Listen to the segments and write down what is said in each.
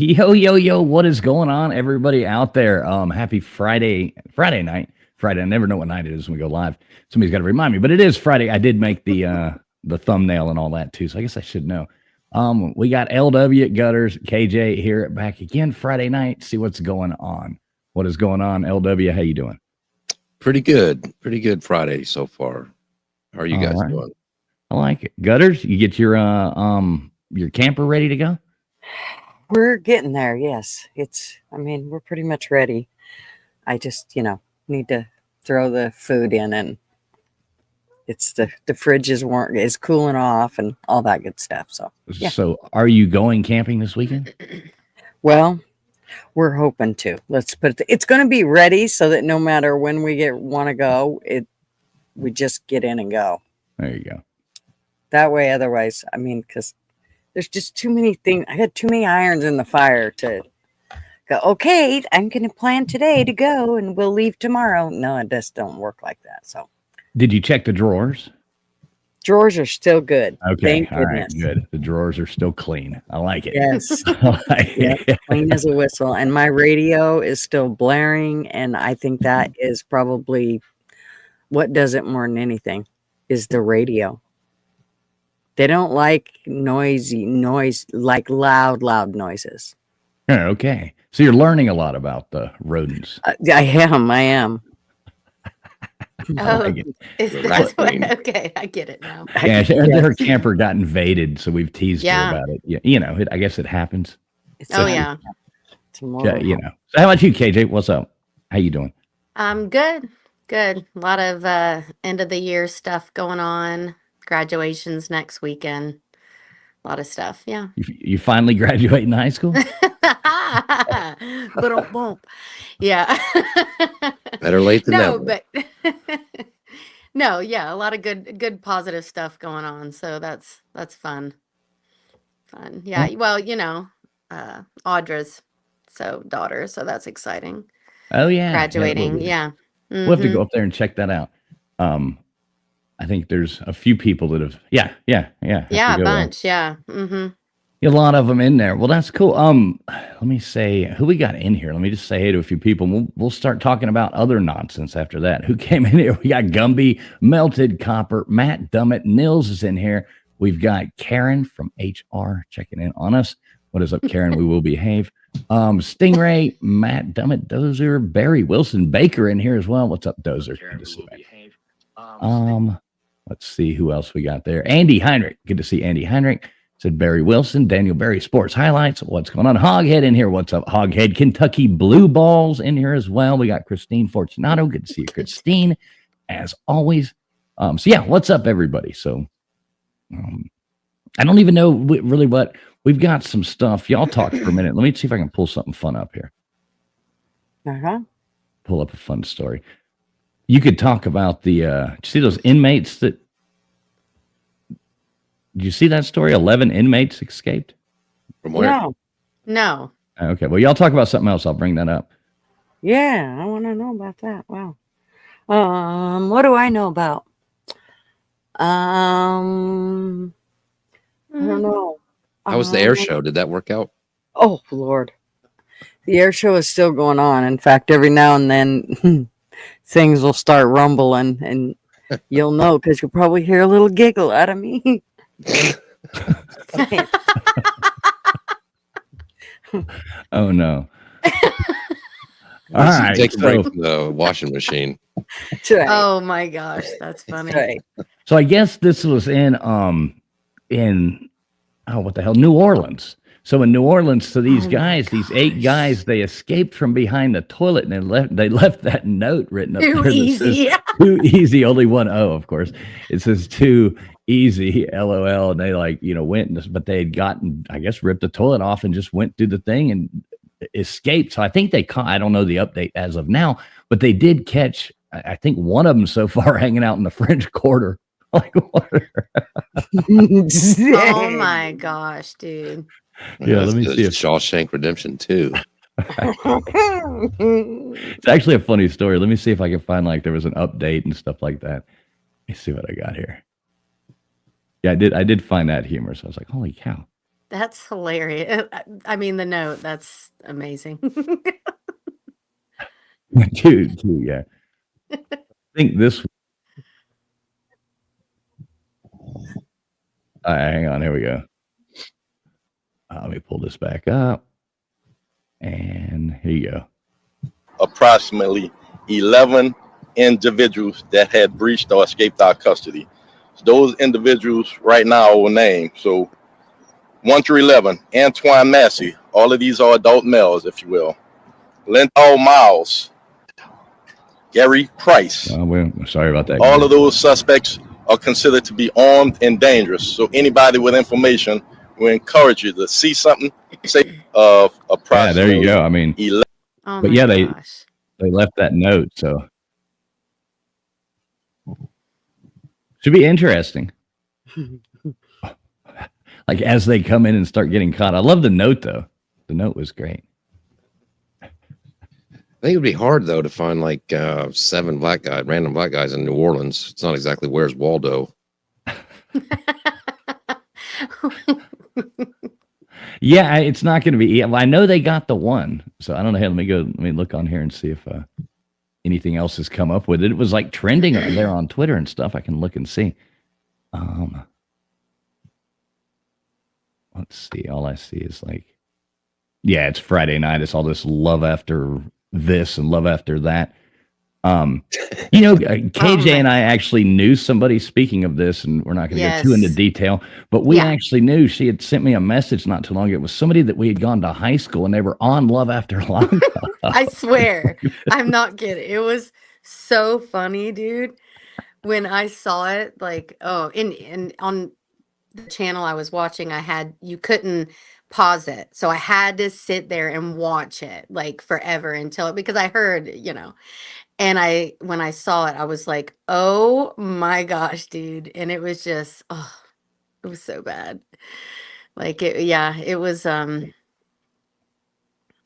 Yo, yo, yo, what is going on, everybody out there? Happy Friday night. Friday. I never know what night it is when we go live. Somebody's got to remind me, but it is Friday. I did make the thumbnail and all that too, so I guess I should know. We got LW Gutters, KJ here back again Friday night. See what's going on. What is going on, LW? How you doing? Pretty good Friday so far. How are you guys doing? I like it. Gutters, you get your camper ready to go? We're getting there. Yes. We're pretty much ready. I just, need to throw the food in, and it's the fridge is cooling off and all that good stuff. So, yeah. So are you going camping this weekend? Well, we're hoping to. It's going to be ready so that no matter when we want to go, we just get in and go. There you go. That way, otherwise, because there's just too many things. I had too many irons in the fire to go, okay, I'm going to plan today to go and we'll leave tomorrow. No, it just don't work like that. So, did you check the drawers? Drawers are still good. Okay. Thank all goodness. Right, good. The drawers are still clean. I like it. Yes. Yeah, clean as a whistle. And my radio is still blaring. And I think that is probably what does it more than anything is the radio. They don't like noise, like loud noises. Yeah, okay. So you're learning a lot about the rodents. I am. Like Okay, I get it now. Yeah, her camper got invaded, so we've teased her about it. Yeah, I guess it happens. Yeah. Tomorrow. So how about you, KJ? What's up? How you doing? Good. A lot of end of the year stuff going on. Graduations next weekend. A lot of stuff. Yeah. You finally graduating high school? Yeah. Better late than never. But no, yeah, a lot of good positive stuff going on. So that's fun. Yeah. Well, Audra's daughter, so that's exciting. Oh yeah. Graduating. Yeah. We'll have to go up there and check that out. I think there's a few people that have yeah, a bunch. Yeah. Mm-hmm. A lot of them in there. Well, that's cool. Let me say who we got in here. Let me just say hey to a few people. We'll start talking about other nonsense after that. Who came in here? We got Gumby, Melted Copper, Matt Dummett, Nils is in here. We've got Karen from HR checking in on us. What is up, Karen? We will behave. Stingray, Matt Dummett, Dozer, Barry Wilson, Baker in here as well. What's up, Dozer? Good to see you. Let's see who else we got there. Andy Heinrich. Good to see Andy Heinrich. Said Barry Wilson, Daniel Barry Sports Highlights. What's going on? Hoghead in here. What's up, Hoghead? Kentucky Blue Balls in here as well. We got Christine Fortunato. Good to see you, Christine, as always. What's up, everybody? So, I don't even know really what we've got. Some stuff. Y'all talk for a minute. Let me see if I can pull something fun up here. Pull up a fun story. You could talk about the. Did you see those inmates that? Did you see that story? 11 inmates escaped. From where? No. Okay. Well, y'all talk about something else. I'll bring that up. Yeah, I want to know about that. Wow. What do I know about? I don't know. How was the air show? Did that work out? Oh, Lord. The air show is still going on. In fact, every now and then things will start rumbling, and you'll know because you'll probably hear a little giggle out of me. Oh, no. All right. Take a break from the washing machine. Right. Oh, my gosh. That's funny. Right. So I guess this was in New Orleans. So in New Orleans, so these guys, these 8 guys, they escaped from behind the toilet and they left that note written up Too there. easy. Too easy, only one O, of course. It says too easy, LOL. And they went, but they had gotten, I guess, ripped the toilet off and just went through the thing and escaped. So I think they caught, I don't know the update as of now, but they did catch, I think one of them so far hanging out in the French Quarter. Like what? Oh my gosh, dude. Yeah, let me see if Shawshank Redemption 2. It's actually a funny story. Let me see if I can find there was an update and stuff like that. Let me see what I got here. Yeah, I did find that humorous. I was like, holy cow. That's hilarious. I mean, the note, that's amazing. Dude, yeah. I think this. Hang on, here we go. Let me pull this back up. And here you go. Approximately 11 individuals that had breached or escaped our custody. Those individuals right now were named. So 1 through 11, Antoine Massey. All of these are adult males, if you will. Lindell Miles, Gary Price. Well, sorry about that. All of those suspects are considered to be armed and dangerous. So anybody with information, we encourage you to see something, say of approximately. Yeah, there you go. I mean, 11. Oh but my yeah, gosh. they left that note, so should be interesting. Like as they come in and start getting caught. I love the note though. The note was great. I think it would be hard though to find like 7 random black guys in New Orleans. It's not exactly Where's Waldo. Yeah, it's not going to be. I know they got the one, so I don't know. Hey, let me look on here and see if anything else has come up with it. It was like trending there on Twitter and stuff. I can look and see. Let's see. All I see is like, yeah, it's Friday night. It's all this love after this and love after that. KJ and I actually knew somebody, speaking of this, and we're not going to get too into detail, but we actually knew. She had sent me a message not too long ago. It was somebody that we had gone to high school and they were on Love After Love. I swear, I'm not kidding. It was so funny, dude. When I saw it, like, and on the channel I was watching, you couldn't pause it. So I had to sit there and watch it like forever because I heard, and when I saw it, I was like, oh my gosh, dude. And it was just, it was so bad. Like, it was, I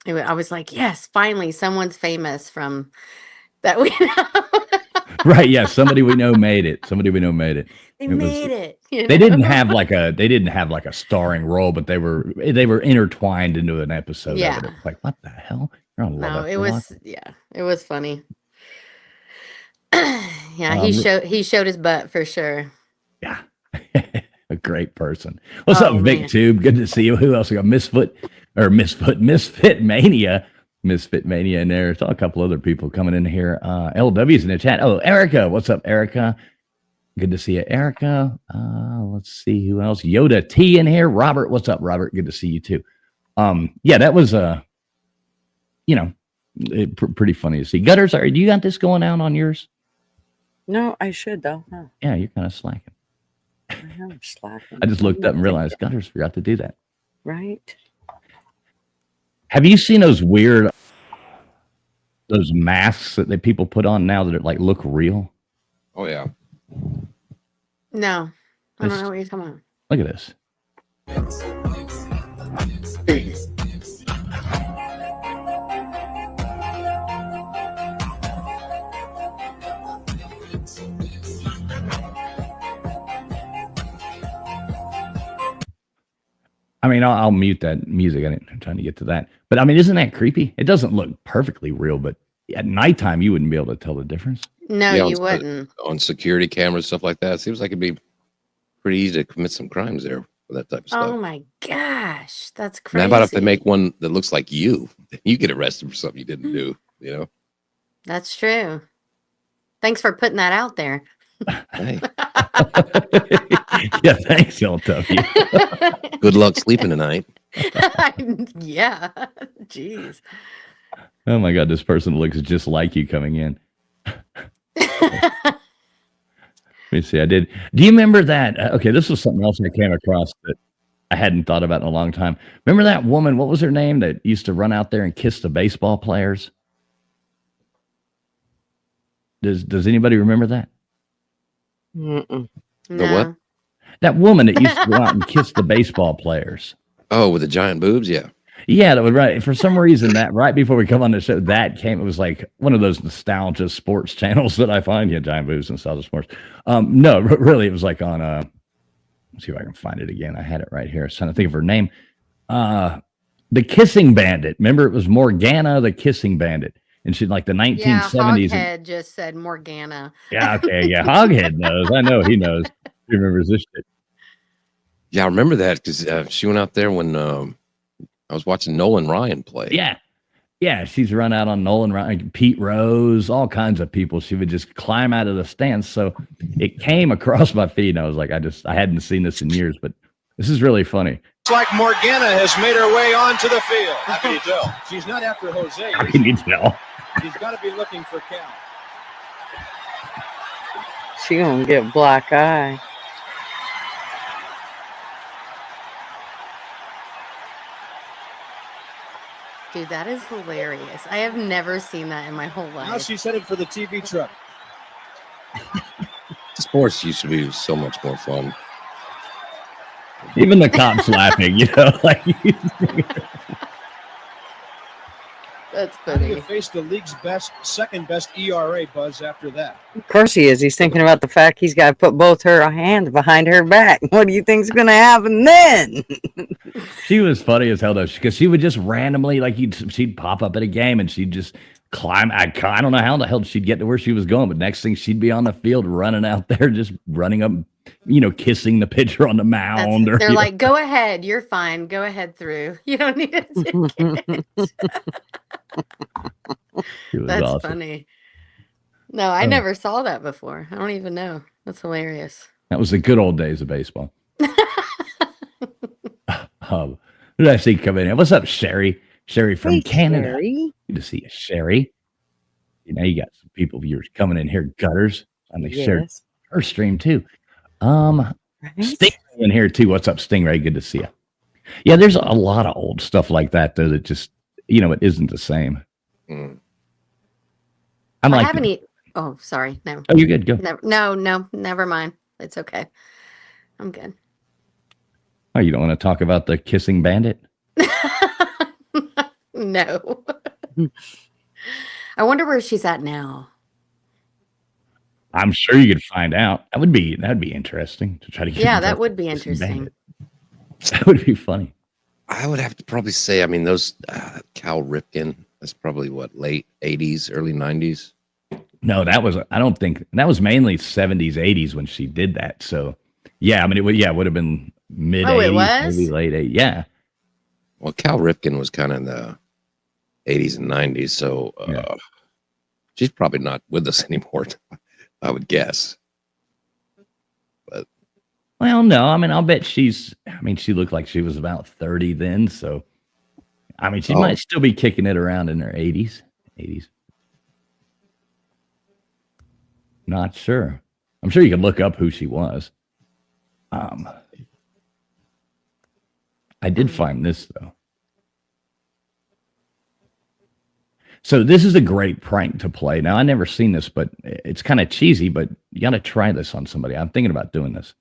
was like, yes, finally someone's famous from that we know. Right. Yeah. Somebody we know made it. They made it. They didn't have like a starring role, but they were intertwined into an episode. Yeah. Of it. It's like, what the hell? You're on Love No, After it Love? it was funny. Yeah, he showed his butt for sure. Yeah. A great person. What's up, Vic man. Tube? Good to see you. Who else we got? Misfit Mania in there. Saw a couple other people coming in here. LW's in the chat. Oh, Erica. What's up, Erica? Good to see you, Erica. Let's see who else. Yoda T in here. Robert. What's up, Robert? Good to see you too. Yeah, that was pretty funny to see. Gutters, do you got this going out on yours? No, I should though. No, Yeah, you're kind of slacking. I am slacking. I just looked up and realized Gutters forgot to do that. Right. Have you seen those masks that people put on now that are like look real? Oh yeah. No, I don't know what you're talking about. Look at this. I mean, I'll mute that music. I'm trying to get to that. But I mean, isn't that creepy? It doesn't look perfectly real, but at nighttime, you wouldn't be able to tell the difference. No, Yeah, you wouldn't. On security cameras, stuff like that. It seems like it'd be pretty easy to commit some crimes there with that type of stuff. Oh my gosh, that's Now, crazy. how about if they make one that looks like you? You get arrested for something you didn't do, That's true. Thanks for putting that out there. Hey, Yeah, thanks, LW. good luck sleeping tonight. Yeah. Jeez. Oh my God, this person looks just like you coming in. Let me see. Do you remember that? Okay, this was something else I came across that I hadn't thought about in a long time. Remember that woman? What was her name that used to run out there and kiss the baseball players? Does anybody remember that? Mm-mm. The what? That woman that used to go out and kiss the baseball players. Oh, with the giant boobs? Yeah. Yeah, that was right. For some reason, that right before we come on the show, that came. It was like one of those nostalgia sports channels that I find. Yeah, giant boobs, nostalgia sports. No, really, it was like on see if I can find it again. I had it right here. I was trying to think of her name. The Kissing Bandit. Remember, it was Morgana, the Kissing Bandit. And she's like the Yeah, 1970s. Hoghead just said Morgana. Yeah, okay, yeah. Hoghead knows. I know he knows. He remembers this shit. Yeah, I remember that because she went out there when I was watching Nolan Ryan play. Yeah. Yeah, she's run out on Nolan Ryan, Pete Rose, all kinds of people. She would just climb out of the stands. So it came across my feed, and I was like, I hadn't seen this in years, but this is really funny. It's like Morgana has made her way onto the field. How can you tell? She's not after Jose. How can you tell? She's got to be looking for Cal. She gonna get black eye. Dude, that is hilarious. I have never seen that in my whole Now life. she's headed for the TV truck. Sports used to be so much more fun. Even the cops laughing, you know, like That's How do you funny. face the league's second best ERA, Buzz, after that? Of course he is. He's thinking about the fact he's got to put both her hands behind her back. What do you think's gonna happen then? she was funny as hell though, because she would just randomly like she'd pop up at a game and she'd just climb. I don't know how the hell she'd get to where she was going, but next thing she'd be on the field running out there, just running up, you know, kissing the pitcher on the mound. They're like, go ahead. You're fine. Go ahead through. You don't need a ticket. That's awesome. funny. No, I never saw that before. I don't even know. That's hilarious. That was the good old days of baseball. Who did I see come in here? What's up, Sherry? Sherry from Hey, Canada. Sherry. Good to see you, Sherry. You know, you got some people, viewers coming in here, gutters. I mean, Sherry, Yes. her stream too. Right? Stingray in here too. What's up, Stingray? Good to see you. Yeah, there's a lot of old stuff like that though that just, you know, it isn't the same. Mm. I'm I like, haven't oh, sorry. No. oh, you're good. Go. No, never mind. It's okay. I'm good. Oh, you don't want to talk about the Kissing Bandit? No. I wonder where she's at now. I'm sure you could find out. That'd be interesting to try to get. Yeah, in touch that would with be the Kissing interesting. Bandit. That would be funny. I would have to probably say, I mean, those Cal Ripken, that's probably what, late 80s, early 90s. No, that was, I don't think that was mainly 70s, 80s when she did that. So, yeah, I mean, it would have been mid 80s, Oh, it was? maybe late 80s. Yeah. Well, Cal Ripken was kind of in the 80s and 90s. So Yeah. she's probably not with us anymore, I would guess. Well, no, I mean, I'll bet she looked like she was about 30 then. So, I mean, she Oh. might still be kicking it around in her 80s. Not sure. I'm sure you could look up who she was. I did find this though. So this is a great prank to play. Now I never seen this, but it's kind of cheesy, but you got to try this on somebody. I'm thinking about doing this.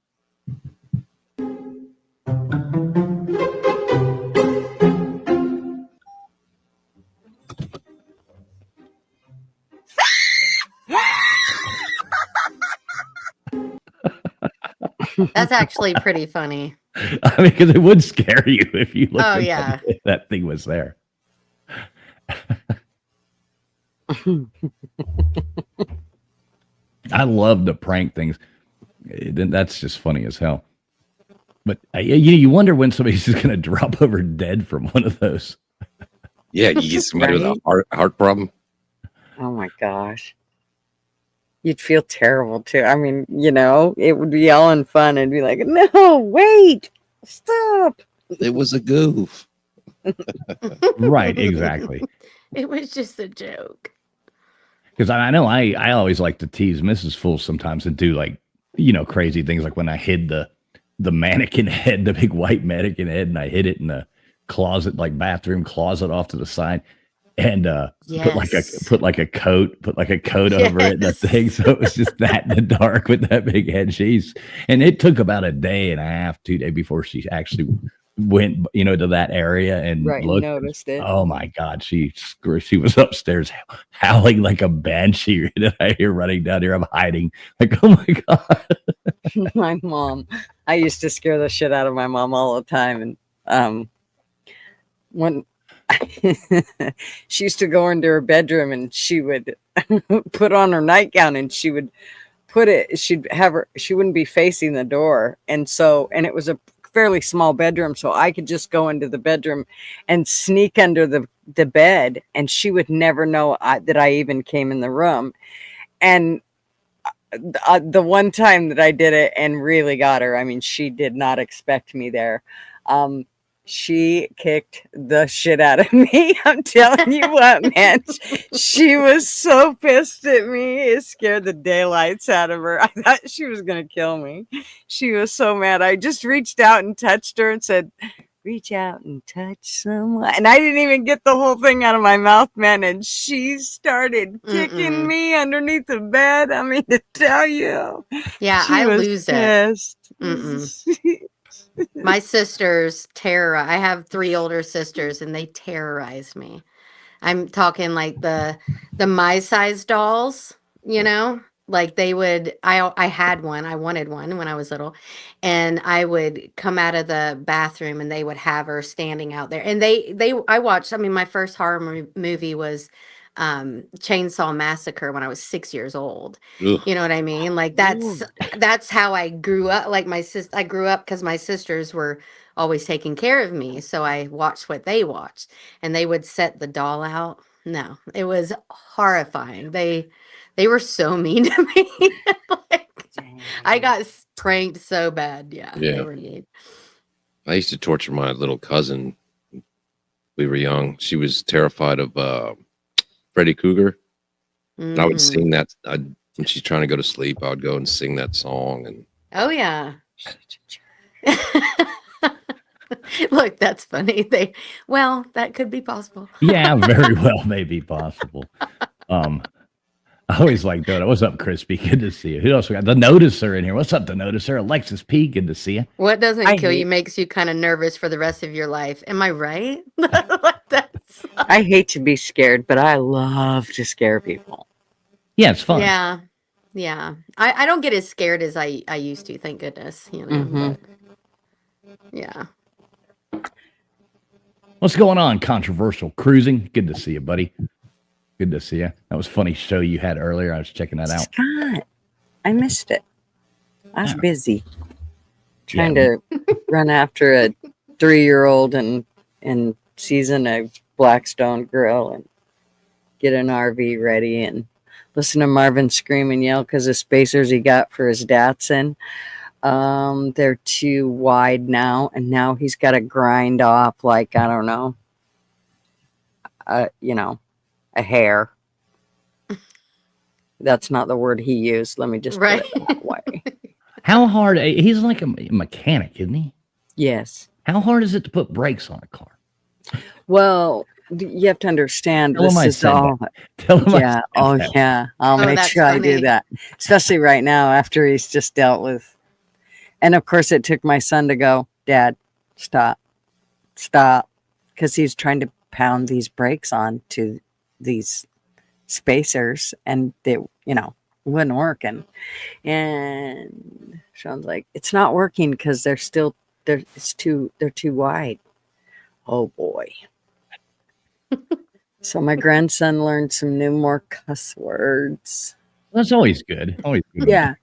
That's actually pretty funny. I mean, because it would scare you if you looked Oh, at yeah. if that thing was there. I love the prank things. That's just funny as hell. But you wonder when somebody's just going to drop over dead from one of those. Yeah, you get somebody with a heart problem. Oh my gosh. You'd feel terrible too. I mean, you know, it would be all in fun and be like, no, wait, stop. It was a goof. Right, exactly. It was just a joke. Because I know I always like to tease Mrs. Fool sometimes and do like, you know, crazy things like when I hid the mannequin head, the big white mannequin head, and I hid it in a closet, like bathroom closet off to the side, and put like a coat over it, that thing. So it was just that in the dark with that big head. And it took about a day and a half, 2 days before she actually went, you know, to that area and Right, looked. noticed it. Oh my God, she was upstairs howling like a banshee. And I hear running down here. I'm hiding. Like, oh my God. My mom I used to scare the shit out of my mom all the time. And when she used to go into her bedroom and she would put on her nightgown and she would she wouldn't be facing the door. And it was a fairly small bedroom. So I could just go into the bedroom and sneak under the bed and she would never know that I even came in the room. And the one time that I did it and really got her, I mean, she did not expect me there. She kicked the shit out of me. I'm telling you what, man. She was so pissed at me. It scared the daylights out of her. I thought she was going to kill me. She was so mad. I just reached out and touched her and said, reach out and touch someone. And I didn't even get the whole thing out of my mouth, man. And she started kicking me underneath the bed. I mean, to tell you. Yeah, She I was lose pissed. My sisters I have 3 older sisters and they terrorize me. I'm talking like the my size dolls, you know, like they would, I had one, I wanted one when I was little, and I would come out of the bathroom and they would have her standing out there. And I watched, I mean, my first horror movie was Chainsaw Massacre when I was 6 years old. Ugh. You know what I mean? Like that's how I grew up. Like I grew up because my sisters were always taking care of me. So I watched what they watched and they would set the doll out. No, it was horrifying. They were so mean to me. Like, I got pranked so bad. Yeah. They Yeah. were mean. I used to torture my little cousin. We were young. She was terrified of Freddy Krueger. And I would Mhm. sing that. When she's trying to go to sleep, I would go and sing that song. And Oh yeah. Look, that's funny. That could be possible. Yeah, very well may be possible. I always like that. What's up, Crispy? Good to see you. Who else we got? The Noticer in here. What's up, the Noticer? Alexis P. Good to see you. What doesn't I kill you hate- makes you kind of nervous for the rest of your life. Am I right? Like that's I hate to be scared, but I love to scare people. Yeah, it's fun. yeah. Yeah. I don't get as scared as I used to, thank goodness. You know. Mhm. But, yeah. What's going on? Controversial Cruising. Good to see you, buddy. Good to see you. That was a funny show you had earlier. I was checking that out. Scott, I missed it. I was Yeah. busy trying to run after a 3-year-old and season a Blackstone grill and get an RV ready and listen to Marvin scream and yell because the spacers he got for his Datsun. They're too wide now, and now he's got to grind off like, I don't know, a hair. That's not the word he used. Let me just put it that way. How hard? He's like a mechanic, isn't he? Yes. How hard is it to put brakes on a car? Well, you have to understand Tell him I this is said all. that. Tell him I Yeah. said Oh, that. yeah. I'll Oh, make that's sure I do funny. that, especially right now after he's just dealt with. And of course, it took my son to go, Dad, stop, because he's trying to pound these brakes onto these spacers, and they, wouldn't work. And Sean's like, it's not working because they're too wide. Oh boy. So my grandson learned some more cuss words. That's always good. Always good. Yeah.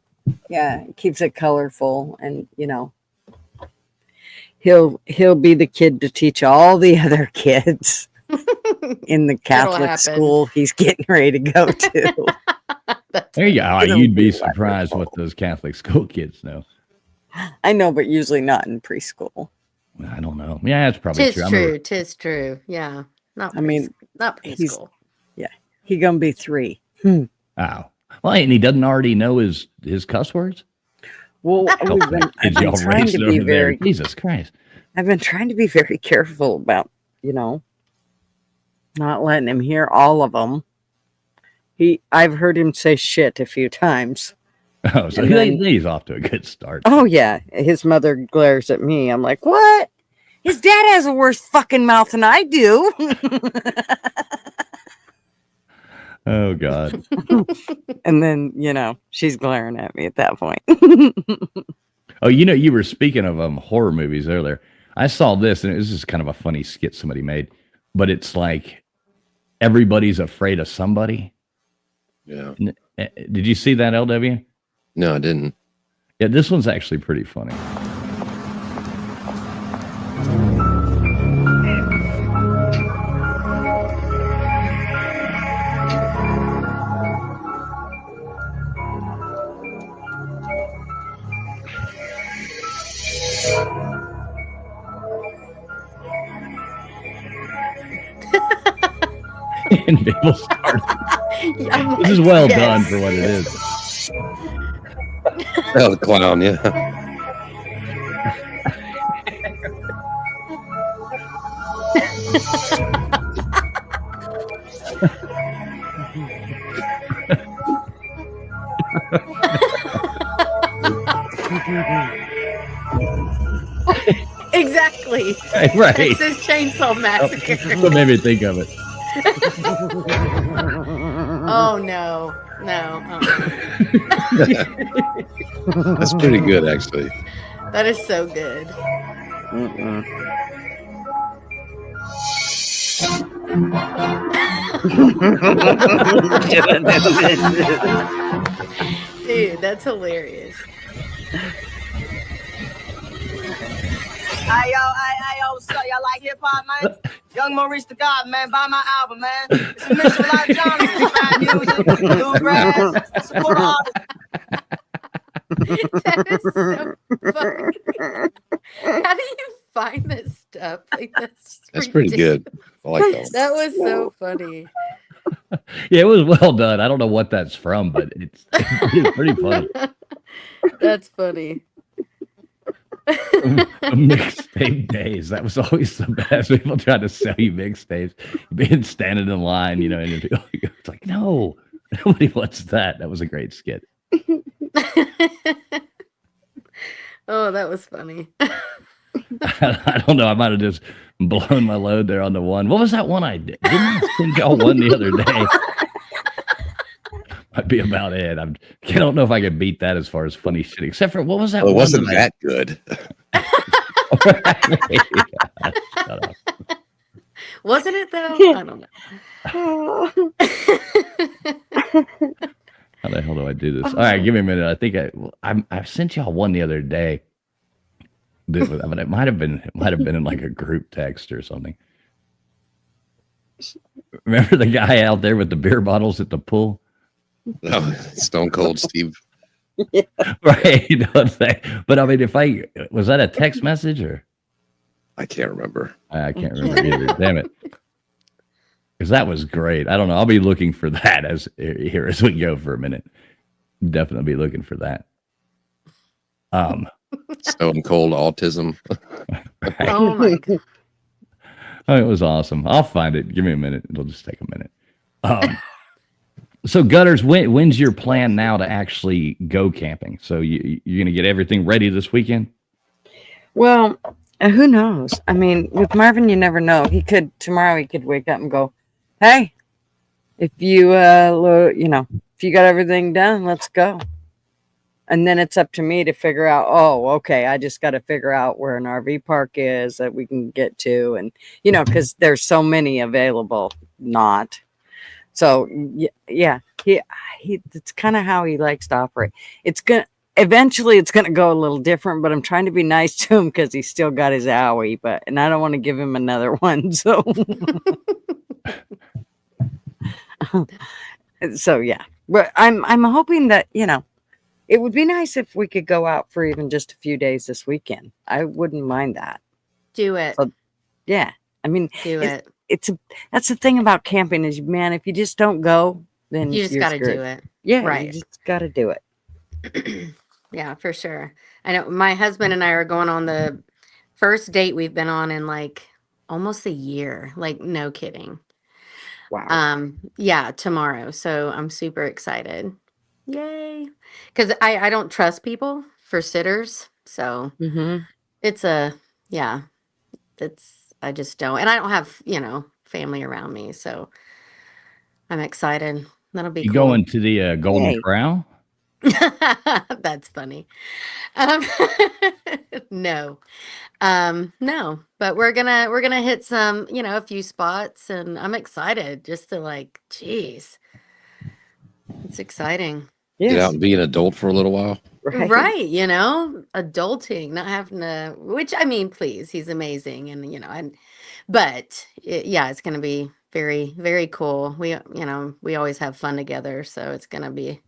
It keeps it colorful, and he'll be the kid to teach all the other kids in the Catholic happen. school he's getting ready to go to. There you go. It'll You'd be be surprised what those Catholic school kids know. I know, but usually not in preschool. I don't know. Yeah, that's probably Tis true. I true. remember- Tis true. Yeah. Not I mean, not he's- preschool. He gonna be 3. Oh. Well, and he doesn't already know his cuss words? Well, I've Kids been y'all trying raised to be over there. very. Jesus Christ. I've been trying to be very careful about, not letting him hear all of them. I've heard him say shit a few times. Oh, so And then- he's off to a good start. Oh yeah, his mother glares at me. I'm like, what? His dad has a worse fucking mouth than I do. Oh, God. And then, she's glaring at me at that point. Oh, you were speaking of horror movies earlier. I saw this, and it was just kind of a funny skit somebody made, but it's like everybody's afraid of somebody. Yeah. Did you see that, LW? No, I didn't. Yeah, this one's actually pretty funny. And people start. This is well done for what it is. Oh, the clown, yeah. Exactly. Right. Texas Chainsaw Massacre. What made me think of it? Oh no, no. That's pretty good, actually. That is so good. Dude, that's hilarious. Yo, so y'all like hip hop, man? Young Maurice the God, man, buy my album, man. It's a mission like Johnny, music, bluegrass, support artists. That is so funny. How do you find this stuff? Like That's pretty good. I like that. That was so funny. Yeah, it was well done. I don't know what that's from, but it's pretty funny. That's funny. Mixtape days. That was always the best. People trying to sell you mixtapes, being standing in line, and it's like, no, nobody wants that. That was a great skit. Oh, that was funny. I don't know. I might have just blown my load there on the one. What was that one I did? Didn't I send y'all one the other day? Might be about it. I don't know if I could beat that as far as funny shit. Except for what was that? Well, it one wasn't that good. Shut up. Wasn't it though? I don't know. How the hell do I do this? All right, give me a minute. I think I sent y'all one the other day. It might have been in like a group text or something. Remember the guy out there with the beer bottles at the pool? No, Stone Cold Steve. Right. You know what I'm saying? But I mean, was that a text message or? I can't remember. I can't remember either. Damn it. Because that was great. I don't know. I'll be looking for that as we go for a minute. Definitely be looking for that. Stone Cold Autism. Right. Oh my god. Oh, it was awesome. I'll find it. Give me a minute. It'll just take a minute. So Gutters, when's your plan now to actually go camping? So you're going to get everything ready this weekend? Well, who knows? I mean, with Marvin, you never know. Tomorrow he could wake up and go, "Hey, if you if you got everything done, let's go." And then it's up to me to figure out, oh, okay, I just got to figure out where an RV park is that we can get to. And, because there's so many available, not. So, yeah, he it's kind of how he likes to operate. Eventually it's going to go a little different, but I'm trying to be nice to him because he's still got his owie, and I don't want to give him another one. So, so yeah, but I'm hoping that, it would be nice if we could go out for even just a few days this weekend. I wouldn't mind that. Do it. So, yeah. I mean, Do it. That's the thing about camping is, man, if you just don't go, then You just got to do it. Yeah. Right. You just got to do it. Yeah, for sure. I know my husband and I are going on the first date we've been on in like almost a year. Like, no kidding. Wow. Yeah, tomorrow. So I'm super excited. Yay. Because I don't trust people for sitters. So Mm-hmm. I just don't. And I don't have, family around me. So I'm excited. That'll be You cool. going to the Golden Yay. Corral? That's funny. Um, no, no, but we're gonna hit some, a few spots, and I'm excited just to like, geez, it's exciting. Get out Yes. and be an adult for a little while. Right, adulting, not having to, which I mean, please, he's amazing. But yeah, it's going to be very, very cool. We always have fun together. So it's going to be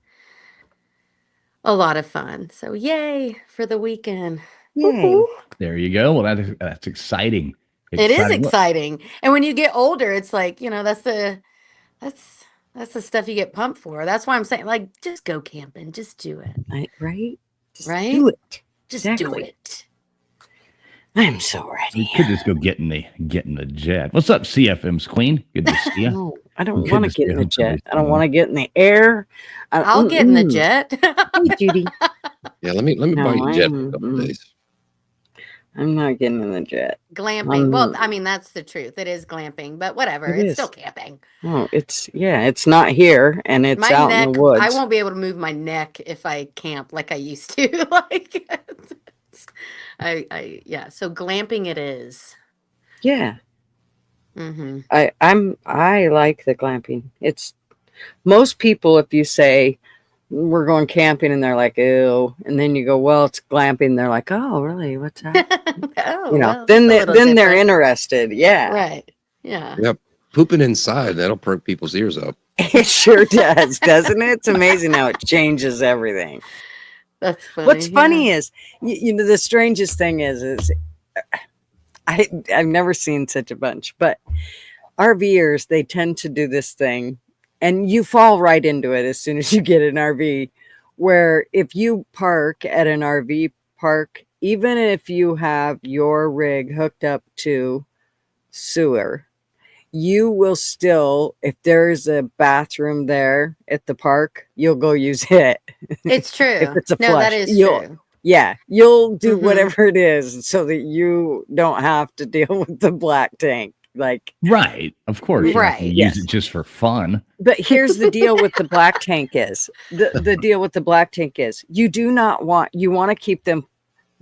a lot of fun. So yay for the weekend. Yay. Woo-hoo. There you go. Well, that's exciting. It is Exciting. What- exciting. And when you get older, it's like, that's the stuff you get pumped for. That's why I'm saying, like, just go camping. Just do it. Right? Just Right? do it. Just do Exactly. it. I'm so You ready. could just go get in the jet. What's up, CFM's queen? Good to see you. No, I don't Good want to to get see in the you. jet. I don't want to get in the air. I'll get in the Mm-mm. jet. Hey, Judy. Yeah, let me No, buy you a jet for a couple I'm- of days. I'm not getting in the jet. Glamping. Well, I mean, that's the truth. It is glamping, but whatever. It It's is. still camping. Oh, it's not here, and it's My out neck, in the woods. I won't be able to move my neck if I camp like I used to. Like, yeah. So glamping it is. Yeah, Mm-hmm. I like the glamping. It's most people, if you say we're going camping and they're like, ew, and then you go, well, it's glamping, they're like, oh, really? What's that? Oh, well, then that's a little they're different. interested. Yeah. Right. Yeah. Yep. Pooping inside, that'll perk people's ears up. It sure does, doesn't it? It's amazing how it changes everything. That's funny. What's funny is, the strangest thing is I've never seen such a bunch, but RVers, they tend to do this thing, and you fall right into it as soon as you get an RV, where if you park at an RV park, even if you have your rig hooked up to sewer, you will still, if there's a bathroom there at the park, you'll go use it. It's true. If it's a No, that flush, is you'll- true. Yeah, you'll do Mhm. whatever it is so that you don't have to deal with the black tank. Like, Right. Of course. You're not gonna Right. Use Yes. it just for fun. but here's the deal with the black tank is the deal with the black tank is you want to keep them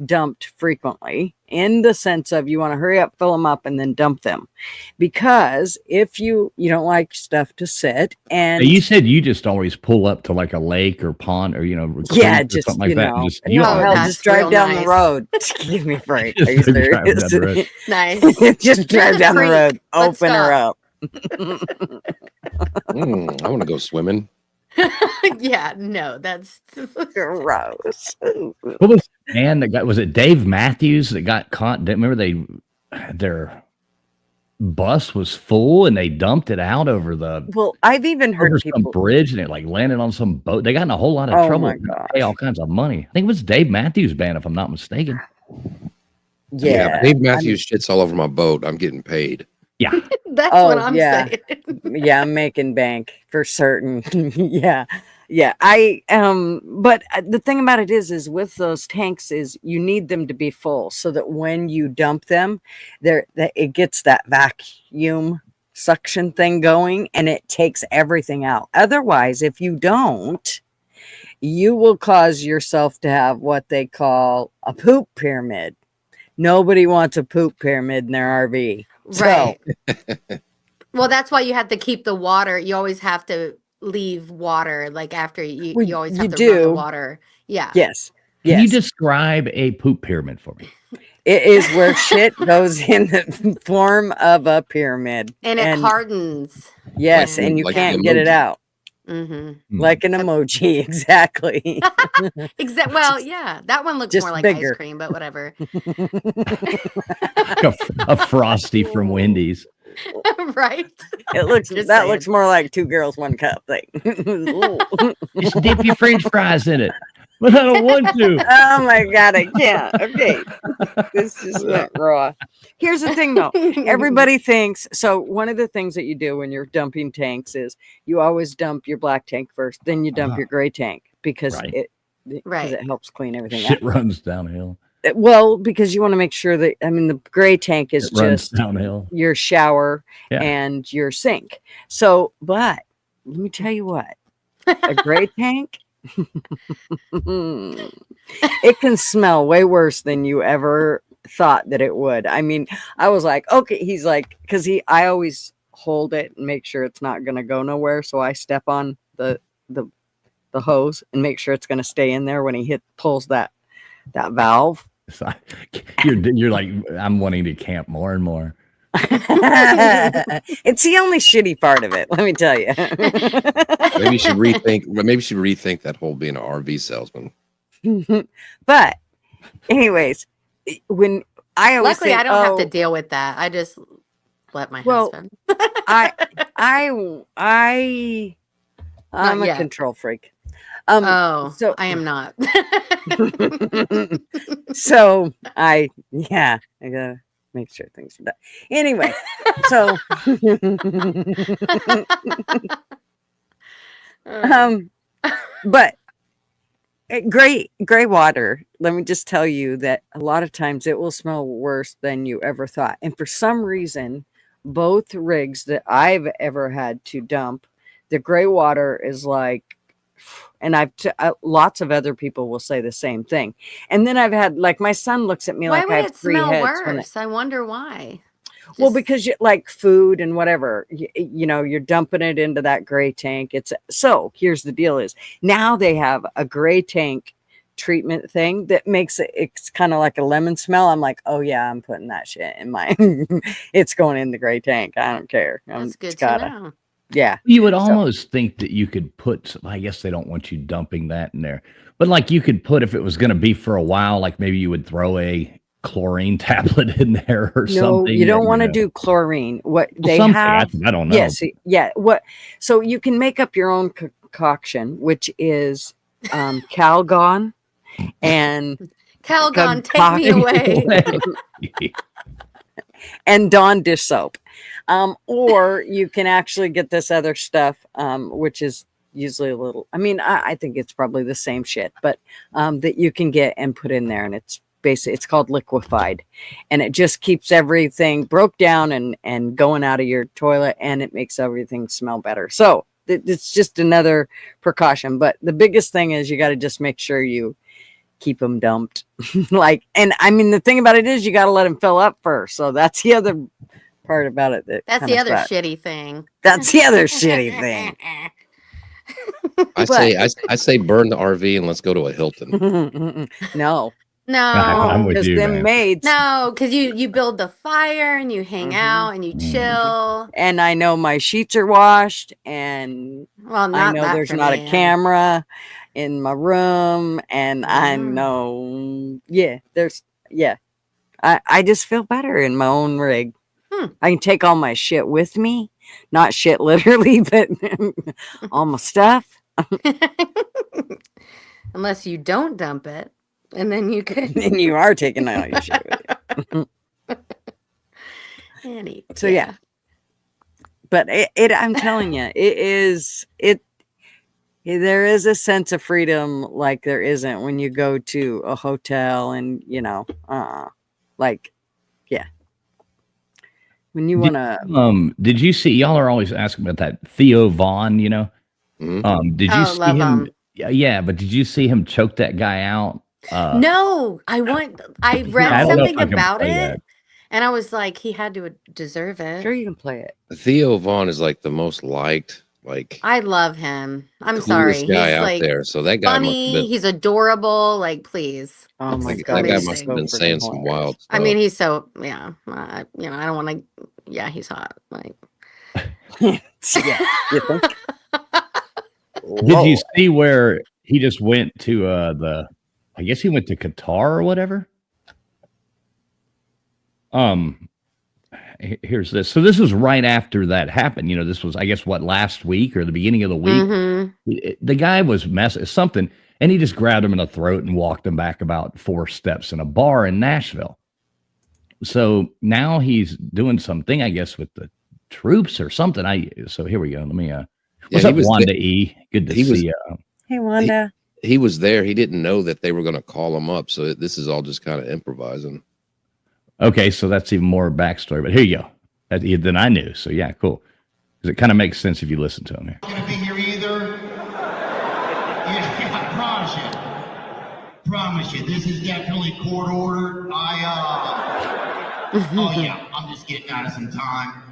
dumped frequently, in the sense of you want to hurry up, fill them up, and then dump them, because if you don't like stuff to sit, and You said you just always pull up to like a lake or pond or creek or just something like that. And just, no, Oh, hell, that's just drive real down nice. the road. Give me a break. Are you Just drive down serious? the road. Nice. Just drive the down the creek. road, Let's open her stop. up. I want to go swimming. Yeah. No, that's Gross. What was the man that got? Was it Dave Matthews that got caught? Remember their bus was full and they dumped it out over the Well, I've even heard over some people. bridge and it like landed on some boat. They got in a whole lot of Oh trouble. my They gosh. pay all kinds of money. I think it was Dave Matthews Band, if I'm not mistaken. Yeah. Dave Matthews shits all over my boat. I'm getting paid. Yeah. that's Oh, what I'm yeah. saying. Yeah, I'm making bank for certain. Yeah. But the thing about it is with those tanks is you need them to be full so that when you dump them, it gets that vacuum suction thing going and it takes everything out. Otherwise, if you don't, you will cause yourself to have what they call a poop pyramid. Nobody wants a poop pyramid in their RV. So- Right. Well, that's why you have to keep the water. You always have to leave water, like after you Well, always you have to run the do. water. Yeah. Yes. Can Yes. you describe a poop pyramid for me? It is where shit goes in the form of a pyramid. And it hardens. Yes, when- and you Like can't the get it emoji. out. Mm-hmm. Like an emoji, exactly. Exactly. Well, yeah, that one looks Just more like bigger. ice cream, but whatever. Like a frosty from Wendy's. Right. It looks Just that saying. looks more like 2 girls, 1 cup thing. Ooh. Just dip your French fries in it. But I don't want to. Oh my god, I can't. Okay. This just went raw. Here's the thing though. Everybody thinks so. One of the things that you do when you're dumping tanks is you always dump your black tank first, then you dump Ah. your gray tank because Right. because it helps clean everything Shit out. runs downhill. Well, because you want to make sure that the gray tank is It runs just downhill. your shower Yeah. and your sink. So, but let me tell you what, a gray tank It can smell way worse than you ever thought that it would. I mean, I was like, okay, he's like, because I always hold it and make sure it's not gonna go nowhere. So I step on the hose and make sure it's gonna stay in there when he pulls that valve. So you're like, I'm wanting to camp more and more. It's the only shitty part of it, let me tell you. Maybe you should rethink that whole being an RV salesman. But anyways, when I always Luckily, say, I don't have to deal with that. I just let my husband. I'm Not a yet. control freak. So I am not. So I gotta make sure things are done. Anyway, so but gray water, let me just tell you that a lot of times it will smell worse than you ever thought. And for some reason, both rigs that I've ever had to dump, the gray water is like, and lots of other people will say the same thing. And then I've had, like, my son looks at me Why like would I have it three smell heads. worse? I wonder why. Well, Just- because like food and whatever, you know, you're dumping it into that gray tank. So here's the deal is now they have a gray tank treatment thing that makes it's kind of like a lemon smell. I'm like, oh yeah, I'm putting that shit in my, it's going in the gray tank. I don't care. that's good to know. Yeah. You would almost think that you could put, I guess they don't want you dumping that in there, but like you could put, if it was going to be for a while, like maybe you would throw a chlorine tablet in there or something. No, you don't want to know. do chlorine. What Well, they something, have. I don't know. Yes. Yeah. So you can make up your own concoction, which is Calgon and Calgon, take me away. and Dawn dish soap. Or you can actually get this other stuff, which is usually a little, I mean, I think it's probably the same shit, but that you can get and put in there. And it's basically, it's called liquefied. And it just keeps everything broke down and going out of your toilet, and it makes everything smell better. So it's just another precaution. But the biggest thing is you got to just make sure you keep them dumped. Like, and I mean, the thing about it is you got to let them fill up first. So that's the other part about it. That's the other shitty thing. That's the other shitty thing. I say burn the RV and let's go to a Hilton. No, I'm with because you, them man. maids. No, because you build the fire and you hang out and you chill. And I know my sheets are washed, and Well, I not know that there's for not me. a camera in my room, and I know, I just feel better in my own rig. I can take all my shit with me, not shit literally, but all my stuff. Unless you don't dump it, and then you could. And you are taking all your shit with you. So yeah. But I'm telling you, there is a sense of freedom like there isn't when you go to a hotel and, you know, when you want to. Did you see, y'all are always asking about that Theo Vaughn, you know? Did you see love him? him. Yeah, but did you see him choke that guy out? No, I read I don't know something if I can about play it, that. and I was like, he had to deserve it. Sure, you can play it. Theo Vaughn is like the most liked, like I love him. I'm coolest sorry. He's guy out like there. So that guy must have funny. been, He's adorable. Like, please. Oh my It's God. that guy amazing. must have been So saying freaking some hilarious. wild stuff. I mean, he's so I don't want to. Yeah, he's hot. Like, Yeah, you think? Did you see where he just went to I guess he went to Qatar or whatever? Here's this. So this was right after that happened. You know, this was, I guess, last week or the beginning of the week. mhm. The guy was something, and he just grabbed him in the throat and walked him back about 4 steps in a bar in Nashville. So now he's doing something, I guess, with the troops or something. So here we go. Let me what's he up, was Wanda E? Good to he was- see you. Hey, Wanda. he was there. He didn't know that they were going to call him up. So this is all just kind of improvising. Okay, so that's even more backstory. But here you go. Than I knew. So yeah, cool. Because it kind of makes sense if you listen to him here. Going to be here either. promise you, this is definitely court ordered. Oh yeah, I'm just getting out of some time.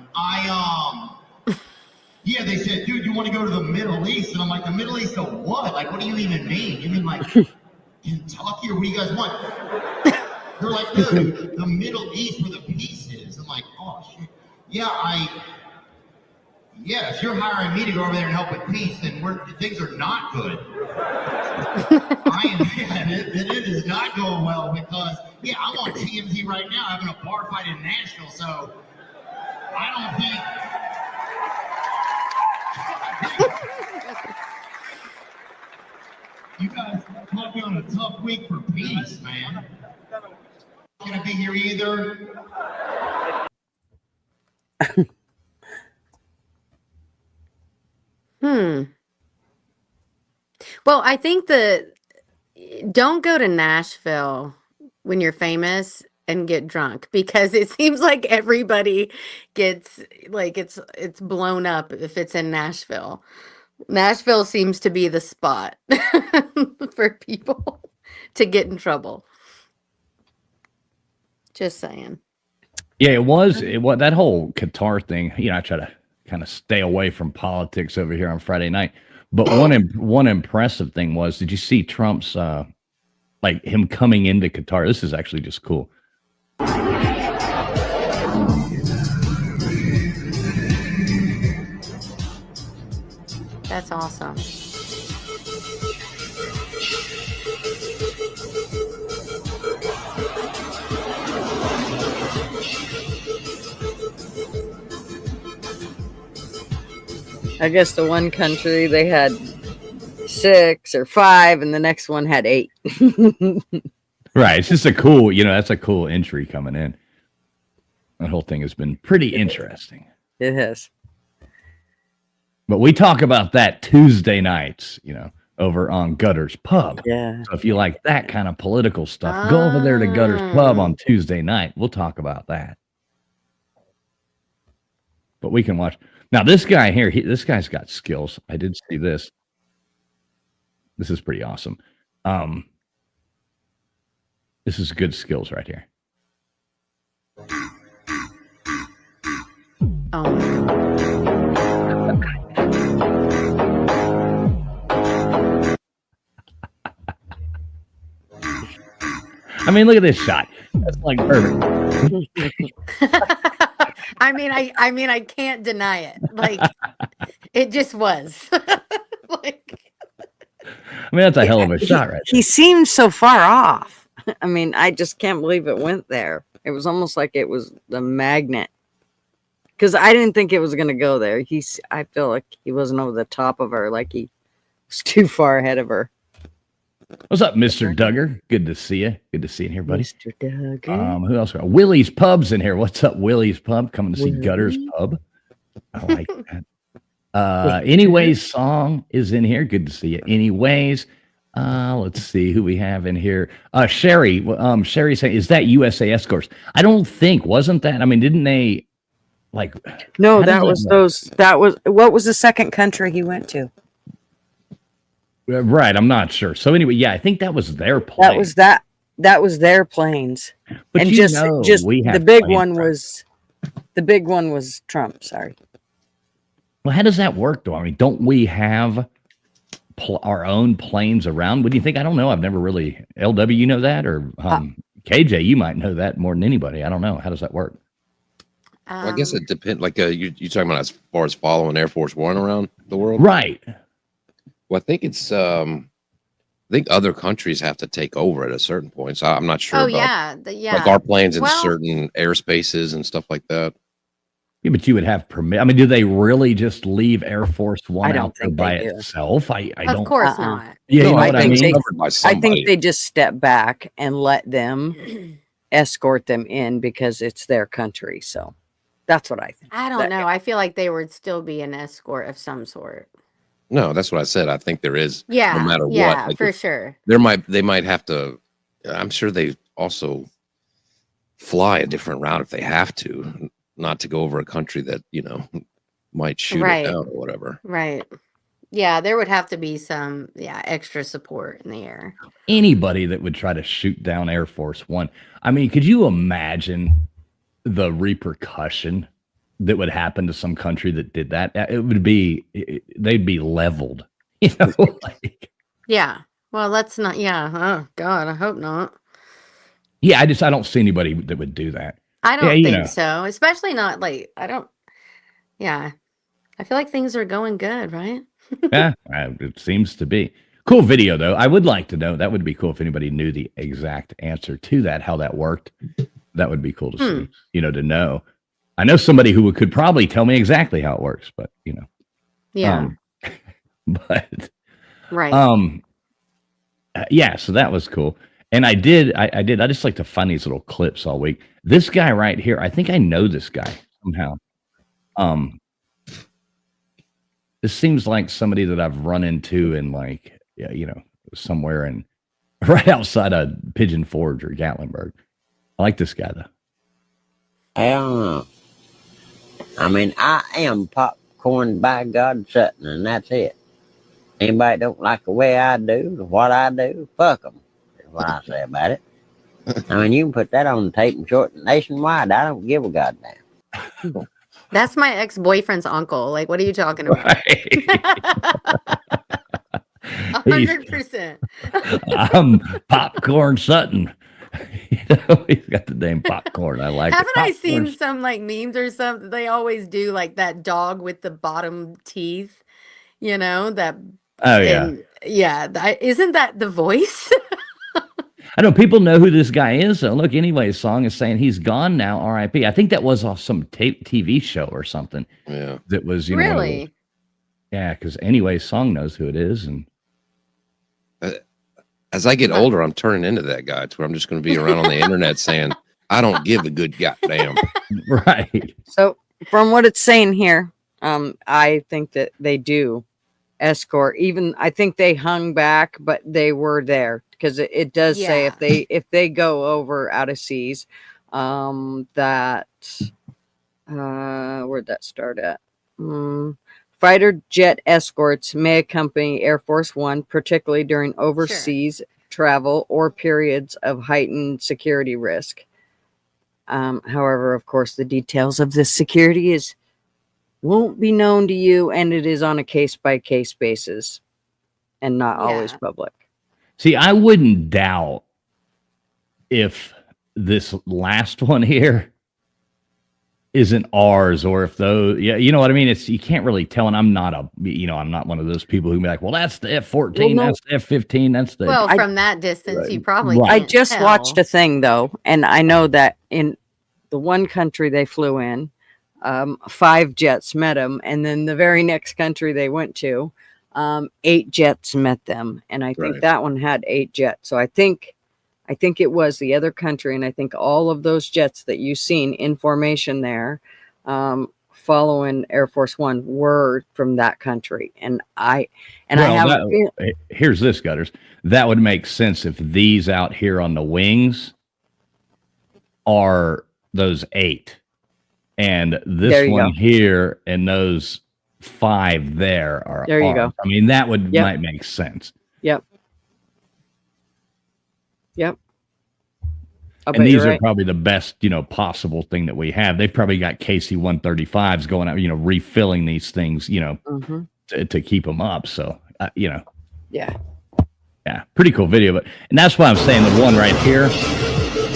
Yeah, they said, dude, you want to go to the Middle East? And I'm like, the Middle East of what? Like, what do you even mean? You mean like Kentucky, or what do you guys want? They're like, dude, the Middle East where the peace is. I'm like, oh shit. Yeah, if you're hiring me to go over there and help with peace, then things are not good. It is not going well because, yeah, I'm on TMZ right now having a bar fight in Nashville, so I don't think you guys might be on a tough week for peace, man. Not gonna be here either. Well, I think don't go to Nashville when you're famous and get drunk, because it seems like everybody gets like it's blown up if it's in Nashville. Nashville seems to be the spot for people to get in trouble. Just saying. Yeah, it was that whole Qatar thing. You know, I try to kind of stay away from politics over here on Friday night. But one impressive thing was, did you see Trump's like him coming into Qatar? This is actually just cool. That's awesome. I guess the one country they had 6 or 5, and the next one had 8. Right. It's just a cool, that's a cool entry coming in. That whole thing has been pretty interesting. It has. But we talk about that Tuesday nights, over on Gutters Pub. Yeah. So if you like that kind of political stuff, go over there to Gutters Pub on Tuesday night. We'll talk about that. But we can watch. Now, this guy here, this guy's got skills. I did see this. This is pretty awesome. This is good skills right here. Oh my God. I mean, look at this shot. That's like perfect. I mean, I can't deny it. Like, it just was. Like, I mean, that's a hell of a shot right there. He seemed so far off. I mean, I just can't believe it went there. It was almost like it was the magnet. Because I didn't think it was going to go there. I feel like he wasn't over the top of her. Like he was too far ahead of her. What's up, Mr. Duggar? Good to see you. Good to see you here, buddy. Mr. Duggar. Who else? Willie's Pub's in here. What's up, Willie's Pub? Coming to see Gutters Pub. I like that. Anyways song is in here. Good to see you. Anyways, let's see who we have in here. Sherry. Sherry saying, is that USA Escorts? I don't think. Wasn't that? I mean, didn't they like? No, that was what was the second country he went to? Right, I'm not sure. So anyway, yeah, I think that was their plane. That was their planes. But and just we have the big planes, one right? was Trump. Sorry. Well, how does that work, though? I mean, don't we have our own planes around? What do you think? I don't know. I've never really. LW, you know that, or KJ, you might know that more than anybody. I don't know. How does that work? Well, I guess it depends. Like you talking about as far as following Air Force One around the world, Right. Well, I think it's. I think other countries have to take over at a certain point. So I'm not sure. oh about, yeah, like our planes in Well- certain airspaces and stuff like that. Yeah, but you would have permit. I mean, do they really just leave Air Force One I don't out there think by they do. itself? I of don't. course not. Yeah, No, you know I what I think mean. covered by I somebody. think they just step back and let them escort them in because it's their country. So that's what I think. I don't know. I feel like they would still be an escort of some sort. No, that's what I said. I think there is. Yeah, No matter yeah, what, like, for sure. they might have to. I'm sure they also fly a different route if they have to, not to go over a country that might shoot Right. it down or whatever. Right. Yeah, there would have to be some extra support in the air. Anybody that would try to shoot down Air Force One. I mean, could you imagine the repercussion that would happen to some country that did that? It would be, they'd be leveled, you know? Like, Yeah. Well, let's not. Yeah. Oh God, I hope not. yeah, I don't see anybody that would do that. I don't Yeah, you think know. so. Especially not like I don't. Yeah, I feel like things are going good, right? Yeah, it seems to be. Cool video, though. I would like to know. That would be cool if anybody knew the exact answer to that, how that worked. That would be cool to see, you know, to know. I know somebody who could probably tell me exactly how it works, but, you know. Yeah. But, Right. yeah, so that was cool. And I just like to find these little clips all week. This guy right here, I think I know this guy somehow. This seems like somebody that I've run into in like, yeah, you know, somewhere in right outside of Pigeon Forge or Gatlinburg. I like this guy though. I don't know. I mean, I am Popcorn by God Sutton, and that's it. Anybody don't like the way I do, or what I do, fuck them, is what I say about it. I mean, you can put that on the tape and short nationwide. I don't give a goddamn. That's my ex-boyfriend's uncle. Like, what are you talking about? Right. 100%. I'm Popcorn Sutton. You know, he's got the name Popcorn. I like Haven't it. I seen Popcorn. some like memes or something? They always do like that dog with the bottom teeth, you know, that. Oh, yeah. And yeah. Isn't that the voice? I know people know who this guy is. So look, anyway, song is saying he's gone now, R.I.P. I think that was off some TV show or something. Yeah. That was, you know. one of those- Really? Yeah, because anyway, song knows who it is. And As I get older, I'm turning into that guy to where I'm just going to be around on the internet saying, I don't give a good goddamn. right. So from what it's saying here, I think that they do escort. Even I think they hung back, but they were there because it does say if they go over out of seas, that where'd that start at? Fighter jet escorts may accompany Air Force One, particularly during overseas travel or periods of heightened security risk. However, of course, the details of this security won't be known to you, and it is on a case-by-case basis and not always public. See, I wouldn't doubt if this last one here isn't ours, or if those, yeah, you know what I mean? It's, you can't really tell, and I'm not one of those people who be like, well, that's the F-14, Well, no. that's the F-15, that's the. Well, from that distance, you probably Right. I can't just tell. watched a thing though, and I know that in the one country they flew in, 5 jets met them, and then the very next country they went to, 8 jets met them, and I think Right. that one had 8 jets. So I think it was the other country, and I think all of those jets that you've seen in formation there, following Air Force One, were from that country. And I have Here's this, Gutters. That would make sense if these out here on the wings are those 8, and There this you one go. here and those 5 there are. There you ours. go. I mean, that would Yep. might make sense. Yep. I And bet these you're are right. probably the best, possible thing that we have. They've probably got KC-135s going out, refilling these things, Mhm. to keep them up. So, Yeah. yeah, pretty cool video. And that's why I'm saying the one right here,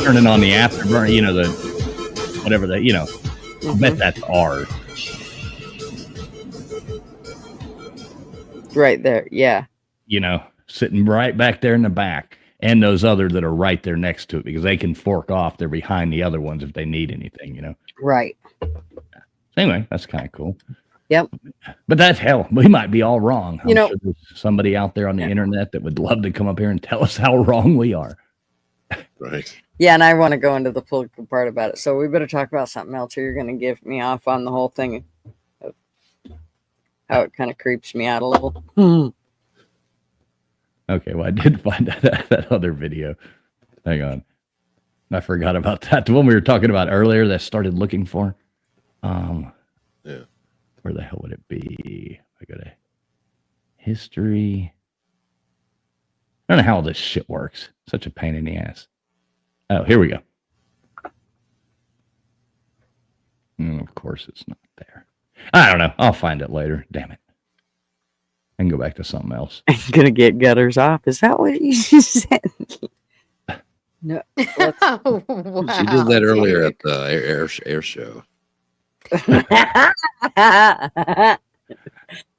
turning on the afterburner, the whatever that, I bet that's ours. Right there. Yeah. Sitting right back there in the back, and those other that are right there next to it, because they can fork off. They're behind the other ones if they need anything, Right. Anyway, that's kind of cool. Yep. But that's hell. We might be all wrong. I'm You know- sure there's somebody out there on the internet that would love to come up here and tell us how wrong we are. Right. Yeah, and I want to go into the political part about it. So we better talk about something else, or you're going to give me off on the whole thing of how it kind of creeps me out a little. Okay, well, I did find that other video. Hang on. I forgot about that. The one we were talking about earlier that I started looking for. Yeah. Where the hell would it be? I gotta. history. I don't know how all this shit works. Such a pain in the ass. Oh, here we go. Of course, it's not there. I don't know. I'll find it later. Damn it. I can go back to something else. I'm gonna get gutters off. Is that what you said? No. Oh, wow, She did that earlier dude. at the air show.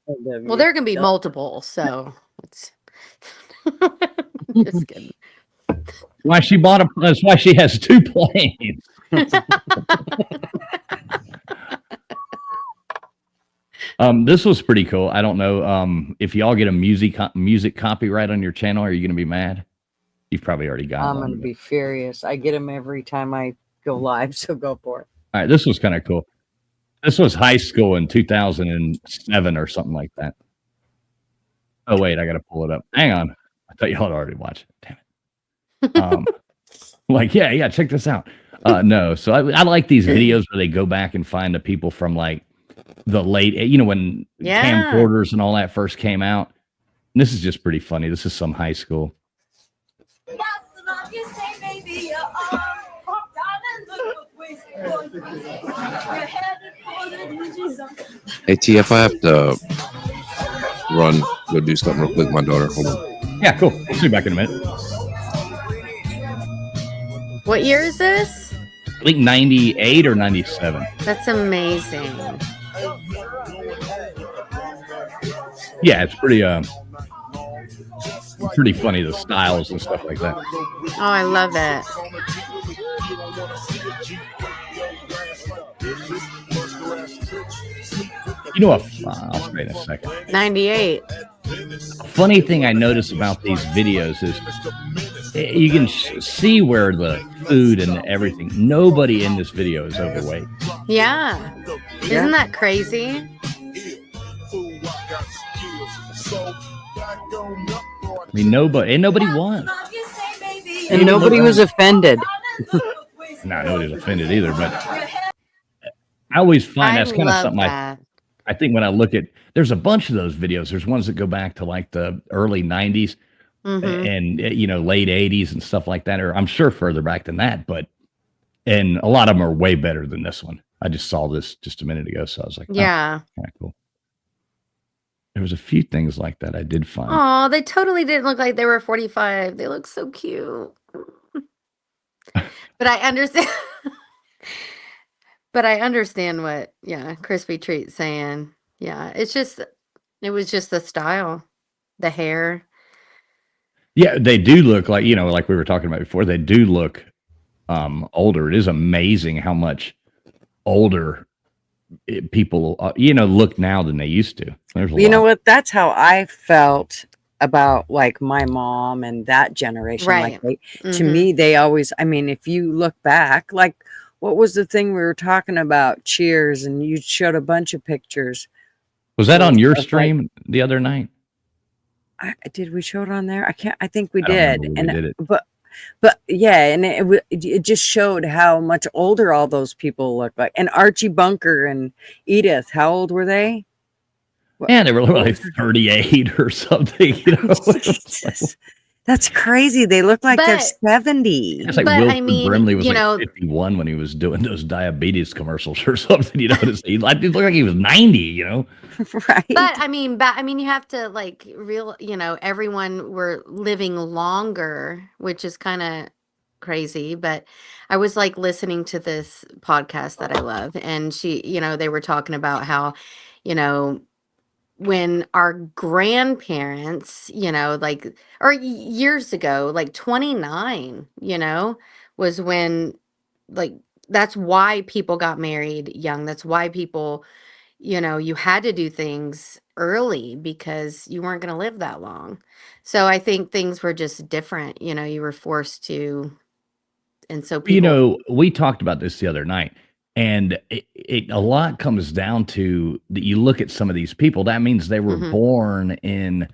Well, there can be multiple, so it's just kidding. Why she bought a? That's why she has 2 planes. This was pretty cool. I don't know if y'all get a music copyright on your channel. Are you going to be mad? You've probably already got I'm one. gonna be furious. I get them every time I go live, so go for it. All right, this was kind of cool. This was high school in 2007 or something like that. Oh wait, I got to pull it up. Hang on. I thought y'all had already watched it. Damn it. Like, yeah, check this out. No, so I like these videos where they go back and find the people from like the late, when Yeah. camcorders and all that first came out. And this is just pretty funny. This is some high school. Hey, TF, I have to run, go do something real quick, my daughter. Hold on. Yeah, cool. We'll see you back in a minute. What year is this? I think 98 or 97. That's amazing. Yeah, it's pretty funny, the styles and stuff like that. Oh, I love it. You know what? I'll say in a second. 98. Funny thing I notice about these videos is you can see where the food and everything. Nobody in this video is overweight. Yeah. Isn't that crazy? I mean, nobody won. And nobody was offended. No, nobody was offended either. But I always find that's kind of love something that. I think when I look at. There's a bunch of those videos. There's ones that go back to like the early 90s Mhm. and late 80s and stuff like that, or I'm sure further back than that. And a lot of them are way better than this one. I just saw this just a minute ago, so I was like, Yeah. kind of cool. There was a few things like that I did find. Oh, they totally didn't look like they were 45. They look so cute. But I understand. But I understand what, Crispy Treat's saying. Yeah, it was just the style, the hair. Yeah, they do look like, like we were talking about before, they do look older. It is amazing how much older people, look now than they used to. There's a You know lot. what? That's how I felt about like my mom and that generation. Right. Like to Mhm. me, they always, I mean, if you look back, like what was the thing we were talking about? Cheers, and you showed a bunch of pictures. Was that on your Stuff like- stream the other night? Did we show it on there? I think we I don't did. remember when we And did it. but yeah, and it just showed how much older all those people look like. And Archie Bunker and Edith, how old were they? Yeah, they were like 38 or something. Jesus. That's crazy. They look like they're But- 70. It's like But, I Wilford mean, Brimley was you like know- 51 when he was doing those diabetes commercials or something. He looked like he was 90. Right. But I mean, you have to like everyone were living longer, which is kind of crazy. But I was like listening to this podcast that I love, and they were talking about how, when our grandparents, or years ago, like 29, was when, like, that's why people got married young. That's why people, you had to do things early because you weren't going to live that long. So I think things were just different. You were forced to, and so people, We talked about this the other night, and it a lot comes down to that. You look at some of these people, that means they were Mhm. born in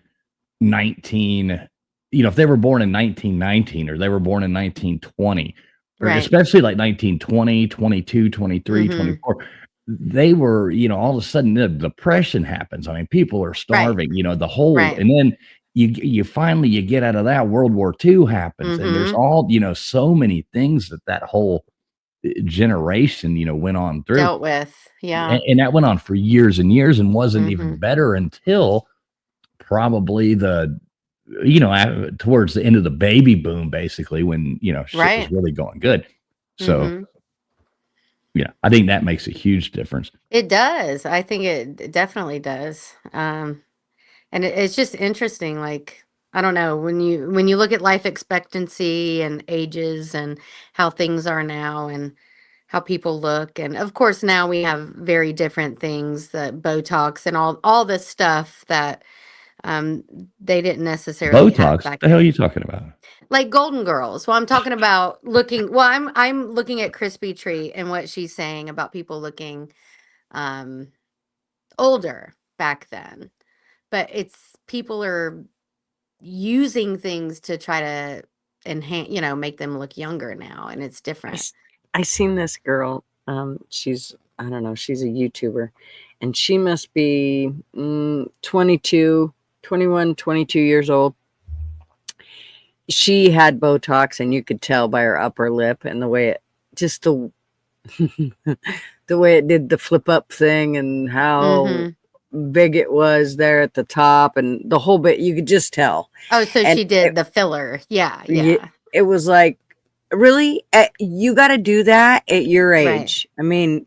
19, if they were born in 1919 or they were born in 1920, or Right. especially like 1920, 22, 23, Mhm. 24. they were, all of a sudden the depression happens. I mean, people are starving, the whole, Right. and then you finally you get out of that. World War II happens, and there's Mhm. all, so many things that whole generation, went on through. Dealt with. Yeah. And that went on for years and years and wasn't even Mhm. better until probably towards the end of the baby boom, basically, when, shit was Right. really going good. So, Mhm. yeah, I think that makes a huge difference. It does. I think it definitely does. And it's just interesting. Like, I don't know, when you look at life expectancy and ages and how things are now and how people look, and of course now we have very different things, the Botox and all this stuff that they didn't necessarily have Botox? back The hell are then. you talking about? Like Golden Girls. Well, I'm talking about looking. Well, I'm looking at Crispy Tree and what she's saying about people looking um older back then. But it's people are using things to try to enhance, make them look younger now, and it's different. I seen this girl. She's, I don't know, she's a YouTuber, and she must be 22, 21, 22 years old. She had Botox, and you could tell by her upper lip and the way it just the way it did the flip up thing and how Mhm. big it was there at the top and the whole bit. You could just tell. Oh, so And she did the filler. Yeah, Ye- yeah. It was like, really? You got to do that at your Right. age. I mean,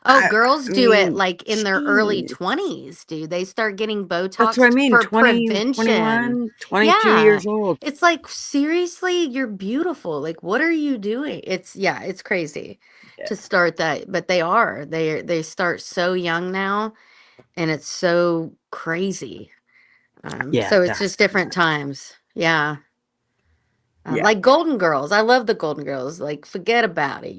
Oh, girls do it mean, like in their early jeez. 20s, dude. They start getting That's what I Botox mean. for 20, prevention. 21, 22 Yeah. years old. It's like, seriously, you're beautiful. Like, what are you doing? It's crazy Yeah. to start that, but they start so young now, and it's so crazy. Yeah, So it's that's just different times. Yeah. Yeah. Like Golden Girls. I love the Golden Girls. Like, forget about it,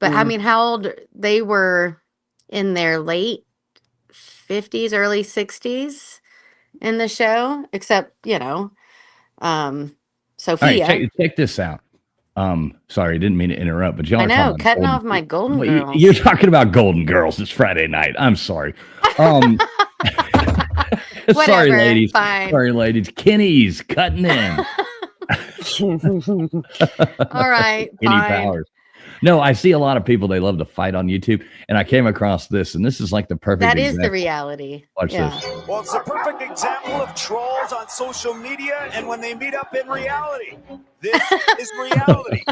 But I Mm. mean, how old they were in their late 50s, early 60s in the show, except, All right, Sophia. check this out. Sorry, didn't mean to interrupt, but y'all I are know, talking about cutting Golden- off my Golden Well, Girls. You're talking about Golden Girls. It's Friday night. I'm sorry. Sorry, Whatever, ladies. fine. Sorry, ladies. Kenny's cutting in. All right, Kenny fine. Powers. No, I see a lot of people, they love to fight on YouTube. And I came across this, and this is like the perfect That is the example. reality. Watch Yeah. this. Well, it's a perfect example of trolls on social media and when they meet up in reality. This is reality.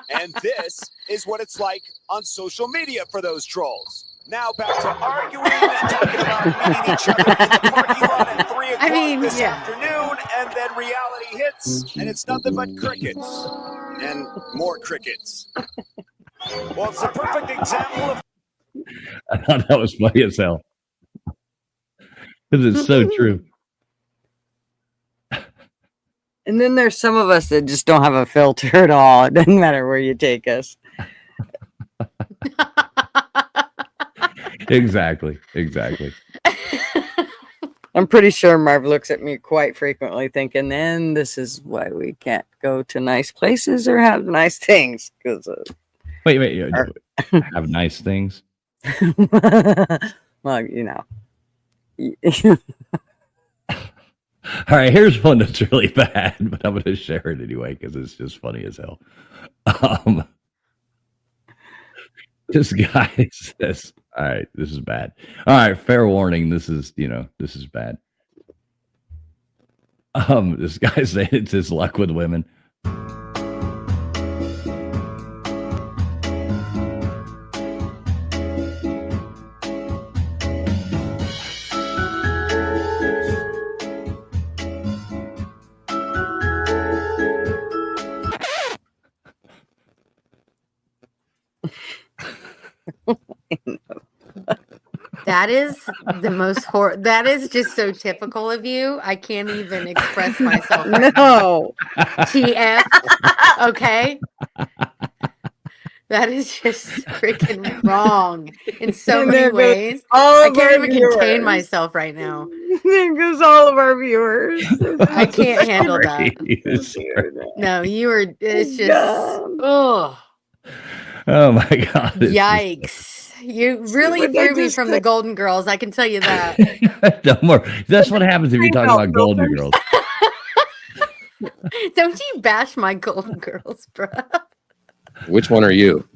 And this is what it's like on social media for those trolls. Now back to arguing and talking about meeting each other in the parking lot at 3 o'clock this yeah. afternoon, and then reality hits, and it's nothing but crickets. And more crickets. Well, it's a perfect example of I thought that was funny as hell. Because it's so true. And then there's some of us that just don't have a filter at all. It doesn't matter where you take us. Exactly. I'm pretty sure Marv looks at me quite frequently thinking, then this is why we can't go to nice places or have nice things. Because Wait. Have nice things. well, you know. All right, here's one that's really bad, but I'm going to share it anyway because it's just funny as hell. This guy says, all right, this is bad. All right, fair warning. This is bad. This guy saying it's his luck with women. That is the most that is just so typical of you. I can't even express myself. No. TF. Okay. That is just freaking wrong in so And many there goes ways. all I of can't our even contain viewers. myself right now. There goes all of our viewers. I can't handle that. Sorry. No, you are. It's just. God. Oh, Oh my God. It's just- yikes. You really Like, I threw me just from the could- Golden Girls. I can tell you that. Don't worry. That's what happens if you're talking about Golden Girls. Don't you bash my Golden Girls, bro. Which one are you?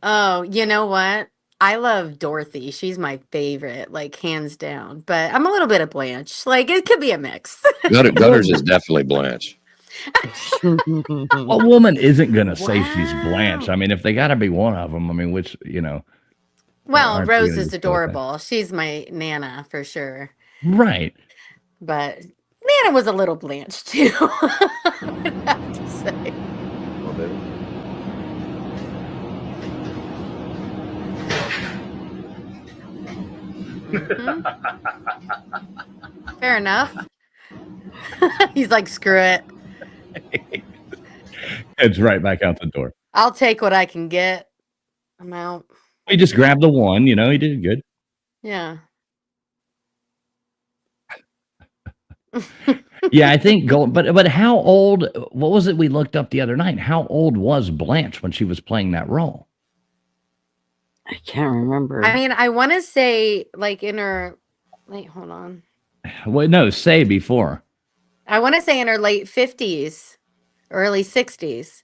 Oh, you know what? I love Dorothy. She's my favorite, like hands down. But I'm a little bit of Blanche. Like it could be a mix. Gutters is definitely Blanche. A woman isn't going to say she's Wow. Blanche. I mean, if they got to be one of them, I mean, which, Well, aren't you Rose gonna is just go with that? adorable. She's my Nana for sure. right. But Nana was a little Blanche too. I would have to say. Mhm. Fair enough. He's like, screw it. It's right back out the door. I'll take what I can get. I'm out. He just grabbed the one, he did good. Yeah. Yeah, I think but how old, what was it we looked up the other night? How old was Blanche when she was playing that role? I can't remember. I mean, I want to say like in her, wait, hold on. Well, no, say before. I want to say in her late 50s, early 60s.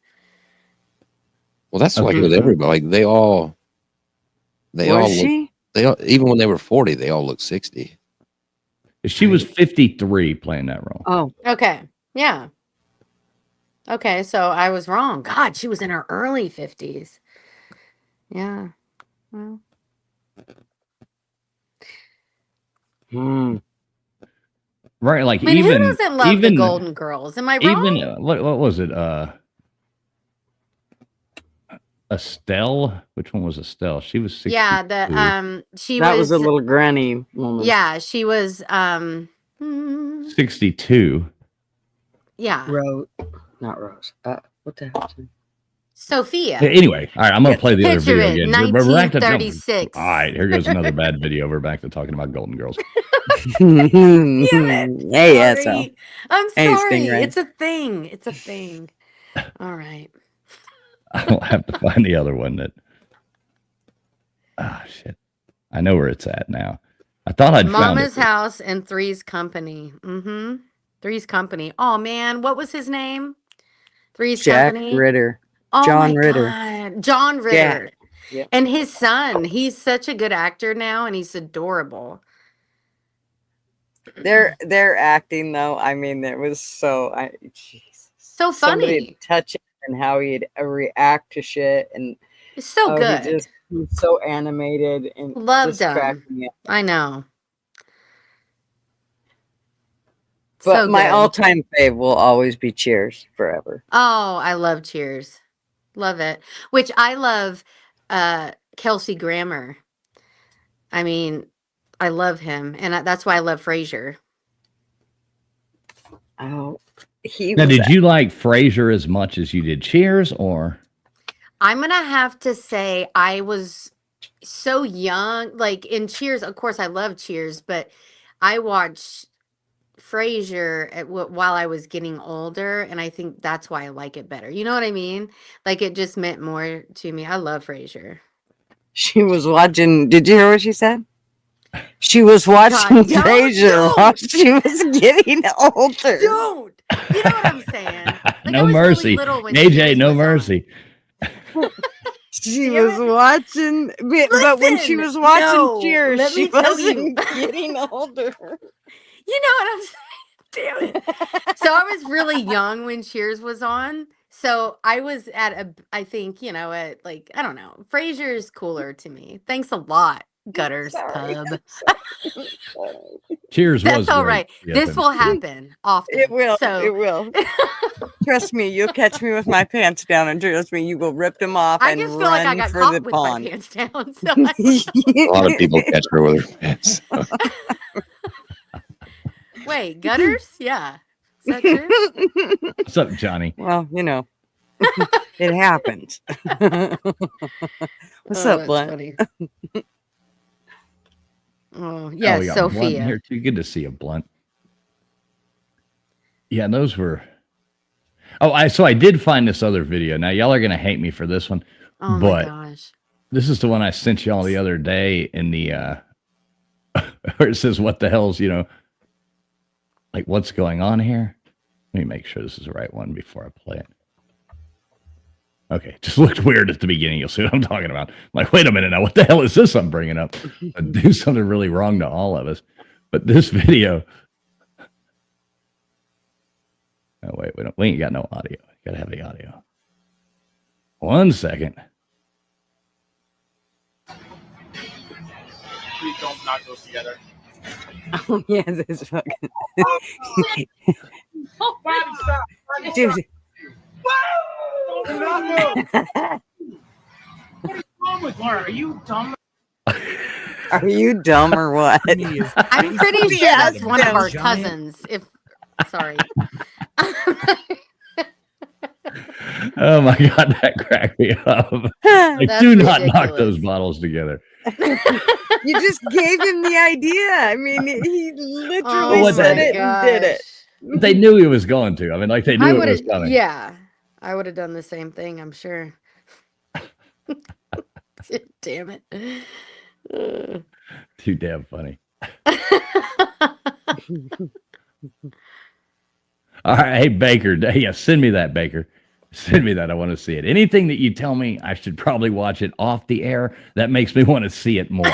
Well, that's like Okay. with everybody. They all Was look, she? even when they were 40, they all look 60. She was 53 playing that role. Oh, Okay. Yeah. Okay. So I was wrong. God, she was in her early 50s. Yeah. Well, hmm. Right, like I mean, even who doesn't love the even Golden Girls? Am I wrong? even what was it? Estelle. Which one was Estelle? She was 62. Yeah, she That was was a little granny woman. yeah, she was 62. yeah, Rose, not Rose. What the hell? Sophia. Yeah, anyway, all right, I'm gonna play the other Picture video it, again. We're back to 1936. all right, here goes another bad video. We're back to talking about Golden Girls. Damn it. Hey, yeah, so. Sorry. I'm Hey, sorry. Stingray. It's a thing. It's a thing. All right. I'll have to find the other one that. Ah, shit. I know where it's at now. I thought I'd found Mama's it. House and Three's Company. Mm-hmm. Three's Company. Oh man, what was his name? Three's Jack Company. Ritter. Oh John my Ritter. God. John Ritter. Yeah. And his son. He's such a good actor now, and he's adorable. Their acting though, I mean, it was so Jesus. So Somebody funny. touch it and how he'd react to shit, and It's so good. he's so animated and Loved just cracked him. me up. I know. But So my good. all-time fave will always be Cheers forever. Oh, I love Cheers. Love it. Which I love Kelsey Grammer. I mean, I love him. And that's why I love Frasier. Oh, he Now, was did you like Frasier as much as you did Cheers, or I'm going to have to say I was so young. Like in Cheers, of course, I love Cheers, but I watched Frasier while I was getting older. And I think that's why I like it better. You know what I mean? Like it just meant more to me. I love Frasier. She was watching. Did you hear what she said? She was watching don't. Frasier while she was getting older. Don't. You know what I'm saying? Like, I no was really mercy? little when AJ, Cheers no was on. mercy. She Damn was it. watching, but when she was Listen, watching no, Cheers, let she me tell wasn't you. getting older. You know what I'm saying? Damn it. So I was really young when Cheers was on. So I was at I think, at like, I don't know. Frasier is cooler to me. Thanks a lot, Gutters Sorry. Pub. Cheers was That's all great. right. Yes, This and- will happen often. It will. So It will. Trust me, you'll catch me with my pants down, and trust me, you will rip them off I and just feel like I run got for caught the with pond. my pants down. So I A lot of people catch her with her pants. Wait, Gutters? Yeah. Is that true? What's up, Johnny? Well, it happens. What's Oh, up, that's Blunt? funny. Oh, Oh, yes, we got Blunt in Sophia. here too. Good to see you, Blunt. Yeah, those were. Oh, so I did find this other video. Now y'all are gonna hate me for this one, Oh my but gosh. This is the one I sent y'all the other day in the where it says, "What the hell's like what's going on here?" Let me make sure this is the right one before I play it. Okay, just looked weird at the beginning. You'll see what I'm talking about. I'm like, wait a minute now, what the hell is this I'm bringing up? I do something really wrong to all of us. But this video. Oh wait, we ain't got no audio. Gotta have the audio. 1 second. Please don't knock those together. Oh yeah, this fucking Bobby, stop. dude. What is wrong with Laura? Are you dumb? Are you dumb or what? I'm pretty sure that's one of our cousins. Sorry. Oh my god, that cracked me up. Like, That's do not knock ridiculous. those bottles together. You just gave him the idea. I mean, he literally Oh said my it and did it. They knew he was going to. I mean, like they I knew it would was have, coming. yeah, I would have done the same thing. I'm sure. Damn it. Too damn funny. All right, hey Baker, yeah, send me that, Baker. Send me that. I want to see it. Anything that you tell me, I should probably watch it off the air. That makes me want to see it more.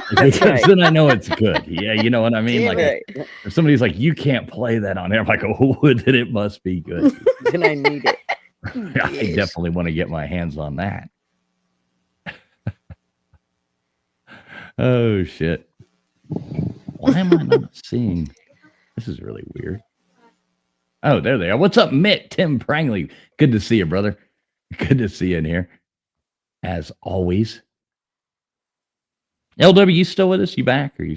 Because right. then I know it's good. Yeah, you know what I mean? Damn Like right. if somebody's like, you can't play that on air, I'm like, oh, then it must be good. Then I need it. I definitely want to get my hands on that. Oh shit. Why am I not seeing? This is really weird. Oh, there they are. What's up, Mitt? Tim Prangley. Good to see you, brother. Good to see you in here. As always. LW, you still with us? You back? Or you?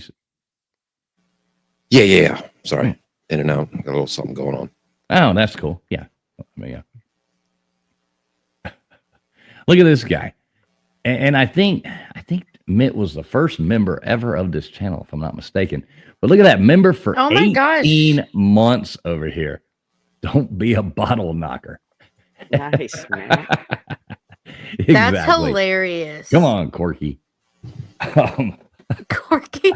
Yeah. Sorry. In and out. Got a little something going on. Oh, that's cool. Yeah. I mean, yeah. Look at this guy. And I think Mitt was the first member ever of this channel, if I'm not mistaken. But look at that member for Oh my gosh. 18 months over here. Don't be a bottle knocker. Nice, man. Exactly. That's hilarious. Come on, Corky. Corky.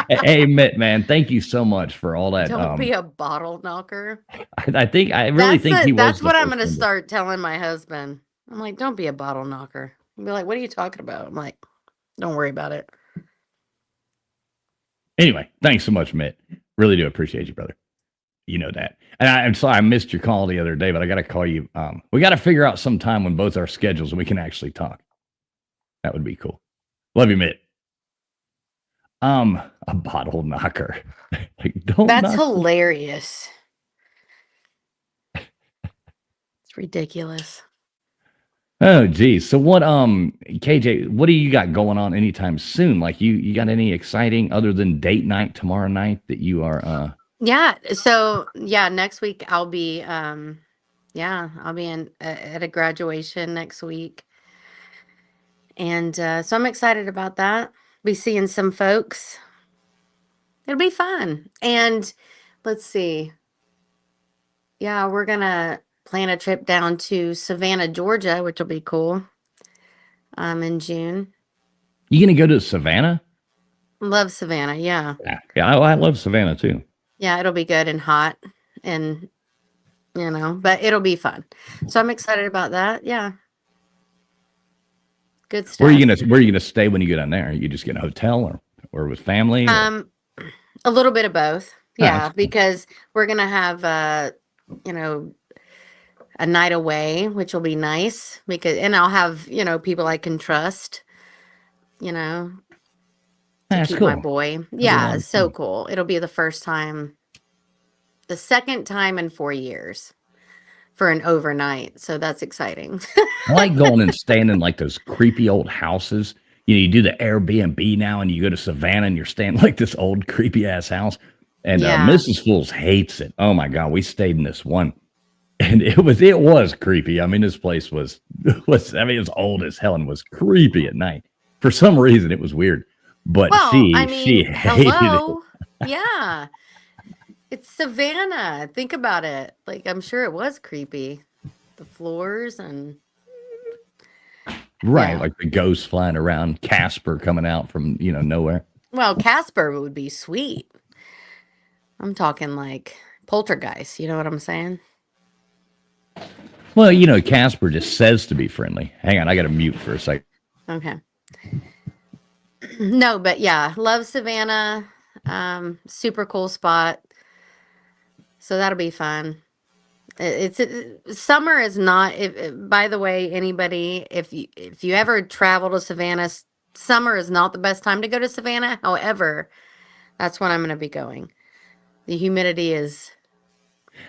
Hey, Mitt, man, thank you so much for all that. Don't be a bottle knocker. I really think he was. That's what the I'm first going to member. start telling my husband. I'm like, don't be a bottle knocker. He'll be like, what are you talking about? I'm like, don't worry about it. Anyway, thanks so much, Mitt. Really do appreciate you, brother. You know that. And I'm sorry I missed your call the other day, but I got to call you. We got to figure out some time when both our schedules and we can actually talk. That would be cool. Love you, Mitt. A bottle knocker. Like, don't. That's knock- hilarious. It's ridiculous. Oh, geez. So what? KJ, what do you got going on anytime soon? Like you got any exciting other than date night tomorrow night that you are? Yeah. So yeah, next week I'll be I'll be at a graduation next week. And so I'm excited about that. Be seeing some folks. It'll be fun. And let's see. Yeah, we're gonna plan a trip down to Savannah, Georgia, which will be cool. In June. You gonna go to Savannah? Love Savannah, yeah. Yeah, I love Savannah too. Yeah, it'll be good and hot and but it'll be fun. So I'm excited about that. Yeah. Good stuff. Where are you gonna stay when you get down there? Are you just get a hotel or with family? Or? A little bit of both. Yeah, that's cool. because we're gonna have a night away, which will be nice and I'll have, people I can trust, to That's keep cool. my boy. Yeah, it's so cool. It'll be the second time in 4 years for an overnight. So that's exciting. I like going and staying in like those creepy old houses. You do the Airbnb now, and you go to Savannah, and you're staying like this old creepy ass house. And Yeah. Mrs. Fools hates it. Oh my god, we stayed in this one, and it was creepy. I mean, this place was it was old as hell and was creepy at night. For some reason, it was weird. But Well, she I mean, hated it. hello. Yeah. It's Savannah. Think about it. Like, I'm sure it was creepy. The floors and Right, Yeah. like the ghosts flying around, Casper coming out from nowhere. Well, Casper would be sweet. I'm talking like poltergeist. You know what I'm saying? Well, Casper just says to be friendly. Hang on, I got to mute for a second. Okay. No, but yeah, love Savannah. Super cool spot. So that'll be fun. Summer is not. By the way, anybody, if you ever travel to Savannah, summer is not the best time to go to Savannah. However, that's when I'm going to be going. The humidity is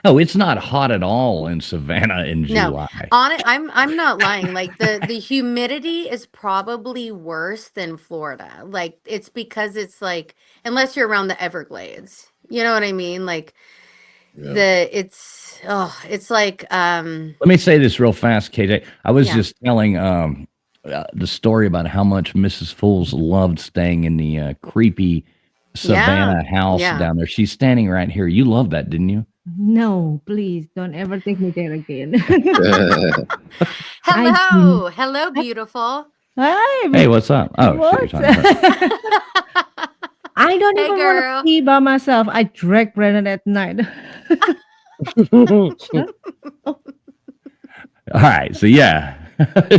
Oh, it's not hot at all in Savannah in no July. on it. I'm not lying. Like the humidity is probably worse than Florida. Like it's because it's like unless you're around the Everglades, you know what I mean? Like Yeah. it's like Let me say this real fast, KJ. I was Yeah. just telling the story about how much Mrs. Fools loved staying in the creepy Savannah house yeah. down there. She's standing right here. You loved that, didn't you? No, please don't ever take me there again. hello, beautiful. Hi. Hey, what's up? Oh, What? shit, you're talking about- I don't Hey, even girl. want to be by myself. I drag Brennan at night. All right, so yeah,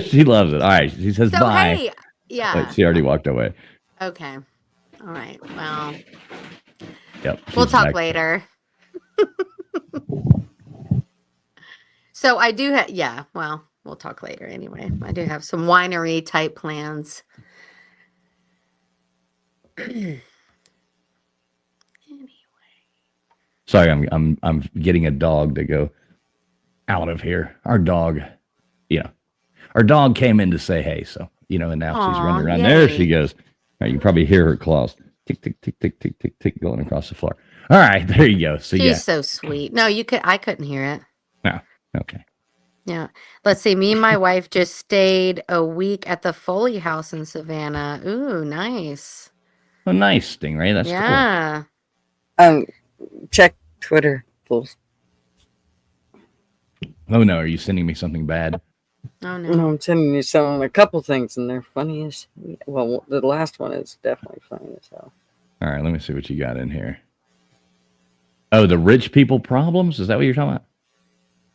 she loves it. All right, she says So bye. hey, yeah. Wait, she already walked away. Okay. All right. Well, Yep. we'll she's talk back. later. So I do have, yeah, well, we'll talk later anyway. I do have some winery type plans. Sorry, I'm getting a dog to go out of here. Our dog came in to say hey, so and now she's Aw, running around. There yay. she goes. All right, you can probably hear her claws tick tick tick tick tick tick tick going across the floor. All right, there you go. So She's yeah, so sweet. No, I couldn't hear it. no, okay. Yeah. Let's see. Me and my wife just stayed a week at the Foley House in Savannah. Ooh, nice. Oh, nice, Stingray. That's Yeah. Check Twitter, fools. cool. Oh no, are you sending me something bad? Oh no. No, I'm sending you a couple things, and they're funny as. Well, the last one is definitely funny as hell. All right, let me see what you got in here. Oh, the rich people problems? Is that what you're talking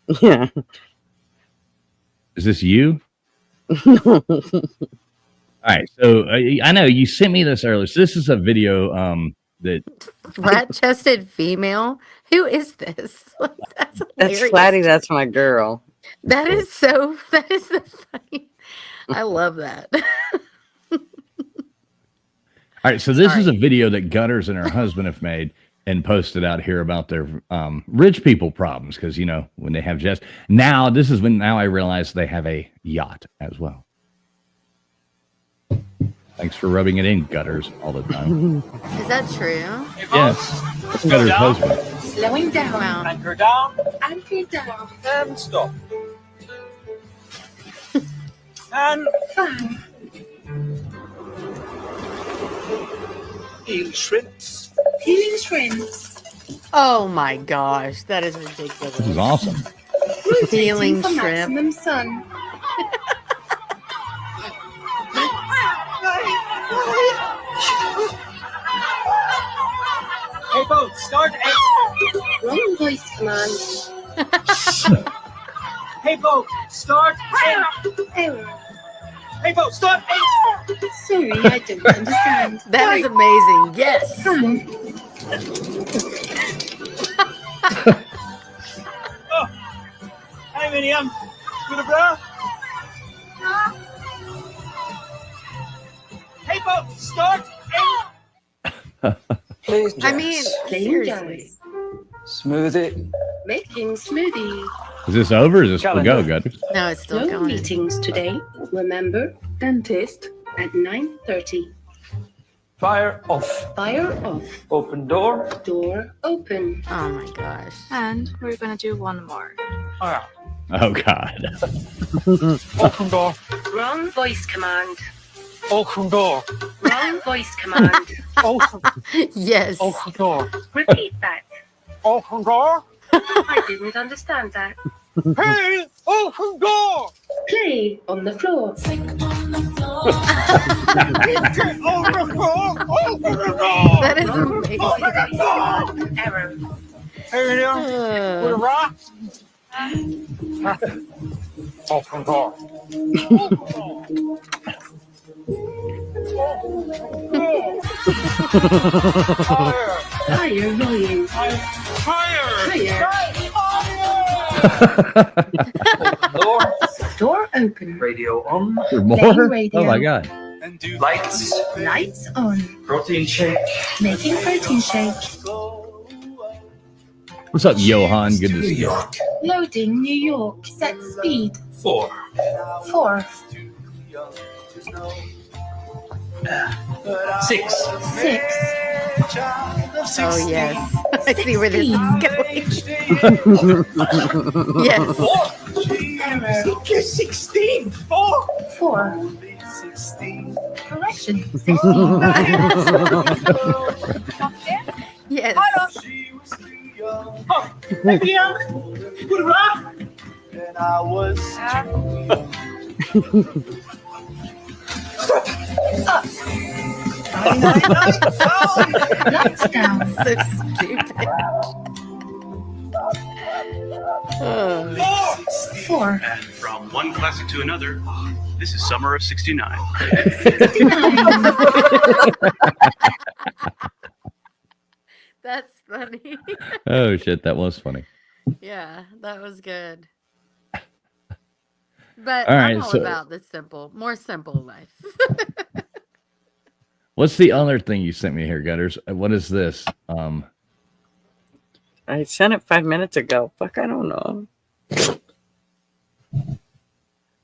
about? Yeah. Is this you? All right, so I know you sent me this earlier. So this is a video that Rat-chested female. Who is this? That's That's hilarious. Flatty. That's my girl. That is so. That is the funny. I love that. All right, so this is a Sorry. video that Gutters and her husband have made and posted out here about their rich people problems because when they have jets. Now I realize they have a yacht as well. Thanks for rubbing it in, Gutters, all the time. Is that true? Yes, that's Gutters' husband. Slowing down. Wow. Anchor down. Anchor down. And stop. And Fine. peel shrimps. Peeling shrimps. Oh my gosh, that is ridiculous. This is awesome. Peeling for shrimp. maximum sun. Hey, boat, start. Wrong voice command. Hey, boat, start. Error. Hey, boat, start. Sorry, I don't understand. That is amazing. Yes. Come. Hey, Miriam. Good bra. Hey, boat, start. I mean, seriously. Smoothie. Making smoothie. Is this over? Or is this still go, Gutters? No, it's still No going. meetings today. Remember, dentist at 9:30. Fire off. Fire off. Open door. Door open. Oh my gosh. And we're gonna do one more. Oh God. Open door. Wrong voice command. Open door. Wrong voice command. Open. Yes. Open door. Repeat that. Open door. I didn't understand that. Hey, open door. Play on the floor. That is amazing. Open door. Higher volume. Door open. Radio on. There's more? Playing radio. Oh my god. And do lights. Lights on. Protein shake. Making protein shake. What's up, Johan? Good to see you. Loading New York. Set speed. 4. 4. 6. 6. Oh yes, I see where this is going. Yes. 16. 4. 4. Correction. Yes. Lights down. So stupid. Oh. 4. And from one classic to another, this is Summer of 69. That's funny. Oh shit, that was funny. Yeah, that was good. But All I'm right, all so- about the more simple life. What's the other thing you sent me here, Gutters? What is this? I sent it 5 minutes ago. Fuck, I don't know.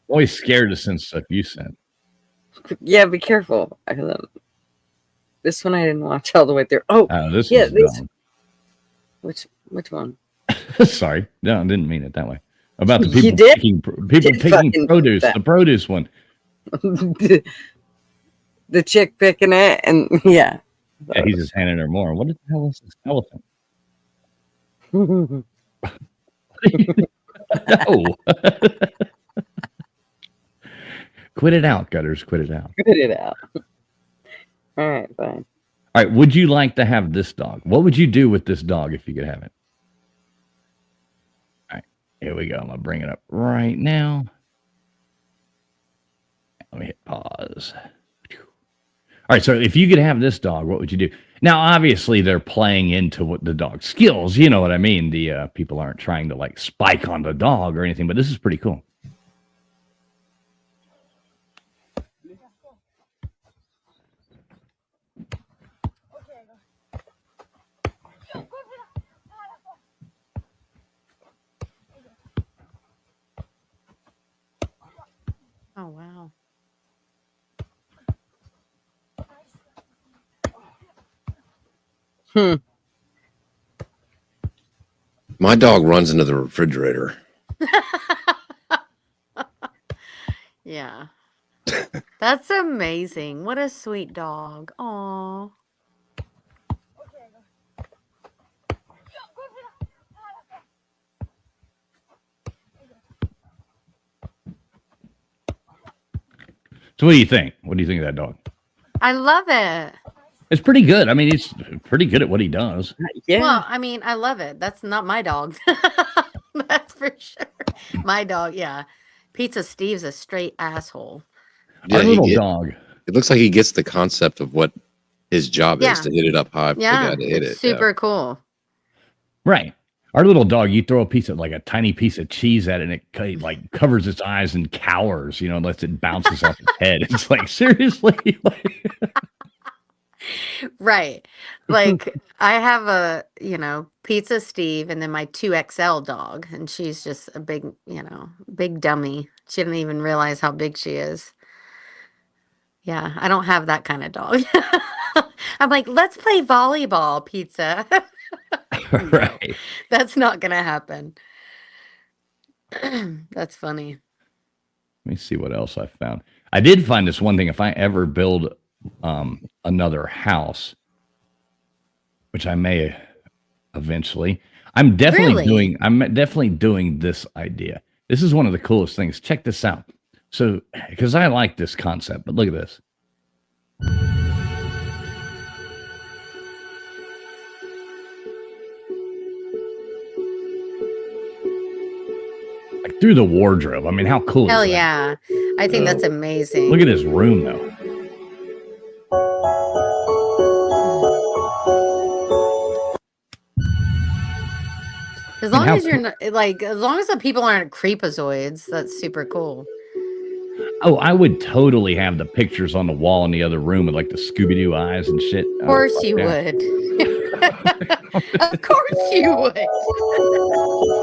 Always scared to send stuff you sent. Yeah, be careful. This one I didn't watch all the way through. Oh, Oh, this yeah, was this. dumb. Which one? Sorry, no, I didn't mean it that way. About the You people did? picking, people Did picking fucking produce, that. the produce one. The chick picking it, and yeah. Yeah, he's just handing her more. What the hell is this elephant? No. Quit it out, Gutters. Quit it out. Put it out. All right, fine. All right. Would you like to have this dog? What would you do with this dog if you could have it? All right. Here we go. I'm going to bring it up right now. Let me hit pause. All right. So if you could have this dog, what would you do? Now, obviously, they're playing into what the dog's skills. You know what I mean? The people aren't trying to like spike on the dog or anything, but this is pretty cool. Oh wow. My dog runs into the refrigerator. Yeah. That's amazing. What a sweet dog. Aw. So what do you think? What do you think of that dog? I love it. It's pretty good. I mean, he's pretty good at what he does. Yeah. Well, I mean, I love it. That's not my dog. That's for sure. My dog, yeah. Pizza Steve's a straight asshole. Yeah, Our he little get- dog. It looks like he gets the concept of what his job Yeah. is to hit it up high for the Yeah, guy to hit it's it. Yeah. super cool. Right. Our little dog, you throw a piece of like a tiny piece of cheese at it and it like covers its eyes and cowers, you know, unless it bounces off its head. It's like, seriously? Right. Like I have a, Pizza Steve and then my 2XL dog, and she's just a big, big dummy. She didn't even realize how big she is. Yeah, I don't have that kind of dog. I'm like, let's play volleyball, Pizza. Right. That's not going to happen. That's funny. Let me see what else I found. I did find this one thing. If I ever build another house, which I may eventually, I'm definitely Really? doing this idea. This is one of the coolest things. Check this out. So, because I like this concept, but look at this. Like through the wardrobe. I mean, how cool Hell is that? yeah. I think that's amazing. Look at his room, though. As I mean, long how as you're not, like, as long as the people aren't creepazoids, that's super cool. Oh, I would totally have the pictures on the wall in the other room with like the Scooby-Doo eyes and shit. Of course you would. Of course you would.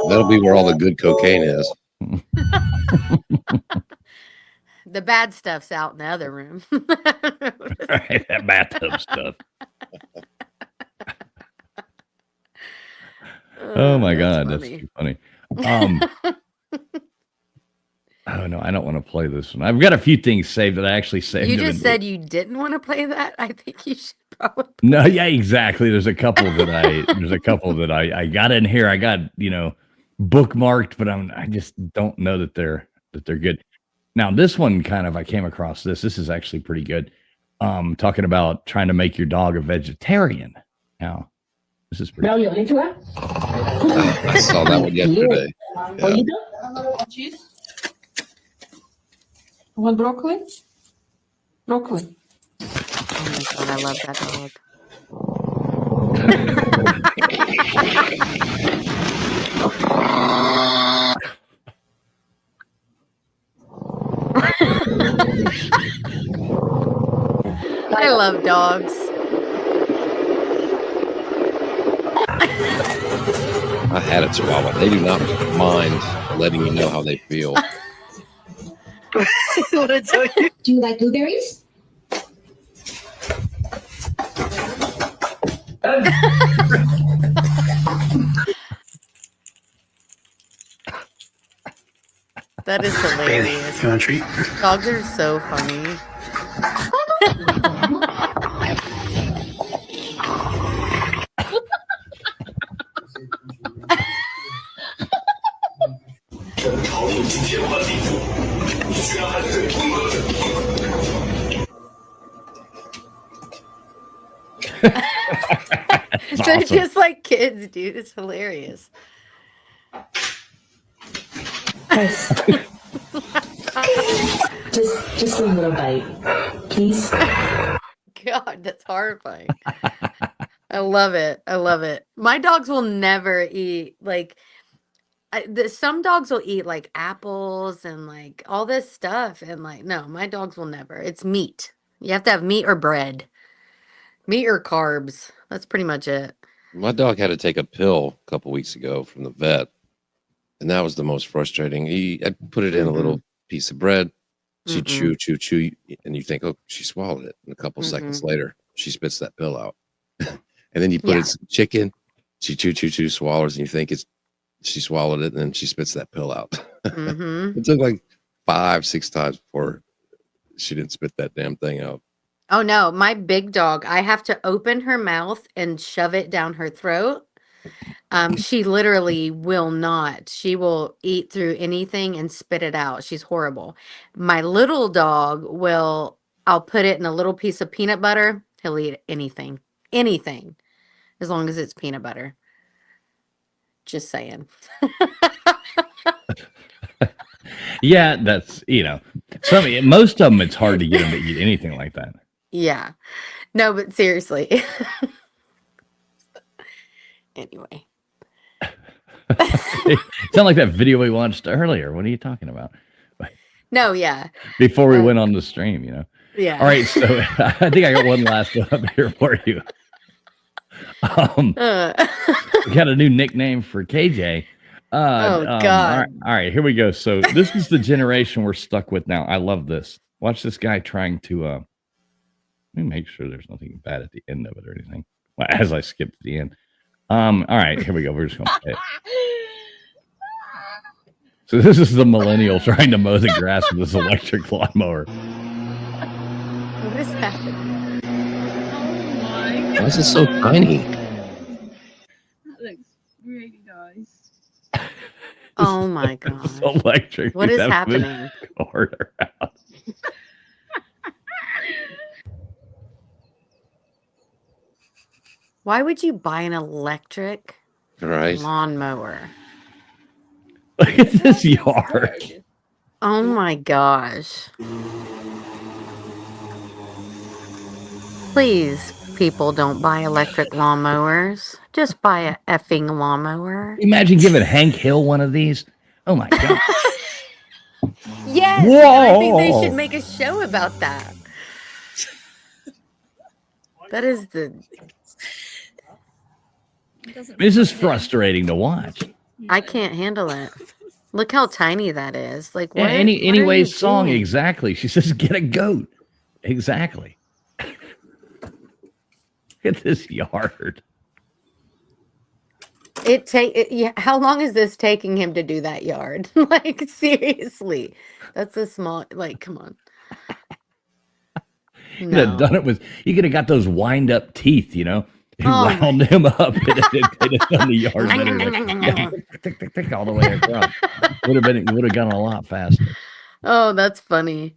That'll be where all the good cocaine is. The bad stuff's out in the other room. Right, that bathtub stuff. Oh my God, that's too funny. Oh no, I don't want to play this one. I've got a few things saved that I actually saved. You them just in- said you didn't want to play that. I think you should probably. No, yeah, exactly. There's a couple that I got in here. I got, bookmarked, but I just don't know that they're good. Now, this one I came across this. This is actually pretty good. Talking about trying to make your dog a vegetarian. Now, this is pretty I saw that one yesterday. Yeah. Cheese? Want broccoli? Broccoli. Oh my God, I love that dog. I love dogs. I had a Chihuahua. They do not mind letting you know how they feel. What I tell you? Do you like blueberries? That is hilarious. You want a treat? Dogs are so funny. That's They're awesome. just like kids, dude. It's hilarious. Just a little bite, please. God, that's horrifying. I love it. I love it. My dogs will never eat some dogs will eat like apples and like all this stuff, and like no, my dogs will never. It's meat. You have to have meat or bread, meat or carbs. That's pretty much it. My dog had to take a pill a couple weeks ago from the vet, and that was the most frustrating. I put it in a little piece of bread. She chew, and you think, oh, she swallowed it. And a couple seconds later, she spits that pill out. And then you put in some chicken. She chew, swallows, and you think she swallowed it, and then she spits that pill out. It took like 5-6 times before she didn't spit that damn thing out. Oh no, my big dog, I have to open her mouth and shove it down her throat. She literally will not. She will eat through anything and spit it out. She's horrible. My little dog I'll put it in a little piece of peanut butter. He'll eat anything, as long as it's peanut butter. Just saying. Yeah, that's most of them. It's hard to get them to eat anything like that. Yeah. No, but seriously. Anyway. Sound like that video we watched earlier. What are you talking about? No, yeah. Before we went on the stream, Yeah. All right, so I think I got one last one up here for you. We got a new nickname for KJ. God. All right, here we go. So this is the generation we're stuck with now. I love this. Watch this guy trying to let me make sure there's nothing bad at the end of it or anything. Well, as I skip to the end. All right, here we go. We're just gonna play it. So this is the millennial trying to mow the grass with this electric lawnmower. What is happening? Why is it so tiny? That looks really nice. Oh my god. It's electric. What He's is having happening? a corner house. Why would you buy an electric Right. lawnmower? Look at this yard. Oh my gosh. Please, people, don't buy electric lawnmowers. Just buy a effing lawnmower. Imagine giving Hank Hill one of these. Oh my god. Yes, and I think they Whoa. should make a show about that. That is the. This is frustrating to watch. I can't handle it. Look how tiny that is. Like Yeah, what? anyways, song doing? exactly. She says, "Get a goat." Exactly. Look at this yard. Yeah, how long is this taking him to do that yard? Like seriously, that's a small. Like, come on. You could have done it with. You could have got those wind up teeth. You know, he wound him up and it done the yard better. Tick, tick, tick, all the way across. Would have gone a lot faster. Oh, that's funny.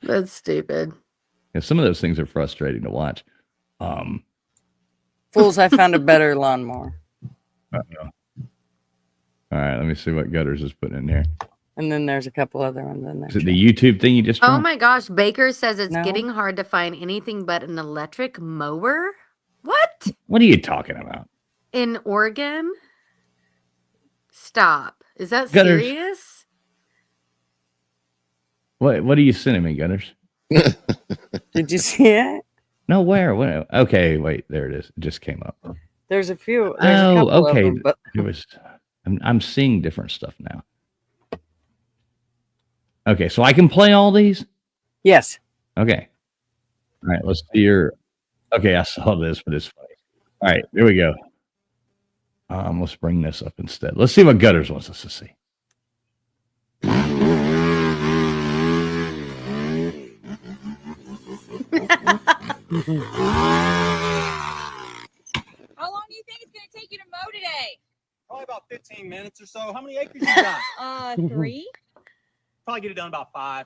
That's stupid. Yeah, some of those things are frustrating to watch. Fools, I found a better lawnmower. Uh-oh. All right, let me see what Gutters is putting in there. And then there's a couple other ones in there. Is it the YouTube thing you just Oh dropped? my gosh, Baker says it's No. getting hard to find anything but an electric mower. What? What are you talking about? In Oregon? Stop. Is that Gutters. serious? What are you sending me, Gutters? Did you see it? No, where? Okay, wait, there it is. It just came up. There's a few. There's a couple Okay. of them, but It was. I'm seeing different stuff now. Okay, so I can play all these. yes. Okay. All right, let's see your. Okay, I saw this, but it's funny. All right, here we go. Let's bring this up instead. Let's see what Gutters wants us to see. How long do you think it's going to take you to mow today? Probably about 15 minutes or so. How many acres you got? 3. Probably get it done about 5.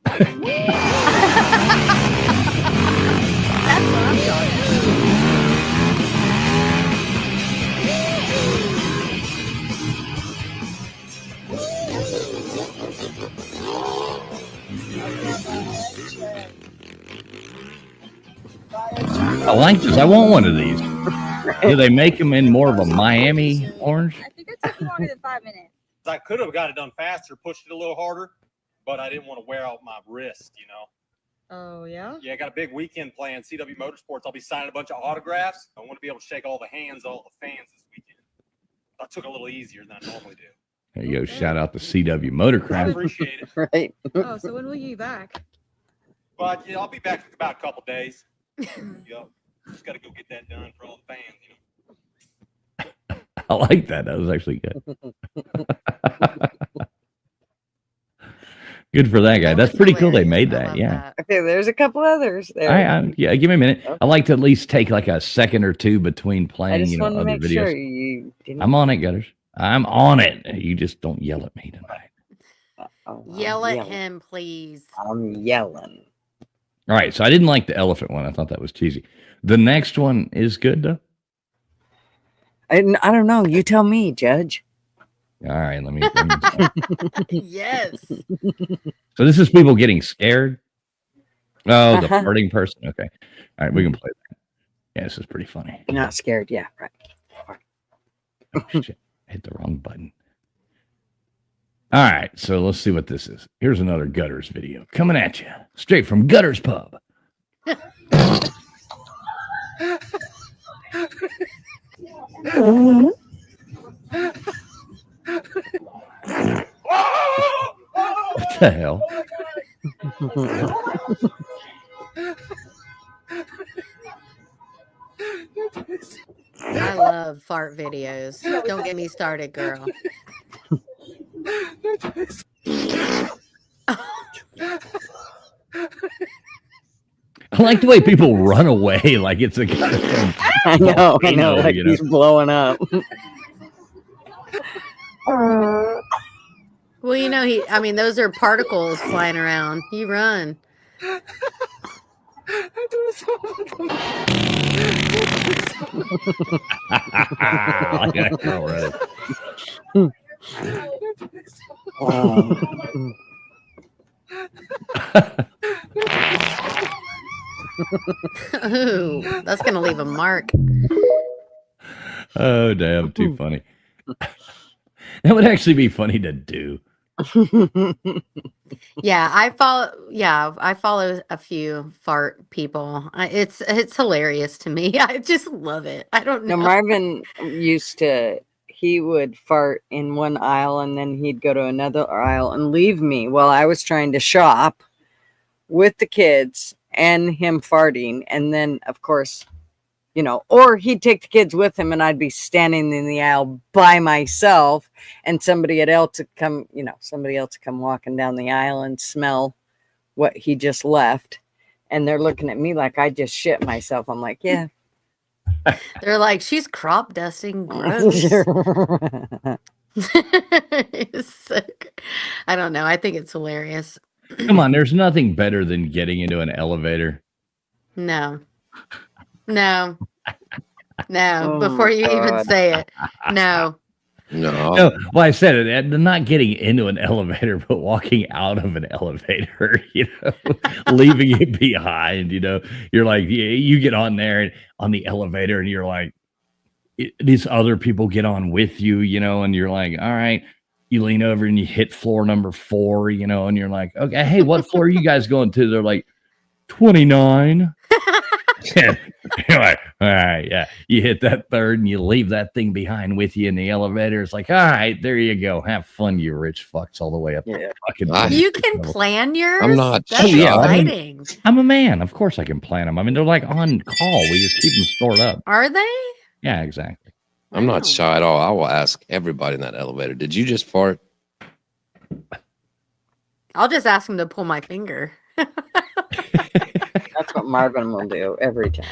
That's what I'm talking. I like this. I want one of these. Do they make them in more of a Miami orange? I think it took longer than 5 minutes. I could have got it done faster, pushed it a little harder, but I didn't want to wear out my wrist, you know. Oh, yeah? Yeah, I got a big weekend planned, CW Motorsports. I'll be signing a bunch of autographs. I want to be able to shake all the hands of all the fans this weekend. I took it a little easier than I normally do. There you go. Shout out to CW I Motorcraft. appreciate it. Right. Oh, so when will you be back? But yeah, I'll be back in about a couple days. Just got to go get that done for all the fans, you know. I like that. That was actually good. Good for that guy. That That's was pretty cool. They hilarious. made I that. love Yeah. that. Okay, there's a couple others there. Yeah, give me a minute. I like to at least take like a second or two between I playing, just want to other make videos. sure you didn't. I'm on it, Gutters. I'm on it. You just don't yell at me tonight. Oh, I'm Yell at yelling. him, please. I'm yelling. All right. So I didn't like the elephant one. I thought that was cheesy. The next one is good though. I don't know. You tell me, Judge. All right. Let me Yes. So this is people getting scared. Oh, the Uh-huh. farting person. Okay. All right. We can play that. Yeah, this is pretty funny. You're not scared. Yeah, right. Oh, shit. I hit the wrong button. All right. So let's see what this is. Here's another Gutters video coming at you straight from Gutters Pub. What the hell? I love fart videos. Don't get me started, girl. I like the way people run away like it's a goddamn I know. volcano, Like you know? he's blowing up. Well, you know, I mean, those are particles flying around. You run. I got it already. Ooh, that's going to leave a mark. Oh, damn. Too funny. That would actually be funny to do. Yeah, I follow a few fart people. It's hilarious to me. I just love it. I don't No, know. Marvin he would fart in one aisle and then he'd go to another aisle and leave me while I was trying to shop with the kids and him farting. And then, of course, you know, or he'd take the kids with him and I'd be standing in the aisle by myself and somebody else would come walking down the aisle and smell what he just left. And they're looking at me like I just shit myself. I'm like, yeah. They're like, she's crop dusting. Gross. It's so I don't know. I think it's hilarious. Come on, there's nothing better than getting into an elevator. No. No. No. Oh, Before you even God. say it. No. No. No, well, I said it. Not getting into an elevator, but walking out of an elevator. You know, leaving it behind. You know, you're like you get on there and on the elevator, and you're like, these other people get on with you. You know, and you're like, all right. You lean over and you hit floor number 4. You know, and you're like, okay, hey, what floor are you guys going to? They're like, 29. You're like, all right, yeah. You hit that 3rd and you leave that thing behind with you in the elevator. It's like, all right, there you go. Have fun, you rich fucks, all the way up. Yeah. Fucking You can plan yours? I'm not That's sure. Yeah, I mean- exciting. I'm a man. Of course I can plan them. I mean, they're like on call. We just keep them stored up. Are they? Yeah, exactly. I'm Wow. not shy at all. I will ask everybody in that elevator. Did you just fart? I'll just ask him to pull my finger. That's what Marvin will do every time.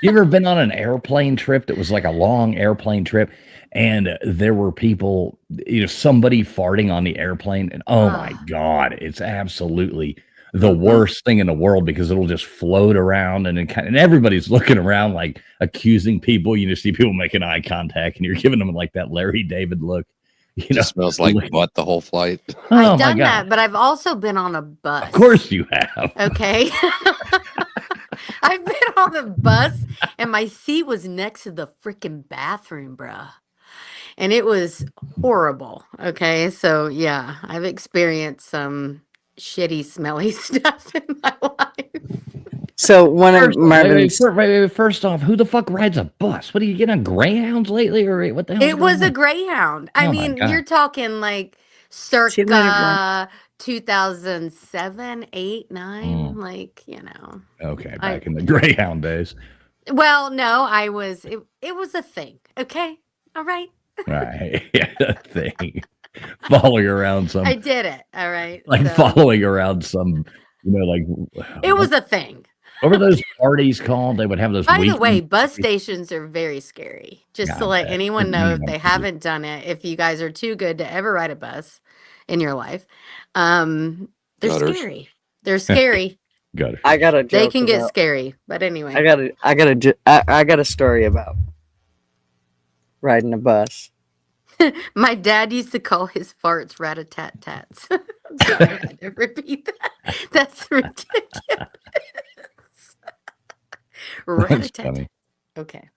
You ever been on an airplane trip that was like a long airplane trip and there were people, you know, somebody farting on the airplane? And oh my God, it's absolutely the worst thing in the world because it'll just float around and everybody's looking around like accusing people. You just see people making eye contact and you're giving them like that Larry David look. You know, It smells like butt the whole flight. Oh I've my done God. that, but I've also been on a bus. Of course you have. Okay. I've been on the bus and my seat was next to the freaking bathroom, bruh. And it was horrible. Okay. So, yeah, I've experienced some shitty, smelly stuff in my life. So one of First, Marvin's wait, first off, who the fuck rides a bus? What do you get on Greyhounds lately, or what the hell? It was a Greyhound. I Oh my mean, God. you're talking like She let it run. circa 2007, 8, 9, like, you know. Okay, I- back in the Greyhound days. Well, no, it was a thing. Okay. All right. Right. Yeah, that thing. Following around some I did it. All right. like so- following around some, you know, like It was a thing. what were those parties called? They would have those By the weekend- way, bus stations are very scary. Just to God, let that- anyone know if Mm, they absolutely. haven't done it, if you guys are too good to ever ride a bus in your life, they're Gutters. scary. They're scary. Got it. I got a joke They can get about- scary. But anyway. I got a story about riding a bus. My dad used to call his farts rat-a-tat-tats. Sorry, I had to repeat that. That's ridiculous. That's Rat-a-tat. funny. Okay.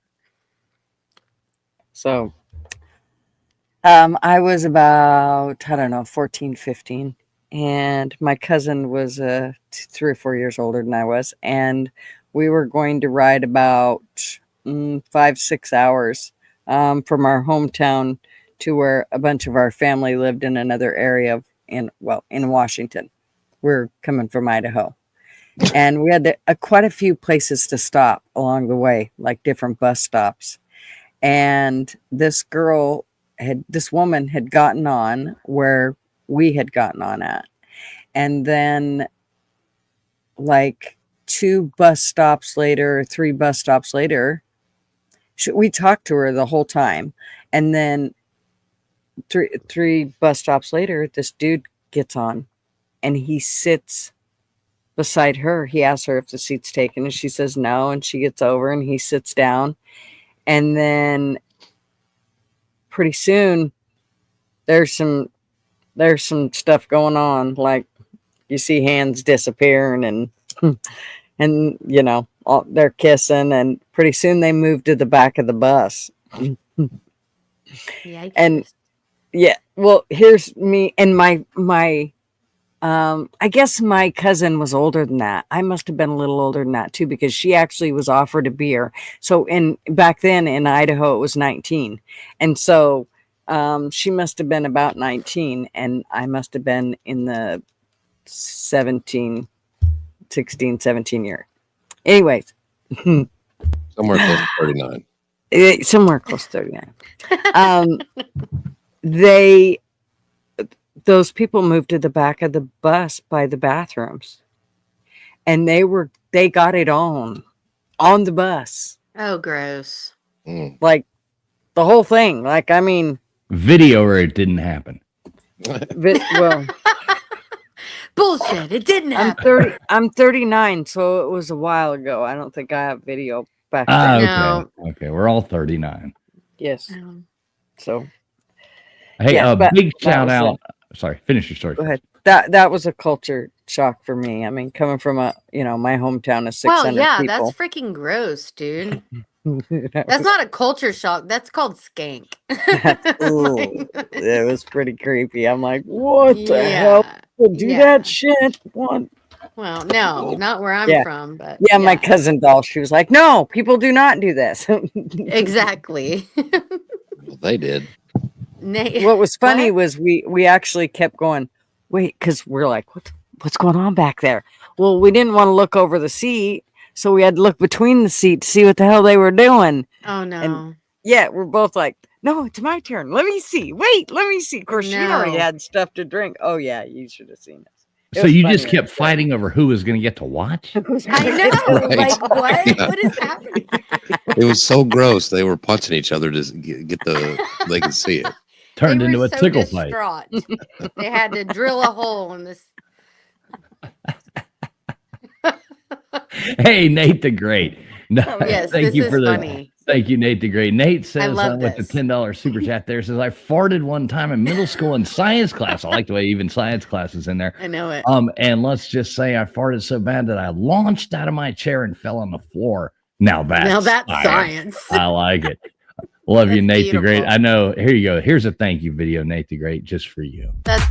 So I was about, I don't know, 14, 15. And my cousin was 3 or 4 years older than I was. And we were going to ride about 5-6 hours from our hometown to where a bunch of our family lived in another area in Washington. We're coming from Idaho. And we had quite a few places to stop along the way, like different bus stops. And this woman had gotten on where we had gotten on at. And then like 2 bus stops later, 3 bus stops later, we talked to her the whole time. And then three bus stops later, this dude gets on and he sits beside her. He asks her if the seat's taken and she says no. And she gets over and he sits down. And then pretty soon there's some stuff going on. Like you see hands disappearing and they're kissing, and pretty soon they move to the back of the bus. And yeah, well, here's me and my I guess my cousin was older than that. I must have been a little older than that too, because she actually was offered a beer. So back then in Idaho, it was 19. And so she must have been about 19 and I must have been in the 16, 17 year. Anyways. Somewhere close to 39. Somewhere close to 39. Those people moved to the back of the bus by the bathrooms, and they got it on the bus. Oh, gross. Like the whole thing. Like, I mean, video or it didn't happen. Well, bullshit. It didn't happen. I'm 39, so it was a while ago. I don't think I have video back then. Okay. No. Okay, we're all 39. Yes. So Hey, yeah, but big that shout was out. Sorry, finish your story. Go ahead. That was a culture shock for me. I mean, coming from my hometown of 600 Well, yeah, people. that's freaking gross, dude. That's not a culture shock. That's called skank. Ooh, it was pretty creepy. I'm like, what the hell? People do that shit? What? Well, no, not where I'm from, but yeah, my cousin doll, she was like, no, people do not do this. Exactly. Well, they did. What was funny was we actually kept going, wait, because we're like, what's going on back there? Well, we didn't want to look over the seat, so we had to look between the seat to see what the hell they were doing. Oh no. And yeah, we're both like, no, it's my turn. Let me see. Wait, let me see. Of course, she already had stuff to drink. Oh yeah, you should have seen this. So you just kept fighting over who was going to get to watch? I know. Right. Like what? Yeah. What is happening? It was so gross. They were punching each other to they could see it. Turned They into were a so tickle fight. distraught. They had to drill a hole in this. Hey, Nate the Great. No, Yes, thank this you is for the funny. thank you, Nate the Great. Nate says love with the this. $10 super chat there says I farted one time in middle school in science class. I like the way even science class is in there. I know it. And let's just say I farted so bad that I launched out of my chair and fell on the floor. Now that's science. I like it. Love you, That's Nate the Great. beautiful. I know. Here you go. Here's a thank you video, Nate the Great, just for you. That's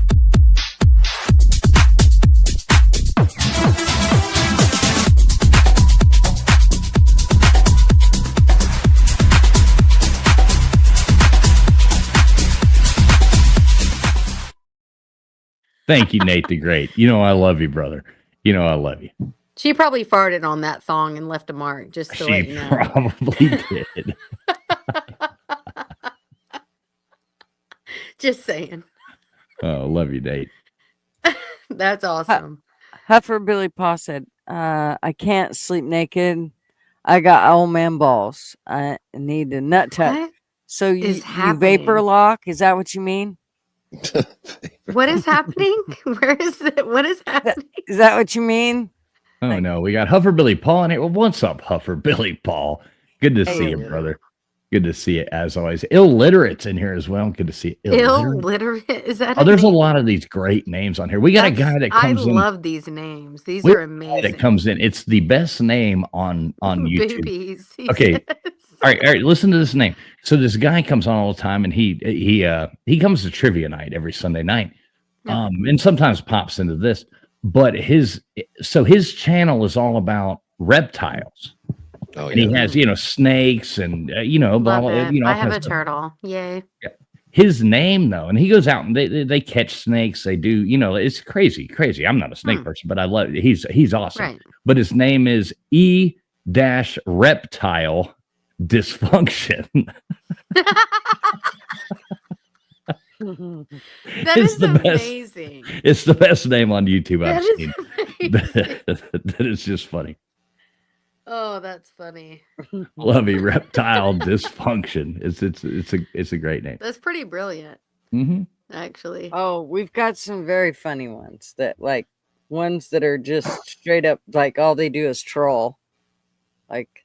Thank you, Nate the Great. You know I love you, brother. You know I love you. she probably farted on that thong and left a mark, just to let She you know. probably did. Just saying. Oh, love you, Nate. That's awesome. Huffer Billy Paw said, I can't sleep naked. I got old man balls. I need a nut tuck. What So you is vapor happening? lock? Is that what you mean? What is happening? Where is it? What is happening? Is that what you mean? Oh no, we got Huffer Billy Paul in here. Well, what's up, Huffer Billy Paul? Good to see you, brother. Good to see you as always. Illiterate's in here as well. Good to see you. Illiterate? Is that Oh, there's a name? lot of these great names on here. We got a guy that I comes in. love these names. These we are got a guy amazing. that comes in. It's the best name on YouTube. Boobies. he Okay. says. All right. Listen to this name. So this guy comes on all the time, and he comes to trivia night every Sunday night, and sometimes pops into this. But his channel is all about reptiles, Oh and he yeah. has snakes and blah Love blah. it. All I have kinds a of stuff. turtle. Yay. His name though, and he goes out and they catch snakes. They do it's crazy. I'm not a snake person, but I love it. He's awesome. Right. But his name is E-Reptile Dysfunction. That It's is the best. amazing. It's the best name on YouTube I've That is seen. amazing. That is just funny. Oh, that's funny. Love you, Reptile Dysfunction. It's a great name. That's pretty brilliant. Mm-hmm. actually. Oh, we've got some very funny ones that like ones that are just straight up like all they do is troll. Like,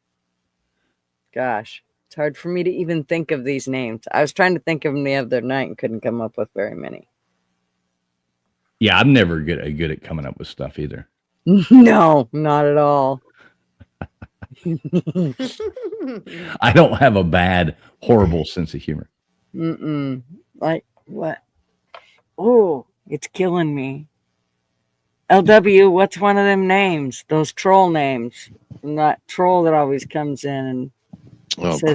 gosh, it's hard for me to even think of these names. I was trying to think of them the other night and couldn't come up with very many. Yeah, I'm never good at coming up with stuff either. No, not at all. I don't have a bad, horrible sense of humor. Mm-mm. Like what? Oh, it's killing me. LW, what's one of them names? Those troll names. And that troll that always comes in and Oh, says,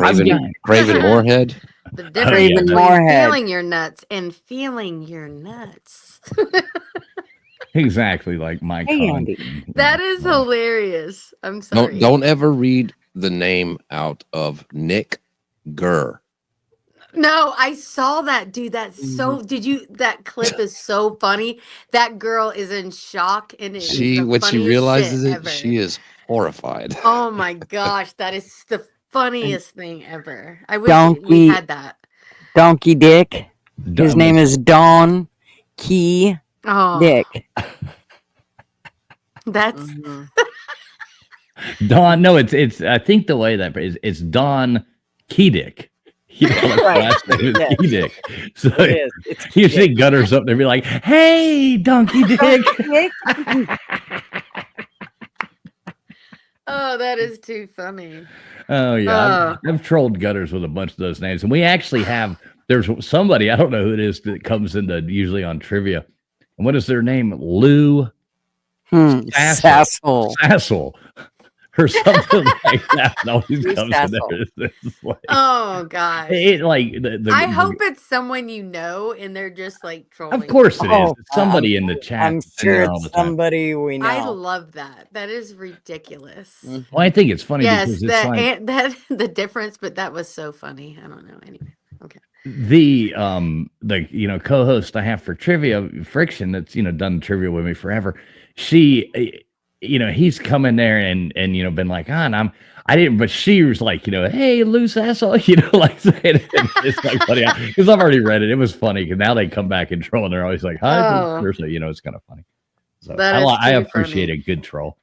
Craven Oh, Moorhead. The yeah, difference between Moorhead. feeling your nuts and feeling your nuts. Exactly like my Hey, con. Andy. That is hilarious. I'm sorry. Don't ever read the name out of Nick Gurr. No, I saw that, dude. That's so. Did you? That clip is so funny. That girl is in shock, and it is the When she funniest realizes shit it, ever. she is horrified. Oh my gosh, that is the funniest thing ever. I wish we Donkey, had that. Donkey Dick. His Dumb name as- is Don Key Oh, Dick. that's Don. No, it's. I think the way that is, it's Don Keydick. You know, like Right. last name is Yes. Keydick. So It is. It's you Key see Dick. Gutters up there, be like, "Hey, Donkey Dick." Dick. oh, that is too funny. Oh yeah, I've trolled Gutters with a bunch of those names, and we actually have. There's somebody, I don't know who it is, that comes into usually on trivia. And what is their name? Lou Sassel. Sassel or something like that. It always Lou comes in there. It's like, Oh gosh. like I hope it's someone you know, and they're just like trolling. Of course it is. Oh, It's somebody in the chat. I'm that's in there sure all it's the time. somebody we know. I love that. That is ridiculous. Well, I think it's funny Yes, because it's that like and that the difference, but that was so funny. I don't know. Anyway, okay. the co-host I have for trivia, Friction, that's done trivia with me forever. She he's come in there and been like, and I didn't, but she was like, hey, loose asshole, like saying it. It's like funny because I've already read it. It was funny because now they come back and troll and they're always like, hi, Oh. so it's kind of funny. So That is I too appreciate funny. a good troll.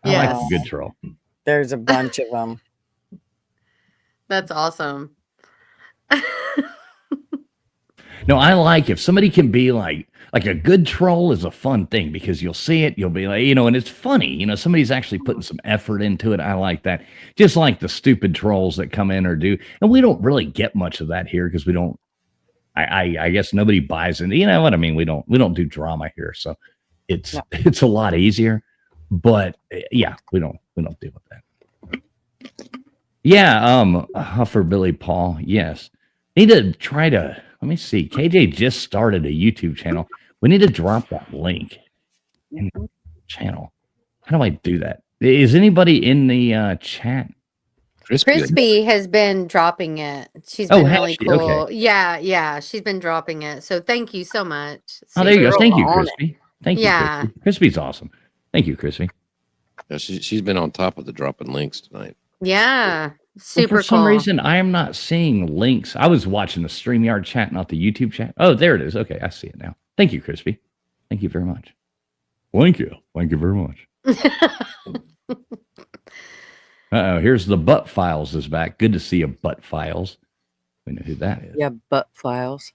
I like a Yes. good troll. There's a bunch of them. That's awesome. No, I like if somebody can be like a good troll is a fun thing because you'll see it, you'll be like, and it's funny, somebody's actually putting some effort into it. I like that. Just like the stupid trolls that come in or do, and we don't really get much of that here because we don't. I guess nobody buys into. You know what I mean? We don't do drama here, so it's a lot easier. But yeah, we don't deal with that. Yeah, Huffer Billy Paul. Yes, need to try to. Let me see. KJ just started a YouTube channel. We need to drop that link in the channel. How do I do that? Is anybody in the chat? Crispy has been dropping it. She's Oh, been has really she? cool. Okay. Yeah, she's been dropping it. So thank you so much. Oh, there you go. Super Thank you, on it. Crispy. Thank you, Yeah. Crispy. Crispy's awesome. Thank you, Crispy. Yeah, she's been on top of the dropping links tonight. Yeah, Well, super for some cool. reason, I am not seeing links. I was watching the StreamYard chat, not the YouTube chat. Oh, there it is. Okay, I see it now. Thank you, Crispy. Thank you very much. Thank you. Thank you very much. Uh-oh, here's the Butt Files is back. Good to see you, Butt Files. We know who that is. Yeah, butt files.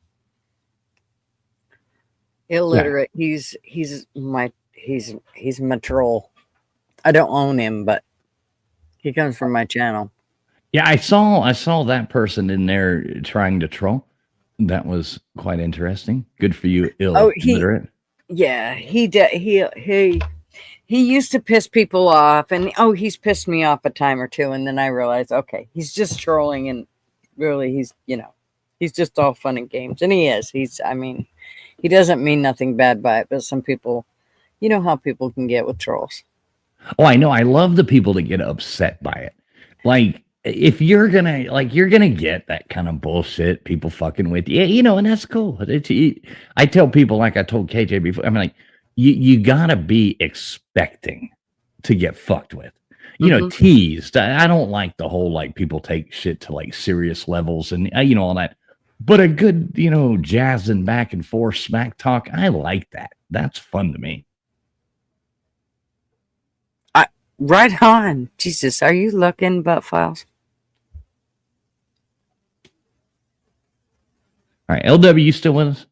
Illiterate. He's my troll. I don't own him, but he comes from my channel. Yeah, I saw that person in there trying to troll. That was quite interesting. Good for you, illiterate. Yeah, he used to piss people off, and he's pissed me off a time or two, and then I realized, okay, he's just trolling, and really, he's just all fun and games, and he is. He doesn't mean nothing bad by it, but some people, you know how people can get with trolls. Oh, I know. I love the people that get upset by it. Like, if you're gonna get that kind of bullshit, people fucking with you, and that's cool. I tell people, like I told KJ before, I'm like, you gotta be expecting to get fucked with, teased. I don't like the whole like people take shit to like serious levels and all that But a good, jazzing back and forth smack talk, I like that. That's fun to me. Right on. Jesus, are you looking, butt files? All right, LW, you still with us?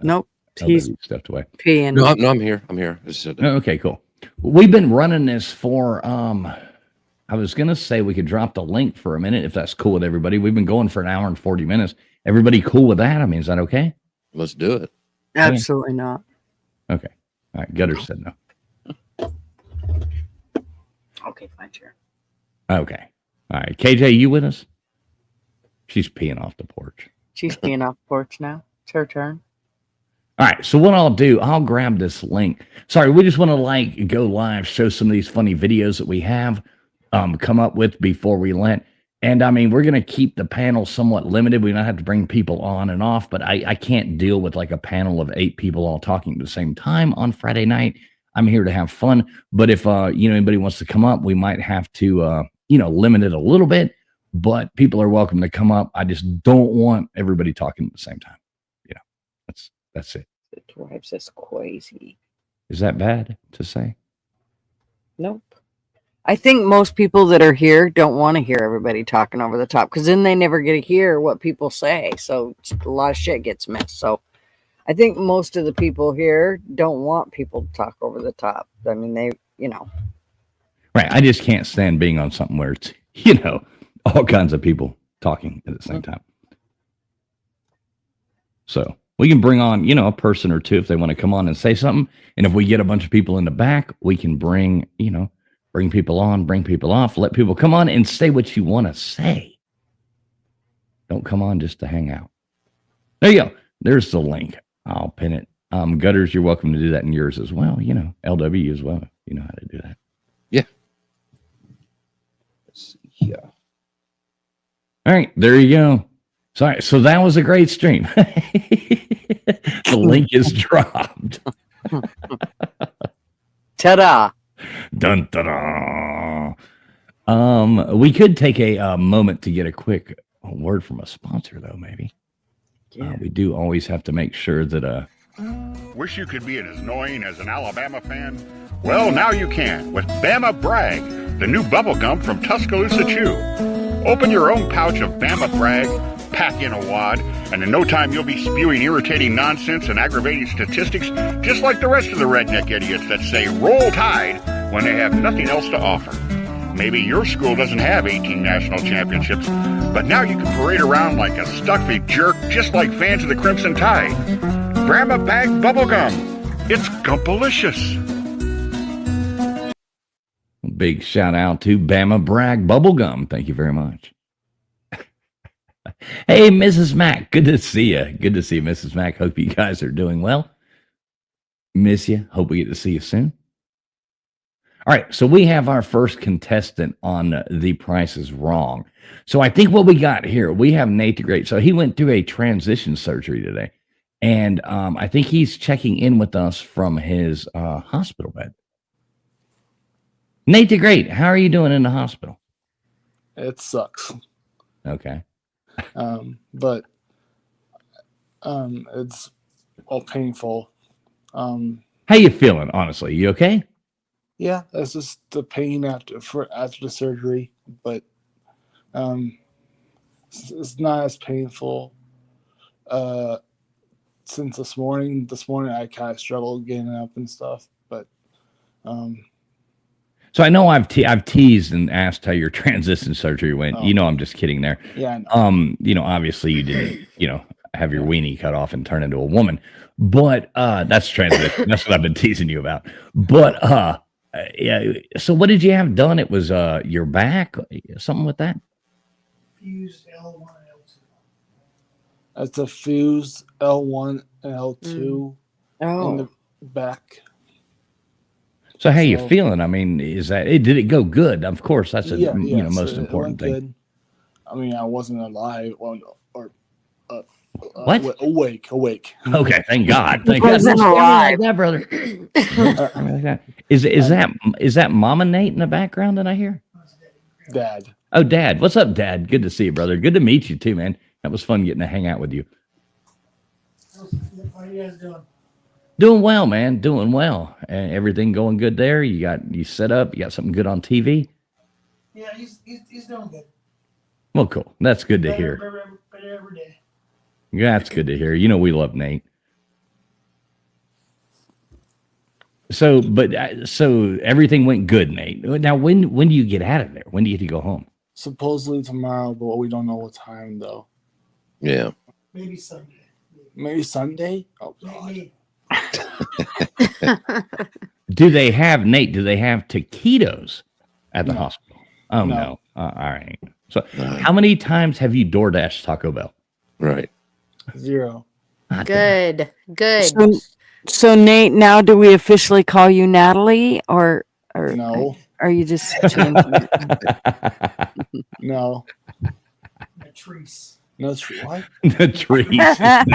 Nope. He's LW stepped away. peeing. No, I'm here. I'm here. Just, Okay, cool. We've been running this for I was gonna say we could drop the link for a minute if that's cool with everybody. We've been going for an hour and 40 minutes. Everybody cool with that? I mean, is that okay? let's do it. Absolutely not. Okay. All right, Gutter said no. Okay, fine, sure. Okay. All right. KJ, you with us? She's peeing off the porch. She's peeing off the porch now. It's her turn. All right. So what I'll do, I'll grab this link. Sorry, we just want to go live, show some of these funny videos that we have come up with before we went. And I mean, we're going to keep the panel somewhat limited. We don't have to bring people on and off, but I can't deal with like a panel of 8 people all talking at the same time on Friday night. I'm here to have fun. But if, anybody wants to come up, we might have to, limit it a little bit, but people are welcome to come up. I just don't want everybody talking at the same time. That's it. It drives us crazy. Is that bad to say? Nope. I think most people that are here don't want to hear everybody talking over the top because then they never get to hear what people say. So a lot of shit gets missed. So I think most of the people here don't want people to talk over the top. I mean, Right. I just can't stand being on something where it's, all kinds of people talking at the same time. So we can bring on, a person or two if they want to come on and say something. And if we get a bunch of people in the back, we can bring people on, bring people off, let people come on and say what you want to say. Don't come on just to hang out. There you go. There's the link. I'll pin it. Gutters, you're welcome to do that in yours as well. LW as well. You know how to do that. Yeah. Let's see here. All right. There you go. Sorry. So that was a great stream. The link is dropped. Ta-da. Dun, da, da. We could take a moment to get a quick word from a sponsor, though, maybe. Yeah. We do always have to make sure that Wish you could be as annoying as an Alabama fan? Well, now you can with Bama Brag, the new bubble gum from Tuscaloosa Chew. Open your own pouch of Bama Brag, pack in a wad, and in no time you'll be spewing irritating nonsense and aggravating statistics just like the rest of the redneck idiots that say Roll Tide when they have nothing else to offer. Maybe your school doesn't have 18 national championships, but now you can parade around like a stuffy jerk just like fans of the Crimson Tide. Bama Bag Bubblegum. It's Gumpalicious. big shout out to Bama Bragg Bubblegum. Thank you very much. Hey, Mrs. Mack. Good to see you. Good to see you, Mrs. Mack. Hope you guys are doing well. Miss you. Hope we get to see you soon. All right, so we have our first contestant on The Price is Wrong. So I think what we got here, we have Nate the Great. So he went through a transition surgery today, and I think he's checking in with us from his hospital bed. Nate the Great, how are you doing in the hospital? It sucks. Okay. But it's all painful. How you feeling, honestly? You okay? Yeah, it's just the pain after the surgery, but it's not as painful. Since this morning I kind of struggled getting up and stuff, but so I know I've teased and asked how your transition surgery went. Oh. You know, I'm just kidding there. Yeah, I know. You know, obviously you didn't, have your weenie cut off and turn into a woman, but that's transition. That's what I've been teasing you about. But yeah. So what did you have done? It was your back, something with that? Fused L1 and L2. That's a fused L1 and L2 in the back. So how you feeling? I mean, did it go good? Of course, that's most important thing. Good. I mean, I wasn't alive awake. Okay, thank God. Thank God. Wasn't alive. That, brother. Is that Mama Nate in the background that I hear? Dad. Oh, Dad. What's up, Dad? Good to see you, brother. Good to meet you too, man. That was fun getting to hang out with you. How are you guys doing? Doing well, man. Doing well. And everything going good there? You set up? You got something good on TV? Yeah, he's doing good. Well, cool. That's good to hear. Better every day. Yeah, that's good to hear. You know we love Nate. So everything went good, Nate. Now, when do you get out of there? When do you get to go home? Supposedly tomorrow, but we don't know what time though. Yeah. Maybe Sunday. Maybe Sunday? Oh God. Maybe. Do they have taquitos at the hospital? Oh no. All right. So how many times have you DoorDashed Taco Bell? Right. 0. Good. So Nate, now do we officially call you Natalie, or no? Are you just changing it? No. Patrice. No, what? The trees. I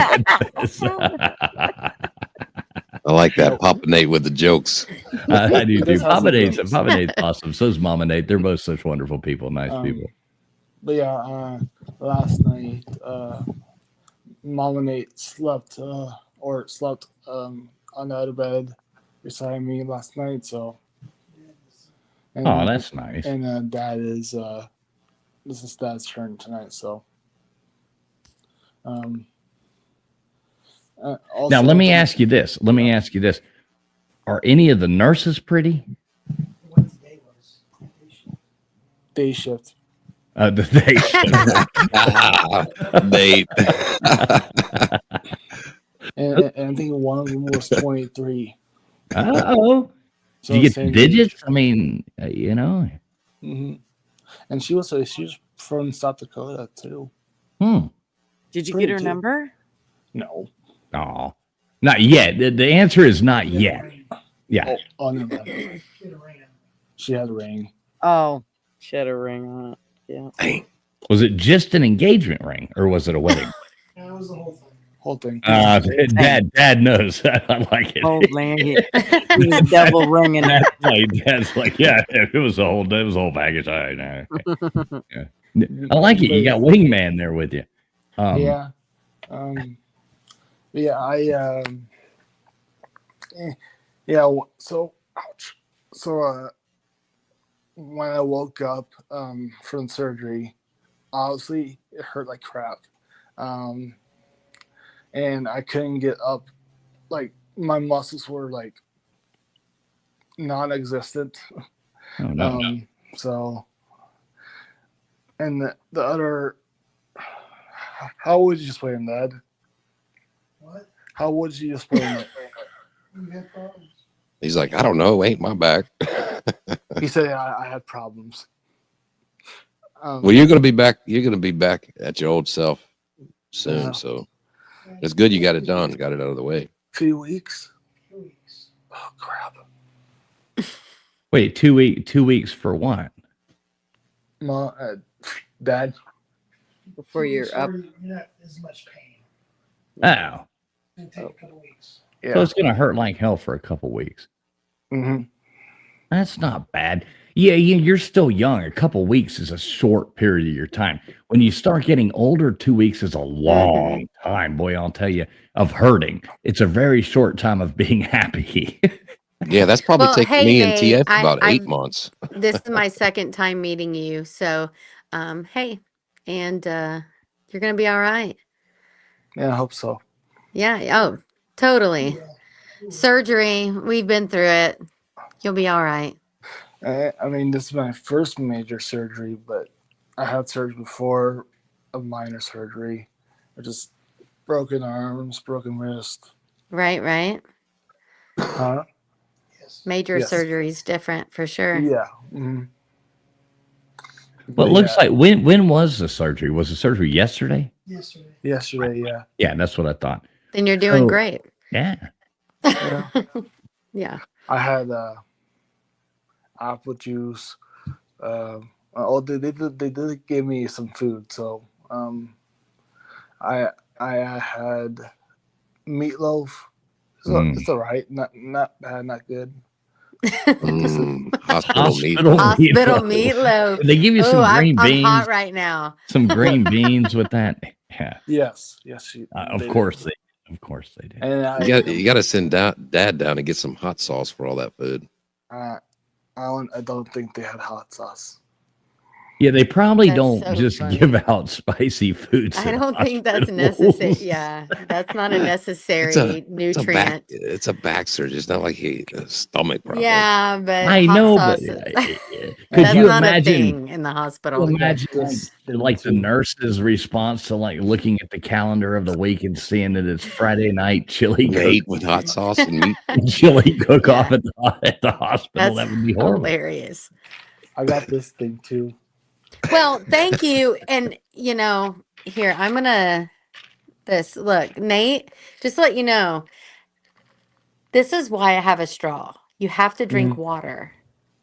like that Papa Nate with the jokes. I do too. That's Papa awesome. Nate's awesome. So's Mama Nate. They're both such wonderful people. Nice people. But yeah, last night, Mama Nate slept on the other bed beside me last night. So. And, Oh, that's nice. And Dad is this is Dad's turn tonight. So. Also, Now let me ask you this. Are any of the nurses pretty? Day shift. The day shift. Nate. And I think one of them was 23. Oh. So Did you get the same digits? age. I mean, Mm-hmm. And she was from South Dakota too. Did you Pretty get her too. number? No. Oh, not yet. The answer is not yet. Yeah. Oh, never mind. She had a ring. Oh, she had a ring on it. Yeah. Was it just an engagement ring or was it a wedding? That was the whole thing. Whole thing. Dad knows. I like it. Oh man, he was double ringing it. Dad's like, yeah, it was a whole package. I know. Yeah. I like it. You got Wingman there with you. Yeah. So, ouch. So, when I woke up from surgery, obviously it hurt like crap. And I couldn't get up. Like, my muscles were like non-existent. Oh, no. So, and the other, how would you explain that? What? How would you explain it? You had problems? He's like, I don't know. Ain't my back. He said, I had problems. Well, you're gonna be back. You're gonna be back at your old self soon. Yeah. So it's good you got it done. Got it out of the way. 2 weeks. Oh crap! Wait, 2 weeks for what? Dad. Before you're up. You're not as much pain. Oh. It's gonna take a couple weeks. So it's going to hurt like hell for a couple weeks. Mm-hmm. That's not bad. Yeah, you're still young. A couple weeks is a short period of your time. When you start getting older, 2 weeks is a long time. Boy, I'll tell you, of hurting. It's a very short time of being happy. Yeah, that's probably Well, taken hey, me and Nate, TF about 8 I've- months. This is my second time meeting you. So, hey, and you're going to be all right. Yeah, I hope so. Yeah. Oh, totally. Surgery. We've been through it. You'll be all right. I mean, this is my first major surgery, but I had surgery before, a minor surgery, just broken arms, broken wrist. Right. Huh? Major Yes. surgery is different for sure. Yeah. Mm-hmm. Well, it looks like when was the surgery? Was the surgery yesterday? Yesterday, yeah. Yeah, that's what I thought. Then you're doing Oh. great. Yeah. Yeah. Yeah. I had apple juice. They did give me some food, so I had meatloaf. So it's all right, not bad, not good. Hospital meat. Hospital meatloaf. They give you some green I'm beans. hot right now. Some green beans with that. Yeah. Yes. Of course they did. And You got to send Dad down and get some hot sauce for all that food. I don't think they had hot sauce. Yeah, they probably That's don't so just funny. give out spicy foods. I at don't think that's hospitals. necessary. Yeah, that's not a necessary nutrient. It's a back surgery. It's not like a stomach problem. Yeah, but I hot know, sauce but is- could that's you not a imagine? thing in the hospital. Imagine like the nurse's response to like looking at the calendar of the week and seeing that it's Friday night chili Meat cook with hot sauce and meat. chili cook off at the hospital. That's That would be horrible. hilarious. I got this thing too. Well, thank you. And here, I'm gonna look, Nate, just to let you know, this is why I have a straw. You have to drink water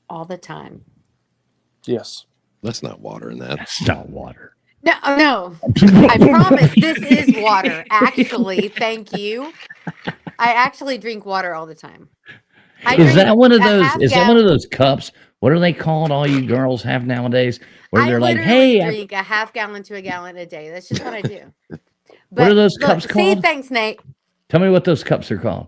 all the time. Yes. That's not water in that. That's not water. No, I promise this is water. Actually, thank you. I actually drink water all the time. Is that one of those? Is that one of those cups? What are they called? All you girls have nowadays, where they're like, literally "Hey, drink a half gallon to a gallon a day. That's just what I do." What are those cups See, called? thanks, Nate. Tell me what those cups are called."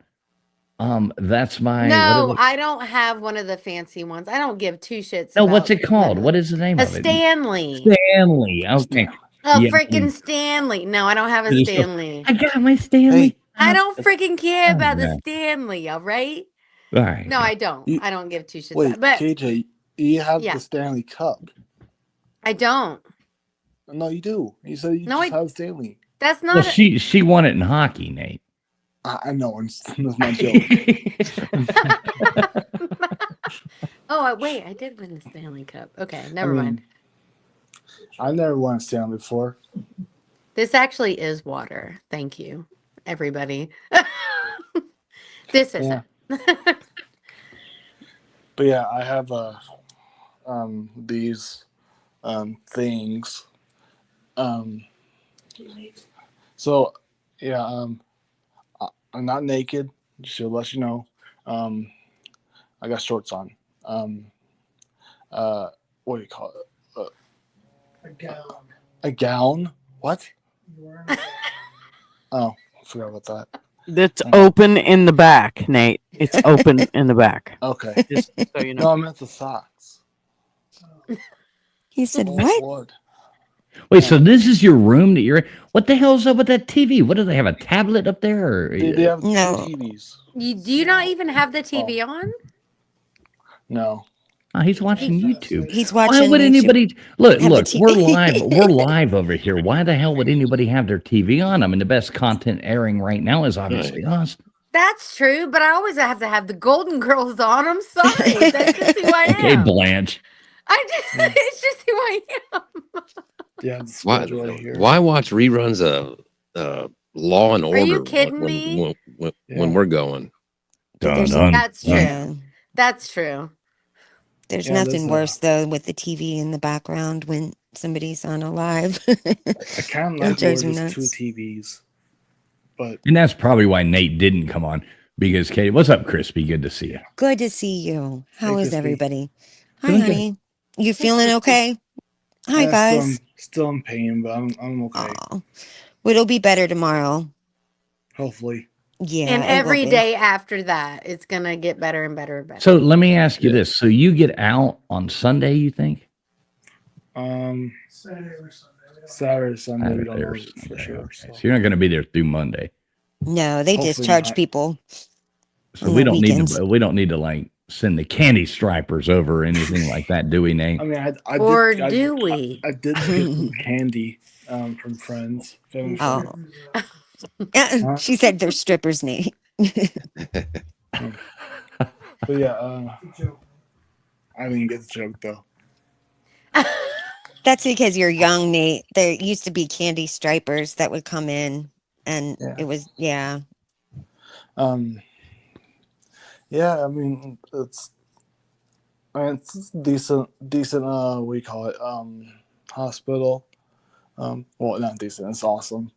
That's my. No, I don't have one of the fancy ones. I don't give two shits. No, about what's it called? What is the name a of it? Stanley. Stanley. Okay. A Yeah. freaking Stanley. No, I don't have a It is so- Stanley. I got my Stanley. I don't freaking care about the Yeah. Stanley. All right. All right. No, I don't. I don't give two shits. Wait, about, but KJ, you have yeah. the Stanley Cup. I don't. No, you do. You said you No, just have Stanley. That's not. Well, she won it in hockey, Nate. I know. That's my joke. Wait, I did win the Stanley Cup. Okay, never mind. I've never won a Stanley before. This actually is water. Thank you, everybody. This isn't. But yeah, I have these things. So yeah, I'm not naked, just to let you know. I got shorts on. What do you call it? A gown. A gown? What? Oh, I forgot about that. It's open in the back, Nate. It's open in the back. Okay. Just so you know. No, I meant the socks. He said, Oh, "What?" Lord. Wait, so this is your room that you're in? What the hell's up with that TV? What do they have? A tablet up there? Or, They have No. two TVs. Do you not even have the TV on? No. Oh, he's watching YouTube. He's Why watching. would YouTube. anybody look? Have the Look, TV. we're live. We're live over here. Why the hell would anybody have their TV on? I mean, the best content airing right now is obviously us. That's true, but I always have to have the Golden Girls on. I'm sorry. That's just who I am. Okay, Blanche. It's just who I am. Yeah, the Why, schedule right here. why watch reruns of Law and Order? you kidding me? When we're going? There's- That's true. Yeah. That's true. There's Yeah, nothing there's worse though with the TV in the background when somebody's on a live. I kind of That like drives me there's two nuts. TVs, but And that's probably why Nate didn't come on because Katie. What's up, Crispy? Good to see you. Good to see you. How Hey, is Crispy. everybody? Hi, Doing good. honey. You feeling okay? Hi, guys. Still in pain, but I'm okay. Oh, well, it'll be better tomorrow. Hopefully. Yeah. And it will every be. day after that, it's gonna get better and better and better. So let me ask you this: so you get out on Sunday? You think? Saturday or Sunday. Saturday, Sunday, we don't Saturday know or for Sunday, sure. okay. So you're not going to be there through Monday. No, they Hopefully discharge not. people. So on we the don't weekends. need to. We don't need to like send the candy stripers over or anything like that, do we, Nate? I mean, I Or did, do we? I did get some candy from friends. Family Oh. friends. Yeah, she said they're strippers, Nate. But yeah, I didn't get the joke though. That's because you're young, Nate. There used to be candy stripers that would come in, and Yeah. it was yeah. Yeah, I mean it's decent. What do you call it? Hospital. Well, not decent. It's awesome.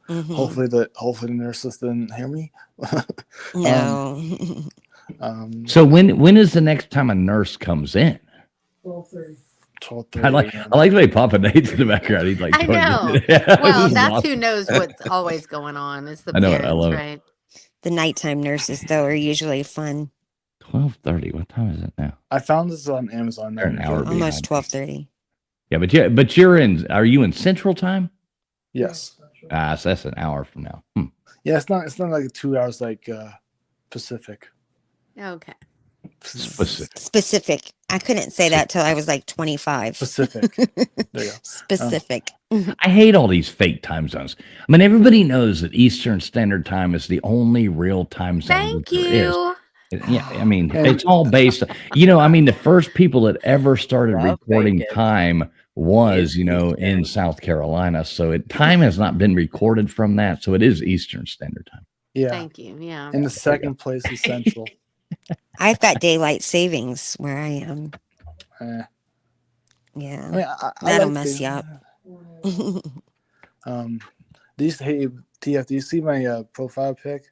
Mhm. Hopefully the nurses didn't hear me. No. So when is the next time a nurse comes in? 12:30. 12:30. I like the way Papa Nate's in the background. He's like, I know. Yeah, Well, this is that's awesome. who knows what's always going on. It's the I know it. I parents, love it. right? The nighttime nurses, though, are usually fun. 12:30. What time is it now? I found this on Amazon. They're an hour Almost behind. 12:30. Yeah, but are you in Central Time? Yes. So that's an hour from now. Yeah, it's not like 2 hours like Pacific. Okay. Specific. I couldn't say that till I was like 25. Specific. There you go. Specific. I hate all these fake time zones. I mean, everybody knows that Eastern Standard Time is the only real time zone. Thank that there is. you. Yeah, I mean, it's all based. I mean, the first people that ever started recording time was, in South Carolina. So time has not been recorded from that. So it is Eastern Standard Time. Yeah. Thank you. Yeah. And the second place is Central. I've got daylight savings where I am. Yeah. I mean, That'll like mess you up. Hey, TF, do you see my profile pic?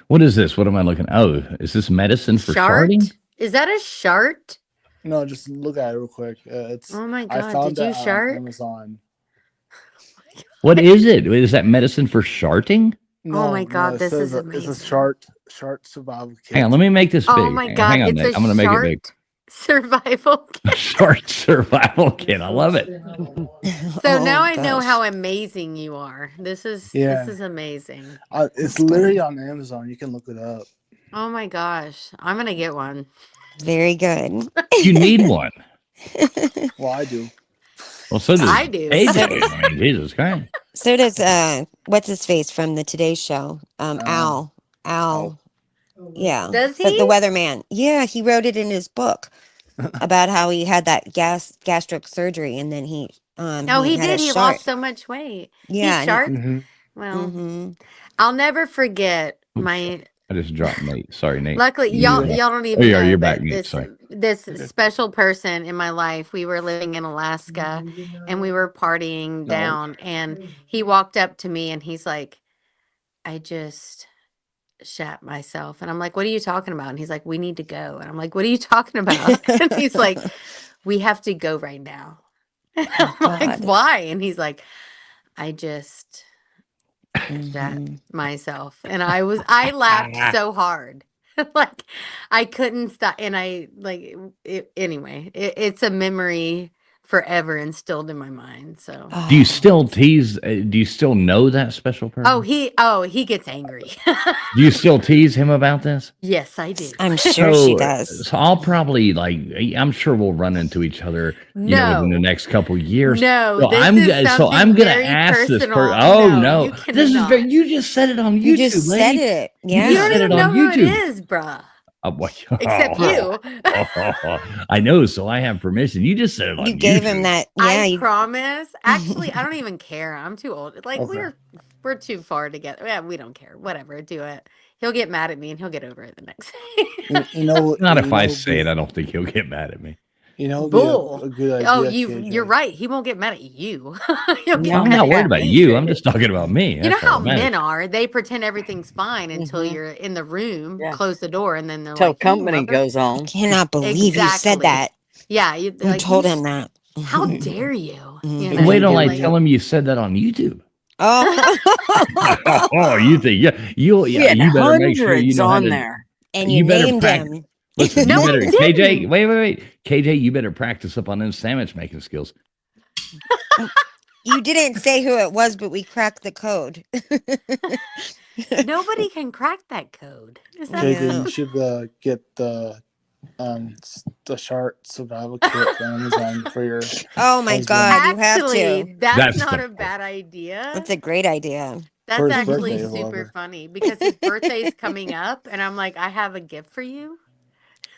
What is this? What am I looking? Oh, is this medicine for Shart? farting? Is that a shart? No, just look at it real quick. It's. Oh my I God, found did you that on shart? Amazon. What is it? Is that medicine for sharting? Oh my God, it this says is It's a amazing. shart survival kit. Hang on, let me make this big. Oh my God, Hang on, it's Nate. a I'm going to make it shart big. survival kit. Short survival kit. I love it. So Oh, now I know gosh. how amazing you are. This is amazing. It's literally on Amazon. You can look it up. Oh my gosh, I'm gonna get one. Very good. You need one. Well, I do. Well, so does I do. AJ. I mean, Jesus Christ. So does what's his face from the Today Show? Al. Yeah. Does The he? weatherman. Yeah, he wrote it in his book about how he had that gastric surgery and then he Oh, he had did. a He shart. lost so much weight. Yeah, He's sharp. Mm-hmm. Well, Mhm. I'll never forget my. I just dropped Nate. Sorry, Nate. Luckily, y'all don't even. Oh, yeah, know, you're but back, Nate. Sorry. This special person in my life. We were living in Alaska, and we were partying down. And he walked up to me, and he's like, "I just shat myself," and I'm like, "What are you talking about?" And he's like, "We need to go," and I'm like, "What are you talking about?" And he's like, "We have to go right now." And I'm like, God. "Why?" And he's like, "I just shat Mhm. myself," and I laughed so hard. Like I couldn't stop, and anyway, it's a memory forever instilled in my mind. So Do you still tease? Do you still know that special person? he gets angry. Do you still tease him about this? Yes, I do. I'm sure she does. So I'll probably I'm sure we'll run into each other, within the next couple years. No, so this I'm is so something I'm gonna very ask this personal. person. Oh No, no, you this is cannot. very. You just said it on YouTube. You just said lady. it. You Yeah. You just don't said even it know on who YouTube. it is, bruh. Except Except you. I know, so I have permission. You just said it on You gave YouTube. him that. Yeah. I promise. Actually, I don't even care. I'm too old. Like Okay. we're too far together. Yeah, we don't care. Whatever, do it. He'll get mad at me and he'll get over it the next day. You know. Not if you I know, say it. I don't think he'll get mad at me. You know, Bull. a good idea. Oh, KJ. you're right. He won't get mad at you. He'll get I'm mad not at worried about me. you. I'm just talking about me. You know That's all how that matters. men are. They pretend everything's fine until Mhm. you're in the room, Yeah. close the door, and then they're Till like, "You company mother-" goes on. Cannot believe you said Exactly. that. Yeah, Who like, told "You him that? How dare you? You Mhm. know, Wait till I like- tell him you said that on YouTube. Oh. Oh, you think you We had you better make sure you hundreds know how on to, there. And you you better named practice. him. Listen, No, you I better didn't. KJ, wait. KJ, you better practice up on them sandwich making skills. You didn't say who it was, but we cracked the code. Nobody can crack that code. Is that KJ, Yeah. you should get the Shart survival kit from Amazon for your. Oh my husband. God, you have actually, to. that's That's not the- a bad idea. That's a great idea. That's For his actually birthday or super whatever. funny because his birthday's coming up, and I'm like, I have a gift for you.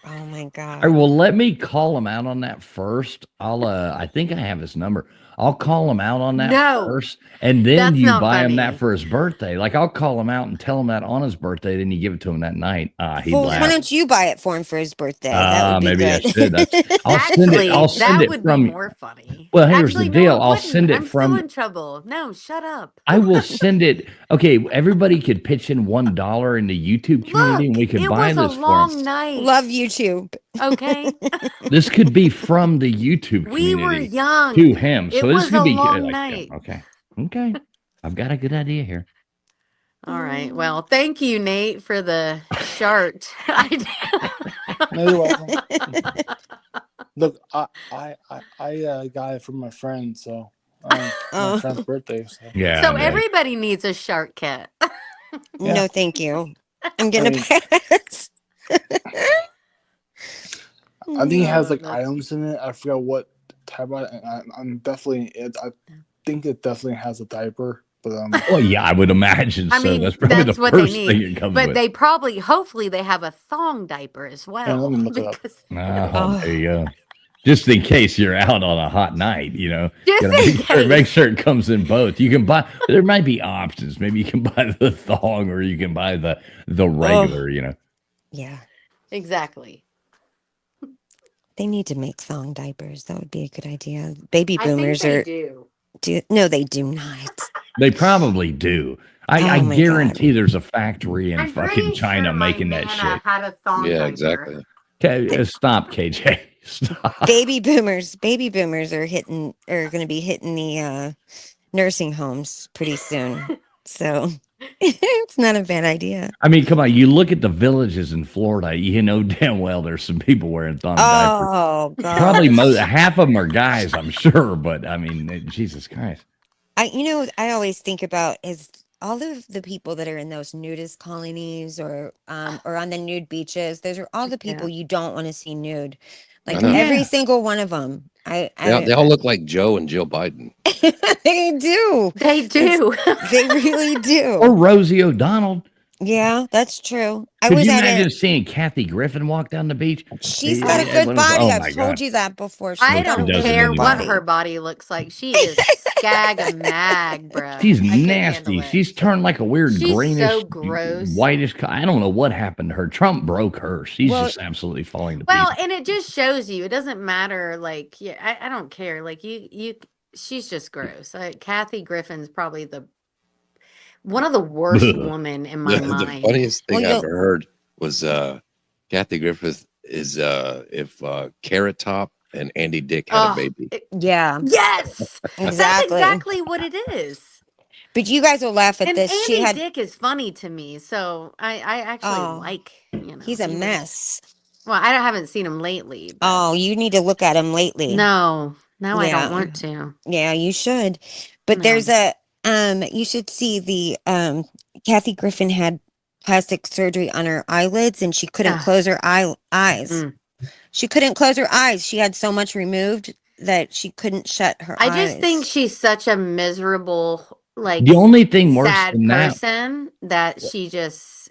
Oh my All right, God. well, let me call him out on that first. I think I have his number. I'll call him out on that No, first, and then that's you not buy him that funny. for his birthday. Like I'll call him out and tell him that on his birthday, then you give it to him that night. He'd Well, why laugh. don't you buy it for him for his birthday? That would be Maybe I good. should. I'll send it. Actually, I'll send that it would be from. more funny. Well, here's Actually, the no, deal. it I'll wouldn't. send it I'm from. still in trouble. No, shut up. I will send it. Okay, everybody could pitch in $1 in the YouTube community, and we could It buy was a this for long him. night. Love YouTube. Okay. This could be from the YouTube We were community young. to him. It So this was could a be long like, night. okay, okay. I've got a good idea here. All right. Well, thank you, Nate, for the chart. No, you're welcome. Look, I got it from my friend, so my friend's birthday. So. Yeah. So everybody needs a shark kit. No, thank you. I'm gonna mean- pass. I think it has like items in it. I forgot what type of. I'm definitely. I think it definitely has a diaper, but Well, yeah, I would imagine I so. mean, That's probably that's the what they first thing need. it comes But with. they probably, hopefully, they have a thong diaper as well. let me look it up. because- There you go. Just in case you're out on a hot night, Just gotta in make case. sure it comes in both. You can buy. There might be options. Maybe you can buy the thong, or you can buy the regular. Yeah, Exactly. they need to make thong diapers. That would be a good idea. Baby I think boomers they are. do. No, they do not. They probably do. I Oh my guarantee there's a factory in I'm fucking pretty China sure my making that Nana shit. had a thong Yeah, diaper. exactly. Okay, stop, KJ. Stop. Baby boomers are going to be hitting the nursing homes pretty soon. So it's not a bad idea. I mean, come on. You look at the villages in Florida. You know damn well there's some people wearing thong diapers. Oh God. Probably half of them are guys, I'm sure. But I mean, Jesus Christ. I always think about is all of the people that are in those nudist colonies or on the nude beaches. Those are all the people you don't want to see nude. Like I know. every Yeah. single one of them. They all look like Joe and Jill Biden. They do. They do. They really do. Or Rosie O'Donnell. Yeah, that's true. I Could was you at imagine it. seeing Kathy Griffin walk down the beach? She's got a Yeah, good body. oh my I've told God. you that before. I She's got a don't doesn't good care what body. her body looks like. She is skag-a-mag, bro. She's I can't nasty. handle it. She's turned like a weird She's greenish, so gross. whitish. I don't know what happened to her. Trump broke her. She's Well- just absolutely falling to Well, pieces. and it just shows you. It doesn't matter. Like, yeah, I don't care. Like she's just gross. Kathy Griffin's probably one of the worst women in my The mind. funniest thing Well, I you'll- ever heard was Kathy Griffith is if Carrot Top and Andy Dick had Oh, a baby. Yeah, Yes, that's exactly. exactly what it is. But you guys will laugh at And this. She Andy had. Dick is funny to me, so I actually Oh, like. He's a he was- mess. Well, I haven't seen him lately. but- Oh, you need to look at him lately. no, I Yeah. don't want to. Yeah, you should. But No. there's you should see the Kathy Griffin had plastic surgery on her eyelids and she couldn't Ah. close her eyes. Mm. She couldn't close her eyes. She had so much removed that she couldn't shut her eyes. I just think she's such a miserable, like, The only thing worse sad than that, person that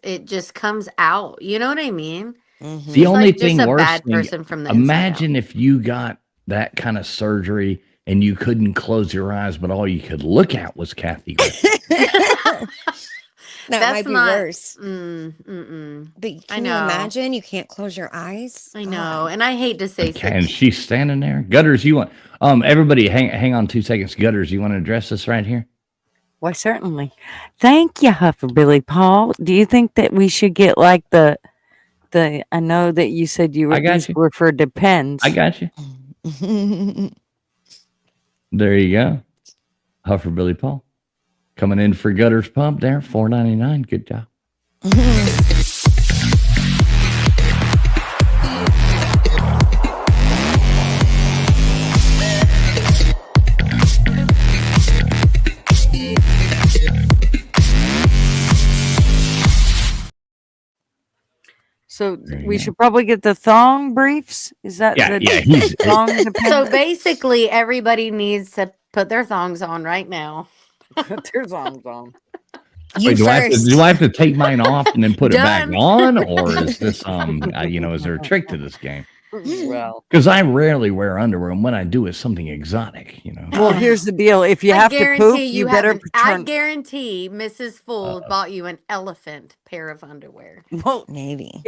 it just comes out. You know what I mean? Mhm. the She's only like just thing a worse bad thing, person from the inside out. imagine if you got that kind of surgery and you couldn't close your eyes, but all you could look at was Kathy Griffin. That That's might be not- worse. Mm-mm. But I can you know. imagine you can't close your eyes? I know, and I hate to say Okay, and such. she's standing there. Gutters, you want everybody hang on 2 seconds. Gutters, you want to address this right here? Why, certainly. Thank you, Hufferbilly Paul. Do you think that we should get like the? I know that you said I got these you. were for depends. I got you. There you go. Huffer Billy Paul. Coming in for Gutters Pump there, $4.99. Good job. So There you we go. should probably get the thong briefs. Is that Yeah, the yeah, he's- thong So depends? basically, everybody needs to put their thongs on right now. Put their thongs on. You Wait, do first. I have to take mine off and then put it back Done. on, or is this is there a trick to this game? Well, Because I rarely wear underwear, and when I do, it's something exotic, you know. well, here's the deal. If you I have to poop, guarantee you you better haven't. I turn. guarantee Mrs. Fool bought you an elephant pair of underwear. Well, Maybe.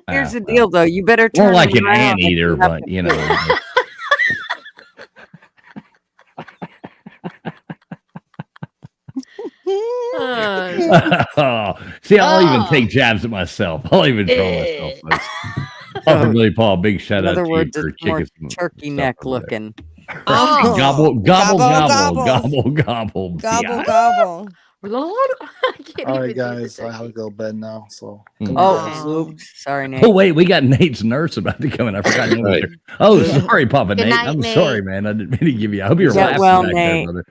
here's the deal, though. You better More turn like them an around if anteater, you have but to you poop. know. Oh, see, I'll even take jabs at myself. I'll even troll myself. folks. Oh, Billy Paul, big shout In out other to you words, for it's more kicking some turkey stuff neck over there. looking. Oh. Gobble, gobble, gobble, Gobble, gobble, Gobble, yeah. gobble. I can't All even right, do the guys, I have to turkey. go to bed now. So Oh, oops. Sorry, Nate. Oh wait, we got Nate's nurse about to come in. I forgot. Nate was Right. there. Oh, sorry, Papa Good Nate. night, I'm Nate. sorry, man. I didn't mean to give you. I hope you're Get laughing well, back there, Nate. brother.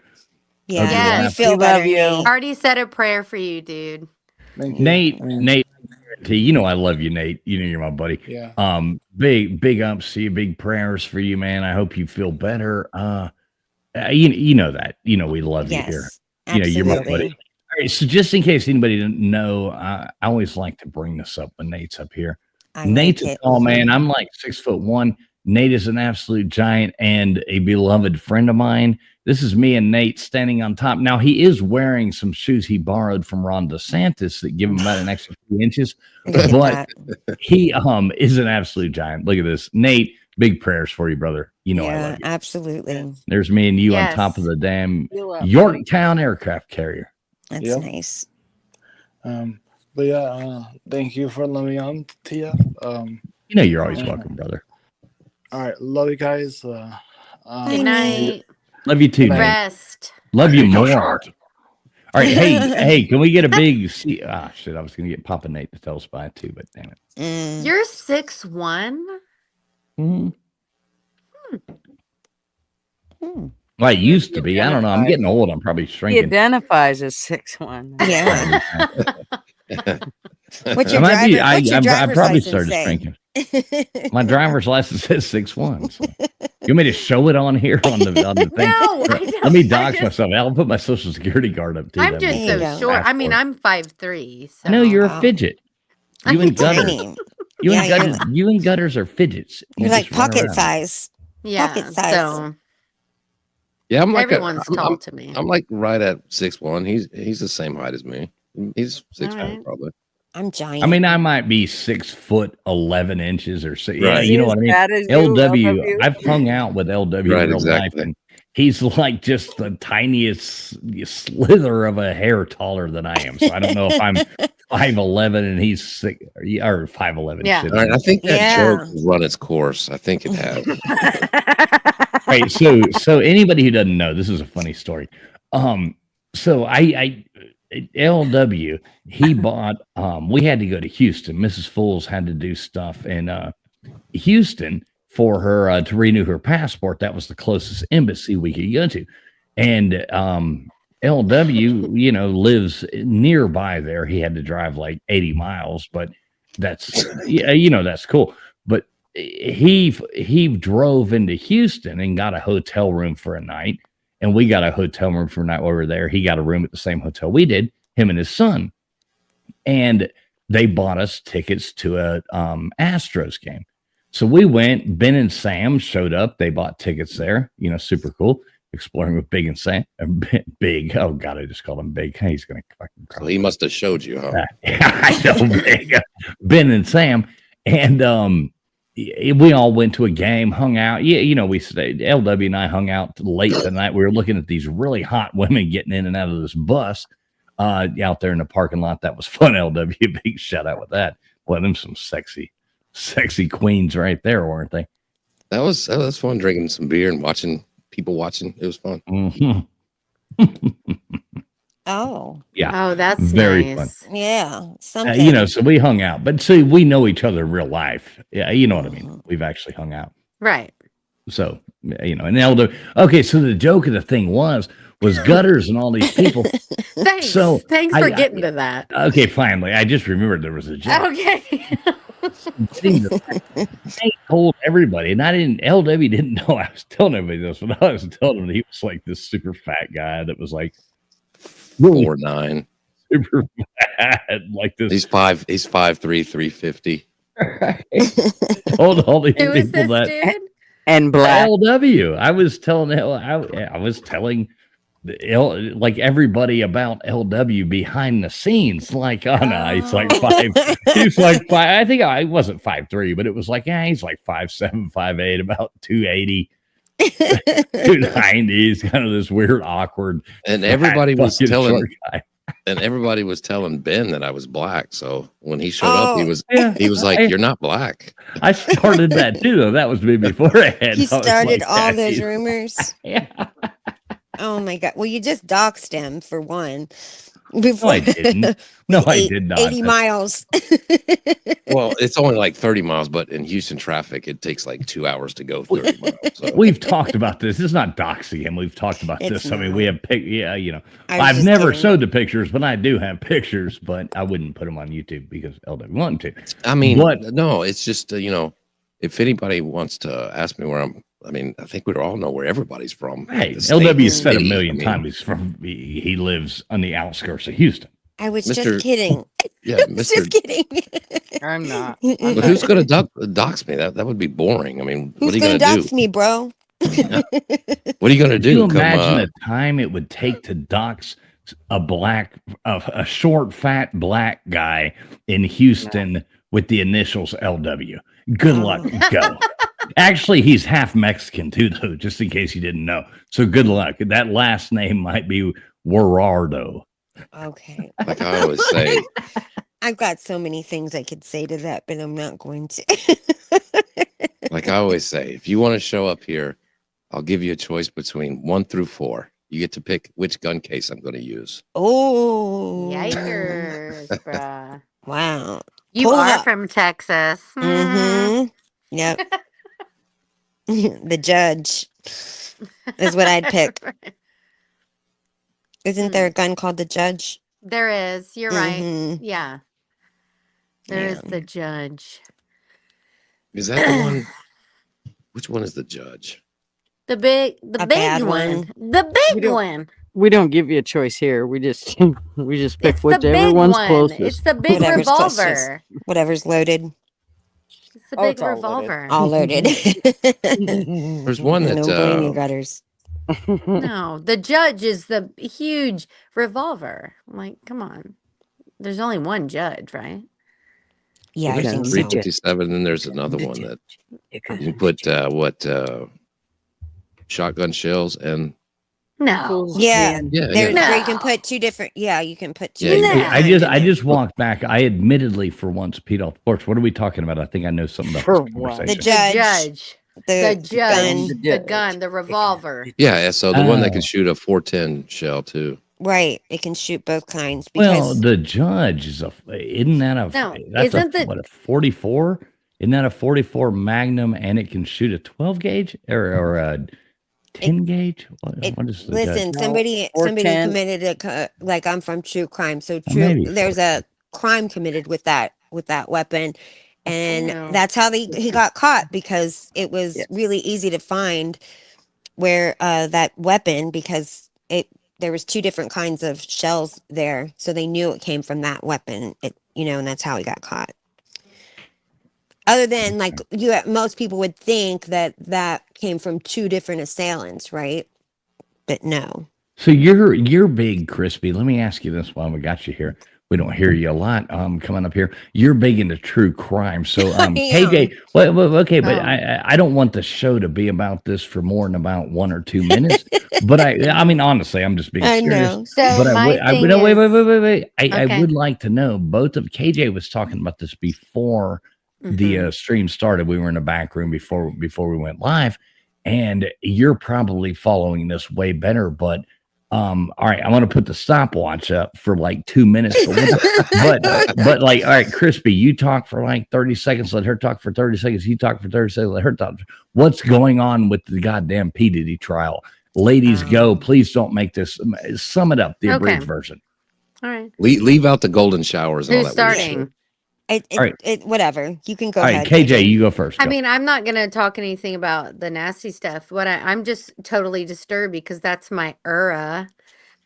Yeah, Hope you're Yes. we laughing. feel We better, love you. Nate. Already said a prayer for you, dude. thank you. Nate, I mean, Nate, you know I love you, Nate. You know you're my buddy. yeah. Big ups to you, big prayers for you, man. I hope you feel better. You know that. You know we love you here. Yes, You know you're my buddy. absolutely. All right, so just in case anybody didn't know, I always like to bring this up when Nate's up here. I Nate's like a it. tall man. I'm like 6'1". Nate is an absolute giant and a beloved friend of mine. This is me and Nate standing on top. Now he is wearing some shoes he borrowed from Ron DeSantis that give him about an extra 2 inches, Look at but that. he is an absolute giant. Look at this, Nate. Big prayers for you, brother. You know I Yeah, love you. absolutely. There's me and you on top of Yes. the damn You love me. Yorktown aircraft carrier. That's Yep. nice. But yeah, thank you for letting me on, Tia. You know you're always uh, welcome, brother. all right, love you guys. Good Hi, night. Love you too, Good night. Nate. Rest. Love you Go more. short. All right, hey, can we get a big shit? I was gonna get Papa Nate to tell us by too, but damn it. Mm. You're 6'1". Mhm. Well, I used to be. I don't know. I'm getting old. I'm probably He shrinking. identifies as 6'1". Yeah. What's I your might be. driver? What's your I driver's probably license started say? shrinking. My driver's license says 6'1". So. You want me to show it on here on the thing? No, Let me dox myself. I'll put my social security card up too. I'm That just makes so There you sense. short. I mean, Passport. I'm 5'3". I know you're a Wow. fidget. I'm You and gutters. Tiny. You Yeah, and you're gutters. You and gutters are fidgets. You You're like just run pocket around. size. Yeah, Pocket size. so Yeah, I'm like everyone's tall to me. I'm like right at 6'1". He's the same height as me. He's 6'1" right. probably. I'm giant. I mean, I might be 6'11" or so. Yeah, Right. you know Is what I he mean. as bad as you, LW. LW? I've hung out with LW Right, in real life, exactly. and he's like just the tiniest slither of a hair taller than I am. So I don't know if I'm 5'11" and he's 6 or 5'11". Yeah. Shit. All right, I think that Yeah. joke has run its course. I think it has. Right. So anybody who doesn't know, this is a funny story. So I LW, he bought. We had to go to Houston. Mrs. Fools had to do stuff in Houston for her to renew her passport. That was the closest embassy we could go to, and LW, you know, lives nearby there. He had to drive like 80 miles, but that's yeah, you know, that's cool. But he drove into Houston and got a hotel room for a night, and we got a hotel room for a night while we were there. He got a room at the same hotel we did, him and his son, and they bought us tickets to a Astros game. So we went. Ben and Sam showed up. They bought tickets there. You know, super cool. Exploring with Big and Sam. Big. Oh God, I just called him Big. He's gonna fucking cry. So he must have showed you, huh? I know, Big. Ben and Sam, and we all went to a game, hung out. Yeah, you know, we stayed. LW and I hung out late tonight. We were looking at these really hot women getting in and out of this bus out there in the parking lot. That was fun. LW, big shout out with that. Boy, them some sexy queens right there, weren't they? That was fun drinking some beer and watching people watching. It was fun. Mhm. Oh, Yeah. Oh, that's Very nice. yeah. Something. you know, so we hung out, but see, we know each other in real life. Yeah, you know what I mean. We've actually hung out. Right. So, you know, and LW. Okay, so the joke of the thing was Gutters and all these people. Thanks. So, Thanks I- for getting to that. Okay, finally, I just remembered there was a joke. Okay. I told everybody, and LW didn't know I was telling everybody this, but I was telling him that he was like this super fat guy that was like 4'9". super fat, like this. He's 5'3", 350. Told all these Who is people this that dude? And black. LW. I was telling I was telling like everybody about LW behind the scenes. Like, oh no, he's like five. He's like five. I think I wasn't 5'3", but it was like, yeah, he's like 5'7", 5'8", about 280. 290. He's kind of this weird, awkward, And everybody was fucking telling short guy. and everybody was telling Ben that I was black. So when he showed up, he Oh, was Yeah, he was like, I- "You're not black." I started that too, though. That was me beforehand. he I was started like, all yeah, those he's- rumors. Yeah. Oh my god! Well, you just doxed him for one. No, Before I didn't. No, I did not. 80 miles. Well, it's only like 30 miles, but in Houston traffic, it takes like 2 hours to go 30 miles. So. We've talked about this. This is not doxing him. We've talked about It's this. I mean, we have yeah, you know, I was I've just never kidding. showed the pictures, but I do have pictures, but I wouldn't put them on YouTube because LW wanted to. I mean, What? no, it's just, if anybody wants to ask me where I think we all know where everybody's from. Hey, The state, LW the said a city. million I mean, times he's from. He lives on the outskirts of Houston. I was Mr. just kidding. Yeah, I was Mr. just kidding. I'm not. But who's going to dox me? That would be boring. I mean, what Who's are you gonna going to do? dox me, bro? What are you going to Could you do? imagine the time it would take to dox a short, fat black guy in Houston with the initials LW? Good luck. Go. Actually, he's half Mexican too, though, just in case you didn't know. So good luck. That last name might be Gerardo. Okay. Like I always say, I've got so many things I could say to that, but I'm not going to. if you want to show up here, I'll give you a choice between 1 through 4. You get to pick which gun case I'm going to use. Oh, Yikers, bruh. wow. You Pull are up. from Texas. Mm-hmm. Yep. The judge is what I'd pick. Isn't there a gun called the judge? There is. You're right. Mhm. Yeah. There is Yeah. the judge. Is that the one? Which one is the judge? The big A bad one. one. The big don't- one. We don't give you a choice here. We just we just pick It's the whichever big one's one. closest. It's the big Whatever's closest. revolver. Whatever's loaded. It's the Oh, big it's all loaded. revolver. All loaded. There's one that No brainy gutters. No, the judge is the huge revolver. I'm like, come on. There's only one judge, right? Yeah, I Yeah. think so. 357. Then there's another one that you can put shotgun shells and No. Yeah. yeah, There, yeah. where you can put two different. Yeah, you can put two. Yeah, you different can- I kinds in I there. just walked back. I admittedly, for once, peed off the porch. What are we talking about? I think I know something about For this what? conversation. The judge. The The judge. gun. The gun. The revolver. Yeah, so the one that Oh. can shoot a 410 shell too. Right. It can shoot both kinds Well, because the judge is isn't that a No, that's isn't a, the- what, a 44? Isn't that a 44 Magnum and it can shoot a 12 gauge or a 10 gauge? What is the listen, judge? somebody or somebody 10. committed like I'm from true crime, so Maybe there's a crime committed with that weapon, and No. that's how he got caught because it was really easy to find where that weapon because there was two different kinds of shells there, so they knew it came from that weapon. And that's how he got caught. Other than like most people would think that came from two different assailants, right? But no. So you're big, Crispy. Let me ask you this while we got you here. We don't hear you a lot coming up here. You're big into true crime. So KJ, well, okay, but I don't want the show to be about this for more than about 1 or 2 minutes. But I mean, honestly, I'm just being I serious. know. So But my I thing would, no, wait. is- I Okay. would like to know. Both of KJ was talking about this before the stream started. We were in a back room before we went live, and you're probably following this way better. But all right, I'm gonna put the stopwatch up for like 2 minutes. But like, all right, Crispy, you talk for like 30 seconds. Let her talk for 30 seconds. You talk for 30 seconds. Let her talk. What's going on with the goddamn P. Diddy trial? Ladies, go. Please don't make this. Sum it up. The abridged Okay. version. All right. Leave out the golden showers and all Who's that. weird starting? shit. All right. Whatever. You can go All ahead. right, KJ, you go first. I Go. mean, I'm not gonna talk anything about the nasty stuff. I'm just totally disturbed because that's my era.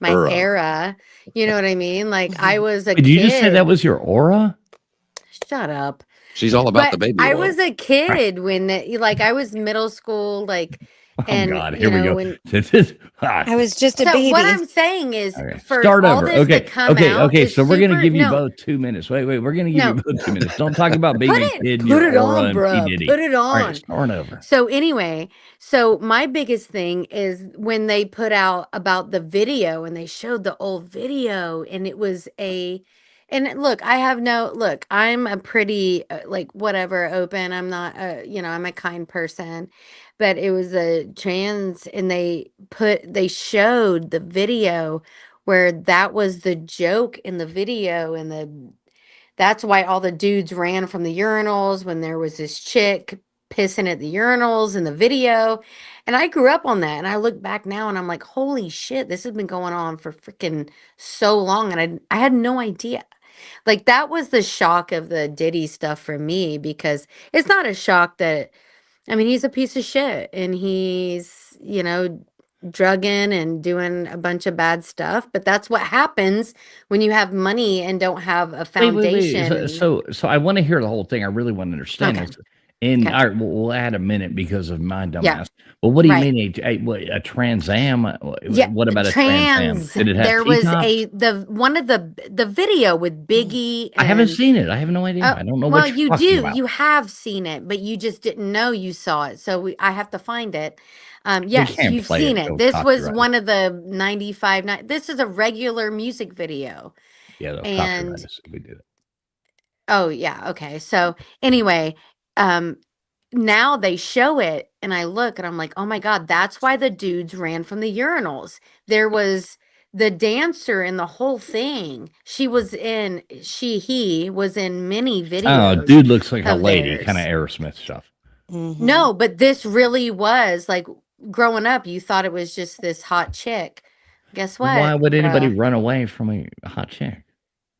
You know what I mean? Like I was a Did kid. you just say that was your aura? Shut up. She's all about the But baby I oil. was a kid when like I was middle school, like, Oh and God, you here we know go. when. This is I was just a So what baby. I'm saying is, okay. for Start all over. this to Okay, come okay, out okay. is So we're gonna super. give you No, both 2 minutes. Wait, we're gonna give you no. both 2 minutes. Don't talk about being a kid and Put your it aura on, and P bruh. Diddy. Put it All right, on. start over. So anyway, so my biggest thing is when they put out about the video and they showed the old video and it was and look, I'm a pretty like whatever open. I'm not I'm a kind person, but it was a trans and they showed the video where that was the joke in the video and that's why all the dudes ran from the urinals when there was this chick pissing at the urinals in the video. And I grew up on that. And I look back now and I'm like, holy shit, this has been going on for freaking so long. And I had no idea. Like, that was the shock of the Diddy stuff for me because it's not a shock that, I mean, he's a piece of shit and he's, drugging and doing a bunch of bad stuff. But that's what happens when you have money and don't have a Wait. foundation. So I want to hear the whole thing. I really want to understand Okay. this. And Okay. all right, we'll add a minute because of my dumbass. Yeah. Well, what do you Right. mean a Trans Am? Yeah, What about a Trans Am? trans. Did it have There was T-tops? one of the video with Biggie I haven't and seen it. I have no idea. oh, I don't know well, what you're you talking do. about. You have seen it, but you just didn't know you saw it. So I have to find it. We Yes, can't you've play seen it. it. They'll This was copyright us. one of the 95. This is a regular music video. Yeah, they'll And copyright us if we did it. oh yeah, okay. So anyway, now they show it and I look and I'm like, oh my God, that's why the dudes ran from the urinals. There was the dancer in the whole thing. He was in many Oh, videos dude looks like a of lady, kind of theirs. Aerosmith stuff. No, but this really was like growing up, you thought it was just this hot chick. Guess Why what, would anybody bruh? run away from a hot chick?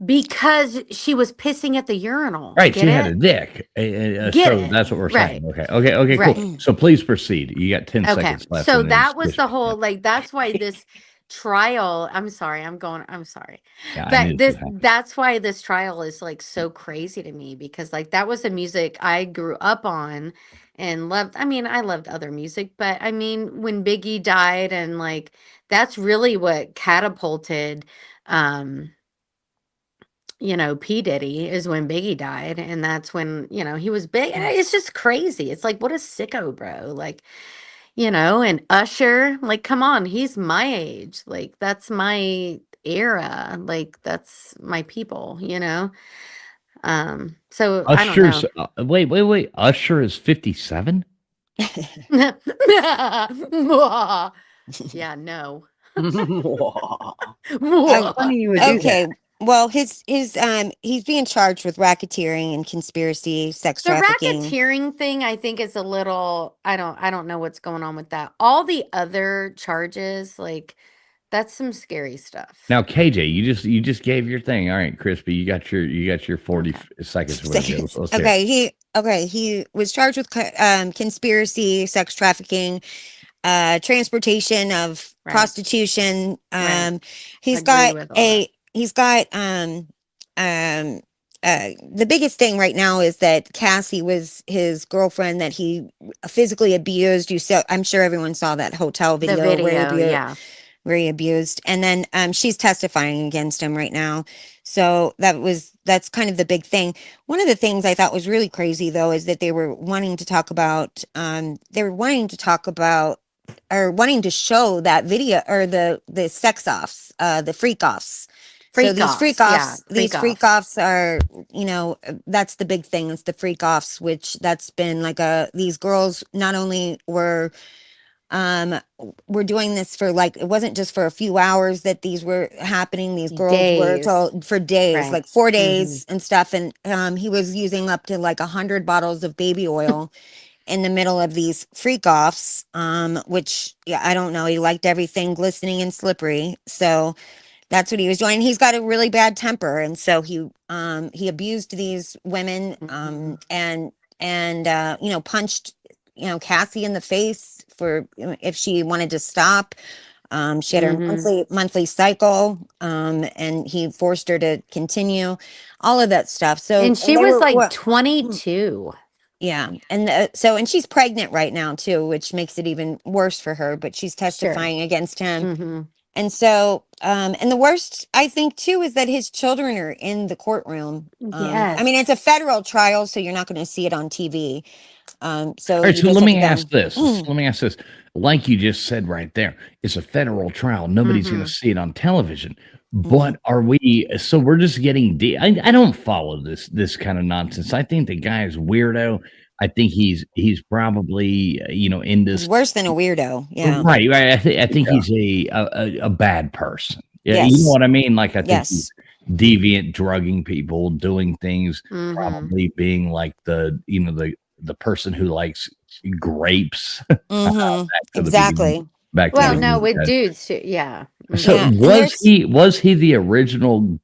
Because she was pissing at the urinal. Right, Get she had a it? dick. Get So it. that's what we're Right. saying. Okay, Right. cool. So please proceed. You got 10 Okay. seconds left. So and then that was switch. the whole that's why this trial, I'm sorry. I'm sorry. Yeah, I But knew this would happen. that's why this trial is like so crazy to me because like that was the music I grew up on and loved. I mean, I loved other music, but I mean, when Biggie died and like that's really what catapulted P. Diddy is when Biggie died, and that's when, he was big. And it's just crazy. It's like, what a sicko, bro. Like, and Usher, like, come on, he's my age. Like, that's my era. Like, that's my people, So I don't Usher's know. wait. Usher is 57? Yeah, no. Funny you would do that. Okay. Well, he's being charged with racketeering and conspiracy, sex The trafficking. racketeering thing, I think, is a little. I don't know what's going on with that. All the other charges, like, that's some scary stuff. Now, KJ, you just gave your thing. All right, Crispy, you got your 40 seconds. Or whatever. Let's hear it. He was charged with conspiracy, sex trafficking, transportation of Right. prostitution. Right. He's Agree got with all that. the biggest thing right now is that Cassie was his girlfriend that he physically abused. I'm sure everyone saw that hotel The video, video, yeah. where he abused, and then she's testifying against him right now. So that's kind of the big thing. One of the things I thought was really crazy though is that they were wanting to talk about or wanting to show that video or the sex offs, the freak offs. So these freak offs, are, that's the big thing. It's the freak offs, which that's been like these girls not only were doing this for like, it wasn't just for a few hours that these were happening. These girls were Days. told for days, Right. like 4 days and stuff. And he was using up to like 100 bottles of baby oil in the middle of these freak offs, which, yeah, I don't know. He liked everything glistening and slippery. So that's what he was doing. He's got a really bad temper. And so he abused these women, and punched, Cassie in the face for if she wanted to stop. She had her Mhm. monthly cycle, and he forced her to continue all of that stuff. So, And she they was were like what? 22. Yeah, and and she's pregnant right now too, which makes it even worse for her. But she's Sure. testifying against him, Mm-hmm. and so, and the worst I think too is that his children are in the courtroom. I mean, it's a Yes. federal trial, so you're not going to see it on TV. So All right, you so just let have to me ask go. this. Let me ask this. Like you just said right there, it's a federal trial. Nobody's going Mm-hmm. to see it on television. Mhm. But are we? So we're just getting. I don't follow this kind of nonsense. I think the guy is weirdo. I think he's probably into He's worse than a weirdo. Yeah. right. Right. I think Yeah. he's a bad person. Yeah, you know Yes. what I mean. Like I think he's Yes. deviant, drugging people, doing things, Mm-hmm. probably being like the person who likes grapes. Mm-hmm. Back to the beginning. Exactly. Back to the Well, no, beginning. with dudes too. Yeah. So Yeah. And was he the original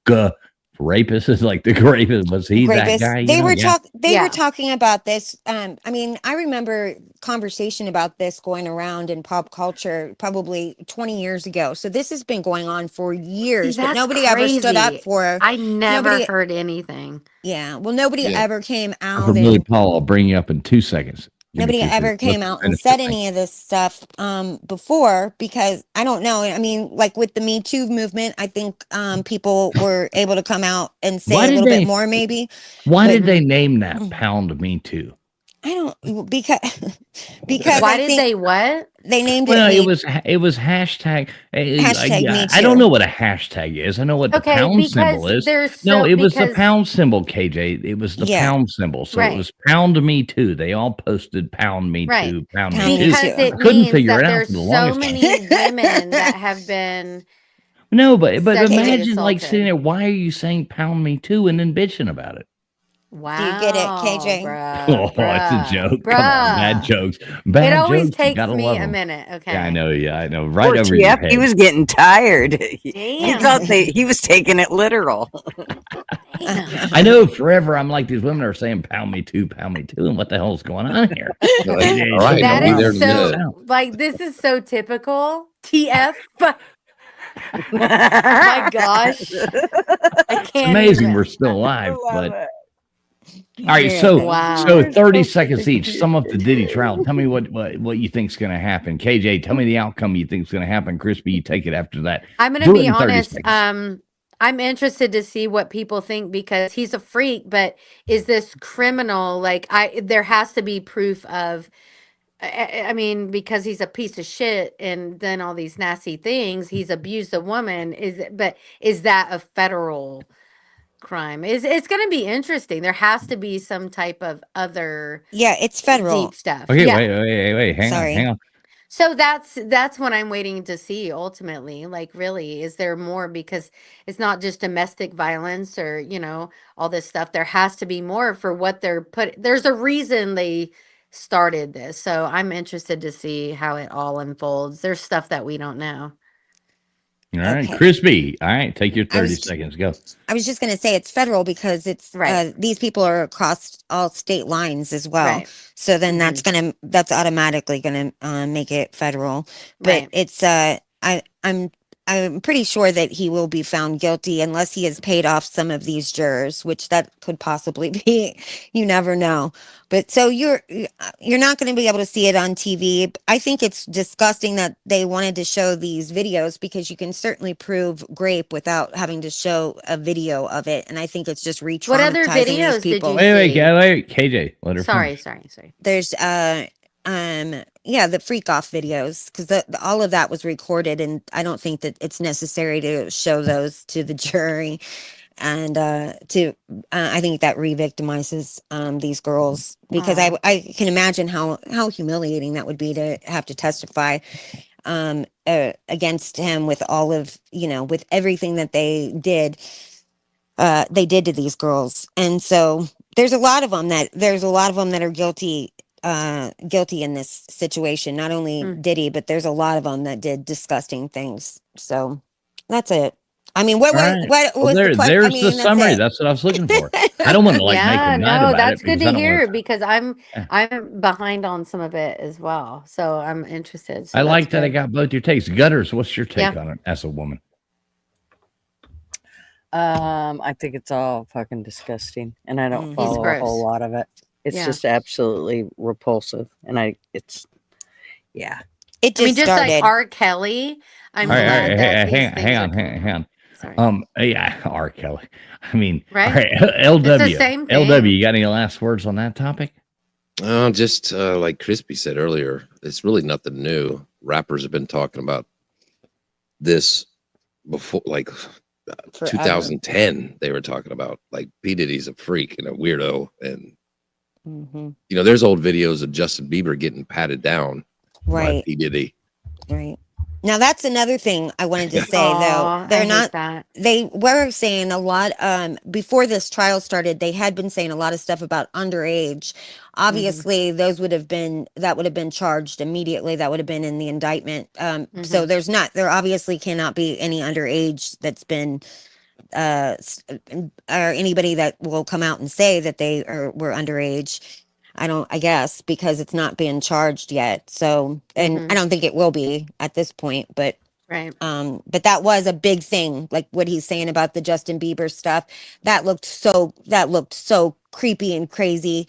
rapist? Is like the rapist? Was he that Rapist. guy? They were Yeah. they were Yeah. talking about this. I mean, I remember conversation about this going around in pop culture probably 20 years ago. So this has been going on for See, years, but that's nobody ever stood up crazy. for I never nobody. heard anything. Yeah. Well, nobody Yeah. ever came out For Billy and Paul, I'll bring you up in 2 seconds. Give me nobody 2 ever seconds. came Let's out and finish said this thing. any of this stuff before, because I don't know. I mean, like with the Me Too movement, I think people were able to come out and say Why a did little bit they? more, maybe. Why But did they name that mm, Pound Me Too? I don't because Why I did think they what? they named it Well, Me it was hashtag. hashtag Me I don't know Too. what a hashtag is. I know what the Okay, pound symbol because is. there's No, so it was the because pound symbol, KJ. It was the Yeah. pound symbol. So it right, was Pound Me Too. They all posted Pound Me right. Too, Pound Me Pound Me Too. Because Too. I it couldn't means figure that it out there's for the so longest time. many women that have been No, but sexually imagine like sitting assaulted. there. Why are you saying Pound Me Too and then bitching about it? Do you get it, Wow, KJ? bruh, Oh, it's a bruh, joke. Come on, bad bruh. jokes. It Bad always jokes. You takes gotta me love a them. minute. Yeah, I Okay. know. Yeah, I know. Right Poor over your TF, he head. was getting tired. He Damn. thought he was taking it literal. Damn. I know forever. I'm like these women are saying "Pound me too, pound me too," and what the hell's going on here? All right, That I'll be is there in a minute. so like this is so typical. TF. My gosh. I It's can't amazing even. we're still alive. Love But it. all right, Yeah. so Wow. 30 seconds each. Sum up the Diddy trial. Tell me what you think's going to happen. KJ, tell me the outcome you think's going to happen. Crispy, you take it after that. I'm gonna Do it be in 30 honest. seconds. I'm interested to see what people think because he's a freak, but is this criminal? Like there has to be proof of I mean, because he's a piece of shit and done all these nasty things, he's abused a woman. But is that a federal crime? It's going to be interesting. There has to be some type of other Yeah, it's federal. deep stuff. Okay, Yeah. wait. Hang Sorry. on. So that's what I'm waiting to see ultimately. Like really, is there more because it's not just domestic violence or, all this stuff. There has to be more for what there's a reason they started this. So I'm interested to see how it all unfolds. There's stuff that we don't know. All right, Okay. Crispy. All right, take your I 30 was seconds. Go. I was just going to say it's federal because it's Right. these people are across all state lines as well. Right. So then Mhm. that's automatically going to make it federal. But Right. it's I'm pretty sure that he will be found guilty unless he has paid off some of these jurors, which that could possibly be. You never know. But so you're not going to be able to see it on TV. I think it's disgusting that they wanted to show these videos because you can certainly prove rape without having to show a video of it. And I think it's just What other re-traumatizing these videos did people. you Wait, see? wait. KJ, let her Sorry. finish. There's the freak off videos because all of that was recorded, and I don't think that it's necessary to show those to the jury. And I think that re-victimizes these girls because Aw. I can imagine how humiliating that would be to have to testify against him with all of with everything that they did to these girls. And so there's a lot of them that are guilty in this situation. Not only Mm. Diddy, but there's a lot of them that did disgusting things. So that's it. I mean, what All was right. what Well, was the question? I there's mean, the that's summary. it. That's what I was looking for. I don't want to like make Yeah, a night no, about that's it good because to I don't want hear to. because I'm behind on some of it as well. So I'm interested. I So that's like that I good. got both your takes. Gutters, what's your take Yeah. on it as a woman? I think it's all fucking disgusting, and I don't Mm-hmm. He's follow a whole gross. lot of it. It's Yeah. just absolutely repulsive, and yeah. It I mean, just just like started. R. Kelly, I'm All right, glad that these hang things are on, coming hang out. on. Sorry. Yeah, R. Kelly. I mean, all Right? right, It's the LW. same LW, thing. you got any last words on that topic? Just like Crispy said earlier, it's really nothing new. Rappers have been talking about this before, like Forever. 2010. They were talking about like P. Diddy's a freak and a weirdo, and Mm-hmm. there's old videos of Justin Bieber getting patted down by Right. P. Diddy. Right. Now that's another thing I wanted to say Aw, though. They're I hate not that. they were saying a lot before this trial started, they had been saying a lot of stuff about underage. Obviously, that would have been charged immediately. That would have been in the indictment. So there obviously cannot be any underage that's been or anybody that will come out and say that they were underage. I guess because it's not being charged yet. So, and I don't think it will be at this point, but Right. but that was a big thing, like what he's saying about the Justin Bieber stuff. That looked so creepy and crazy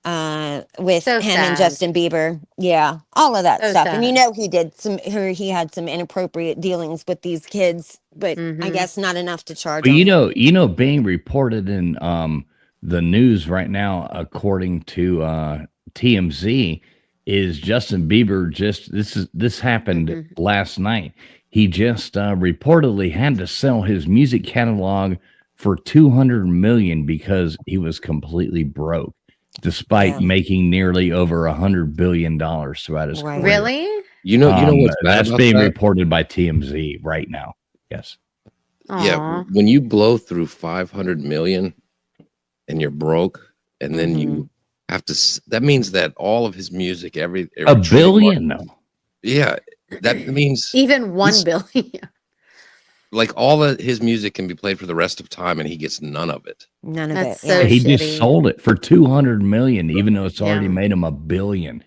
with So him and sad. Justin Bieber. Yeah, all of that So stuff. And sad. he had some inappropriate dealings with these kids, but I Mhm. guess not enough to charge But him. being reported in the news right now, according to TMZ, is Justin Bieber this happened last night. He just reportedly had to sell his music catalog for $200 million because he was completely broke, despite making nearly over $100 billion throughout his career. Really? You know what's bad That's about being that? reported by TMZ right now. Yes. Yeah, Aw. when you blow through 500 million and you're broke, and then you have to. That means that all of his music, every A billion, though. Yeah, that means Even 1 billion. like all of his music can be played for the rest of time, and he gets none of it. None of That's it. so Yeah. He shitty. just sold it for $200 million, even though it's already Yeah. made him $1 billion.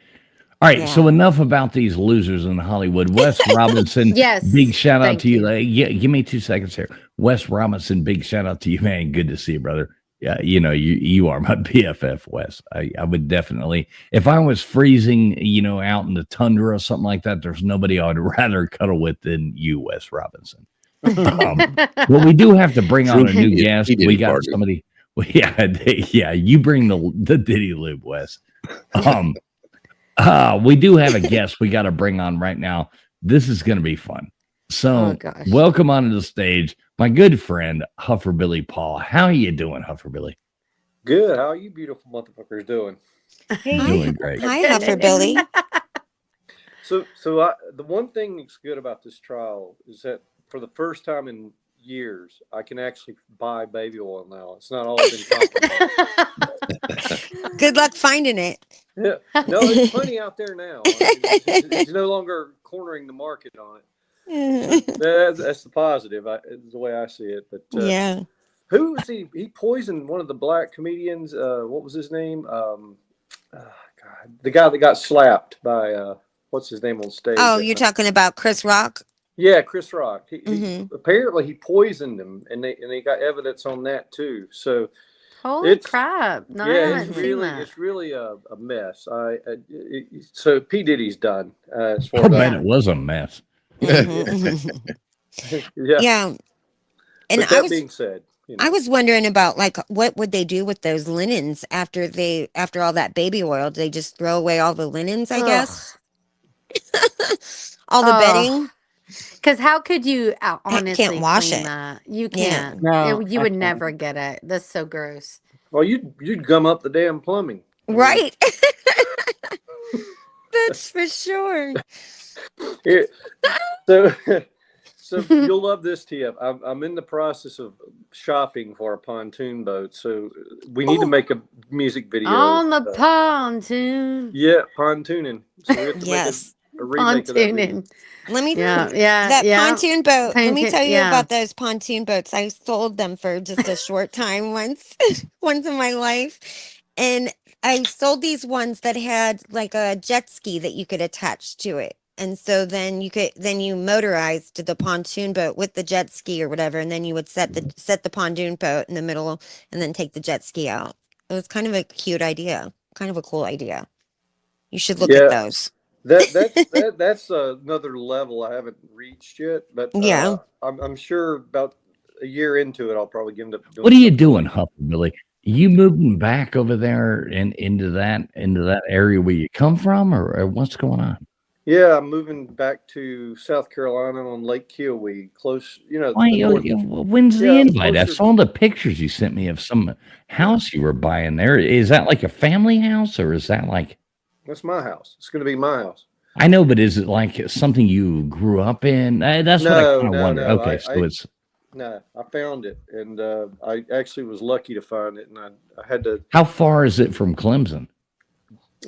All right, Yeah. so enough about these losers in Hollywood. Wes Robinson, Yes, big shout out thank to you. you. Yeah, give me 2 seconds here. Wes Robinson, big shout out to you, man. Good to see you, brother. Yeah, you are my BFF, Wes. I would definitely, if I was freezing, out in the tundra or something like that, there's nobody I would rather cuddle with than you, Wes Robinson. Well, we do have to bring on a new guest. He did We it, got Barty. somebody. Well, yeah. You bring the Diddy Lube, Wes. We do have a guest we got to bring on right now. This is going to be fun. So, Oh, gosh. welcome onto the stage, my good friend Huffer Billy Paul. How are you doing, Huffer Billy? Good. How are you beautiful motherfuckers doing? Doing great. Hi, Huffer Billy. So the one thing that's good about this trial is that for the first time in years, I can actually buy baby oil now. It's not all been compromised. Good luck finding it. Yeah. No, there's plenty out there now. It's no longer cornering the market on it. That's the positive. It's the way I see it. But Yeah. who was he? He poisoned one of the black comedians. What was his name? God, the guy that got slapped by what's his name on stage? Oh, you're talking about Chris Rock? Yeah, Chris Rock. He Mhm. apparently he poisoned him, and they got evidence on that too. So Holy crap. No, I yeah, haven't seen that. it's really a mess. So P Diddy's done. As far I as bet it was a mess. yeah. Yeah. And But that being said, I was wondering about like what would they do with those linens after all that baby oil? Do they just throw away all the linens, I Ugh. guess? All the bedding? Because how could you honestly wash clean it. that? You Yeah. can't. No, you I would can't. never get it. That's so gross. Well, you'd gum up the damn plumbing. Right. That's for sure. Yeah. So you'll love this tip. I'm in the process of shopping for a pontoon boat, so we need to make a music video. On the pontoon. Yeah, pontooning. So we have to Yes. make a remake of that movie. Pontooning. Let me Yeah. that pontoon boat. Let me Pontoon- tell you yeah. about those pontoon boats. I sold them for just a short time once, once in my life, and I sold these ones that had like a jet ski that you could attach to it. And so then you motorized the pontoon boat with the jet ski or whatever, and then you would set the pontoon boat in the middle and then take the jet ski out. It was kind of a cute idea, kind of a cool idea. You should look at those. That's another level I haven't reached yet, but Yeah. I'm sure about a year into it, I'll probably end up doing. What are you doing, Billy? You moving back over there and into that area where you come from, or what's going on? Yeah, I'm moving back to South Carolina on Lake Kiowee, close. Why, when's the invite? I closer- saw the pictures you sent me of some house you were buying there. Is that like a family house, or is that like? That's my house. It's going to be my house. I know, but is it like something you grew up in? That's what I kind of wonder. No. Okay, so it's. No, I found it, and I actually was lucky to find it, and I had to. How far is it from Clemson?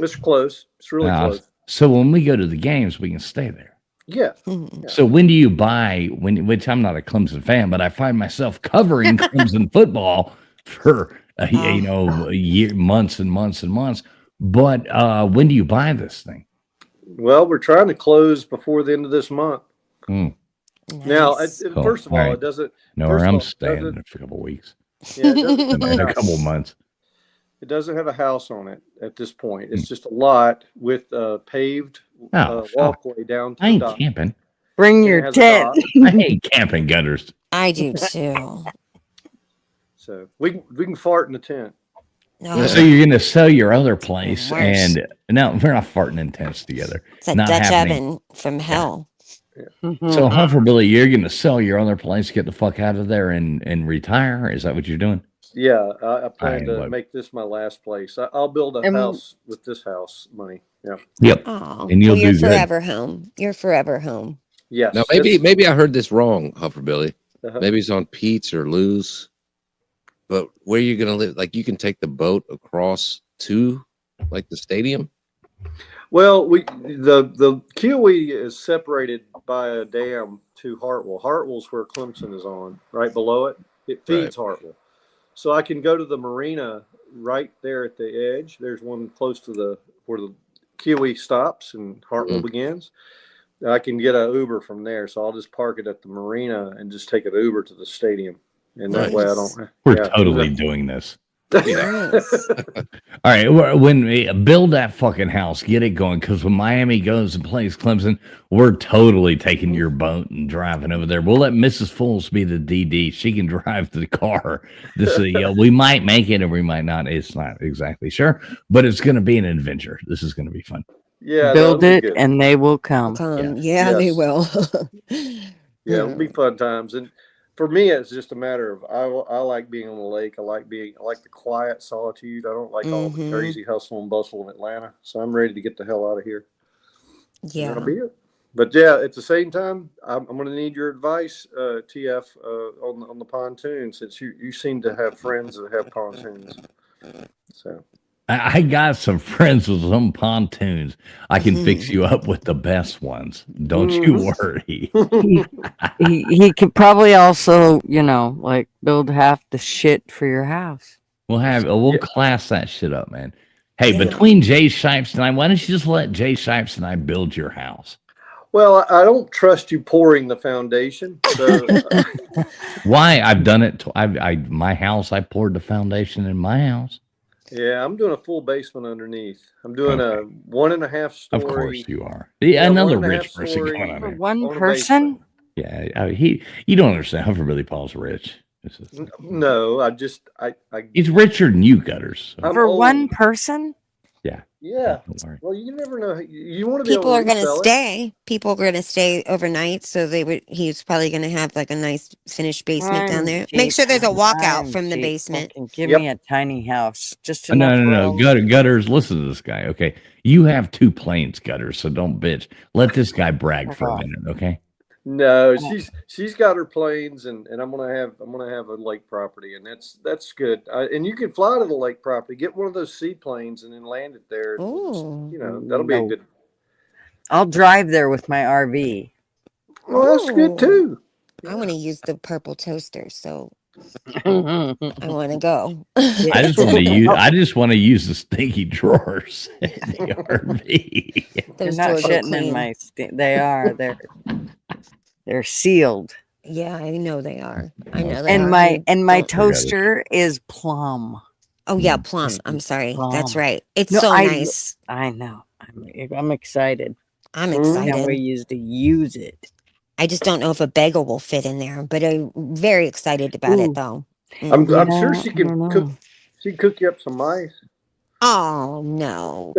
It's close. It's really close. So when we go to the games, we can stay there. Yeah. So when do you buy? Which I'm not a Clemson fan, but I find myself covering Clemson football for months and months and months. But when do you buy this thing? Well, we're trying to close before the end of this month. Now, Cool. first of all, All right. it doesn't. No, first of I'm all, staying doesn't- there for a couple of weeks. Yeah, it doesn't In a couple of months. It doesn't have a house on it at this point. It's just a lot with a paved fuck. walkway down to I the ain't dock. camping. Bring And it your has a tent. dock. I hate camping gutters. I do too. So we can fart in the tent. No. So you're going to sell your other place, Worse. and no, we're not farting in tents together. It's a Not Dutch happening. oven from hell. So, Billy, you're going to sell your other place, get the fuck out of there, and retire. Is that what you're doing? Yeah, I plan to look. make this my last place. I'll build a And- house with this house money. Yeah. Yep. Oh, And you'll well, you're do good. forever home. You're forever home. Yes. Now maybe I heard this wrong, Billy. Uh-huh. Maybe it's on Pete's or Lou's. But where you gonna live? Like you can take the boat across to like the stadium. Well, the Kiowee is separated by a dam to Hartwell. Hartwell's where Clemson is on, right below it. It feeds Hartwell. So I can go to the marina right there at the edge. There's one close to where the Kiowee stops and Hartwell begins. I can get an Uber from there. So I'll just park it at the marina and just take an Uber to the stadium. And that way I don't. We're yeah. totally doing this. Nice. All right. When we build that fucking house, get it going. Because when Miami goes and plays Clemson, we're totally taking your boat and driving over there. We'll let Mrs. Fools be the DD. She can drive the car. We might make it or we might not. It's not exactly sure, but it's going to be an adventure. This is going to be fun. Yeah. Build that'll it be good. and they will come. Yeah, they Yes. will. Yeah, it'll be fun times. And for me, it's just a matter of I like being on the lake. I like the quiet solitude. I don't like all the crazy hustle and bustle of Atlanta. So I'm ready to get the hell out of here. Yeah. That'll be it. But yeah, at the same time, I'm going to need your advice, TF, on the pontoon, since you seem to have friends that have pontoons. So I got some friends with some pontoons. I can fix you up with the best ones. Don't you worry. He could probably also, like build half the shit for your house. We'll class that shit up, man. Hey, between Jay Shipes and I, why don't you just let Jay Shipes and I build your house? well, I don't trust you pouring the foundation. So Why? I've done it. My house, I poured the foundation in my house. yeah, I'm doing a full basement underneath. I'm doing a 1.5 story. Of course you are. Yeah, another 1.5 rich person story coming on For here. one on a person? Yeah, you don't understand. Billy Paul's rich. No, I He's richer than you, Gutters. So. I'm For old. one person? Yeah. Don't worry. Well, you never know. You want to be People able are to going to resell it. stay. People are going to stay overnight, so he's probably going to have like a nice finished basement down I'm there. Make cheap. sure there's a walkout I'm from the cheap. basement. Fucking give Yep. me a tiny house. Just No, enough no. room. Gutters, listen to this guy, okay? You have 2 planes, Gutters, so don't bitch. Let this guy brag for a minute, okay? No, she's got her planes, and I'm gonna have a lake property, and that's good. And you can fly to the lake property, get one of those seaplanes, and then land it there. Ooh. That'll be a No. good. I'll drive there with my RV. Well, that's good too. I want to use the purple toaster, so I want to go. I just want to use. I just want to use the stinky drawers in the RV. They're Those not drawers are shitting in clean. my. They are. They're sealed. Yeah, I know they are. I know they And are. my You and my don't forget it. toaster is plum. Oh yeah, plum. I'm sorry. That's Plum. right. It's No, so I- nice. I know. I'm excited. I'm Can't excited. wait to use it. I just don't know if a bagel will fit in there, but I'm very excited about Ooh. it though. I'm Yeah, sure she I can don't cook. know. She can cook you up some mice. Oh no.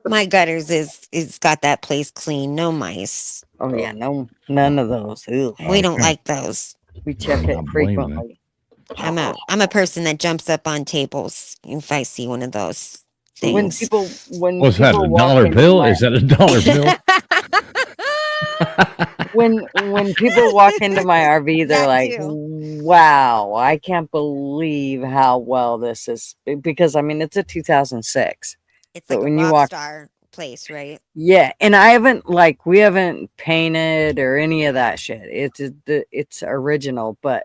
My gutters is got that place clean. No mice. Oh yeah, no, none of those. Ugh. We don't like those. We check I'm it not blaming it. frequently. I'm a person that jumps up on tables if I see one of those When things. people What's that? people A walk dollar into bill? my- Is that a dollar bill? when people walk into my RV, they're That like, too. "Wow, I can't believe how well this is." Because I mean, it's a 2006. It's But like when a you rock walk- star place, right? Yeah, and we haven't painted or any of that shit. It's original, but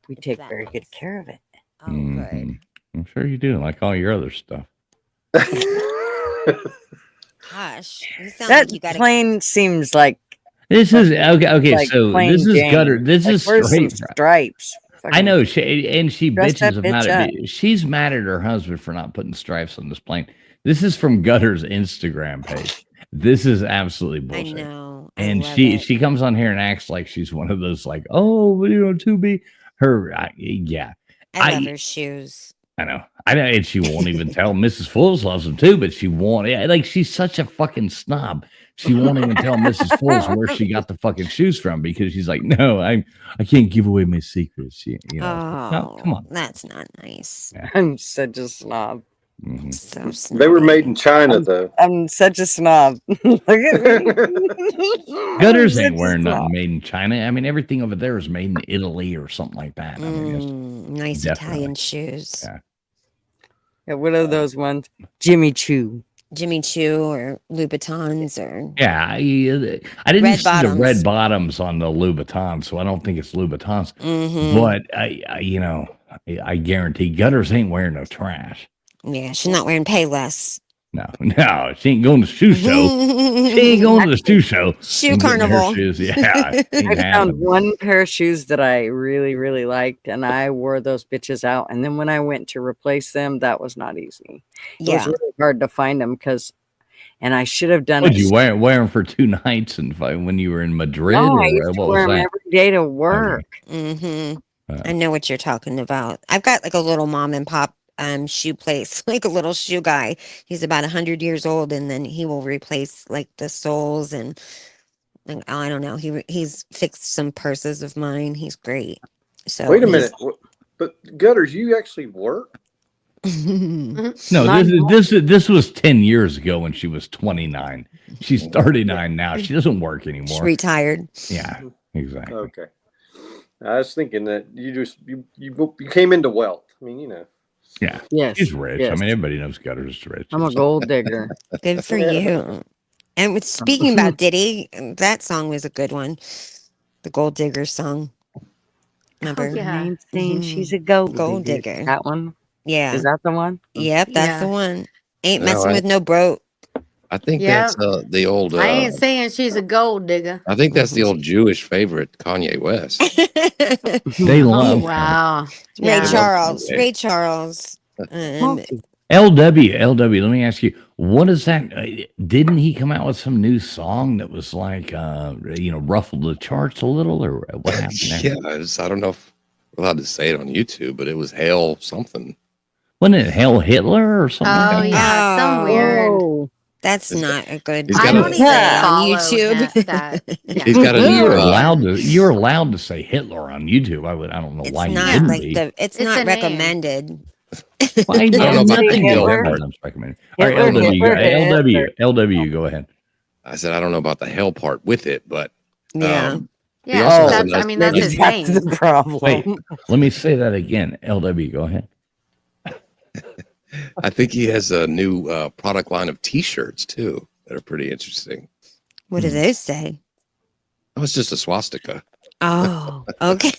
we take that very good nice. care of it. Oh, good. Mhm. I'm sure you do, like all your other stuff. Gosh, you sound That like you got to. plane seems like This is okay. Okay, like so plain this is Jane. gutter. This Like, is where's some straight. stripes. I know she Dress that bitches about bitch it. She's mad at her husband for not putting stripes on this plane. This is from Gutter's Instagram page. This is absolutely I bullshit. know. I And love she it. comes on here and acts like she's one of those like, oh, you know, to be her. Yeah, I love I- her shoes. I know. And she won't even tell. Mrs. Fools loves them too, but she won't. Yeah, like she's such a fucking snob. She won't even tell Mrs. Fools where she got the fucking shoes from because she's like, no, I can't give away my secrets. You know, no, come on. That's not nice. I'm such a snob. Mhm. So They were made in China, though. I'm such a snob. Look at me. Gutters I'm ain't such a wearing snob. nothing made in China. I mean, everything over there is made in Italy or something like that. I mean, it's nice definitely. Italian shoes. Yeah. Yeah, what are those ones? Jimmy Choo. Jimmy Choo or Louboutins or Yeah, I didn't Red see the bottoms. red bottoms on the Louboutins, so I don't think it's Louboutins. Mhm. But I guarantee Gutters ain't wearing no trash. Yeah, she's not wearing Payless. No, she ain't going to the shoe show. She ain't going to the shoe show. Shoe and getting her carnival. shoes. Yeah, ain't I found happening. one pair of shoes that I really, really liked, and I wore those bitches out. And then when I went to replace them, that was not easy. It was Yeah. really hard to find them and I should have done Would it. you wear them for 2 nights and when you were in Madrid, No, or I used to what wear was them that? every day to work. Mm-hmm. Uh. I know what you're talking about. I've got like a little mom and pop shoe place, like a little shoe guy. He's about 100 years old, and then he will replace like the soles and like, I don't know. He's fixed some purses of mine. He's great. So Wait a minute. But Gutters, you actually work? No, Not this was 10 years ago when she was 29. She's 39 now. She doesn't work She's anymore. retired. Yeah, exactly. Okay. I was thinking that you came into wealth. I mean, you know. Yeah, Yes, she's rich. yes. I mean, everybody knows Gutters is rich. I'm a gold digger. Good for you. And with speaking about Diddy, that song was a good one. The Gold Digger song. Remember? yeah. Ain't saying Mhm. she's a gold, Gold digger. digger. That one? Yeah. Is that the one? Yep, that's the Yeah. one. Ain't No, messing I- with no broke. I think Yeah. that's the old. I ain't saying she's a gold digger. I think that's the old Jewish favorite, Kanye West. They love him. Wow. Ray Yeah. Charles. Yeah. Ray Charles. LW. Let me ask you, what is that? Didn't he come out with some new song that was like, ruffled the charts a little, or what happened there? Yeah, I don't know if we're allowed to say it on YouTube, but it was Hail something. Wasn't it Hell Hitler or something? Oh like that? yeah, some weird. Oh, That's not a good He's I got don't a- say it on follow YouTube. that. Yeah. He's got a new. You're allowed to say Hitler on YouTube. I don't know It's why you not didn't like be. it's It's not a name. recommended. Why I don't know about nothing the else Hitler. is recommended. All right, Hitler, LW, go ahead. I said I don't know about the Hell part with it, but Yeah. he Yeah, also has a that's, I nice- mean, that's his that's name. the problem. Wait, let me say that again. LW, go ahead. I think he has a new product line of T-shirts too that are pretty interesting. What do those say? Oh, it's just a swastika. Oh, okay.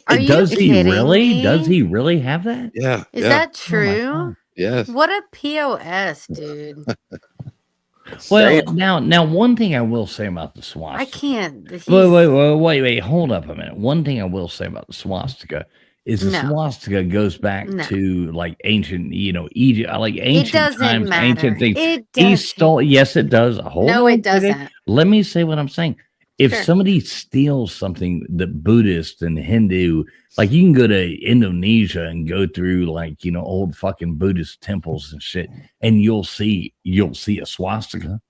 Are you Does he kidding really? Does me? he really have that? Yeah. Is yeah. that true? Yes. What a POS, dude. Well, now one thing I will say about the I swastika. can't. Wait, hold up a minute. One thing I will say about the swastika is the No. swastika goes back No. to like ancient, Egypt, like ancient doesn't times, matter. ancient things. It He doesn't. stole. Yes, it does. Hold No, on, it baby. doesn't. Let me say what I'm saying. If Sure. somebody steals something that Buddhist and Hindu, like you can go to Indonesia and go through like old fucking Buddhist temples and shit, and you'll see a swastika.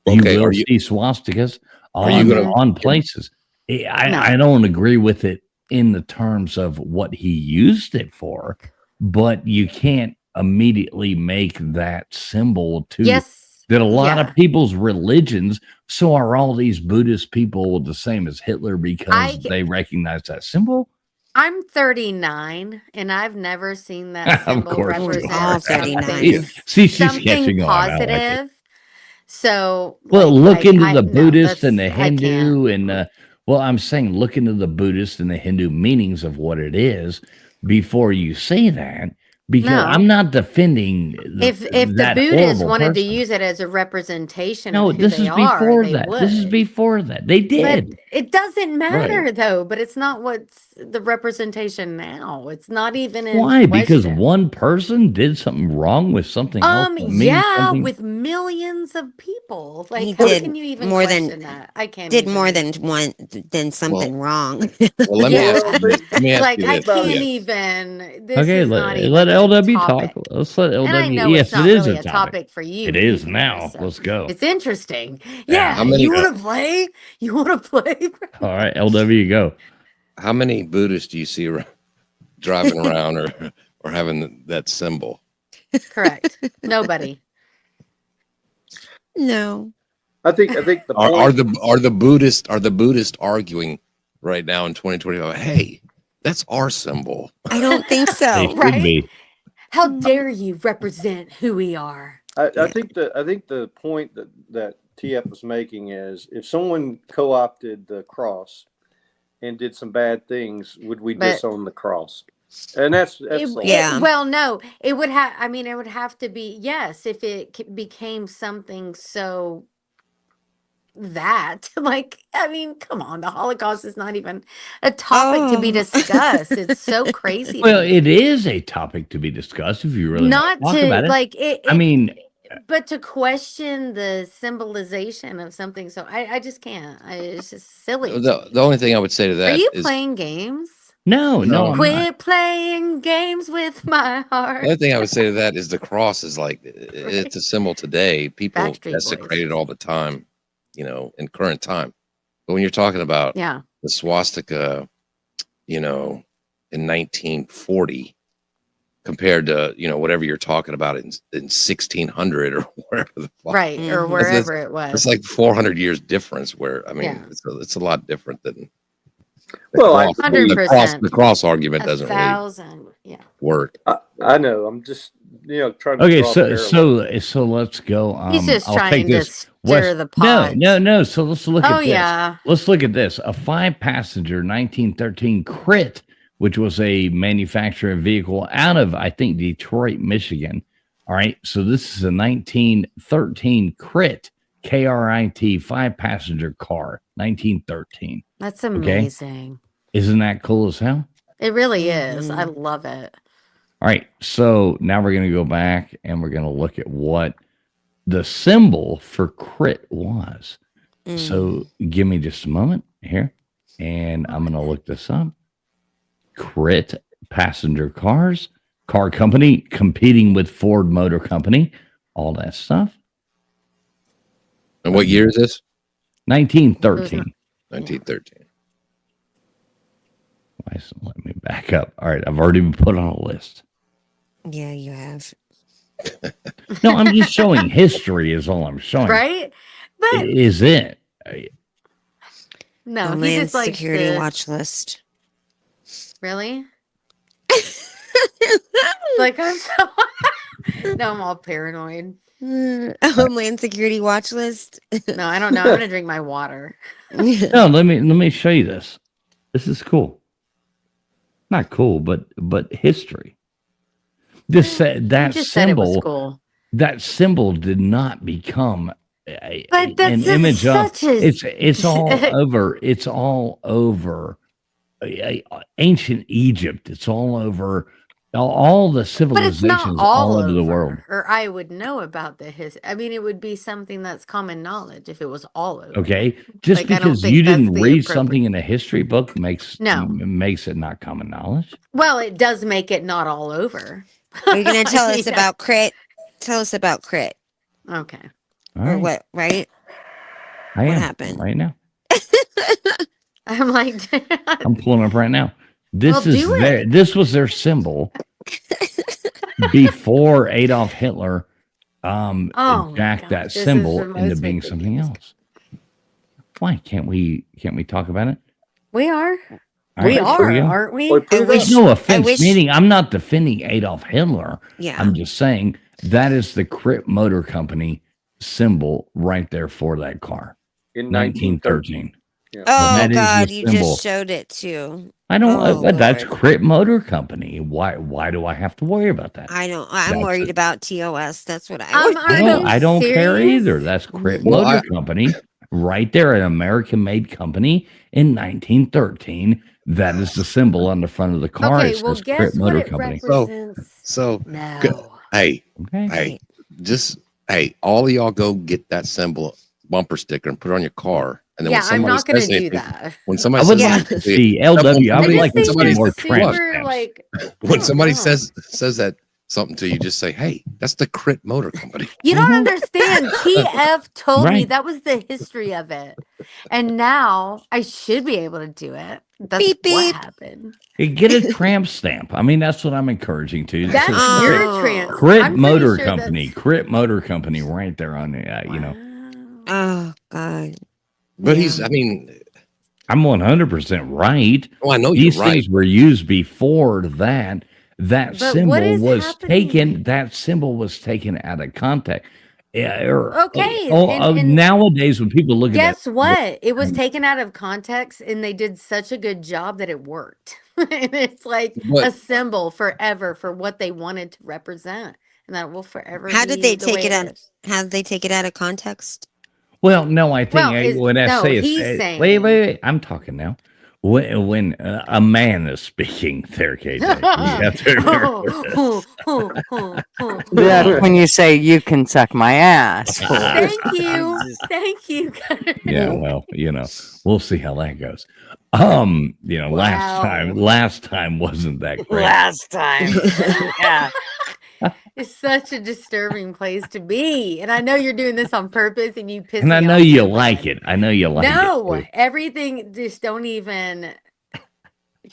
Okay, You are will you- see swastikas Are you gonna- on places. No. I don't agree with it in the terms of what he used it for, but you can't immediately make that symbol to Yes. that a lot Yeah. of people's religions. So are all these Buddhist people the same as Hitler because they recognize that symbol? I'm 39 and I've never seen that Of symbol course you represent are. 39. something, See, she's something catching on. I like it. positive. So, Well, look into I- the no, Buddhist and the that's- I can't. Hindu and well, I'm saying look into the Buddhist and the Hindu meanings of what it is before you say that, because No. I'm not defending If the that Buddhists horrible wanted to person. use it as a representation No, of who this they is are, before they that. would. This is before that. They But did. it doesn't matter Right. though. But it's not what's the representation now. It's not even in Why? Because question. one person did something wrong with something else. that means Yeah, something- with millions of people. Like, He how did can you even more question than that? I can't. did even. more than something wrong. Well, let me Yeah. ask you this. Let me ask Like, you I this. can't Yeah. even. This Okay, is not even let a LW topic. talk. Let's let LW. And I know Yes, it's not it is really a a topic. topic for you. It is either, now. so Let's go. It's interesting. Yeah. Yeah, How many- you want to play? You want to play? All right, LW, go. How many Buddhists do you see driving around or having that symbol? Correct. Nobody. No. I think the Are point, the Buddhists arguing right now in 2025? Hey, that's our symbol. I don't think They so. should Right? be. How dare you represent who we are? I think the point that TF was making is if someone co-opted the cross and did some bad things, would we But- disown the cross? And that's Yeah. Well, no, it would have. I mean, it would have to be yes if it became something so that like I mean, come on, the Holocaust is not even a topic to be Oh. discussed. It's so crazy. to Well, me. it is a topic to be discussed if you really Not want to talk about to it. like it. I mean, but to question the symbolization of something, so I just can't. It's just silly. The only thing I would say to Are that you is playing games? no, I'm not. Quit playing games with my heart. the only thing I would say to that is the cross is like it's a symbol today. People Backstreet desecrate it all the time, in current time. But when you're talking about Yeah. the swastika, in 1940 compared to whatever you're talking about in 1600 or wherever the fuck. Right, or Mhm. wherever it was. It's like 400 years difference. Where I mean, Yeah. it's a lot different than. Well, I- 100%. The cross argument a doesn't really thousand. Yeah. work. I know. I'm just trying to. Okay, draw a so parallel. so let's go. He's just I'll trying take to this. stir the pot. No. So let's look Oh, at this. yeah. Let's look at this. A 5-passenger 1913 Crit, which was a manufactured vehicle out of, I think, Detroit, Michigan. All right. So this is a 1913 Crit, KRIT 5-passenger car, 1913. That's amazing. Isn't that cool as hell? It really is. I Mm-hmm. love it. All right. So now we're going to go back and we're going to look at what the symbol for Crit was. So give me just a moment here, and I'm going to look this up. Crit passenger cars, car company competing with Ford Motor Company, all that stuff. And what year is this? 1913. 1913. Why is it letting me back up? All right, I've already been put on a list. Yeah, you have. No, I'm just showing history is all I'm showing. Right? But Is it? no, he Homeland just likes Security to, watch list. Really? Like I'm so Now I'm all paranoid. Homeland Security watch list. No, I don't know. I'm gonna drink my water. No, let me show you this. This is cool. Not cool, but history. This that just said it was symbol. cool. That symbol did not become But that's an just image of. such a- It's all over. It's all over ancient Egypt. It's all over. All the But it's civilizations not all over the world. Or I would know about the history. I mean, it would be something that's common knowledge if it was all over. Okay, just Like, I don't because think you that's didn't the read appropriate- something in a history book makes it not common knowledge. Well, it does make it not all over. Are you gonna tell us Yeah. about crit? Tell us about crit. Okay. All Or right. what? Right? I what am happened? right now. I'm like, I'm pulling up right now. This Well, is do it. this was their symbol before Adolf Hitler Oh my jacked gosh, that this is symbol the into most being something else. Why can't we talk about it? we are. All We right, here we are, go. aren't we? Well, put it There's up. no offense, wish- meaning I'm not defending Adolf Hitler. Yeah. I'm just saying that is the Crit Motor Company symbol right there for that car. In 1913. Yeah. Oh that is the God, you symbol. just showed it too. I don't. Oh, but that's Lord. Crit Motor Company. Why do I have to worry about that? I don't. I'm That's worried it. about TOS. That's what I. Are you I don't care serious? either. That's Crit Well, Motor Company right there, an American-made company in 1913. That is the symbol on the front of the car. Okay, It well, says guess Crit what Motor it Company. represents. So No. hey, Okay. hey, just hey, all of y'all go get that symbol bumper sticker and put it on your car. And then Yeah, when I'm somebody not going to says do anything, that. when I somebody would says like to anything, see LW. I I would just like to think see somebody- more it's super tramp like. when somebody Oh. says that something to you, just say, "Hey, that's the Crit Motor Company." You don't understand. TF told me Right. that was the history of it. And now I should be able to do it. That's Beep, what beep. happened. Get a tramp stamp. I mean, that's what I'm encouraging to. It That's says Oh. your Crit, trans. Crit I'm pretty Motor sure Company. that's- Crit Motor Company right there on the, you know. Oh God. But Yeah. he's, I mean, I'm 100% right. oh, I know These you're right. things were used before that. That But what symbol is was happening? taken. That symbol was taken out of context. Yeah, Okay, and nowadays when people look at guess that, what? It was taken out of context and they did such a good job that it worked. And it's like a But- symbol forever for what they wanted to represent. And that will forever How be did they the take way it out? is. How did they take it out of context? well, no, I think Well, when I no, say he's it's, saying- wait, I'm talking now. When a man is speaking, there, KJ. you have to- That's when you say you can suck my ass. Thank you. Thank you. Yeah, well, we'll see how that goes. Last time wasn't that great. Last time. Yeah. It's such a disturbing place to be. And I know you're doing this on purpose and you piss And me I know off you so like bad. it. I know you like No, it. too. everything just don't even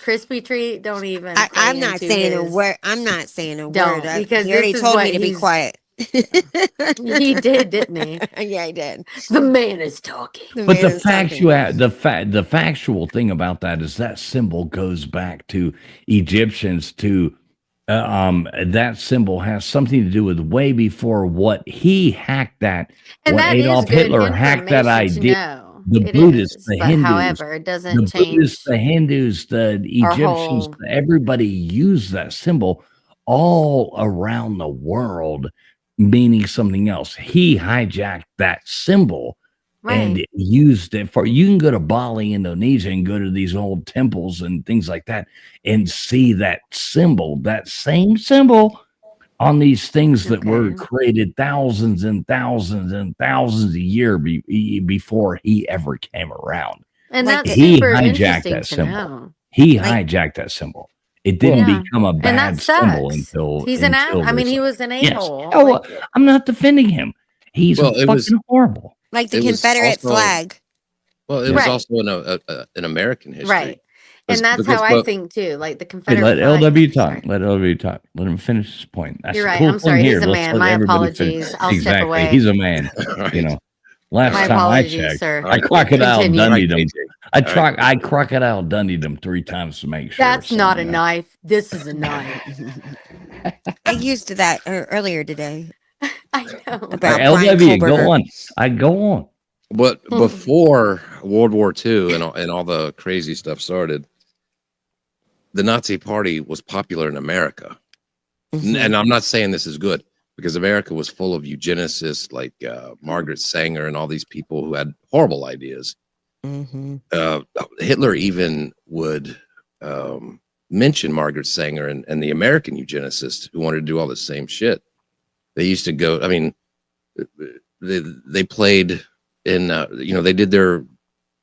crispy treat, don't even I'm play not into saying a his- word. I'm not saying a Don't, word. because He already this is told what me to be he's- quiet. He did, didn't he? Yeah, I did. The man is talking. But the factual thing about that is that symbol goes back to Egyptians. That symbol has something to do with way before what he hacked that. And what that Adolf is good Hitler hacked that information to idea. know. The It Buddhists, is, the but Hindus, however, it doesn't the change Buddhists, the Hindus, the Egyptians, whole- everybody used that symbol all around the world, meaning something else. He hijacked that symbol and Right. used it for. You can go to Bali, Indonesia, and go to these old temples and things like that, and see that symbol, that same symbol, on these things that were created thousands and thousands and thousands a year before he ever came around. And that's he super hijacked interesting that to symbol. know. He hijacked that symbol. It didn't Yeah. become a And bad that symbol sucks. until He's an until I mean, he recently. was an Yes. a-hole. Oh, Like, I'm not defending him. He's Well, it fucking was- horrible. Like the It was Confederate also- flag. Well, it was Right. also an American history. right. And that's Because- how I but- think too. Like the Hey, Confederate let flag. LW talk. Let LW talk. Let him finish his point. That's You're the right. cool I'm thing sorry. here. He's a Let's man. let My everybody finish. apologies. I'll step Exactly. away. He's a man. All right. You know, last My time apologies, I checked, sir. I crocodile Continue. Dundee them. I crocodile Dundee them 3 times to make sure. That's so, not a yeah. knife. This is a knife. I used that earlier today. I know. All About right, Brian LW, go Kohlberger. on. I go on. But before World War II and all the crazy stuff started, the Nazi Party was popular in America. And I'm not saying this is good, because America was full of eugenicists like Margaret Sanger and all these people who had horrible ideas. Hitler even would mention Margaret Sanger and the American eugenicists who wanted to do all the same shit. They used to go, I mean, they played in, they did their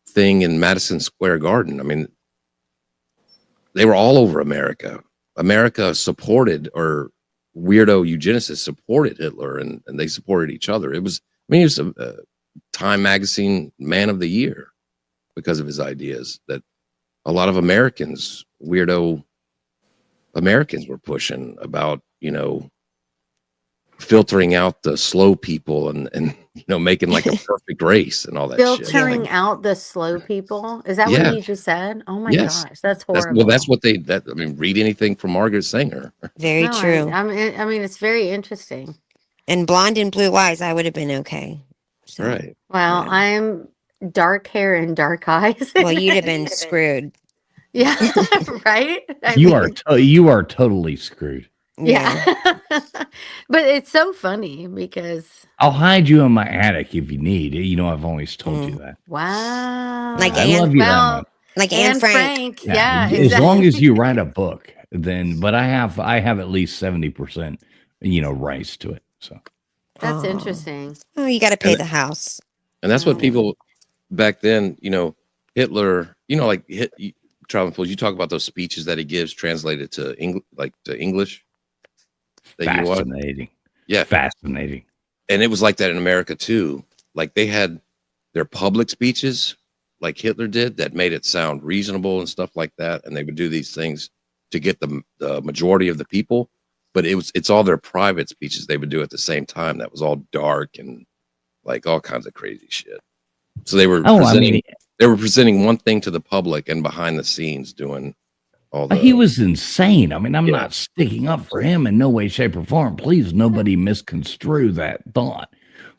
thing in Madison Square Garden. I mean, they were all over America. America supported, or weirdo eugenicists supported Hitler, and they supported each other. It was, he was a Time Magazine Man of the Year because of his ideas that a lot of Americans, weirdo Americans, were pushing about, filtering out the slow people and making like a perfect race and all that shit. Filtering out the slow people. Is that Yeah. what you just said? Oh my Yes. gosh, that's horrible. That's what read anything from Margaret Sanger. Very No, true. I mean, it's very interesting. And blonde and blue eyes, I would have been okay. So, Right. Well, I'm dark hair and dark eyes. well, you'd have been screwed. Yeah, right. I You mean, you are totally screwed. yeah. But it's so funny because I'll hide you in my attic if you need. I've always told you that. wow, Like I Anne, love you that well, much. like Anne and Frank. Yeah, As long as exactly. you write a book, then. But I have at least 70%, rights to it. So That's Aw. interesting. Oh, you got to pay And- the house. And that's what people back then, Hitler, Traveling Fools, you talk about those speeches that he gives translated to English. That you watch. fascinating. Yeah. Fascinating. And it was like that in America too. Like they had their public speeches like Hitler did that made it sound reasonable and stuff like that. And they would do these things to get the majority of the people. But it's all their private speeches they would do at the same time. That was all dark and like all kinds of crazy shit. So they were they were presenting one thing to the public and behind the scenes doing all the. He was insane. I mean, I'm not sticking up for him in no way, shape, or form. Please, nobody misconstrue that thought.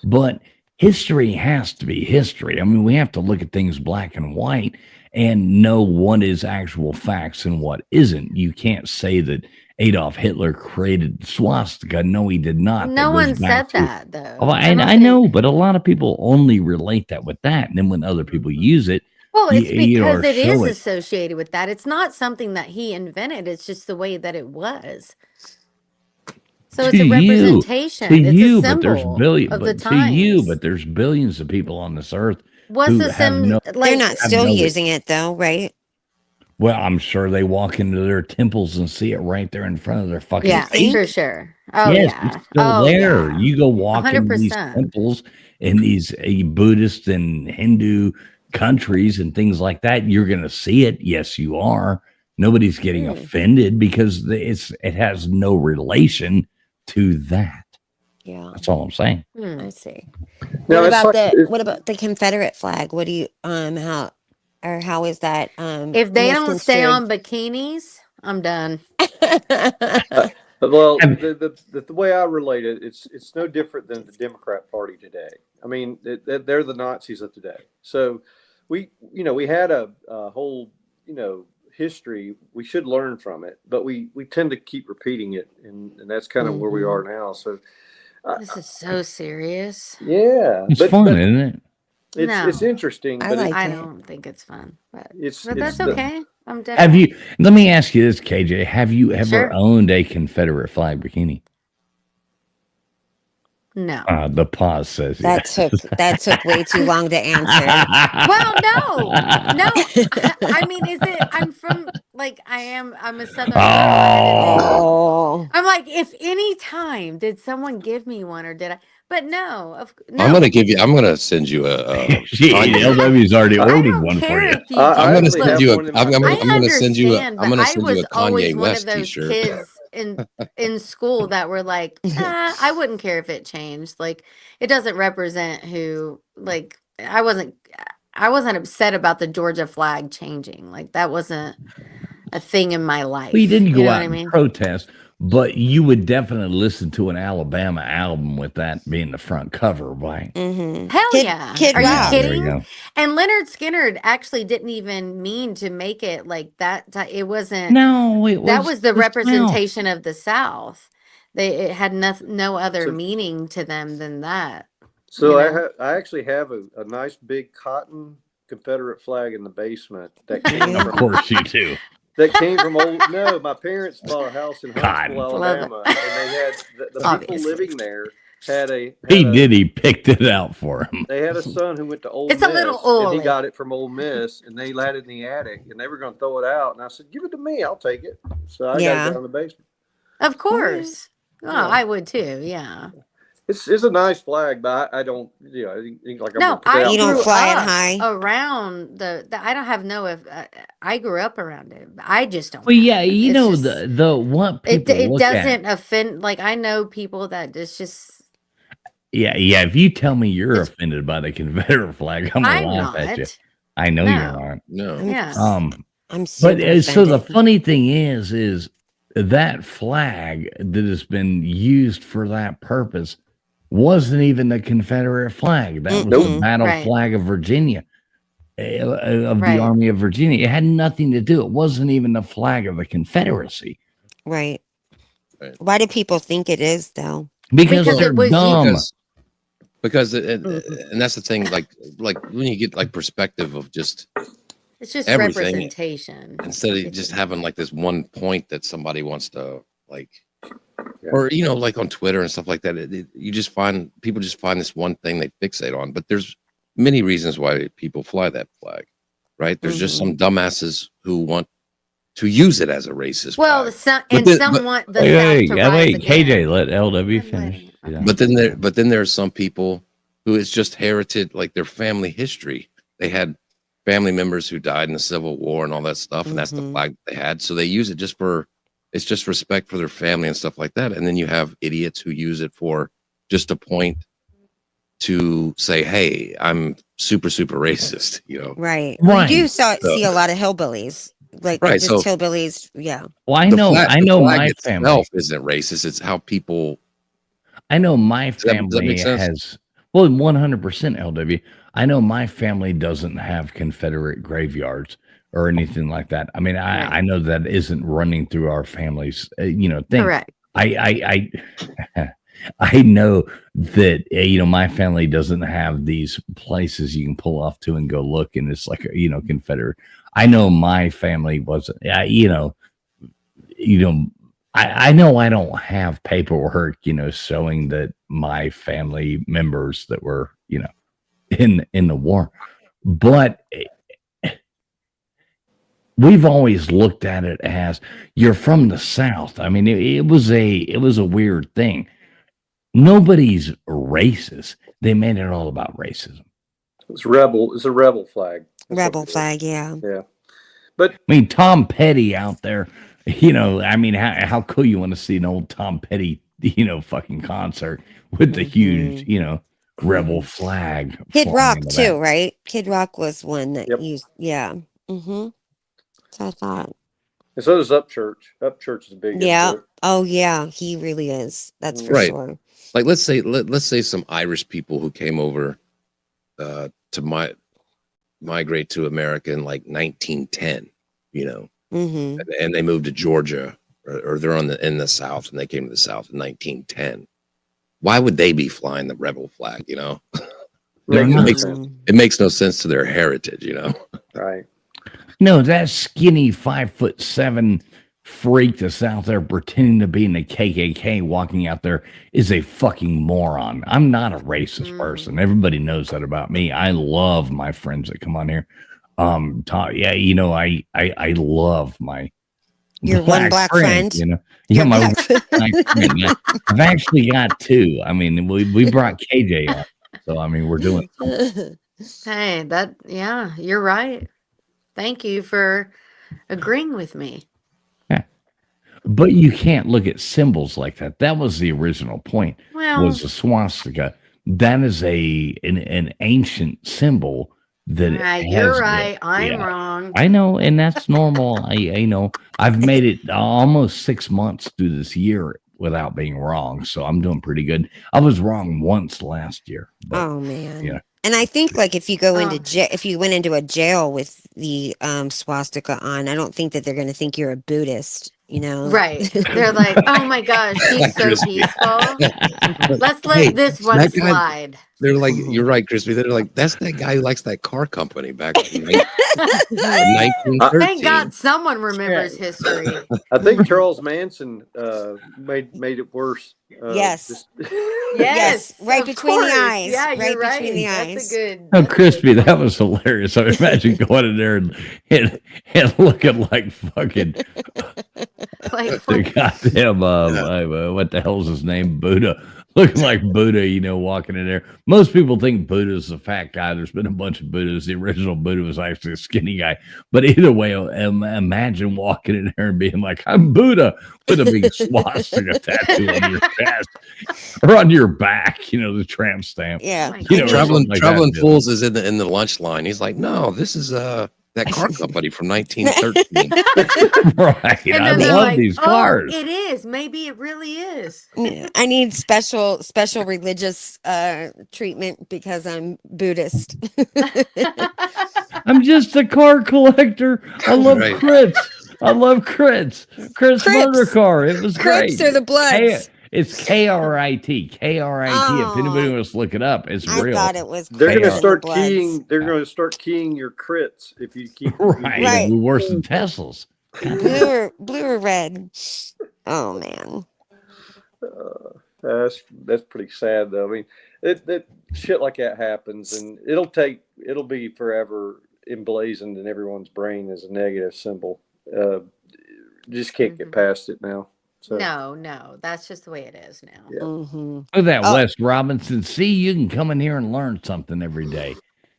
But history has to be history. I mean, we have to look at things black and white and know what is actual facts and what isn't. You can't say that Adolf Hitler created the swastika. No, he did not. No That one goes said back to- that though. Oh, I know, but a lot of people only relate that with that. And then when other people use it, Well, it's because or it is show it. associated with that. It's not something that he invented. It's just the way that it was. So it's a representation. To It's you, a but there's symbol billions. of the To you, times. but there's billions of people on this earth. What's who the have no- They're not have still no- using it though, right? Well, I'm sure they walk into their temples and see it right there in front of their fucking Yeah, face. for sure. Oh Yes, yeah. it's still Oh there. yeah. You go walk into these 100%. temples in these Buddhist and Hindu countries and things like that. You're going to see it. Yes, you are. Nobody's getting offended because it has no relation to that. Yeah. That's all I'm saying. I see. No, What it's about like- what about the Confederate flag? What do you how is that If they don't stay misconstrued? on bikinis, I'm done. Well, the way I relate it, it's no different than the Democrat Party today. I mean, they're the Nazis of today. So we had a whole, history. We should learn from it, but we tend to keep repeating it, and that's kind of where we are now. So This is so serious. yeah, It's fun, isn't it? It's interesting, but I don't think it's fun, but that's the- okay. I'm Have definitely. you? Let me ask you this, KJ. Have you ever Sure. owned a Confederate flag bikini? No. The pause says That yes. that took way too long to answer. Well, no. I mean, is it? I'm from I'm a Southern. Oh. I'm like, if any time did someone give me one or did I? But no, no. I'm gonna send you a LW's already ordered one for care you. if you I'm gonna do. send you Look, a I'm gonna send you a understand, I'm gonna but send I you was a always Kanye one West of those t-shirt. kids in school that were like, I wouldn't care if it changed. Like, it doesn't represent who. Like, I wasn't. upset about the Georgia flag changing. Like that wasn't a thing in my life. Well, you didn't You go know out what I and mean? protest, but you would definitely listen to an Alabama album with that being the front cover, right? Mm-hmm. Hell yeah. Kid Are you Rock. There you kidding? go. And Leonard Skinner actually didn't even mean to make it like that. It wasn't. No, it That was was the the South. representation of the South. It had no other So, meaning to them than that. so You know? I actually have a nice big cotton Confederate flag in the basement that came Of from course you do. that came from old. No, my parents bought a house in God. Huntsville, Love it. Alabama, and they had the people Obviously. living there had a He did. He picked it out for him. they had a son who went to Ole It's Miss, a little and he oily. got it from Ole Miss, and they had it in the attic, and they were going to throw it out, and I said, "Give it to me, I'll take it." So I got Yeah. it down in the basement. Of course. Oh, Yeah. I would too. Yeah. It's a nice flag, but I don't, I think like I'm No, gonna put it I out You don't grew front. fly it up high. around the I don't have no if I grew up around it. I just don't Well, yeah, have it. you It's know just the what people it look at. doesn't offend. Like I know people that it's just Yeah. If you tell me you're it's offended by the Confederate flag, I'm gonna I'm laugh at you. not. I know you're No. not. No. I'm Yeah. I'm But super so the offended. funny thing is that flag that has been used for that purpose wasn't even the Confederate flag. That was the Mm-mm. battle Right. flag of Virginia, of the Right. Army of Virginia. It had nothing to do. It wasn't even the flag of the Confederacy Right. Right. Why do people think it is though? because Because they're it was dumb. Because and that's the thing. Like when you get like perspective of just It's just everything representation. instead of just having like this one point that somebody wants to like, or like on Twitter and stuff like that. You just find people just find this one thing they fixate on. But there's many reasons why people fly that flag, right? There's just some dumbasses who want to use it as a racist Well, flag. and some want the South to rise Wait, again. KJ, let LW finish. Yeah. But then there are some people who it's just herited like their family history. They had family members who died in the Civil War and all that stuff, and that's the flag they had. So they use it it's just respect for their family and stuff like that. And then you have idiots who use it for just a point to say, "Hey, I'm super racist," Right. Right. You do So- see a lot of hillbillies. Like Right, just so- hillbillies. Yeah. Well, I The know flag my family. itself isn't racist. It's how people. I know my Does that family make sense? has 100% LW. I know my family doesn't have Confederate graveyards or anything like that. I mean, I know that isn't running through our family's thing. Correct. I I know that my family doesn't have these places you can pull off to and go look, and it's like Confederate. I know my family wasn't. I know I don't have paperwork, showing that my family members that were, in the war, but we've always looked at it as you're from the South. I mean, it was a weird thing. Nobody's racist. They made it all about racism. It's rebel. It's a rebel flag. Rebel flag, yeah. Yeah, but I mean, Tom Petty out there, I mean, how cool you want to see an old Tom Petty, fucking concert with the huge, rebel flag. Kid flying Rock in the too, back. right? Kid Rock was one that used yeah. Mm-hmm. So I thought. and so does Upchurch. Upchurch is big. Yeah. into it. Oh yeah, he really is. That's for Right. sure. Like let's say some Irish people who came over to migrate to America in like 1910, Mm-hmm. and they moved to Georgia or they're in the South and they came to the South in 1910. Why would they be flying the rebel flag? They're not. It makes no sense to their heritage. Right. No, that skinny 5'7" freak that's out there pretending to be in the KKK walking out there is a fucking moron. I'm not a racist person. Everybody knows that about me. I love my friends that come on here. I love my Your one black friend? Yeah, Your my black friend. black friend. Yeah. I've actually got two. I mean, we brought KJ up, so I mean, we're doing. Hey, you're right. Thank you for agreeing with me. But you can't look at symbols like that. That was the original point. Well- was the swastika. That is an ancient symbol that it You're has right. I'm yeah. wrong. I know, and that's normal. I know. I've made it almost 6 months through this year without being wrong, so I'm doing pretty good. I was wrong once last year, but Oh man. yeah. And I think like if you go into Oh. jail, if you went into a jail with the swastika on, I don't think that they're going to think you're a Buddhist. You know, Right. They're like, oh my gosh, he's so Crispy. peaceful. Let's let Hey, this one that guy- slide. They're like, you're right, Crispy. They're like, that's that guy who likes that car company back in 1913. Thank God someone remembers history. I think Charles Manson made it worse. Yes. just- Yes, right of between the course. eyes. Yeah, right you're right. between the That's eyes. a good. Oh, Crispy, that was hilarious. I imagine going in there and looking like fucking Like, the goddamn what the hell's his name? Buddha. Looking like Buddha, you know, walking in there. Most people think Buddha's a fat guy. There's been a bunch of Buddhas. The original Buddha was actually a skinny guy. But either way, imagine walking in there and being like, I'm Buddha, with a big swastika tattoo on your chest or on your back, you know, the tramp stamp. Yeah. You know, or something like Traveling that. Fools is in the lunch line. He's like, no, this is that car company from 1913. Right. and I then they're love like, these oh, cars. it is. Maybe it really is. Yeah, I need special religious treatment because I'm Buddhist. I'm just a car collector. I love Right. crits. I love crits. Chris Motor Car. It was Crips great. are the Bloods. It's KRIT. KRIT. If anybody Oh. wants to look it up, it's I real. thought it was They're going to Crips and the start Bloods. keying. They're going to start keying your crits if you keep. Right. Right. It'll be worse than Teslas. Blue or red. Oh man. That's pretty sad though. I mean, that shit like that happens, and it'll be forever emblazoned in everyone's brain as a negative symbol. Just can't get past it now. So No, that's just the way it is now. yeah. Mm-hmm. Look at that, Oh. Wes Robinson. See, you can come in here and learn something every day.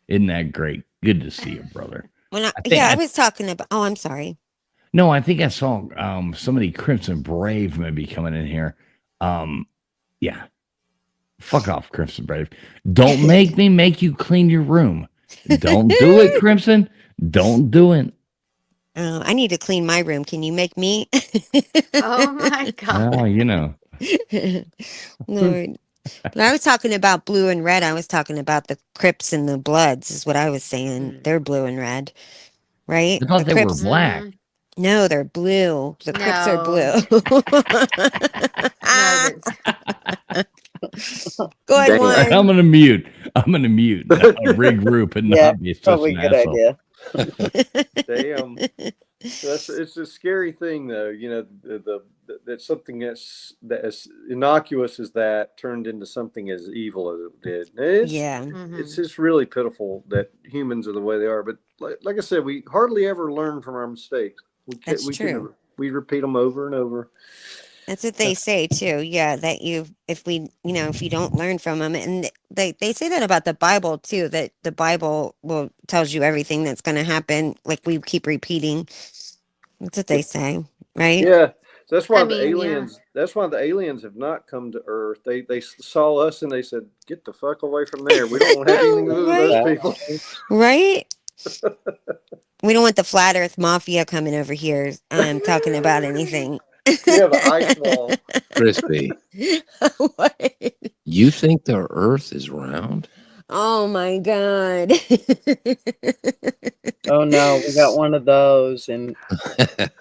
Isn't that great? Good to see you, brother. When I think I I- was talking about. Oh, I'm sorry. No, I think I saw somebody Crimson Brave maybe coming in here. Yeah. Fuck off, Crimson Brave. Don't make me make you clean your room. Don't do it, Crimson. Don't do it. Oh, I need to clean my room. Can you make me? Oh my God. Oh, you know. Lord. When I was talking about blue and red, I was talking about the Crips and the Bloods, is what I was saying. They're blue and red, right? I thought The they Crips- were black. No, they're blue. The Crips are No. blue. Good Dang. one. I'm gonna mute. I'm gonna mute. Now, regroup and not be such an asshole. Damn. It's a scary thing though. You know, that something that's as innocuous as that turned into something as evil as it did. Yeah. It's just really pitiful that humans are the way they are. But like I said, we hardly ever learn from our mistakes. That's true. We repeat them over and over. That's what they say too. Yeah, that if you don't learn from them, and they say that about the Bible too. That the Bible tells you everything that's going to happen. Like we keep repeating. That's what they say, right? Yeah. That's why I the mean, yeah. aliens. That's why the aliens have not come to Earth. They saw us and they said, "Get the fuck away from there. We don't want to have anything to do with those people." Right. We don't want the flat Earth mafia coming over here talking about anything. We have an ice wall. Crispy, What? you think the Earth is round? Oh my God. Oh no, we got one of those, and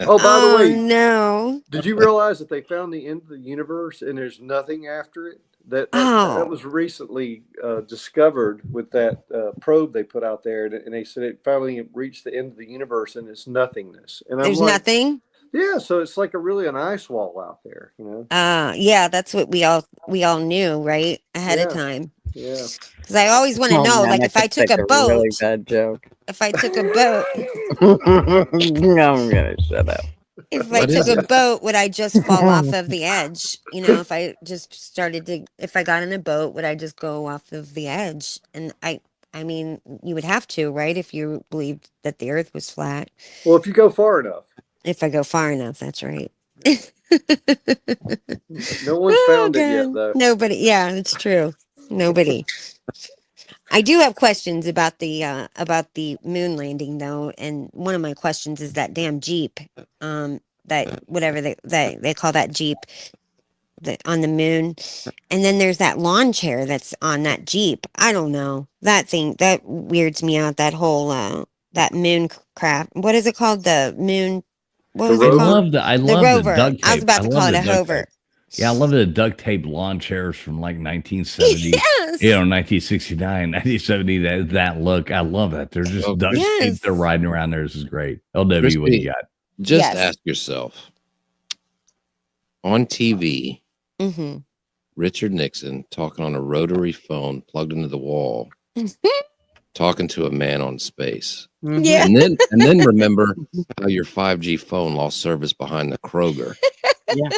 Oh, by the way, no. did you realize that they found the end of the universe and there's nothing after it? That Oh. was recently discovered with that probe they put out there, and they said it finally reached the end of the universe and it's nothingness. And I'm There's like, nothing. yeah, so it's like an ice wall out there, you know? Yeah, that's what we all knew, right? Ahead of Yeah. time. Yeah. Because I always want to know, like if I took a boat, really bad joke. if I took a boat, I'm gonna shut up. if I What took is a it? boat, would I just fall off of the edge? You know, if I just if I got in a boat, would I just go off of the edge? And I mean, you would have to, right? If you believed that the Earth was flat. Well, if you go far enough, If I go far enough, that's right. no one's found it yet, God. though. Nobody. Yeah, it's true. Nobody. I do have questions about the moon landing though, and one of my questions is that damn Jeep, that whatever they call that Jeep, on the moon, and then there's that lawn chair that's on that Jeep. I don't know, that thing that weirds me out. That whole that moon crap. What is it called? The moon. What was it called? I love the rover. the duct tape. I was about to call it a the duct hover. tape. Yeah, I love the duct tape lawn chairs from like 1970. Yes. 1969, 1970. That look, I love that. They're just duct tape. They're riding around there. This is great. LW, what do you got? Just ask yourself. On TV, Richard Nixon talking on a rotary phone plugged into the wall, talking to a man on space. Yeah. And then remember how your 5G phone lost service behind the Kroger. Yeah.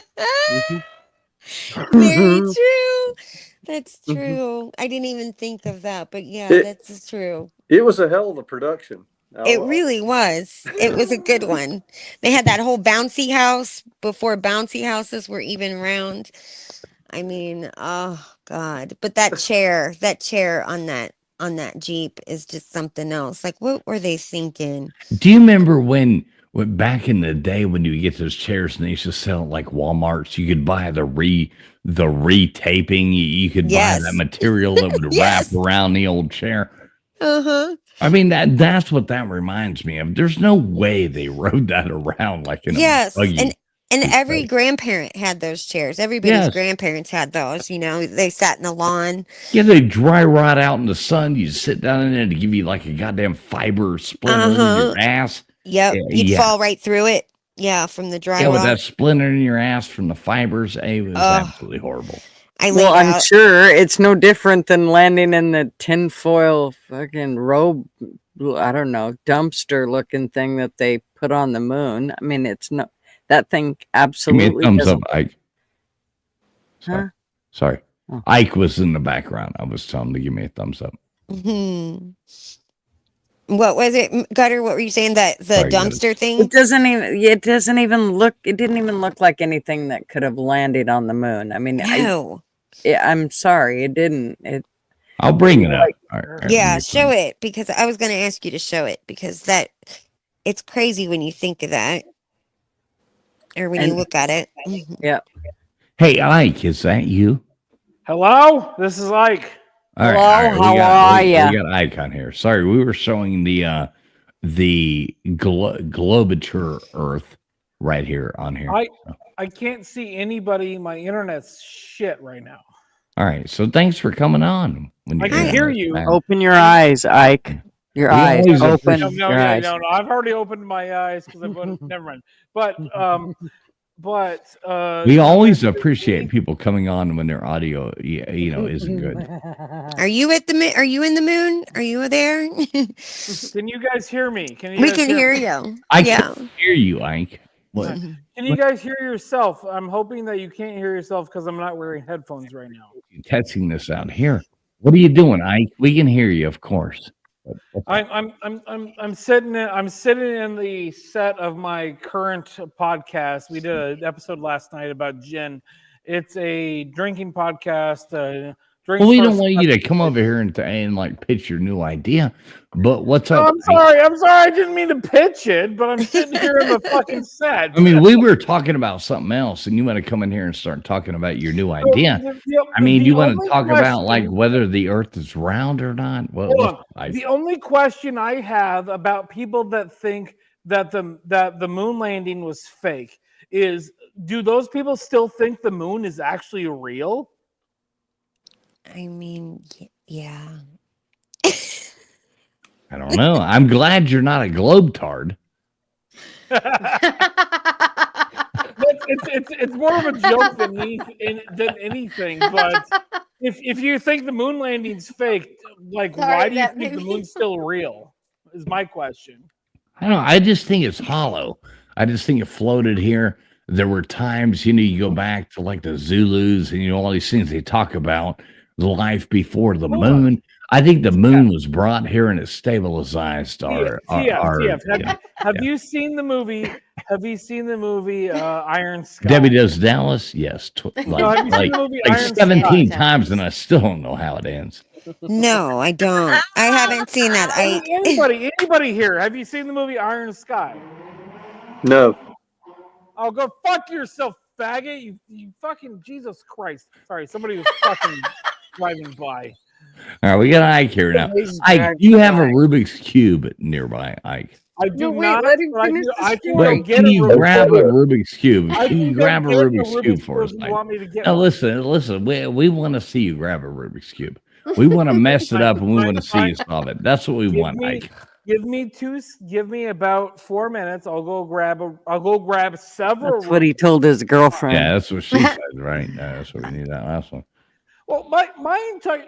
Very true. That's true. I didn't even think of that, but yeah, that's true. It was a hell of a production. It really was. It was a good one. They had that whole bouncy house before bouncy houses were even around. I mean, oh God. But that chair on that Jeep is just something else. Like, what were they thinking? Do you remember when back in the day when you get those chairs and they used to sell at like Walmart's, you could buy the retaping. You could buy that material that would wrap around the old chair. I mean, that's what that reminds me of. There's no way they rode that around like in a buggy. And every grandparent had those chairs. Everybody's grandparents had those. You know, they sat in the lawn. Yeah, they dry rot out in the sun. You sit down in there to give you like a goddamn fiber splinter in your ass. Yep, you'd fall right through it. Yeah, from the dry rot. with that splinter in your ass from the fibers. It was absolutely horrible. I'm sure it's no different than landing in the tinfoil fucking robe, I don't know, dumpster looking thing that they put on the moon. I mean, it's no, that thing absolutely. Give me a thumbs up, doesn't- Ike. Sorry. Ike was in the background. I was telling him to give me a thumbs up. What was it, Gutter? What were you saying? That the Sorry, dumpster thing? It doesn't even look. It didn't even look like anything that could have landed on the moon. I mean, No. I'm sorry, it didn't. I'll bring it up. All right, Yeah, show it, because I was going to ask you to show it, because it's crazy when you think of that, or when you look at it. Yeah. Hey, Ike, is that you? Hello, this is Ike. All right, all right, we got Ike on here. Sorry, we were showing the Globature Earth right here on here. I can't see anybody. My internet's shit right now. All right, so thanks for coming on. I can hear you. Open your eyes, Ike. Your eyes open. No, your eyes. no. I've already opened my eyes because never mind. But we always appreciate people coming on when their audio, isn't good. Are you in the moon? Are you there? Can you guys hear me? We can hear you. I can hear you, Ike. What? Can you guys hear yourself? I'm hoping that you can't hear yourself because I'm not wearing headphones right now. Testing this out here. What are you doing, Ike? We can hear you, of course. I'm sitting in the set of my current podcast. We did an episode last night about gin. It's a drinking podcast. Well, we don't want you to come over here and like pitch your new idea. But what's up? I'm sorry. I didn't mean to pitch it, but I'm sitting here in the fucking set. I mean, we were talking about something else, and you want to come in here and start talking about your new idea. I mean, you want to talk about like whether the Earth is round or not? Well, the only question I have about people that think that the moon landing was fake is, do those people still think the moon is actually real? I mean, yeah. I don't know. I'm glad you're not a globetard. It's more of a joke than anything. But if you think the moon landing's fake, like, why do you think the moon's still real? Is my question. I don't know. I just think it's hollow. I just think it floated here. There were times, you go back to like the Zulus and all these things they talk about life before the moon. I think the moon was brought here and it stabilized our. TF, have you seen the movie? Have you seen the movie Iron Sky? Debbie Does Dallas? Yes. No, have you seen the movie Iron 17 Sky? times, and I still don't know how it ends. No, I don't. I haven't seen that. Anybody here? Have you seen the movie Iron Sky? No. Oh, go fuck yourself, faggot! You fucking Jesus Christ! Sorry, somebody was fucking driving by. All right, we got Ike here now. Ike, do you have a Rubik's Cube nearby, Ike? I do wait, not. let him but I finish do- the I can story. go Wait, get can a you Rubik's grab a Cube. Rubik's Cube? I Can you can go grab a get Rubik's Rubik's Cube for us, if you Ike? want me to get Now one. listen. We want to see you grab a Rubik's Cube. We want to mess it up, and we want to see you solve it. That's what we want, Ike. Give me about 4 minutes. I'll go grab several. That's what he told his girlfriend. Yeah, that's what she said, right? That's what we need that last one. Well, my entire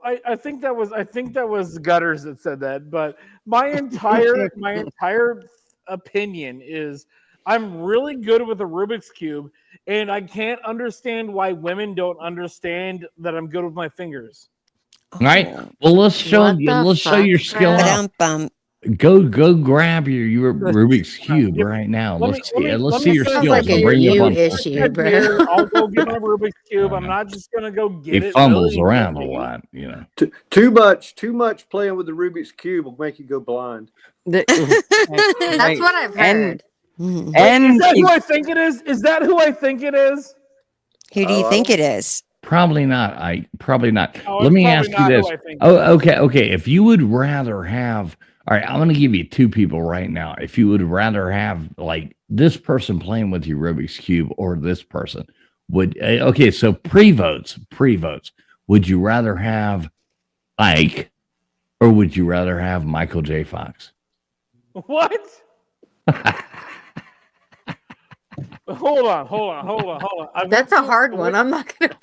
I think that was Gutters that said that, but my entire opinion is I'm really good with a Rubik's Cube, and I can't understand why women don't understand that I'm good with my fingers. All right. Well, let's show What the let's show your fuck, skill Brad? off. Go grab your Rubik's Cube right now. Let's see your Sounds skills. like I'll a bring you you up on full issue, screen. bro. I'll go get my Rubik's Cube. I'm not just gonna go get He it. fumbles willy-nilly. around a lot, you know. Too much playing with the Rubik's Cube will make you go blind. That's what I've heard. Is that who I think it is? Is that who I think it is? Who do you think it is? Probably not. Probably not. No, Let it's me probably ask you not who this. I think Oh, okay. If you would rather have, all right, I'm going to give you two people right now. If you would rather have like this person playing with your Rubik's Cube or this person, okay, so pre-votes. Would you rather have Ike or would you rather have Michael J. Fox? What? Hold on. That's a hard one. I'm not gonna.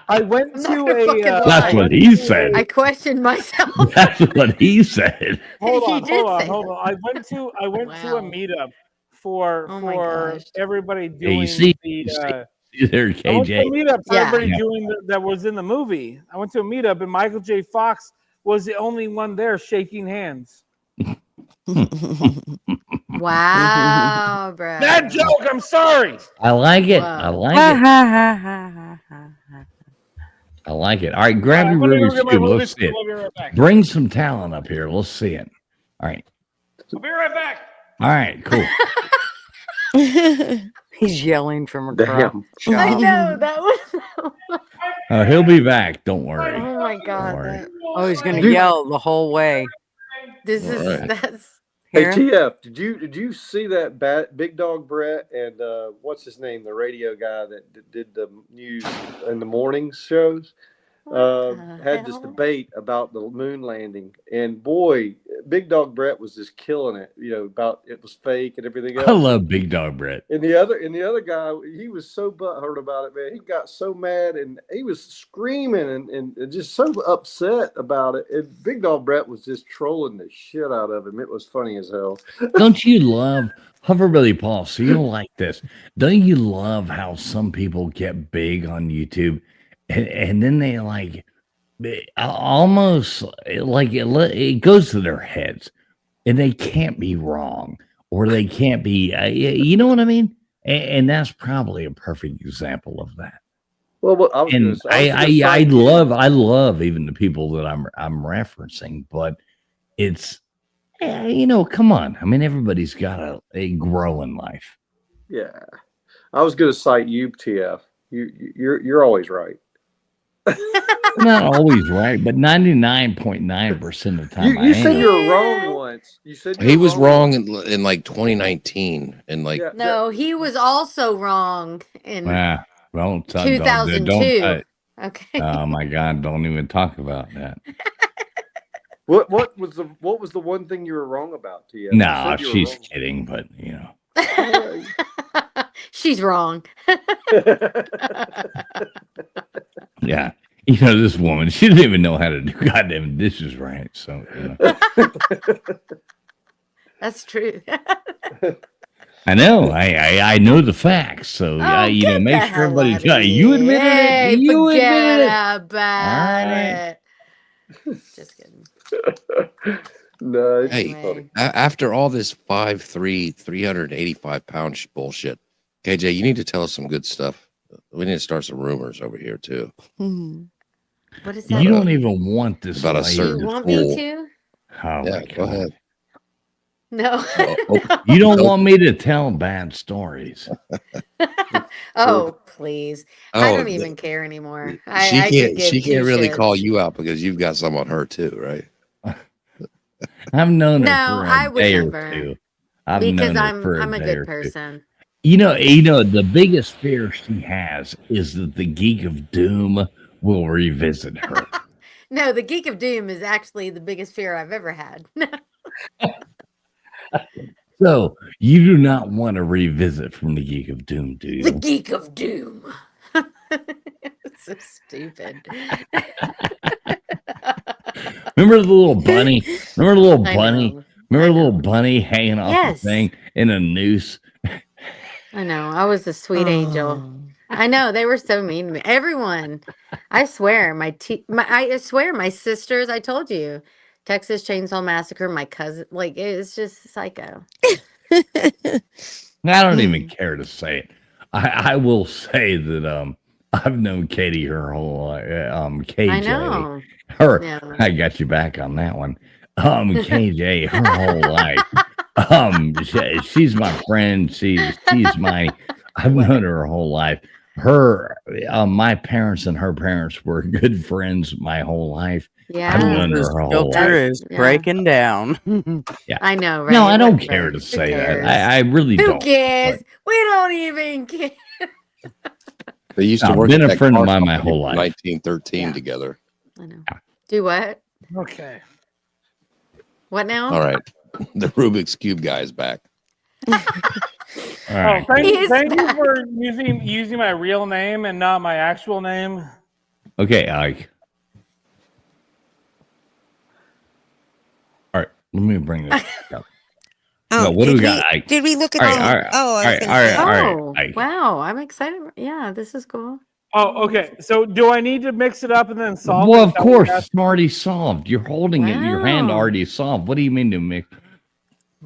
I went I'm to not gonna fucking a. lie. That's what he said. I questioned myself. That's what he said. Hold He on. did say I went to a meetup for Oh my gosh. everybody Yeah, doing you see the. there, I went to a KJ. meetup for Yeah. everybody Yeah. doing that was in the movie. I went to a meetup and Michael J. Fox was the only one there shaking hands. Wow, bro. Bad joke. I'm sorry. I like it. Wow. I like it. I like it. All right, grab your I'm gonna go Rubik's get my Cube. Rubik's Let's see Cube. it. I'll be right back. Bring some talent up here. Let's see it. All right. I'll be right back. All right, cool. He's yelling from across. Damn. I know that was. He'll be back. Don't worry. Oh my god. Don't worry. that- Oh, he's gonna Dude. yell the whole way. This is Alright. that's. Hey Hear him? TF, did you see that Big Dog Brett and what's his name, the radio guy that did the news in the morning shows? Had this hell? debate about the moon landing, and boy, Big Dog Brett was just killing it. You know, about it was fake and everything else. I love Big Dog Brett. And the other guy, he was so butthurt about it, man. He got so mad and he was screaming and just so upset about it. And Big Dog Brett was just trolling the shit out of him. It was funny as hell. Don't you love Hoverbilly Paul? So you'll like this. Don't you love how some people get big on YouTube and then they like almost like it goes to their heads and they can't be wrong or they can't be, you know what I mean? And that's probably a perfect example of that. Well, I was And gonna say- I was gonna I cite you. love even the people that I'm referencing, but it's you know, come on. I mean, everybody's got a grow in life. Yeah, I was going to cite you, TF. You're always right. Not always right, but 99.9% of the time. You I said am. you were wrong once. You said you He were was wrong in like 2019 and like Yeah. No, he was also wrong in Ah, don't 2002. Don't, Okay. oh my God! Don't even talk about that. What was the one thing you were wrong about, TF? You No, said you were she's wrong. kidding, but you know. She's wrong. Yeah. You know, this woman, she didn't even know how to do goddamn dishes right. So, you know. That's true. I know. I know the facts. So Oh, you know, get the make sure hell everybody. out of You here. admitted Hey, it. You forget admitted it. about right. it. Just kidding. No, it's Hey, just funny. Anyway. After all this 5'3", 385-pound bullshit, KJ, you need to tell us some good stuff. We need to start some rumors over here too. What is that? You don't even want this About a lady. You certain want me fool. to? Oh Yeah, my go God. ahead. No. You don't want me to tell bad stories. Oh, please. I Oh, don't even care anymore. she I could can't. give She two can't really call shits. you out because you've got some on her too, right? I've known her No, for I a would day or never. two. I've Because known her for a I'm a day good or two. person. You know, the biggest fear she has is that the Geek of Doom will revisit her. No, the Geek of Doom is actually the biggest fear I've ever had. So you do not want to revisit from the Geek of Doom, do The you? Geek of Doom. It's so stupid. Remember the little bunny? Remember the little I bunny? know. Remember I the little know. bunny hanging off Yes. the thing in a noose? I know. I was a sweet angel. I know. They were so mean to me. Everyone. I swear, I swear, my sisters, I told you. Texas Chainsaw Massacre, my cousin, like it's just psycho. I don't even care to say it. I will say that I've known Katie her whole life. KJ, I know. her Yeah. I got you back on that one. KJ, her whole life. She's my friend. She's my. I've known her whole life. Her, my parents and her parents were good friends my whole life. I've known her This her whole filter life. is breaking down. Yeah. I know, right? No, I don't Whatever. care to Who say that. cares? I really Who don't. cares? We don't even care. They used to I've work. been at a that friend of car mine my company whole from life. 1913 together. I know. Do what? Okay. What now? All right, the Rubik's Cube guy is back. All right. Thank He's you for using my real name and not my actual name. Okay, Ike. All right, let me bring this up. Oh, No, what do did we got, Ike? Did we look at All right, the? all right, Oh, I was gonna all right, say. all right, Oh, Ike. wow. I'm excited. Yeah, this is cool. Oh, okay. So do I need to mix it up and then solve Well, it? of course, it's already solved. You're holding it in your hand, Wow. already solved. What do you mean to me?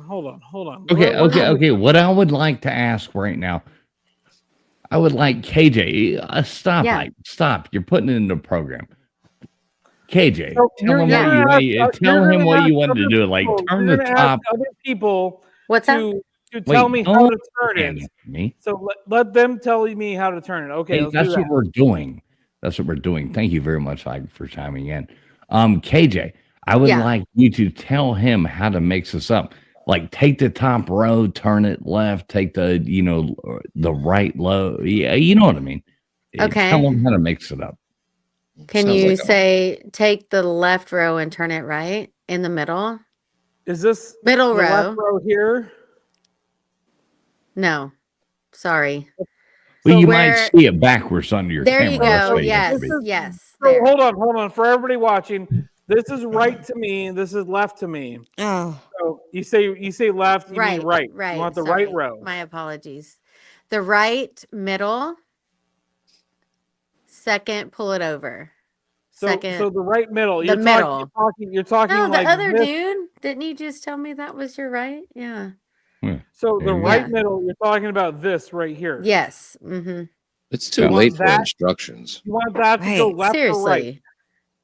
Hold on. Okay, What- okay. What I would like to ask right now, I would like KJ. Stop, Yeah. Ike. Stop. You're putting it in the program. KJ, So tell him you're what gonna you ask- tell you're him gonna what you ask wanted to other do. Like people- turn you're the gonna top. ask other people What's that? to tell me how don't to turn stand it. up for me. So let them tell me how to turn it. Okay, Hey, let's do that's that. what we're doing. That's what we're doing. Thank you very much, Ike, for chiming in. KJ, I would Yeah. like you to tell him how to mix this up. Like take the top row, turn it left, take the the right low. Yeah, you know what I mean. Okay. Tell him how to mix it up. Can Sounds you like a- say take the left row and turn it right in the middle? Is this Middle the row. left row here? No. Sorry. Well, So you where- might see it backwards under your There camera. you That's go. what you have Yes. to be. Yes. So There. hold on. For everybody watching, this is right to me. This is left to me. Oh, So you say left, you Right. mean right. Right. You want the Sorry. right row. My apologies. The right middle. Second, pull it over. So Second. so the right middle. The middle. You're talking No, the like other this. dude. Didn't you just tell me that was your right? Yeah. So the There you go. right Yeah. middle, you're talking about this right here. Yes. Mm-hmm. It's too Yeah. late for that- instructions. You want that to go Right. left or right? Seriously.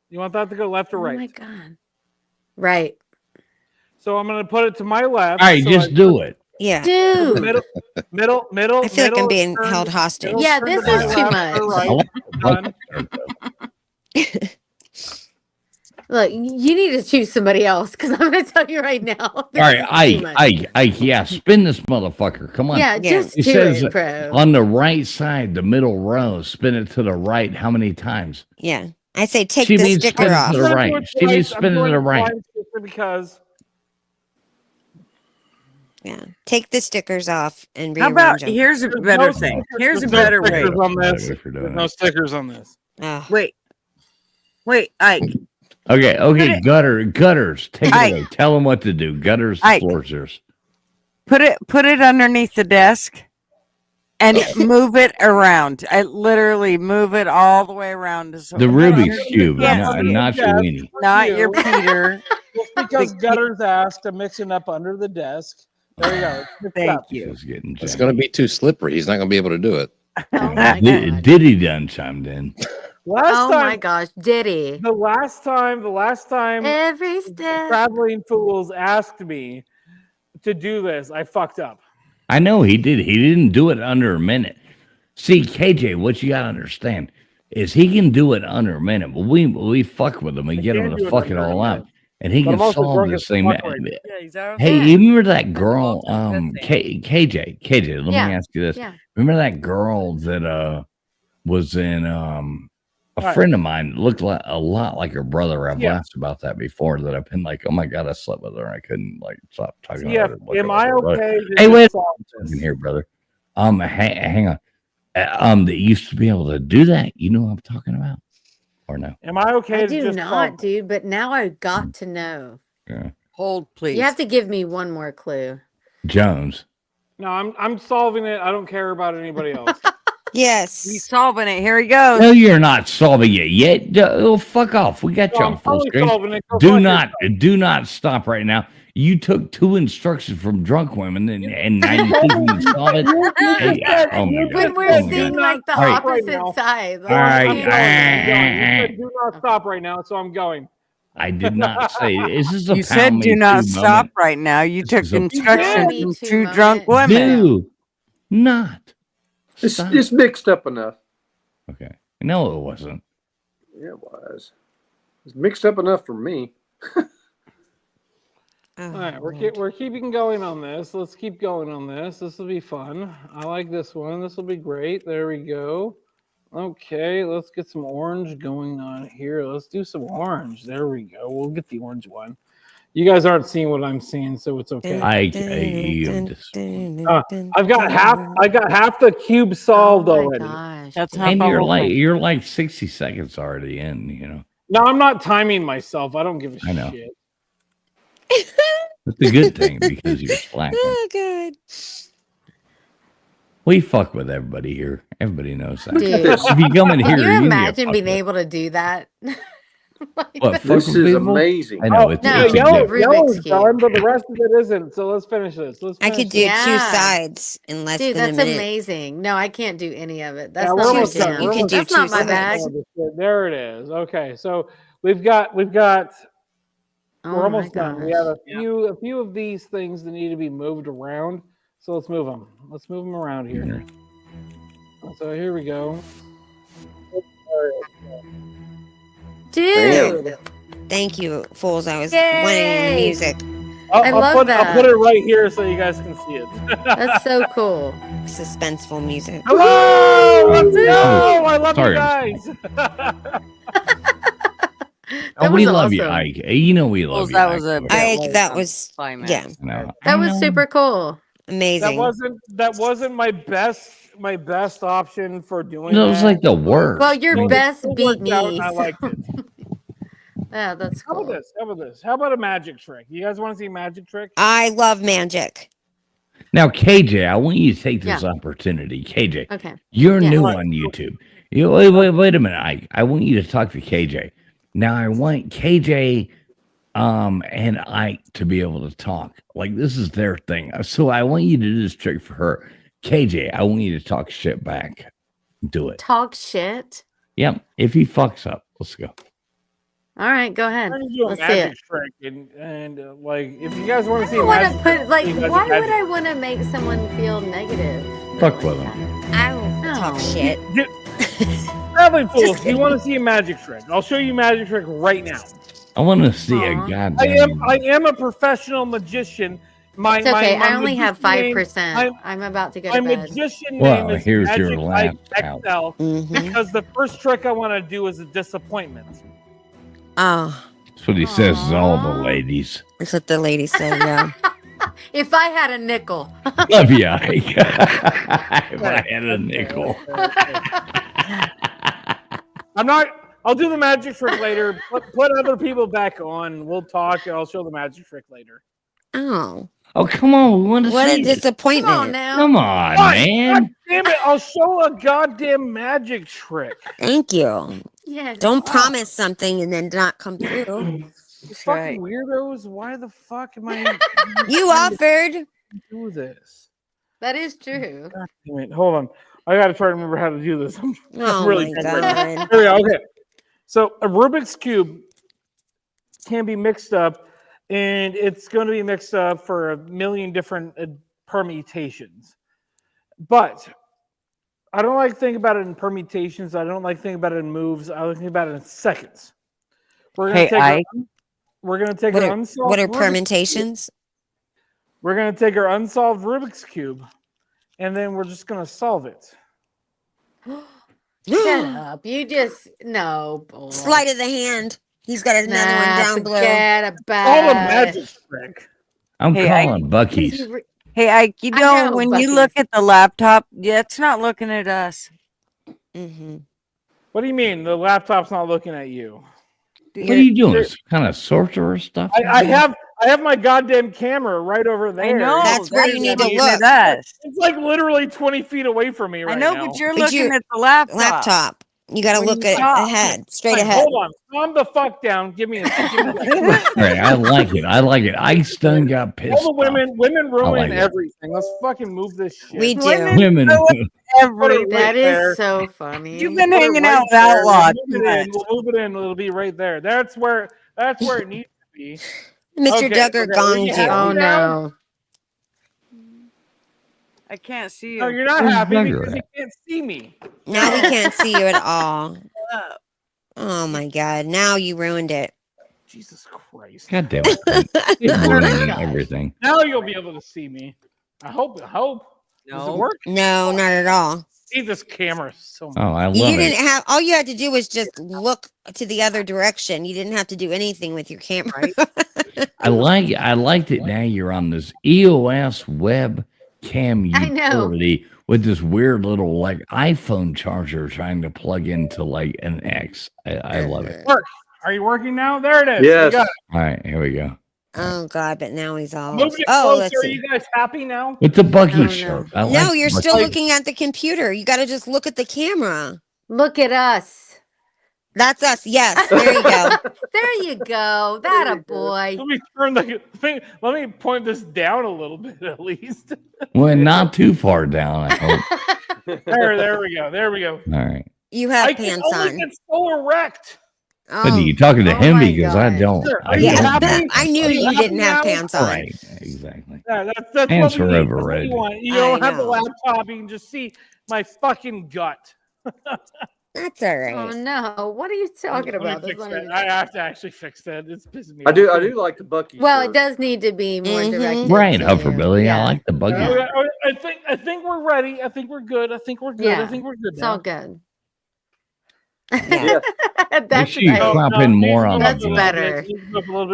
You want that to go left or Oh right? my God. Right. So I'm gonna put it to my left. All right, so just I do it. yeah. Dude. middle. I feel like I'm middle, being turn- held hostage. middle, Yeah, turn this to my is too left or much. right. I like Done. Look, you need to choose somebody else because I'm going to tell you right now. All right, Ike, yeah, spin this motherfucker. Come on. Yeah, just It do says it, bro. on the right side, the middle row, spin it to the right. How many times? Yeah. I say take She the means sticker spin it off. to the right. She means spin it to the right. Because Yeah. Take the stickers off and How rearrange about them. here's a There's better no thing. stickers- Here's a there's no better way. stickers on this. Way for doing There's no it. stickers on this. Oh. Wait, Ike. Okay, it- gutters. Take it Ike. away. Tell them what to do. Gutters, Ike. floors, yours. Put it underneath the desk and move it around. I literally move it all the way around. The Rubik's Cube, not your Yes, weenie. Not you. your Peter. Just because Gutters asked to mix it up under the desk. There you go. Thank you. This is getting It's going to be too slippery. He's not going to be able to do it. Diddy done chimed in. Last Oh time, my gosh, Diddy. the last time Every step. Traveling Fools asked me to do this, I fucked up. I know he did. He didn't do it under a minute. See, KJ, what you gotta understand is he can do it under a minute, but we fuck with him and get him can to do it fuck it under a all out, minute. and he But can I'm also solve drunk this as thing. fuck right now. Hey, you remember that girl, KJ? Let me Yeah, ask you this. yeah. Remember that girl that was in a Right. friend of mine looked like a lot like her brother. I've Yeah. laughed about that before. That I've been like, oh my god, I slept with her. And I couldn't like stop talking Yeah, about her. am I okay? to Hey, just wait. solve I'm this? here, brother. Hang on. That used to be able to do that. You know what I'm talking about, or no? Am I okay I to do just not, solve- dude, but now I've got to know. Yeah. Hold, please. You have to give me one more clue. Jones. No, I'm solving it. I don't care about anybody else. Yes. He's solving it. Here he goes. No, you're not solving it yet. Oh, fuck off. We got No, you I'm on full totally screen. solving it. Go Do fuck not stop right now. You took 2 instructions from drunk women and now you think you can solve it. Hey, oh my God. When we're Oh my seeing God. like the All right. opposite side. All right. I'm going. You said do not stop right now, so I'm going. I did not say this is a You said pound do me not too stop moment. right now. You took is a instructions Me from Too 2 moment. drunk women. Do not. It's mixed up enough. Okay. No, it wasn't. Yeah, it was. It's mixed up enough for me. All right, we're keeping going on this. Let's keep going on this. This will be fun. I like this one. This will be great. There we go. Okay, let's get some orange going on here. Let's do some orange. There we go. We'll get the orange one. You guys aren't seeing what I'm seeing, so it's okay. I've got half the cube solved already. That's And you're like 60 seconds already in, you know. No, I'm not timing myself. I don't give a I know. shit. It's a good thing because you're slacking. Oh, good. We fuck with everybody here. Everybody knows that. Dude, If you come in here, can you you need to imagine fuck being with- able to do that? What, fuck This with is people? amazing. I know. Oh, It's, yeah, it's a yellow, gift. yellow's done, but the rest of it isn't. So let's finish this. I could do Yeah. 2 sides in less Dude, than a that's minute. amazing. No, I can't do any of it. That's Yeah, we're not my almost done. jam. You can do That's not 2 my bag. sides. There it is. Okay, so we've got. We're Oh my almost done. We gosh. have a few of these things that need to be moved around. So let's move them. Let's move them around here. So here we go. Dude. Thank you, fools. I was Yay! wanting music. I love that. I'll put it right here so you guys can see it. That's so cool. Suspenseful music. Hello, let's go. I love Sorry, you I'm guys. Oh, we was love you, awesome. Ike. You know we love you. that was a Ike. That was yeah, No, That I was know. super cool. amazing. That wasn't my best option for doing That was like the worst. Well, your I mean, best It beat worked out, me. and I liked it. Yeah, that's How cool. about this? How about this? How about a magic trick? You guys want to see a magic trick? I love magic. Now, KJ, I want you to take this Yeah. opportunity. KJ, Okay. you're Yeah. new on YouTube. Wait a minute, Ike. I want you to talk to KJ. Now, I want KJ and Ike to be able to talk. Like, this is their thing. So I want you to do this trick for her. KJ, I want you to talk shit back. Do it. Talk shit. Yep. If he fucks up, let's go. All right, go ahead. I'm gonna do a Let's see magic it. trick, and like, if you guys want to see I a want magic to put like. you guys Why a would magic- I want to make someone feel negative? Fuck with him. I don't talk shit. Traveling fools, do you want to see a magic trick? I'll show you a magic trick right now. I want to see a Aw. goddamn. I am a professional magician. My, It's okay. my I only have magician name- 5%. I'm about to go My to bed. magician Well, name is here's your Magic last Ike out. XL Mm-hmm. because the first trick I want to do is a disappointment. Oh, That's what he says to all the ladies. that's what the lady said. Yeah. If I had a nickel. Love you, Ike. If I had a nickel. I'm not. I'll do the magic trick later. Put other people back on. We'll talk, and I'll show the magic trick later. Oh, Oh, come on. We want to what see a it. disappointment. Come on now. Come on, God man. damn it! I'll show a goddamn magic trick. Thank you. Yes. Don't promise something and then not come through. You fucking weirdos! Why the fuck am I? You offered. Do this. That is true. God damn it. Hold on. I gotta try to remember how to do this. I'm Oh really my desperate. God. There we go. Okay. So a Rubik's Cube can be mixed up, and it's going to be mixed up for a million different permutations. But I don't like thinking about it in permutations. I don't like thinking about it in moves. I like thinking about it in seconds. We're gonna Hey, take Ike. we're gonna take What our are, unsolved what are Rubik's permutations? We're going to take our unsolved Rubik's Cube, and then we're just going to solve it. Shut up. You just no boy. Sleight of the hand. He's got another one Nah, down below. forget about All a it. magic trick. I'm Hey, calling Bucky's. Hey, Ike, you I know, know, when you Buc-ee's. look at the laptop, yeah, it's not looking at us. Mm-hmm. What do you mean? The laptop's not looking at you? What are you doing? Some kind of sorcerer stuff? I have my goddamn camera right over there. know. That's where you need to looking look. at us. It's like literally 20 feet away from me right I know, now. but you're But looking you're- at the laptop. Laptop. You got to When look you at talk. ahead, straight Fine, ahead. hold on. Calm the fuck down. Give me a All right, I like it. I like it. Ice done got pissed All the women ruin like it. everything. Let's fucking move this shit. We do. Women. Everything. That Right there. is so funny. You've been Put it hanging right out with there. Outlaw. We'll move it in. We'll move it in. It'll be right there. That's where it needs to be. Mr. Okay, Duggar okay, gonged you you. Oh happy now? no. I can't see you. No, you're not Where's happy Duggar because you at? can't see me. Now we can't see you at all. Oh my God. Now you ruined it. Jesus Christ. God damn it. It's ruining everything. Now you'll be able to see me. I hope. Does it No. work? No, not at all. See this camera so much. Oh, I love You it. didn't have, all you had to do was just look to the other direction. You didn't have to do anything with your camera. I liked it. Now you're on this EOS web cam I know. utility with this weird little like iPhone charger trying to plug into like an X. I love it. Work. Are you working now? There it is. Yes. We got it. All right, here we go. Oh God, but now he's all. Moving it Oh, closer. let's Are see. you guys happy now? With the Bucky Oh, no. shirt. I No, like you're the still Bucky- looking at the computer. You got to just look at the camera. Look at us. That's us. Yes, there you go. There you go. That a boy. Let me turn the thing. Let me point this down a little bit at least. Well, not too far down, I hope. There we go. There we go. All right. You have I can pants only on. get so erect. But Oh, you talking to Oh him my because I gosh. don't. Sure. I Are you don't. happy? I knew Are you you happy didn't have now? pants on. Right, exactly. Yeah, that's Pants what we are need. That's what overrated. you want. You I don't have the know. laptop. You can just see my fucking gut. That's all Oh right. no. What are you talking Let me about? That's fix not that. even- I have to actually fix that. It's pissing me I off. do like the Bucky. Well, shirt. it does need to be more Mhm. directed. Right, to Huffer you. Billy. I Yeah. like the Bucky. Okay, I think we're ready. I think we're good. I think we're good. Yeah. I think we're good It's now. all good. Yeah. Make That's sure you I- crop in more on the That's gut. better.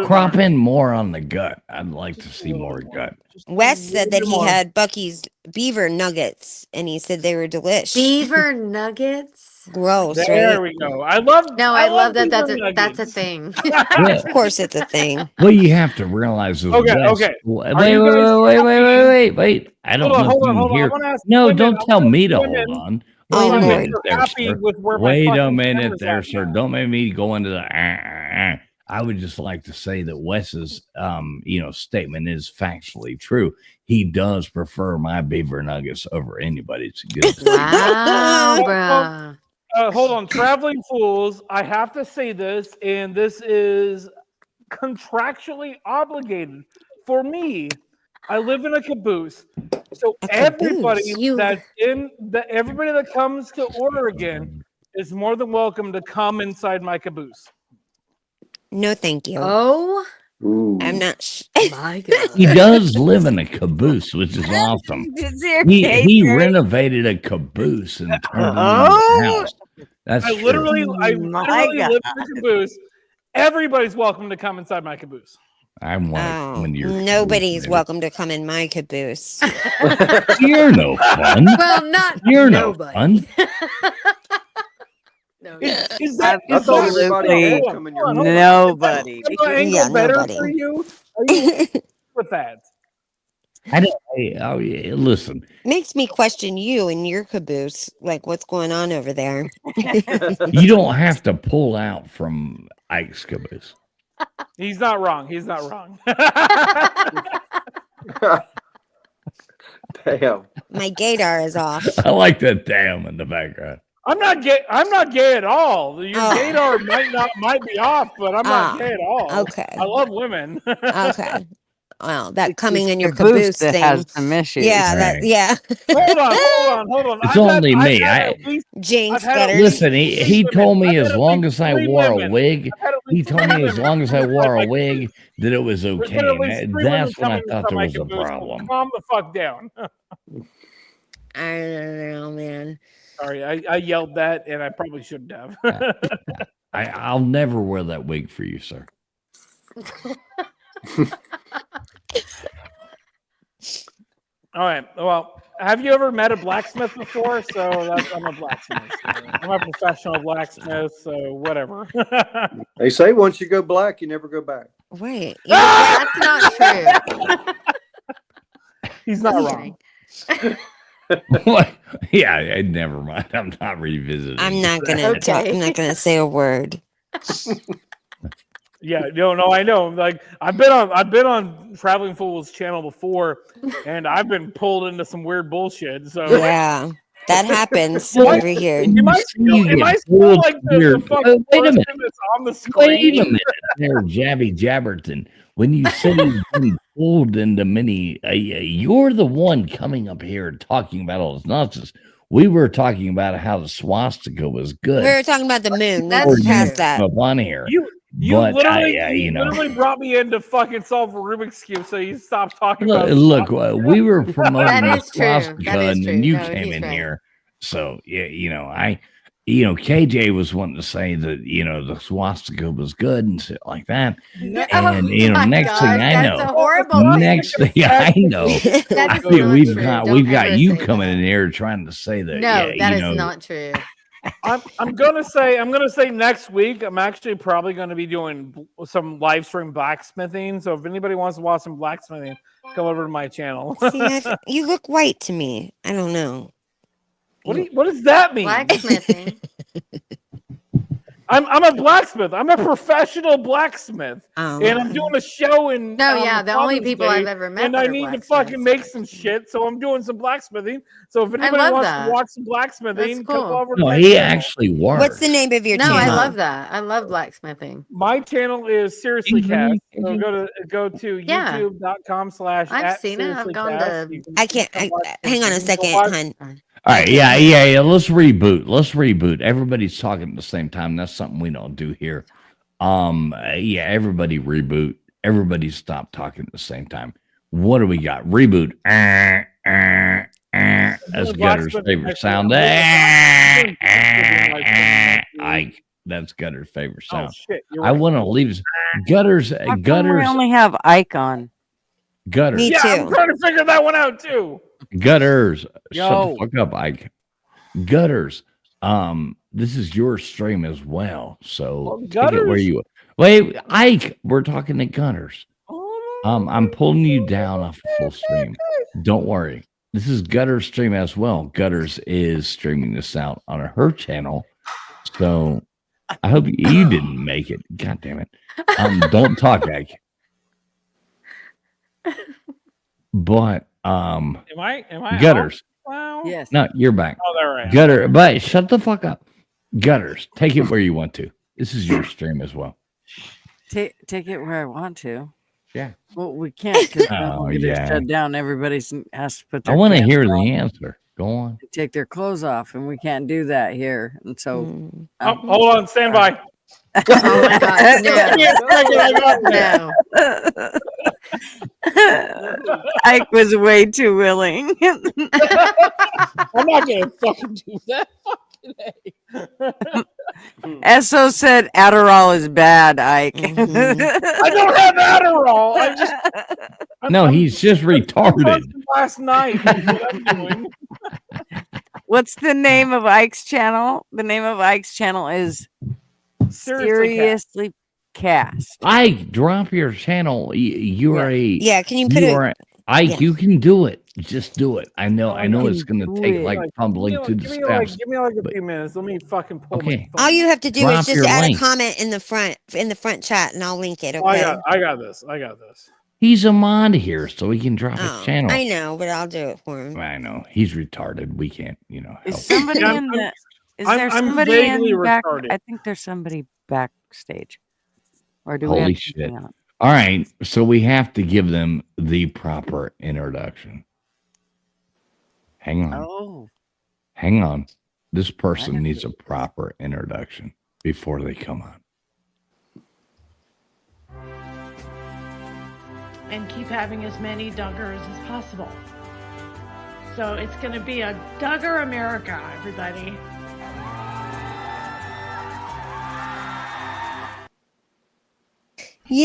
Crop in more on the gut. I'd like to see more gut. Wes said that he more. had Bucky's beaver nuggets, and he said they were delish. Beaver nuggets. Gross, There right? we go. I love. No, I love that. beaver That's a nuggets. thing. Of course, it's a thing. Well, you have to realize this. Okay, West- okay. Wait, Are wait, you guys wait. I don't know if Hold you on. can I hear. want to ask No, women, don't I tell wanna me ask to hold women, on. Oh, Wait a Lord. minute You're there, happy sir. with where my Wait a fucking minute camera's there, at sir. now. Don't make me go into the. I would just like to say that Wes's, statement is factually true. He does prefer my beaver nuggets over anybody's. Good. Wow, bruh. Hold on, traveling fools. I have to say this, and this is contractually obligated for me. I live in a caboose, so A everybody caboose? everybody that comes to Oregon is more than welcome to come inside my caboose. No, thank you. Oh Ooh. I'm not. my god. He does live in a caboose, which is awesome. He renovated a caboose and turned it into a house. That's I true. literally My live in a caboose. Everybody's welcome to come inside my caboose. I want to Oh, come into your nobody's caboose, welcome to come in my caboose. baby. You're no fun. Well, not You're no nobody. fun. No, Is that I thought everybody Absolutely had come in your hold on. nobody. Is that angle Yeah, better nobody. for you? Are with that. Listen, Makes me question you and your caboose. Like, what's going on over there? you don't have to pull out from Ike's caboose. He's not wrong. He's not wrong. Damn. My gaydar is off. I like that damn in the background. I'm not gay. I'm not gay at all. Your Oh. gaydar might be off, but I'm not Ah, gay at all. okay. I love women. Okay. Well, that coming It's in your caboose caboose that thing. has some issues. Yeah, Right. yeah. Hold on. It's only me. Jinx, I've had gutters. Listen, he told me I've as had at long least as I 3 wore a women. wig, I've had at he least told 3 me as women long as I come wore a inside my wig that it was There's okay. been at least And 3 that's when women I come thought inside there my was a caboose, so problem. calm the fuck down. I don't know, man. Sorry, I yelled that, and I probably shouldn't have. I'll never wear that wig for you, sir. All right. Well, have you ever met a blacksmith before? I'm a blacksmith. I'm a professional blacksmith, so whatever. They say once you go black, you never go back. Wait. That's not true. He's not wrong. What? Yeah, never mind. I'm not revisiting. I'm not gonna talk. I'm not gonna say a word. Yeah, no, I know. Like I've been on Traveling Fool's channel before, and I've been pulled into some weird bullshit. So Yeah, that happens Well, over here. Am I still like the fucking Wait a person minute. that's on the screen? Wait a minute there, Jabby Jabberton. When you say you've been pulled into many, you're the one coming up here talking about all this nonsense. We were talking about how the swastika was good. We were talking about the moon. That's We Or you passed that. come up on here. You But literally, you know. literally brought me in to fucking solve a Rubik's Cube, so you stopped talking about Look, we were promoting That the is true. swastika, That is and true. then you No, came he's in right. here. So yeah, KJ was wanting to say that the swastika was good and shit like that. No, And my next thing gosh, I that's a know, horrible next thing. thing I know, That I is mean, not we've true. got Don't got ever you say coming that. in here trying to say that. No, that is know, not true. I'm gonna say next week I'm actually probably gonna be doing some live stream blacksmithing. So if anybody wants to watch some blacksmithing, come over to my channel. See, you look white to me. I don't know. What does that mean? Blacksmithing. I'm a blacksmith. I'm a professional blacksmith, Oh. and I'm doing a show in. No, on yeah, the only Father's people Day, I've ever met and that I are need to blacksmiths. fucking make some shit. So I'm doing some blacksmithing. So if anybody love wants that. to watch some blacksmithing, That's come cool. over to No, my he channel. actually works. What's the name of your No, channel? I love that. I love blacksmithing. My channel is Seriously Cast. So Mhm. go to Yeah. youtube.com/. I've seen it. I've gone to. I can't. Hang on a second, hon. All right, yeah. Let's reboot. Everybody's talking at the same time. That's something we don't do here. Yeah, everybody reboot. Everybody stop talking at the same time. What do we got? Reboot. That's Gutter's favorite sound. Ike, that's Gutter's favorite Oh sound. shit! You're I right. want to leave Gutter's. How come we Gutters. only have Ike on? Gutters. Me Yeah, I'm too. trying to figure that one out too. Gutters. Shut Yo. the fuck up, Ike. Gutters. This is your stream as well. So Well, take it where Gutters- you wait, Ike. We're talking to Gutters. I'm pulling you down off the full stream. Don't worry. This is Gutters stream as well. Gutters is streaming this out on her channel. So I hope you didn't make it. God damn it. Don't talk, Ike. But Am I? Gutters. off now? Yes. No, you're back. Oh, there I am. Gutter, but shut the fuck up. Gutters, take it where you want to. This is your stream as well. Take it where I want to. Yeah. Well, we can't because Oh, we'll get yeah. it shut down. Everybody has to put I their want to pants hear on the answer. Go on. and take their clothes off, and we can't do that here. And so, Oh, hold on, stand by. Oh my god! No. Give me a second, I got that. No. Ike was way too willing. I'm not gonna fucking do that. Fucking A. So said Adderall is bad, Ike. I don't have Adderall. I just No, he's just retarded. last night. That's what I'm doing. What's the name of Ike's channel? The name of Ike's channel is Seriously Cast. cast. I drop your channel. You are a Yeah, can you put it? are Yeah. you can do it. Just do it. I know it's can gonna do take it. like probably give to me, the give me like steps. give me like a but- few minutes. Let me fucking pull Okay. my phone. All you have to do Drop is just your add link. a comment in the front chat, and I'll link it. Oh, I Okay. got this. I got this. He's a mod here, so he can drop his Oh, channel. I know, but I'll do it for him. I know he's retarded. We can't, help. Is somebody Yeah, in the? Is I'm- there I'm somebody vaguely in back? retarded. I think there's somebody backstage. Or do we Holy have shit! something on? All right, so we have to give them the proper introduction. Hang on. Oh, Hang on. This person needs a proper introduction before they come on. And keep having as many Duggars as possible. So it's going to be a Duggar America, everybody.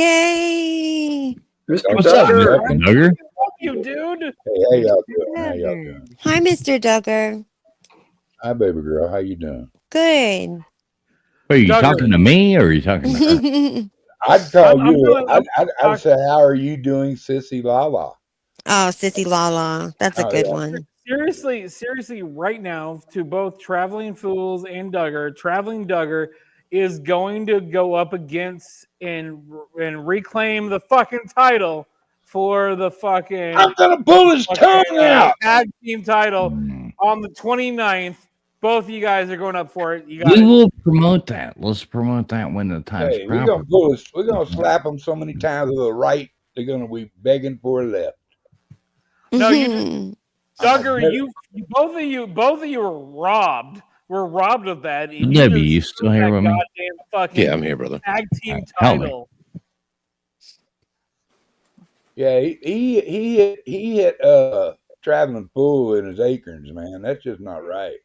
Yay! Mr. What's up, Duggar. Mr. Duggar? Fuck you, dude. Hey, how y'all doing? How y'all doing? Hi, Mr. Duggar. Hi, baby girl. How you doing? Good. Are you Duggar. talking to me or are you talking to her? I'd call I'm you. doing- I'd say, how are you doing, Sissy Lala? Oh, Sissy Lala. That's a Oh, good yeah. one. Seriously, right now, to both Traveling Fools and Duggar, Traveling Duggar is going to go up against and reclaim the fucking title for the fucking I'm gonna pull his tongue out. tag team title Mm. on the 29th. Both of you guys are going up for it. You got We it. will promote that. Let's promote that when the time's Hey, we're proper. gonna slap them so many times with the right. They're gonna be begging for a left. No, you Duggar, both of you were robbed. We're robbed of that. and you Debbie, just you still took here that with me? goddamn fucking Yeah, I'm here, brother. tag team Help me. title. Yeah, he hit Traveling Fool in his acorns, man. That's just not right.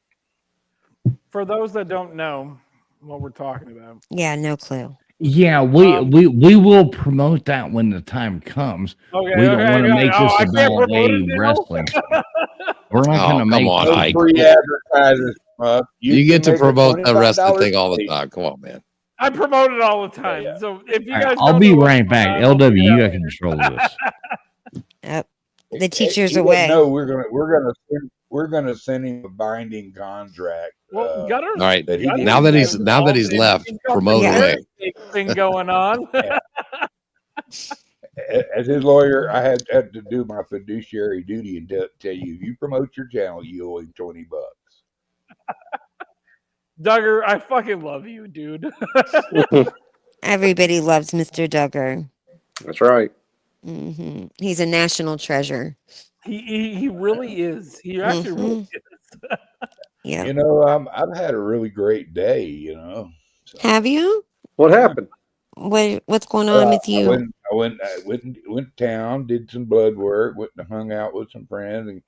For those that don't know what we're talking about, Yeah, no clue. Yeah, we will promote that when the time comes. Okay, We don't okay, want to okay. make Oh, this I can't about promote it a now? wrestling. We're not Oh, going to come make on, No Ike. free advertisers, Muck. You can get to make a promote the wrestling $25 thing all the fee. time. Come on, man. I promote it all the time. So if you All right, guys, I'll don't be know what's right going back. on, I'll LW, be you out. got control of this. Yep. The teacher's You away. know we're gonna send him a binding contract. Well, Gutter. All right. That he Gutter- didn't Now that have he's to- left, He's got promote the Yeah. away. Eric thing going on. As his lawyer, I had to do my fiduciary duty and tell you, if you promote your channel, you owe him $20. Duggar, I fucking love you, dude. Everybody loves Mr. Duggar. That's right. He's a national treasure. he really is. He actually really is. Yeah. You know, I've had a really great day. You know, Have you? What happened? What's going on with you? I went to town, did some blood work, went and hung out with some friends, and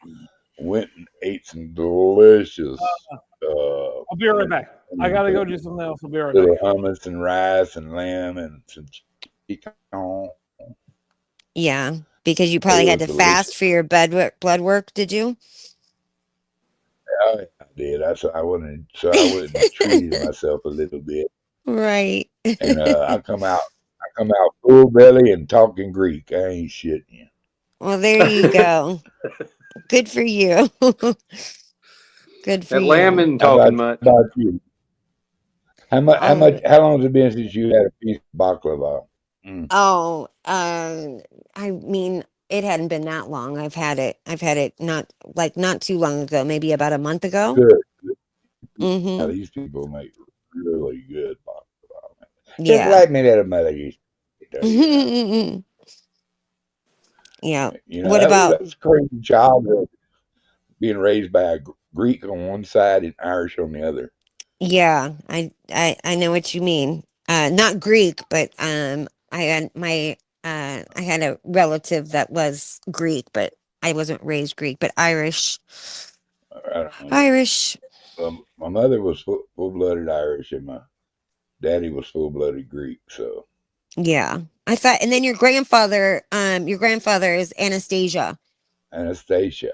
went and ate some delicious. I'll be right back. I gotta go do something else. I'll be right little back. hummus and rice and lamb and some chicken. Yeah, because you probably had to was delicious. fast for your blood work, did you? I did. I wanted, so I went and treated myself a little bit, Right. and I come out full belly and talking Greek. I ain't shitting you. Well, there you go. Good for you. Good for That you. lamb isn't How talking much. about you? How long has it been since you had a piece of baklava? Oh, I mean, it hadn't been that long. I've had it not too long ago, maybe about a month ago. Good. Mm-hmm. Now, these people make really good baklava. Just Yeah. like me that a mother used to do. Yeah. You know, What that about was a crazy childhood, being raised by a Greek on one side and Irish on the other. Yeah, I know what you mean. Not Greek, but I had a relative that was Greek, but I wasn't raised Greek, but Irish. Irish. My mother was full-blooded Irish, and my daddy was full-blooded Greek. So Yeah. I thought, and then your grandfather is Anastasia. Anastasia.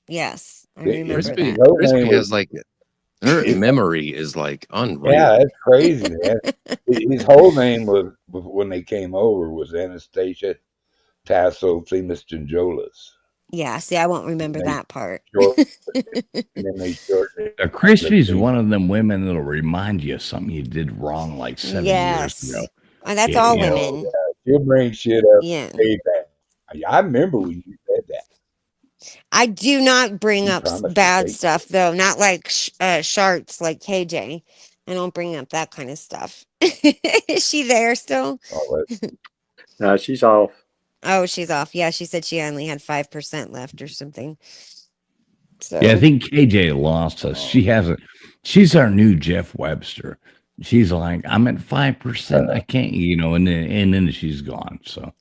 Yes, I The- remember Crispy, that. Her Crispy name has was like Her memory is like unreal. Yeah, that's crazy, man. His whole name was when they came over was Anastasia Tasso Themistochenkolis. Yeah, see, I won't remember that part. And then they shortened it. Crispy's one of them women that'll remind you of something you did wrong like 7 years ago. Yes. And that's all you know. women. She'll bring shit up Yeah. way back. I remember when you said that. I do not bring You up promised to bad take- stuff though, not like sharks like KJ. I don't bring up that kind of stuff. Is she there still? Oh, No, she's off. Oh, she's off. Yeah, she said she only had 5% left or something. So Yeah, I think KJ lost us. She hasn't. She's our new Jeff Webster. She's like, I'm at 5%. I can't, and then she's gone. So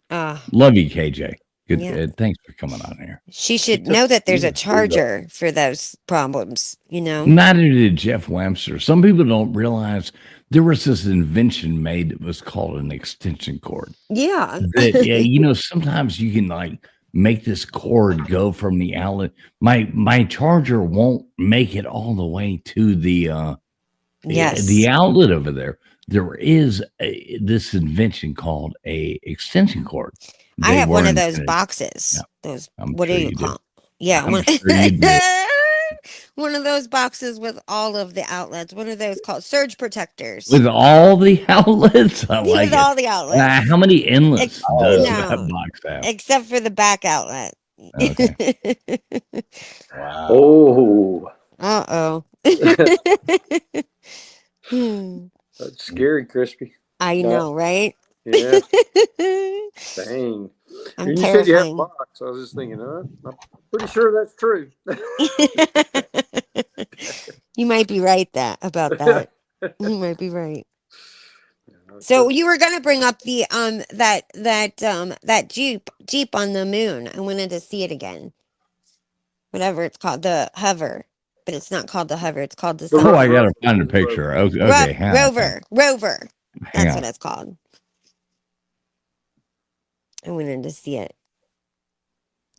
love you, KJ. Good. Yeah. Thanks for coming on here. she should know that there's a charger for those problems, Neither did Jeff Webster. Some people don't realize there was this invention made that was called an extension cord. Yeah. That, sometimes you can like make this cord go from the outlet. My charger won't make it all the way to the Yes. the outlet over there. There is this invention called a extension cord. I They have one were of those invented. boxes. Yeah, Those I'm what sure do you you call? do. Yeah, I'm one, sure you do. one of those boxes with all of the outlets. What are those called? Surge protectors. With all the outlets, I like With it. all the outlets. How many inlets does no. that box have? Except for the back outlet. Wow. Oh, Uh-oh. that's scary, Crispy. I know, right? Yeah. Dang. I'm When you said you had a terrifying. box, I was just thinking, I'm pretty sure that's true. You might be right about that. You might be right. So you were gonna bring up the that Jeep on the moon. I wanted to see it again. Whatever it's called, the hover. But it's not called the hover, it's called the Oh, I gotta find a picture. Okay, hang on. Rover. Hang That's on. what it's called. I wanted to see it.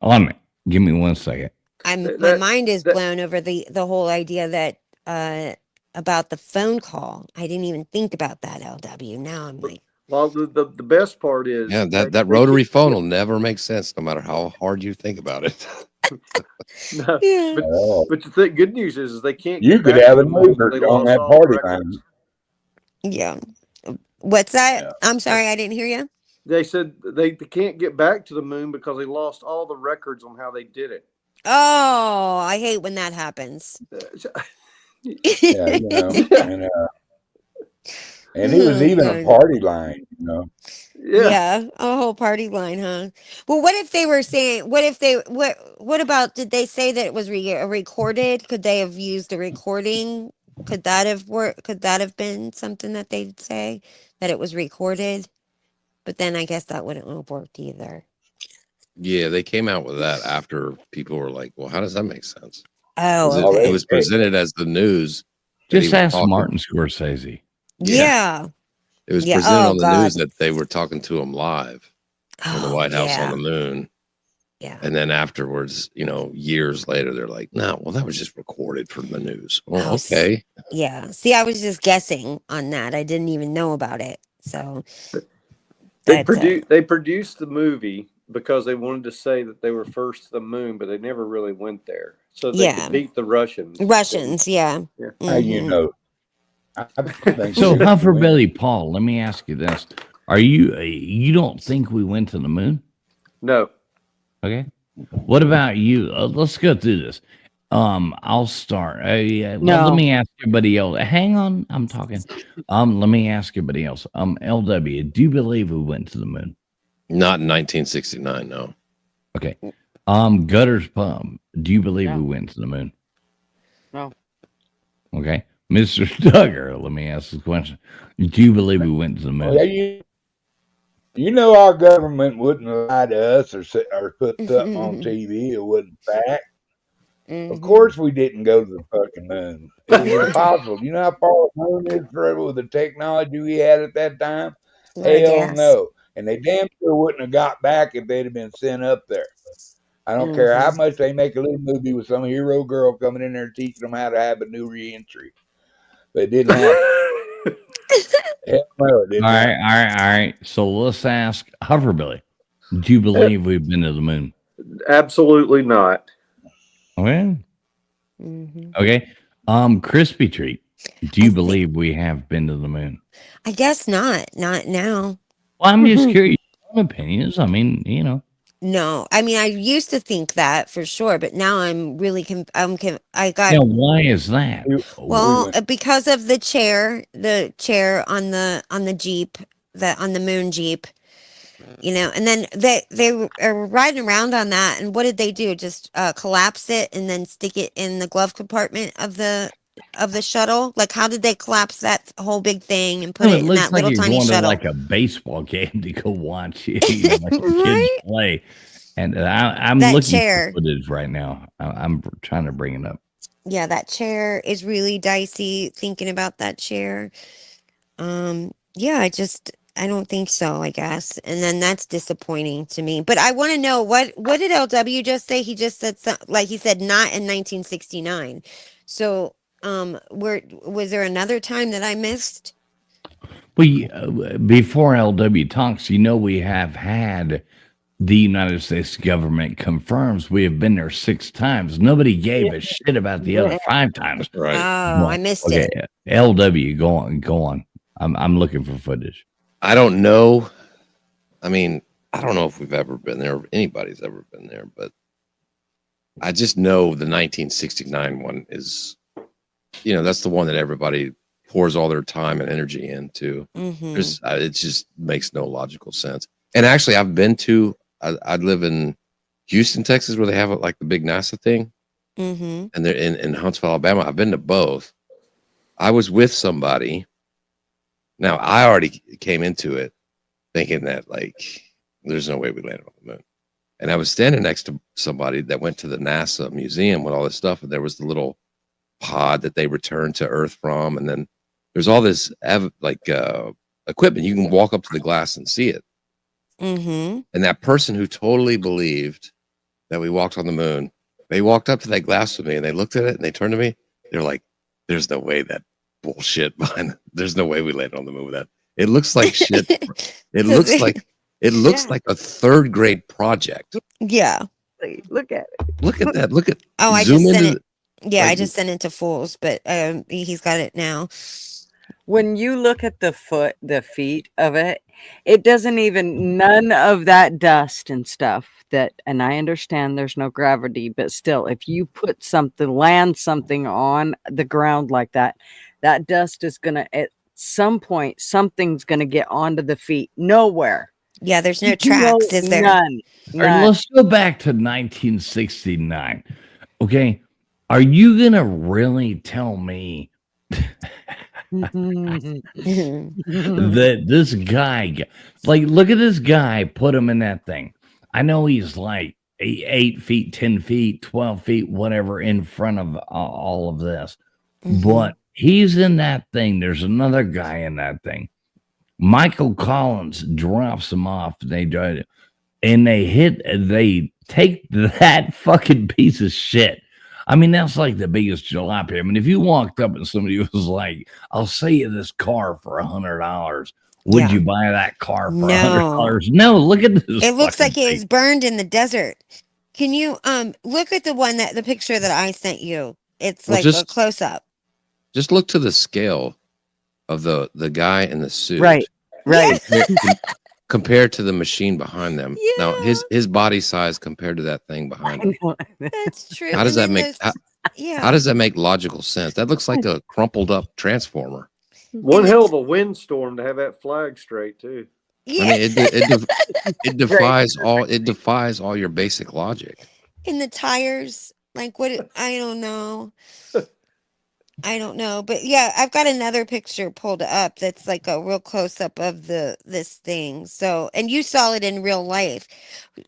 On me. Give me 1 second. My mind is blown over the whole idea that about the phone call. I didn't even think about that, LW. Now I'm like, Well, the best part is that rotary phone will never make sense no matter how hard you think about it. No, Yeah. but the good news is they can't. You get could back have to a the moon mover because they on lost that all the party records. line. yeah. What's that? I'm sorry, I didn't hear you. They said they can't get back to the moon because they lost all the records on how they did it. Oh, I hate when that happens. Yeah, and it was Oh, even a God. party line, Yeah, a whole party line, huh? Well, what if they were saying? What about? Did they say that it was recorded? Could they have used a recording? Could that have worked? Could that have been something that they'd say that it was recorded? But then I guess that wouldn't have worked either. Yeah, they came out with that after people were like, "Well, how does that make sense?" Oh, 'Cause okay. it was presented as the news. that he Just was ask talking- Martin Scorsese. Yeah. It was Yeah, presented oh, on the God. news that they were talking to him live in the White House on the moon. Yeah. And then afterwards, years later, they're like, "No, well, that was just recorded for the news." Oh, Oh, okay. Yeah. See, I was just guessing on that. I didn't even know about it. So They that, they produced the movie because they wanted to say that they were first to the moon, but they never really went there. So they Yeah. could beat the Russians. Russians, yeah. Yeah. How you Mhm. know? I think So, we- Hufferbelly Paul, let me ask you this: Are you don't think we went to the moon? No. Okay. What about you? Let's go through this. I'll start. No. Let me ask everybody else. Hang on, I'm talking. Let me ask everybody else. LW, do you believe we went to the moon? Not in 1969, no. Okay. Gutters Pump, do you believe No. we went to the moon? No. Okay. Mr. Duggar, let me ask this question. Do you believe we went to the moon? Yeah, you know our government wouldn't lie to us or put something on TV. It wasn't fact. Of course, we didn't go to the fucking moon. It was impossible. You know how far the moon is forever with the technology we had at that time? I Hell guess. no. And they damn sure wouldn't have got back if they'd have been sent up there. I don't care how much they make a little movie with some hero girl coming in there teaching them how to have a new reentry. But it didn't happen. Hell no, it didn't All right, happen. all right. So let's ask Hoverbilly. Do you believe we've been to the moon? Absolutely not. Okay. Okay. Crispy Treat. Do you believe we have been to the moon? I guess not. Not now. Well, I'm just curious. Your opinions. I mean, you know. No, I mean I used to think that for sure, but now I'm really I got Yeah. Why is that? well because of the chair on the Jeep, on the moon Jeep, you know, and then they were riding around on that, and what did they do? Just collapse it and then stick it in the glove compartment of the shuttle? Like, how did they collapse that whole big thing and put No, it it in looks that like little you're tiny going to shuttle? like a baseball game to go watch like the kids play. And I'm That looking chair. for footage right now. I'm trying to bring it up. Yeah, that chair is really dicey thinking about that chair. Yeah, I don't think so, I guess. And then that's disappointing to me. But I want to know what did LW just say? He just said he said not in 1969. So, was there another time that I missed? Before LW talks, you know, we have had the United States government confirms we have been there 6 times. Nobody gave a shit about the other 5 times. Right. Oh, I missed it. LW, go on. I'm looking for footage. I don't know. I mean, I don't know if we've ever been there, or anybody's ever been there, but I just know the 1969 one is, you know, that's the one that everybody pours all their time and energy into. It just makes no logical sense. And actually, I've been to, I live in Houston, Texas, where they have like the big NASA thing. And they're in Huntsville, Alabama. I've been to both. I was with somebody. Now, I already came into it thinking that, like, there's no way we landed on the moon. And I was standing next to somebody that went to the NASA museum with all this stuff. And there was the little pod that they returned to Earth from. And then there's all this, equipment. You can walk up to the glass and see it. And that person who totally believed that we walked on the moon, they walked up to that glass with me and they looked at it and they turned to me. They're like, there's no way that bullshit behind it. There's no way we landed on the moon with that. It looks like shit. It looks like a 3rd grade project. Yeah. Look at it. Look at that. Look at I zoom just sent into it. Yeah, I like- just sent it to Fools, but he's got it now. When you look at the feet of it, it doesn't even, none of that dust and stuff and I understand there's no gravity, but still, if you land something on the ground like that, that dust is going to, at some point, something's going to get onto the feet. Nowhere. Yeah, there's no tracks, is there? None. All right, let's go back to 1969. Okay. Are you going to really tell me that this guy, like, look at this guy, put him in that thing. I know he's like 8 feet, 10 feet, 12 feet, whatever, in front of all of this. But he's in that thing. There's another guy in that thing. Michael Collins drops him off. They take that fucking piece of shit. I mean, that's like the biggest jalopy. I mean, if you walked up and somebody was like, I'll sell you this car for $100, would you buy that car for $100? No, look at this. It looks like fucking it was burned in the desert. Can you look at the picture that I sent you? It's Well, like just- a close up. Just look to the scale of the guy in the suit. Right. Compared to the machine behind them. Now his body size compared to that thing behind him. That's true. How does And that then make how does that make logical sense? That looks like a crumpled up transformer. One hell of a windstorm to have that flag straight too. I mean, it defies all your basic logic. in the tires, like I don't know. I don't know, but yeah, I've got another picture pulled up that's like a real close up of this thing. So, and you saw it in real life.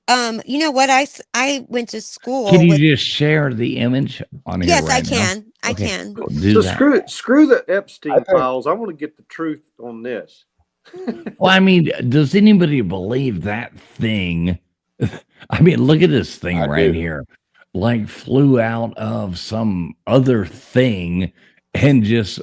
You know what? I went to school. Can you just share the image on here? Yes, I right now? can. I Okay, can. cool. Do So that. screw the Epstein files. I want to get the truth on this. Well, I mean, does anybody believe that thing I mean, look at this thing I right do. here. Like flew out of some other thing and just,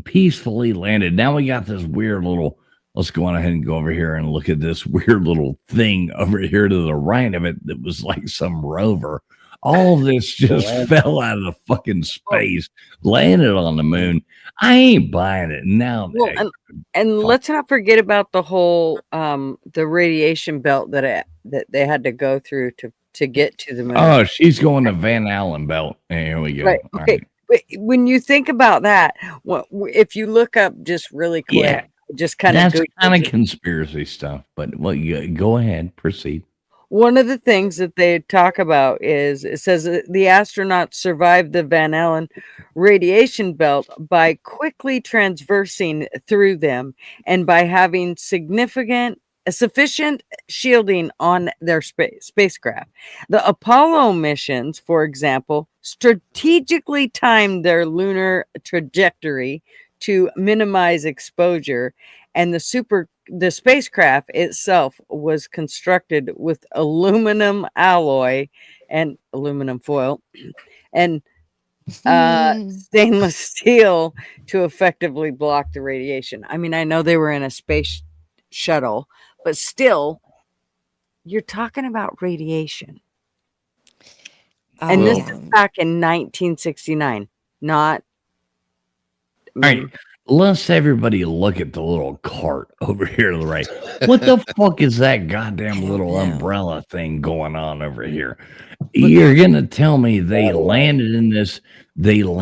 peacefully landed. Now we got this weird little, let's go on ahead and go over here and look at this weird little thing over here to the right of it that was like some rover. All this just Well, fell out of the fucking space, landed on the moon. I ain't buying it. Now, Well, and let's not forget about the whole the radiation belt that they had to go through to get to the moon. oh, she's going to Van Allen belt. Here we go. Right. All Okay. right. But when you think about that, if you look up just really quick, Yeah. just kind of That's kind of conspiracy stuff, but go ahead, proceed. one of the things that they talk about is it says that the astronauts survived the Van Allen radiation belt by quickly transversing through them and by having sufficient shielding on their spacecraft. The Apollo missions, for example, strategically timed their lunar trajectory to minimize exposure, and the spacecraft itself was constructed with aluminum alloy and aluminum foil and stainless steel to effectively block the radiation. I mean, I know they were in a space shuttle, but still, you're talking about radiation. And this is back in 1969, not. All right, let's everybody look at the little cart over here to the right. What the fuck is that goddamn little umbrella thing going on over here? You're gonna tell me they landed in this jalopy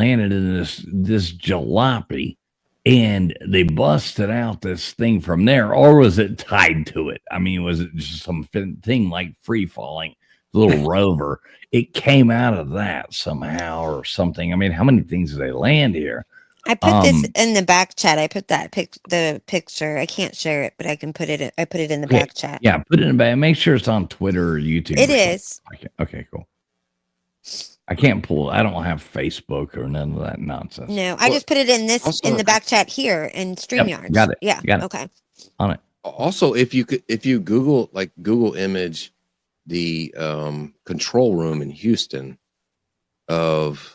and they busted out this thing from there, or was it tied to it? I mean, was it just some thing like free falling, little rover? It came out of that somehow or something. I mean, how many things did they land here? I put this in the back chat. I put the picture. I can't share it, but I can put it. I put it in the back chat. Yeah, put it in the back. Make sure it's on Twitter or YouTube. It is. Okay, cool. I can't pull. I don't have Facebook or none of that nonsense. No, I just put it in this Also, in the back chat here in StreamYard. got it. Yeah. Got it. Okay. On it. Also, if you Google image the control room in Houston of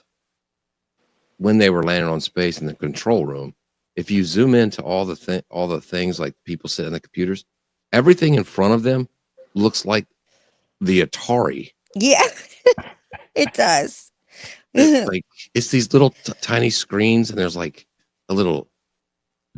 when they were landing on space in the control room, if you zoom into all the things like people sit in the computers, everything in front of them looks like the Atari. Yeah, it does. It's these little tiny screens, and there's like a little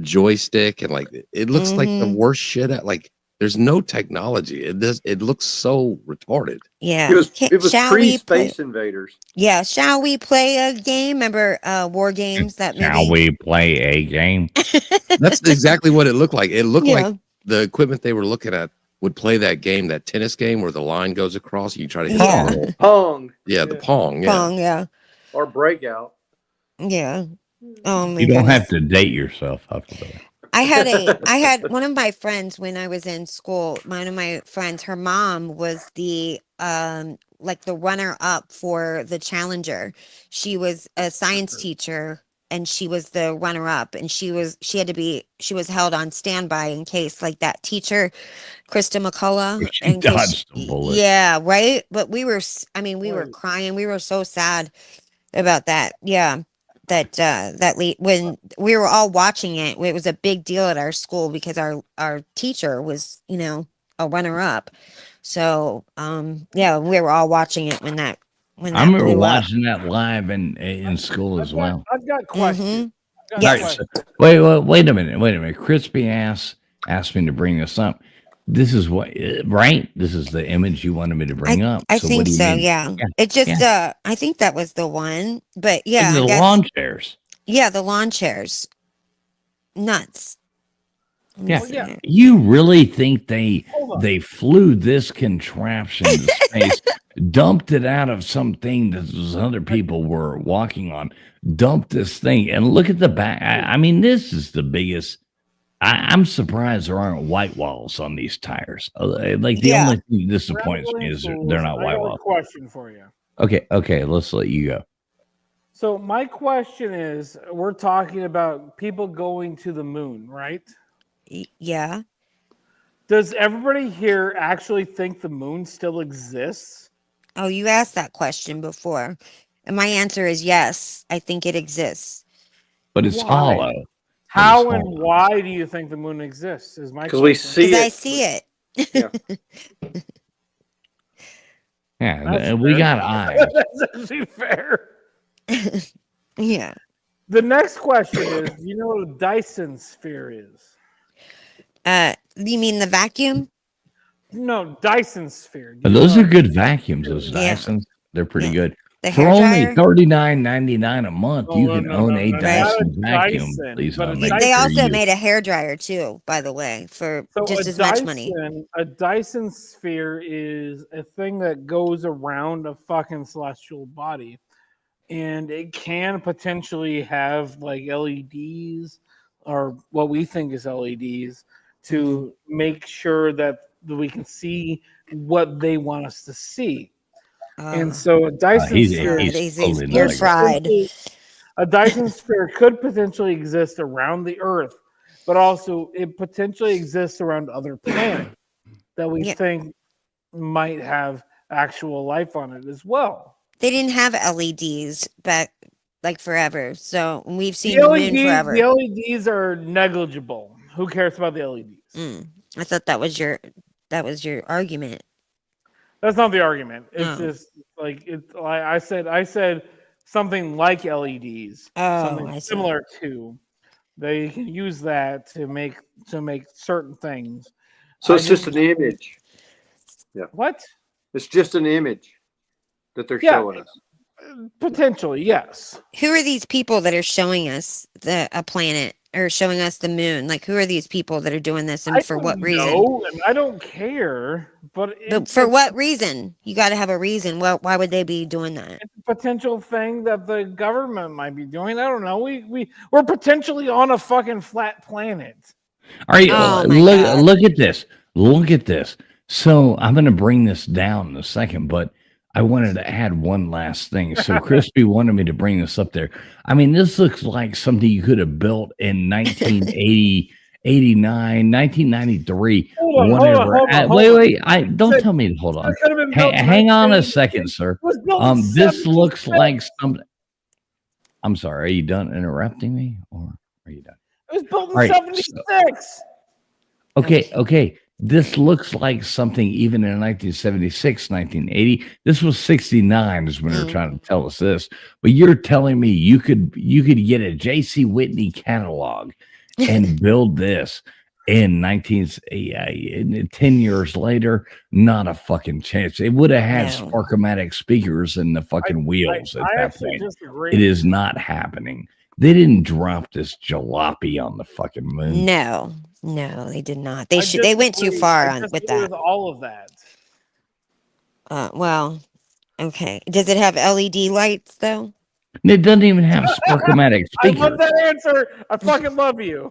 joystick, and like it looks like the worst shit at like. There's no technology. It looks so retarded. Yeah. It was Shall we play- pre-Space Invaders. Yeah. Shall we play a game? Remember War Games? That movie? Shall we play a game? That's exactly what it looked like. It looked Yeah. like the equipment they were looking at would play that game, that tennis game where the line goes across. You try to hit Yeah. the ball. Pong. Yeah, the Pong. Yeah. Pong, yeah. Or Breakout. Yeah. Oh my You don't goodness. have to date yourself, Huckleberry. I had one of my friends when I was in school, one of my friends, her mom was the like the runner up for the Challenger. She was a science teacher and she was the runner up, and she was held on standby in case like that teacher, Krista McCullough, She in case dodged a bullet. yeah, right. But we were crying. We were so sad about that. Yeah. When we were all watching it was a big deal at our school because our teacher was, a runner up. So, yeah, we were all watching it when that I remember blew up. watching that live in school as well. I've got questions. Mhm. I've got All right, questions. so, wait a minute. Crispy ass asked me to bring this up. This is what, right? This is the image you wanted me to bring up. I So what think do you so, mean? yeah. It just I think that was the one. But yeah, the I guess, lawn chairs. yeah, the lawn chairs. Nuts. Let me Yeah. see here. You really think they flew this contraption to space, dumped it out of something that those other people were walking on, dumped this thing, and look at the back. I mean, this is the biggest. I'm surprised there aren't white walls on these tires. Like the only thing that disappoints me is they're not I white got a walls. question for you. Okay, let's let you go. So my question is, we're talking about people going to the moon, right? Yeah. Does everybody here actually think the moon still exists? Oh, you asked that question before. And my answer is yes. I think it exists. But it's Why? hollow. How and why do you think the moon exists? Is my 'Cause we question. see Because I it. see it. Yeah. Yeah, That's we fair. got eyes. That's actually fair. Yeah. The next question is, do you know what a Dyson sphere is? You mean the vacuum? No, Dyson sphere. Do But you those know are what- good vacuums, those Yeah. Dysons. They're pretty good. The For hair only dryer? $39.99 a month, Oh, you no, can no, own no, a no, Dyson not a vacuum. Dyson, Please but a make They sure also you. made a hair dryer too, by the way, for So just a as much money. A Dyson sphere is a thing that goes around a fucking celestial body, and it can potentially have like LEDs or what we think is LEDs to make sure that we can see what they want us to see. And so a Dyson sphere, You're fried. a Dyson sphere could potentially exist around the Earth, but also it potentially exists around other planets that we think might have actual life on it as well. They didn't have LEDs back like forever. So we've seen The the moon forever. the LEDs are negligible. Who cares about the LEDs? I thought that was your argument. That's not the argument. It's Oh. just like it's. Like I said something like LEDs, Oh, something I see. similar to. They can use that to make certain things. So I it's just an image. Yeah. What? It's just an image that they're Yeah. showing us. Potentially, yes. Who are these people that are showing us a planet or showing us the moon? Like, who are these people that are doing this, and for what reason? No, and I don't care. But But for what reason? You got to have a reason. Well, why would they be doing that? It's a potential thing that the government might be doing. I don't know. We're potentially on a fucking flat planet. All right, Oh my God. look at this. Look at this. So I'm going to bring this down in a second, but I wanted to add one last thing. So Crispy wanted me to bring this up there. I mean, this looks like something you could have built in 1980, 89, 1993. Hold on, whenever. hold on. Wait. Don't tell me to hold on. It could have been built in Hang on a 1980. second, sir. It was built in This looks 76. like some. I'm sorry. Are you done interrupting me, or are you done? It was built in All right, 76. Okay. This looks like something even in 1976, 1980. This was 69 is when they're trying to tell us this. But you're telling me you could get a J.C. Whitney catalog and build this in 10 years later? Not a fucking chance. It would have had Sparkomatic speakers and the fucking wheels I at that actually point. disagree. It is not happening. They didn't drop this jalopy on the fucking moon. No, they did not. They went too far on with that. With all of that. Well, okay. Does it have LED lights though? It doesn't even have Sparkomatic I speakers. love that answer. I fucking love you.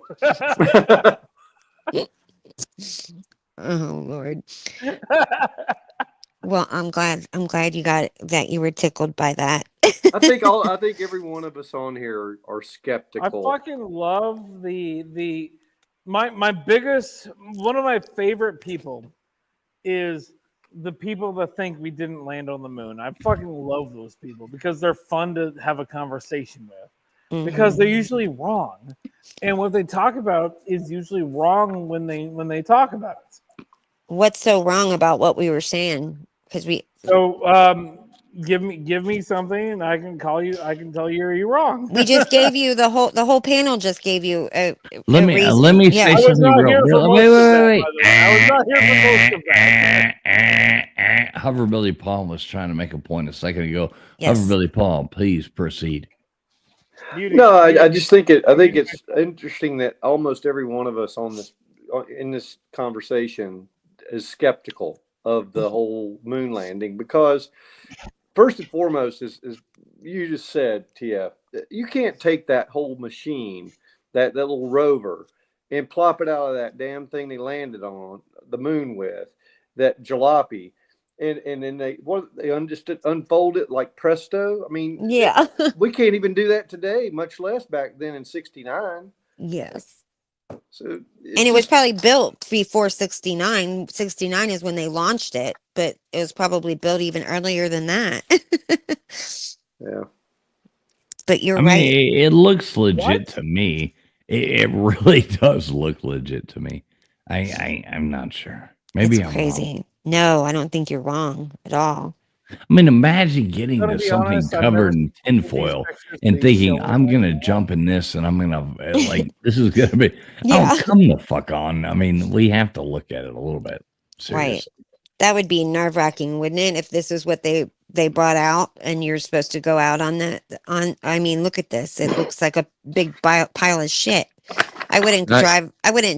Oh Lord. Well, I'm glad you got that. You were tickled by that. I think every one of us on here are I skeptical. fucking love my biggest, one of my favorite people is the people that think we didn't land on the moon. I fucking love those people because they're fun to have a conversation with because they're usually wrong. And what they talk about is usually wrong when they talk about it. What's so wrong about what we were saying? Because give me something and I can tell you you're wrong. we just gave you the whole panel just gave you a Let me say something real. Wait. I was not here for most of that. Hoverbilly Paul was trying to make a point a second ago. Yes. Hoverbilly Paul, please proceed. No, I just think it's interesting that almost every one of us in this conversation is skeptical of the whole moon landing because first and foremost is you just said, TF, you can't take that whole machine, that little rover, and plop it out of that damn thing they landed on the moon with, that jalopy, and then they just unfold it like presto. I mean, yeah, we can't even do that today, much less back then in '69. Yes. So And it was probably built before 69. 69 is when they launched it, but it was probably built even earlier than that. Yeah. But you're I mean, right. it looks legit to me. It really does look legit to me. I'm not sure. Maybe It's I'm crazy. wrong. No, I don't think you're wrong at all. I mean, imagine getting Gotta to be something honest, I've never covered in seen these tinfoil pictures and that you thinking show I'm me. gonna jump in this and I'm gonna like this is gonna be. Yeah. Oh, come the fuck on! I mean, we have to look at it a little bit Right. seriously. That would be nerve wracking, wouldn't it? If this is what they brought out and you're supposed to go out on that I mean, look at this. It looks like a big pile of shit. I wouldn't Right.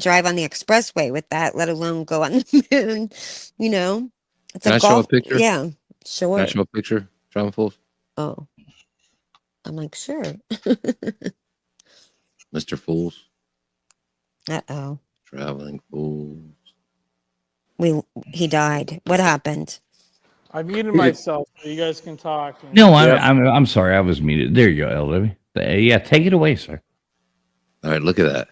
drive on the expressway with that, let alone go on the moon. You know? It's Can a I show a golf picture? yeah, Can I sure. show a picture? Travel Fools? Oh. I'm like, sure. Mr. Fools. Uh-oh. Traveling Fools. He died. What happened? I muted myself so you guys can talk. No, I'm sorry, I was muted. There you go, LW. Yeah, take it away, sir. All right, look at that.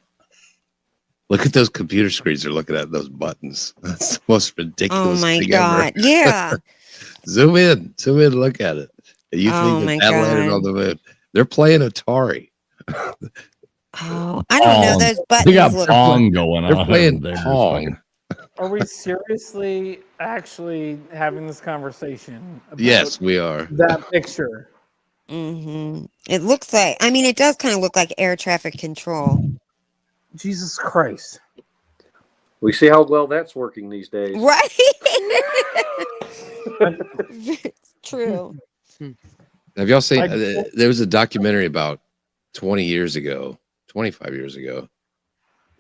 Look at those computer screens they're looking at, those buttons. That's the most ridiculous Oh my thing god. ever. Yeah. Zoom in, look at it. And you Oh think my that landed on God. the moon. They're playing Atari. Oh, I don't know. Pong. Those They buttons got look Pong going They're on. playing They're just Pong. Are we seriously actually having this conversation about Yes, we are. that picture? It looks like, I mean, it does kind of look like air traffic control. Jesus Christ. We see how well that's working these days. Right? It's true. Have y'all seen? I- There was a documentary about 20 years ago, 25 years ago.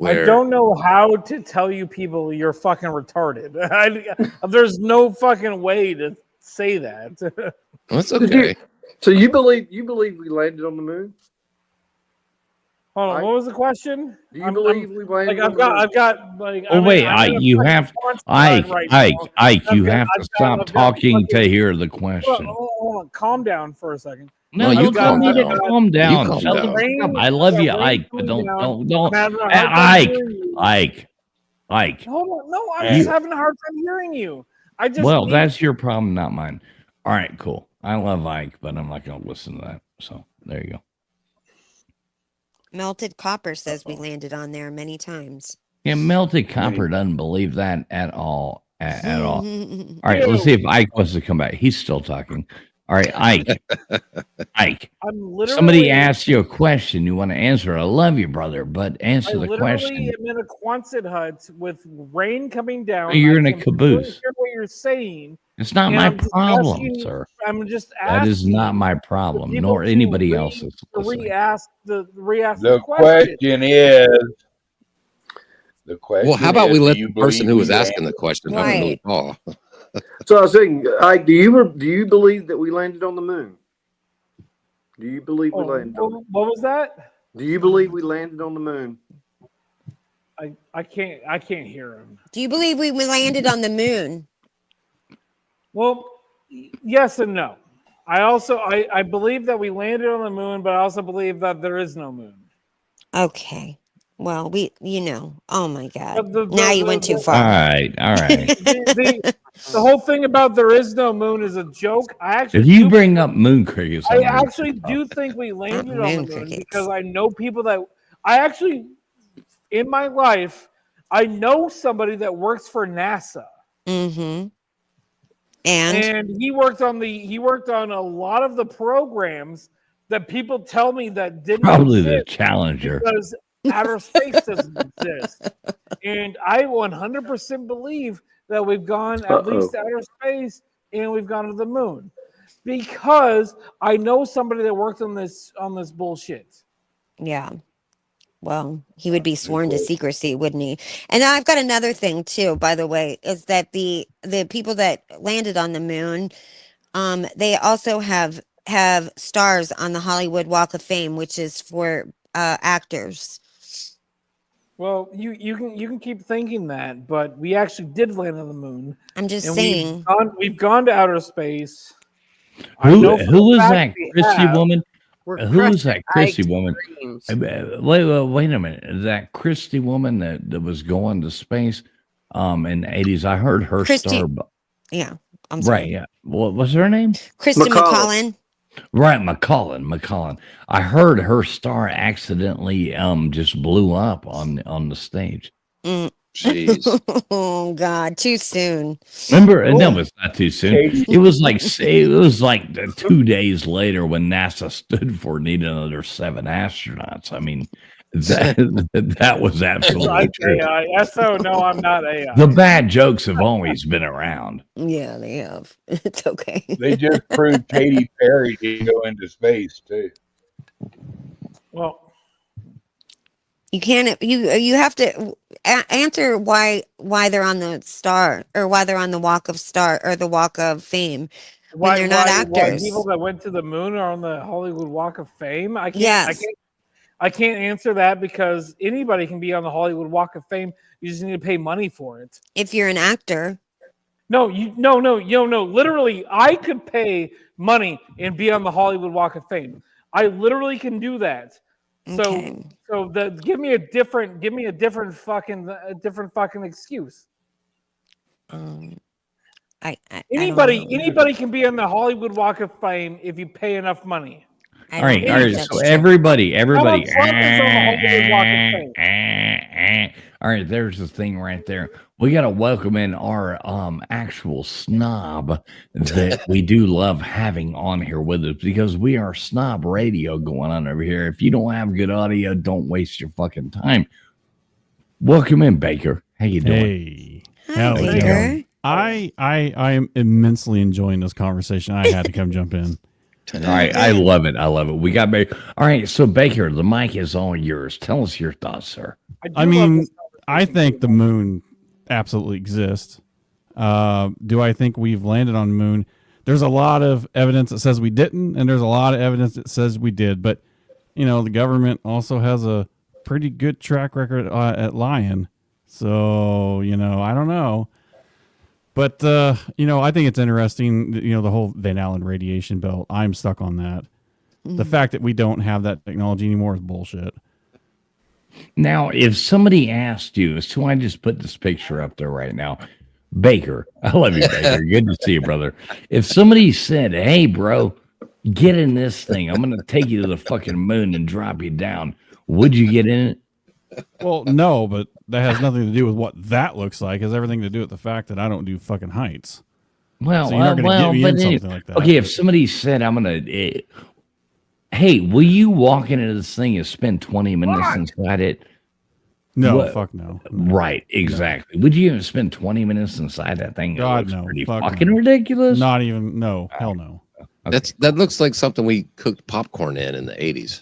I don't know how to tell you people you're fucking retarded. There's no fucking way to say that. That's okay. So you believe we landed on the moon? Hold on, what was the question? Do you believe we landed Like on the moon? I've got like. Oh wait, I'm in a you fucking have launch Ike, pad right Ike, now. Ike. You I've have got- to I've stop got talking to fucking- hear the Hold question. on, calm down for a second. No, you you calm don't need to down. calm down. calm Shut the down. fuck up. I love you, Ike, but don't. Ike, Ike. Hold on, no, I'm You- just having a hard time hearing you. I just Well, need- that's your problem, not mine. All right, cool. I love Ike, but I'm not going to listen to that. So there you go. Melted Copper says we landed on there many times. Yeah, Melted Copper doesn't believe that at all. At all. All right, let's see if Ike wants to come back. He's still talking. All right, Ike. Ike. I'm literally. Somebody asked you a question. You want to answer. I love you, brother, but I answer the literally question. am in a Quonset hut with rain coming down. You're I in a can barely caboose. hear what you're saying. It's not and my I'm just problem, asking- sir. I'm just That is asking not my for problem, people nor to anybody else's. to re-ask the The question is, the question Well, how about we is, let do you the person who believe was we asking the landed? question have a little call? So I was saying, Ike, do you believe that we landed on the moon? Do you believe we landed on it? What was that? Do you believe we landed on the moon? I can't hear him. Do you believe we landed on the moon? Well, yes and no. I believe that we landed on the moon, but I also believe that there is no moon. Okay. Well, oh my God. But the- Now you the- went too the- far. All right. The whole thing about there is no moon is a joke. If you bring up moon crickets, I I'm gonna- actually do think we landed on moon the moon crickets. because I know people that I actually in my life I know somebody that works for NASA. Mm-hmm. And he worked on a lot of the programs that people tell me that didn't Probably the exist Challenger. because outer space doesn't exist. And I 100% believe that we've gone at least to outer space and we've gone to the moon because I know somebody that worked on this bullshit. yeah. Well, he would be sworn to secrecy, wouldn't he? And I've got another thing too, by the way, is that the people that landed on the moon, they also have stars on the Hollywood Walk of Fame, which is for actors. Well, you can keep thinking that, but we actually did land on the moon. I'm just and saying. we've gone to outer space. I know for Who a is fact that we Chrissy have. woman? We're Who's crushing that Christy Ike's woman? dreams. Wait a minute. That Christy woman that was going to space in the 80s. I heard her Christy. star. Yeah, I'm Right, sorry. yeah. What was her name? Kristen McCollin. Right, McCollin. I heard her star accidentally just blew up on the stage. Jeez. Oh God, too soon. Remember? No, it's not too soon. It was like 2 days later when NASA stood for needing another 7 astronauts. I mean, that was absolutely true. AI. So no, I'm not AI. The bad jokes have always been around. Yeah, they have. It's okay. They just proved Katy Perry didn't go into space too. Well, You can't. You have to answer why they're on the star or why they're on the Walk of Star or the Walk of Fame when they're not why actors. people that went to the moon are on the Hollywood Walk of Fame? Yes. I can't answer that because anybody can be on the Hollywood Walk of Fame. You just need to pay money for it. If you're an actor. No. Literally, I could pay money and be on the Hollywood Walk of Fame. I literally can do that. Okay. Give me a different fucking excuse. Anybody can be on the Hollywood Walk of Fame if you pay enough money. All right. So everybody. Donald Trump is on the Hollywood Walk of Fame. All right, there's the thing right there. We got to welcome in our actual snob that we do love having on here with us because we are snob radio going on over here. If you don't have good audio, don't waste your fucking time. Welcome in, Baker. How you doing? Hey, how's it going? I am immensely enjoying this conversation. I had to come jump in. All right, I love it. We got Baker. All right, so Baker, the mic is all yours. Tell us your thoughts, sir. I mean, I think the moon absolutely exists. Do I think we've landed on the moon? There's a lot of evidence that says we didn't, and there's a lot of evidence that says we did. But, the government also has a pretty good track record at lying. So, I don't know. But, I think it's interesting, the whole Van Allen radiation belt. I'm stuck on that. The fact that we don't have that technology anymore is bullshit. Now, if somebody asked you, so I just put this picture up there right now, Baker, I love you, Baker. Good to see you, brother. If somebody said, hey, bro, get in this thing. I'm going to take you to the fucking moon and drop you down. Would you get in it? Well, no, but that has nothing to do with what that looks like. It has everything to do with the fact that I don't do fucking heights. Well, so you're not going to get me in something like that. Okay, if somebody said, I'm going to, hey, will you walk into this thing and spend 20 minutes inside it? No, fuck no. Right, exactly. Would you even spend 20 minutes inside that thing? God, It looks no. pretty Fuck fucking no. ridiculous. Not even, no. Hell no. That looks like something we cooked popcorn in the 80s.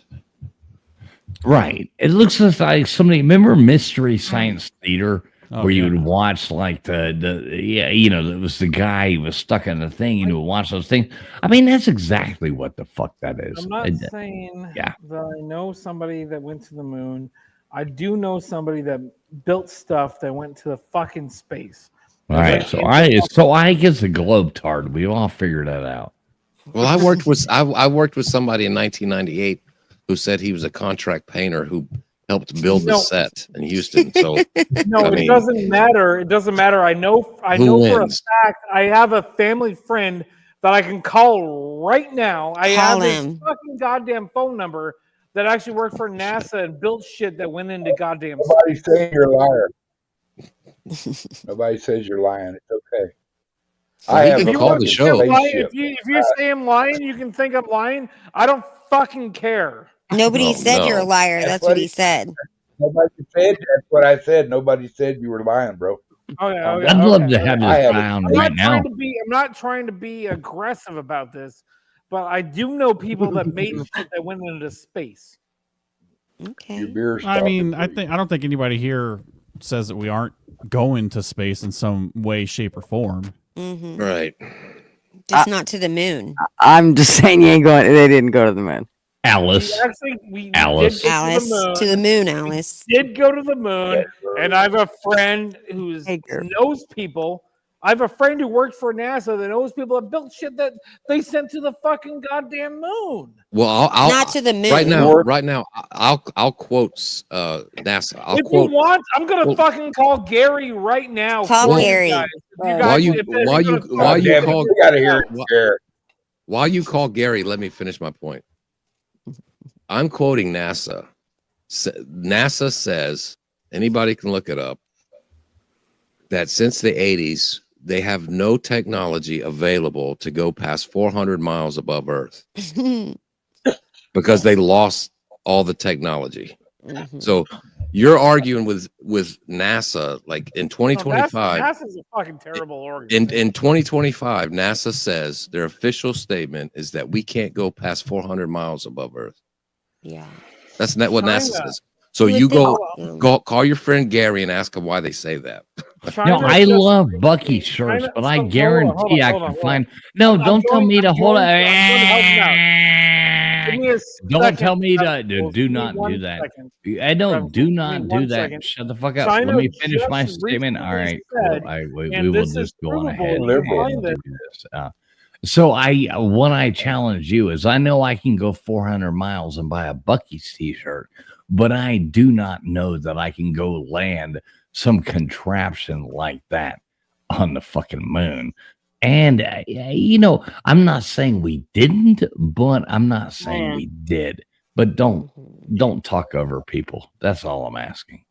Right. It looks like somebody, remember Mystery Science Theater? Where you would watch like it was the guy who was stuck in the thing and you would watch those things. I mean, that's exactly what the fuck that is. I'm not saying that I know somebody that went to the moon. I do know somebody that built stuff that went to the fucking space. All right, so I guess a globe-tard. We all figured that out. Well, I worked with somebody in 1998 who said he was a contract painter who helped build the set in Houston. So it doesn't matter. It doesn't matter. I know for a fact I have a family friend that I can call right now. I have his fucking goddamn phone number that actually worked for NASA and built shit that went into goddamn. Nobody's saying you're a liar. Nobody says you're lying. It's okay. You can call the show. If you say I'm lying, you can think I'm lying. I don't fucking care. Nobody said you're a liar. That's what he said. Nobody said. That's what I said. Nobody said you were lying, bro. I'd love to have this guy on right now. I'm not trying to be aggressive about this, but I do know people that made shit that went into space. Okay. I mean, I don't think anybody here says that we aren't going to space in some way, shape, or form. Mm-hmm. Right. Just not to the moon. I'm just saying they didn't go to the moon. Alice. Alice. To the moon, Alice. Did go to the moon, and I have a friend who knows people I have a friend who works for NASA that knows people that built shit that they sent to the fucking goddamn moon. Well, I'll Not to the moon. right now. I'll quote NASA. I'll If quote. you want, I'm gonna well, fucking call Gary right now. Call for you Gary. guys. While you call we gotta hear it, Gary. while you call Gary, let me finish my point. I'm quoting NASA. NASA says, anybody can look it up, that since the 80s, they have no technology available to go past 400 miles above Earth because they lost all the technology. So you're arguing with NASA, like in 2025. NASA's a fucking terrible organization. In 2025, NASA says their official statement is that we can't go past 400 miles above Earth. Yeah. That's not what NASA China. says. So You you would go call your friend Gary and ask him why they say that. No, I love Bucky shirts, but I guarantee I can find. No, don't tell me to hold it. Don't tell me to do not do that. I don't. Do not do that. Shut the fuck up. Let me finish my statement. All right, we will just go on ahead. and do this. So what I challenge you is, I know I can go 400 miles and buy a Bucky's t-shirt, but I do not know that I can go land some contraption like that on the fucking moon. And I'm not saying we didn't, but I'm not saying we did. But don't talk over people. That's all I'm asking.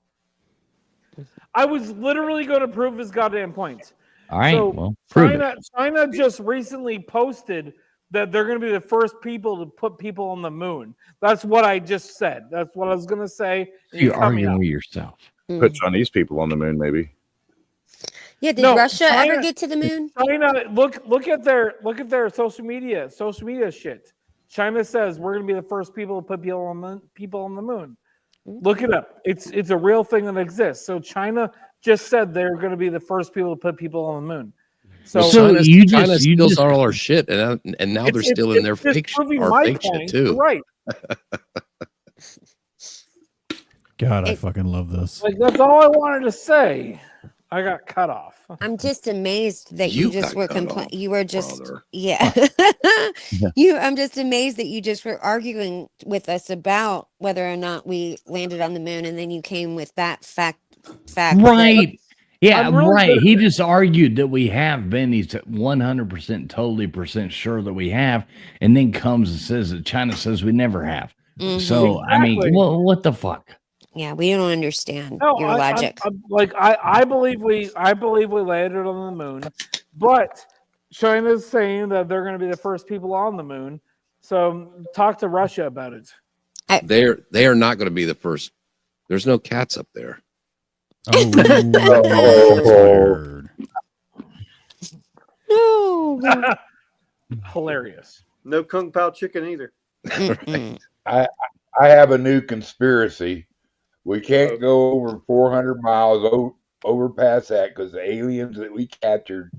I was literally going to prove his goddamn point. All right, So well, prove it. China just recently posted that they're going to be the first people to put people on the moon. That's what I just said. That's what I was going to say. You're arguing with yourself. Put Chinese people on the moon, maybe. Yeah, did No, Russia China- ever get to the moon? China, look at their social media shit. China says we're going to be the first people to put people on the moon. Look it up. It's a real thing that exists. So China just said they're going to be the first people to put people on the moon. So China steals all our shit, and now they're stealing their just fake proving our my fake shit point. too. Right. God, I fucking love this. Like, that's all I wanted to say. I got cut off. I'm just amazed that you just got were cut complaining. off, You were just brother. yeah. I'm just amazed that you just were arguing with us about whether or not we landed on the moon, and then you came with that fact. Right. Yeah, I'm really right. good He at just argued that we have been. He's 100% totally percent sure that we have, and then comes and says that China says we never have. So I mean, Exactly. well, what the fuck? Yeah, we don't understand No, your logic. I believe we landed on the moon, but China's saying that they're going to be the first people on the moon. So talk to Russia about it. They are not going to be the first. There's no cats up there. No. Hilarious. No Kung Pao chicken either. I have a new conspiracy. We can't go over 400 miles over past that because the aliens that we captured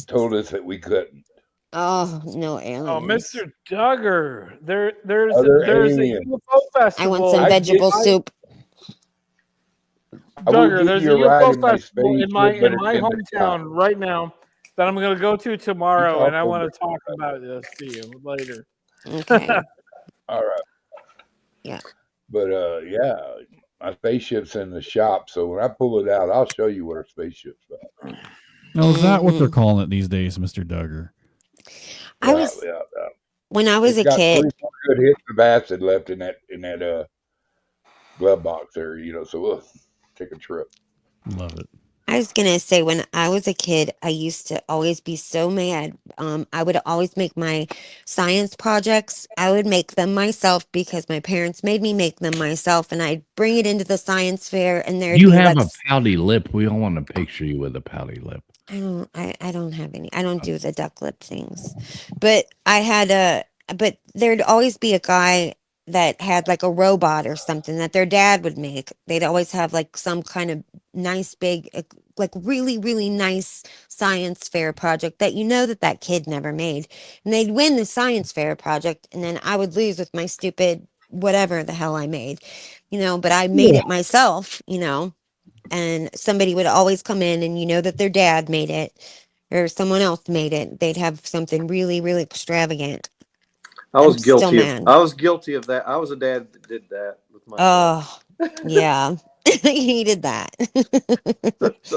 told us that we couldn't. Oh no, aliens! Oh, Mr. Duggar, there's Other a aliens. UFO festival. I want some vegetable soup. I will Duggar, give there's a you a ride UFO in my festival in spaceship, my but in my it's in the sky. hometown right now that I'm going to go to tomorrow, and I talk want to talk about this to you later. Okay. All right. Yeah. But yeah, my spaceship's in the shop, so when I pull it out, I'll show you what our spaceship's about. Now, is that what they're calling it these days, Mr. Duggar? I was when I was It's a got kid. 3 good hits of acid left in that glove box there, so we'll take a trip. Love it. I was gonna say when I was a kid, I used to always be so mad. I would always make my science projects. I would make them myself because my parents made me make them myself, and I'd bring it into the science fair, and there'd You be have like, a pouty lip. We all want to picture you with a pouty lip. I don't have any. I don't do the duck lip things, but but there'd always be a guy that had like a robot or something that their dad would make. They'd always have like some kind of nice big, like really, really nice science fair project that that kid never made. And they'd win the science fair project, and then I would lose with my stupid whatever the hell I made, but I made it myself, and somebody would always come in, and you know that their dad made it or someone else made it. They'd have something really, really extravagant. I was I'm still guilty of mad. I was guilty of that. I was a dad that did that with my Oh, yeah. He did that.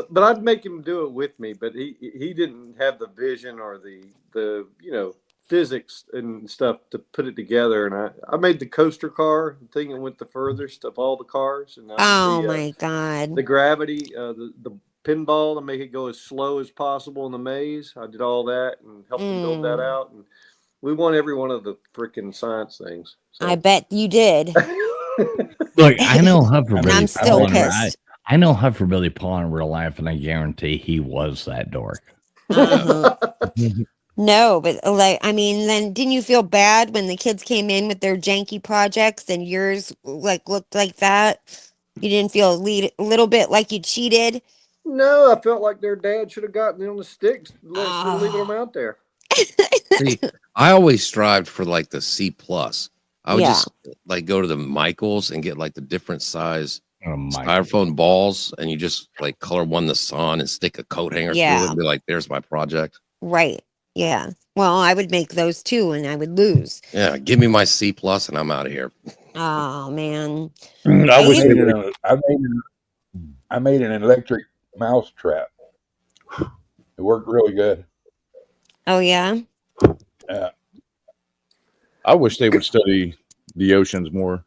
but I'd make him do it with me. But he didn't have the vision or the physics and stuff to put it together. And I made the coaster car, the thing that went the furthest of all the cars. And Oh my God. the gravity, the pinball to make it go as slow as possible in the maze. I did all that and helped him build that out. And we won every one of the freaking science things. So. I bet you did. Look, I know Huffer And Billy I'm still Paul in real- pissed. I know Huffer Billy Paul in real life, and I guarantee he was that dork. No, but then didn't you feel bad when the kids came in with their janky projects and yours looked like that? You didn't feel a little bit like you cheated? No, I felt like their dad should have gotten on the sticks, leaving them out there. See, I always strived for like the C plus. I would Yeah. just like go to the Michaels and get like the different size Michael. styrofoam balls, and you just like color one the sun and stick a coat hanger through Yeah. it and be like, "There's my project." Right. Yeah. Well, I would make those too, and I would lose. Yeah, give me my C plus, and I'm out of here. Oh man. I made an electric mouse trap. It worked really good. Oh yeah. Yeah. I wish they would study the oceans more,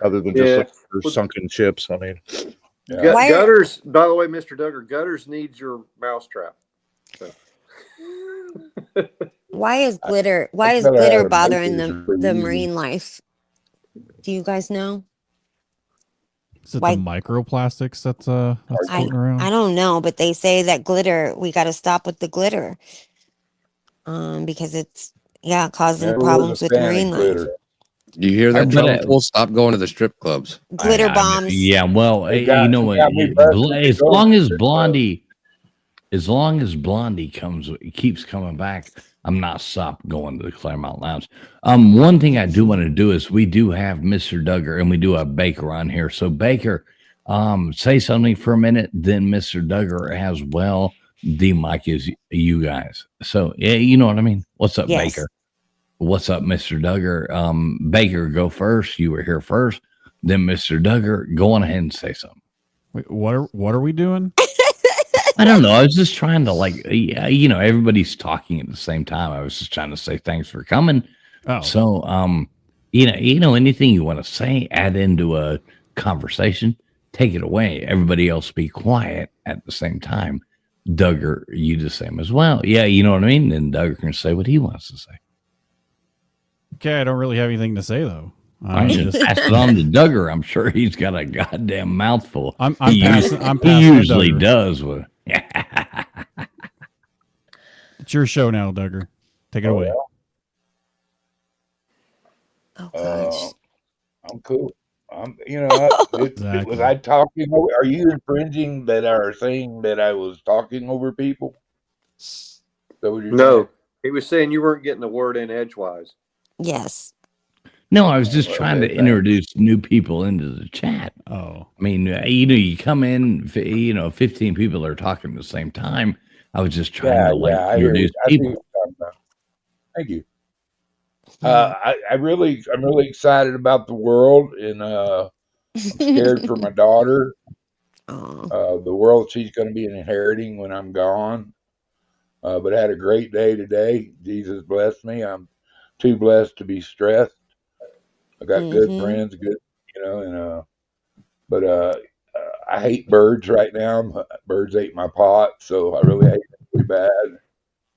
other than just Yeah. look for sunken ships. I mean, Gutters, by the way, Mr. Duggar, Gutters needs your mousetrap. So. Why is glitter I fell out glitter of bothering Macy's for the easy. marine life? Do you guys know? Is it Why- the microplastics that's floating around? I don't know, but they say that glitter, we got to stop with the glitter. Because it's causing Never was problems a with fan of marine life. glitter. You hear that, But, John? We'll stop going to the strip clubs. Glitter bombs. Yeah, well, They got- you know they what? got me busted As to go long to as the Blondie, keeps coming back, I'm not stop going to the Claremont Lounge. One thing I do want to do is we do have Mr. Duggar and we do have Baker on here. So Baker, say something for a minute, then Mr. Duggar as well. The mic is you guys. So yeah, you know what I mean. What's up, Yes. Baker? What's up, Mr. Duggar? Baker, go first. You were here first. Then Mr. Duggar, go on ahead and say something. Wait, what are we doing? I don't know. I was just trying to everybody's talking at the same time. I was just trying to say thanks for coming. Oh. So anything you want to say, add into a conversation, take it away. Everybody else be quiet at the same time. Duggar, you the same as well. Yeah, you know what I mean? And Duggar can say what he wants to say. Okay, I don't really have anything to say though. I just pass it on to Duggar. I'm sure he's got a goddamn mouthful. I'm He passing to usually Duggar. does. With, It's your show now, Duggar. Take it away. Oh I'm cool. Was I talking over? Are you infringing that are saying that I was talking over people? So what you're No, saying? he was saying you weren't getting the word in edgewise. Yes. No, I was just trying to Okay, introduce new people into the chat. Oh, I mean, you come in, 15 people are talking at the same time. I was just trying to I hear you. introduce I see people. what you're talking about. Thank you. I'm really excited about the world, and I'm scared for my daughter. The world she's going to be inheriting when I'm gone. But I had a great day today. Jesus blessed me. I'm too blessed to be stressed. I got good friends, but I hate birds right now. Birds ate my pot, so I really hate them pretty bad.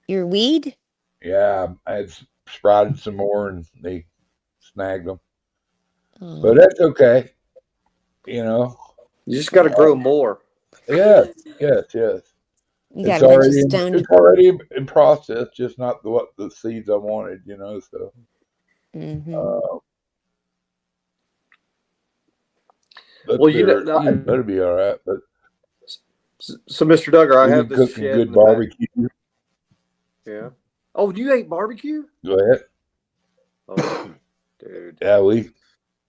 Your weed? Yeah, I had sprouted some more and they snagged them. But that's okay. You just got to grow more. Yes. You got Registoned. It's already in process, just not what the seeds I wanted, so. But Well, that'll be all right. But so, Mr. Duggar, I we have can this cook shed some in good the back. barbecue. Yeah. Oh, you ate barbecue? Go ahead. Oh, dude. Yeah,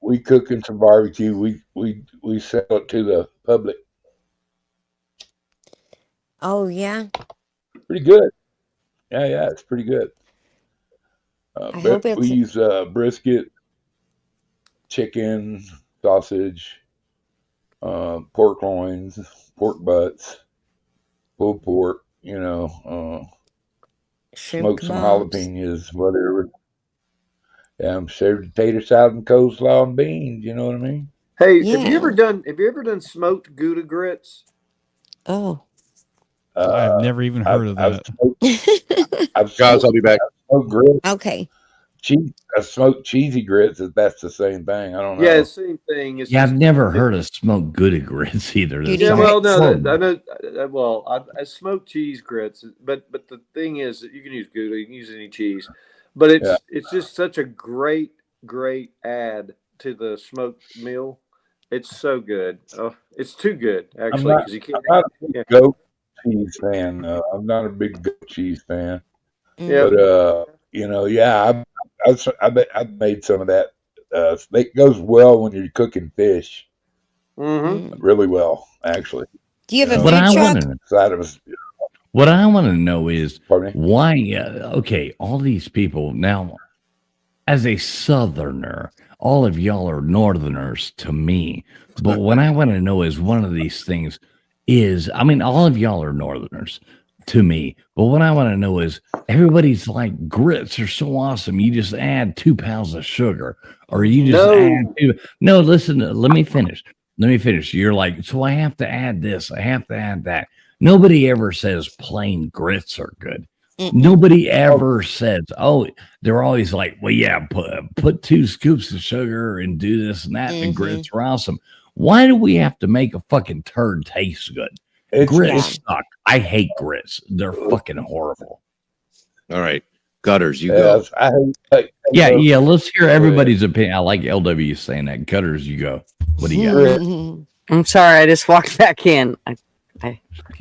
we cooking some barbecue. We sell it to the public. Oh yeah. Pretty good. Yeah, it's pretty good. I hope But we it's use brisket, chicken, sausage, pork loins, pork butts, pulled pork. shrimp Smoke some kebabs. jalapenos, whatever. Served potato salad and coleslaw and beans. You know what I mean? Hey, have you ever Yeah. done smoked Gouda grits? Oh. I've never even heard of I've that. smoked, Guys, I'll be back. smoked grits. Okay. I smoked cheesy grits. If that's the same thing, I don't know. Yeah, same thing. It's Yeah, I've just never heard of smoked Gouda grits either. That Gouda yeah. sounds Well, no, horrible. I know. Well, I smoked cheese grits, but the thing is that you can use Gouda, you can use any cheese, but Yeah. it's just such a great add to the smoked meal. It's so good. Oh, it's too good I'm actually not. because you I'm can't. not a big Yeah. goat cheese fan. I'm not a big goat cheese fan. Yeah. But yeah, I've made some of that. It goes well when you're cooking fish. Mm-hmm. Really well, actually. Do you have a What food I truck? want to Side of us. what I want to know is Pardon me? why. Okay, all these people now, as a Southerner, all of y'all are Northerners to me. But what I want to know is one of these things is, I mean, all of y'all are Northerners to me. But what I want to know is everybody's like grits are so awesome. You just add 2 pounds of sugar, or you just add No. no. Listen, let me finish. Let me finish. You're like, so I have to add this. I have to add that. Nobody ever says plain grits are good. Nobody ever says, oh, they're always like, well, yeah, put 2 scoops of sugar and do this and that, and the grits are awesome. Why do we have to make a fucking turd taste good? Grits suck. I hate grits. They're fucking horrible. All right, Gutters, you Yes, go. I hate. Yeah. Let's hear everybody's opinion. I like LW saying that. Gutters, you go. What do you got? I'm sorry, I just walked back in.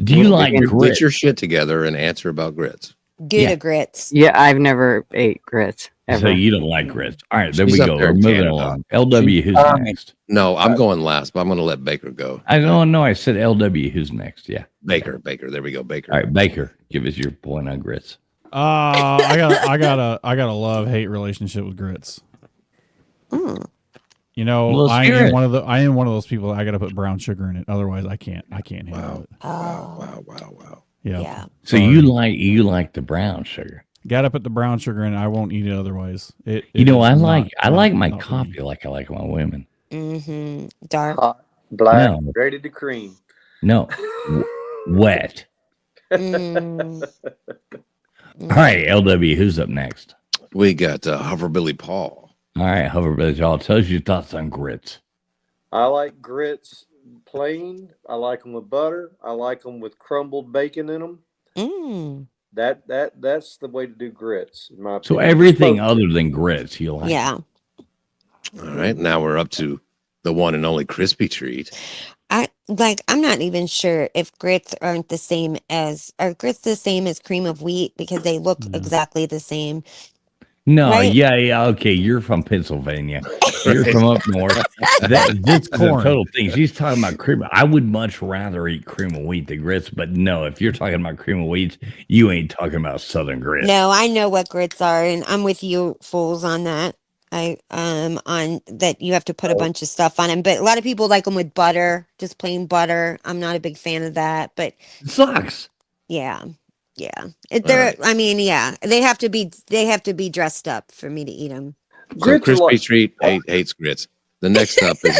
Do you like Get grits? your shit together and answer about grits. Gouda grits. Yeah, I've never ate grits So ever. you don't like grits. All right, there She's we up go. there We're in moving Canada. along. LW, who's next? No, I'm going last, but I'm going to let Baker go. I don't know. I said LW, who's next? Yeah. Baker. There we go. Baker. All right, Baker, give us your point on grits. I got a love-hate relationship with grits. You know, Let's I hear am it. one of those people. I got to put brown sugar in it, otherwise I can't handle it. Wow. Yeah. So you like the brown sugar. Got to put the brown sugar in. I won't eat it otherwise. It You know, is I not- like my not for me. coffee like I like my women. Mm-hmm. Dark. Hot, black, No. ready to cream. No, wet. Mm. All right, LW, who's up next? We got Hoverbilly Paul. All right, Hoverbilly, y'all. Tell us your thoughts on grits. I like grits plain. I like them with butter. I like them with crumbled bacon in them. Mm. That's the way to do grits, in my So opinion. everything Smoked. other than grits, you like? Yeah. All right, now we're up to the one and only crispy treat. I'm not even sure if grits aren't the same as are grits the same as cream of wheat because they look exactly the same. No, Right? yeah. Okay, you're from Pennsylvania. You're from up north. That's the corn. total thing. She's talking about cream. I would much rather eat cream of wheat than grits, but no, if you're talking about cream of wheat, you ain't talking about Southern grits. No, I know what grits are, and I'm with you fools on that. On that you have to put a bunch of stuff on them, but a lot of people like them with butter, just plain butter. I'm not a big fan of that, but It sucks. yeah. They're, I mean, yeah, they have to be dressed up for me to eat them. So Grits are crispy like- treat hates grits. The next up is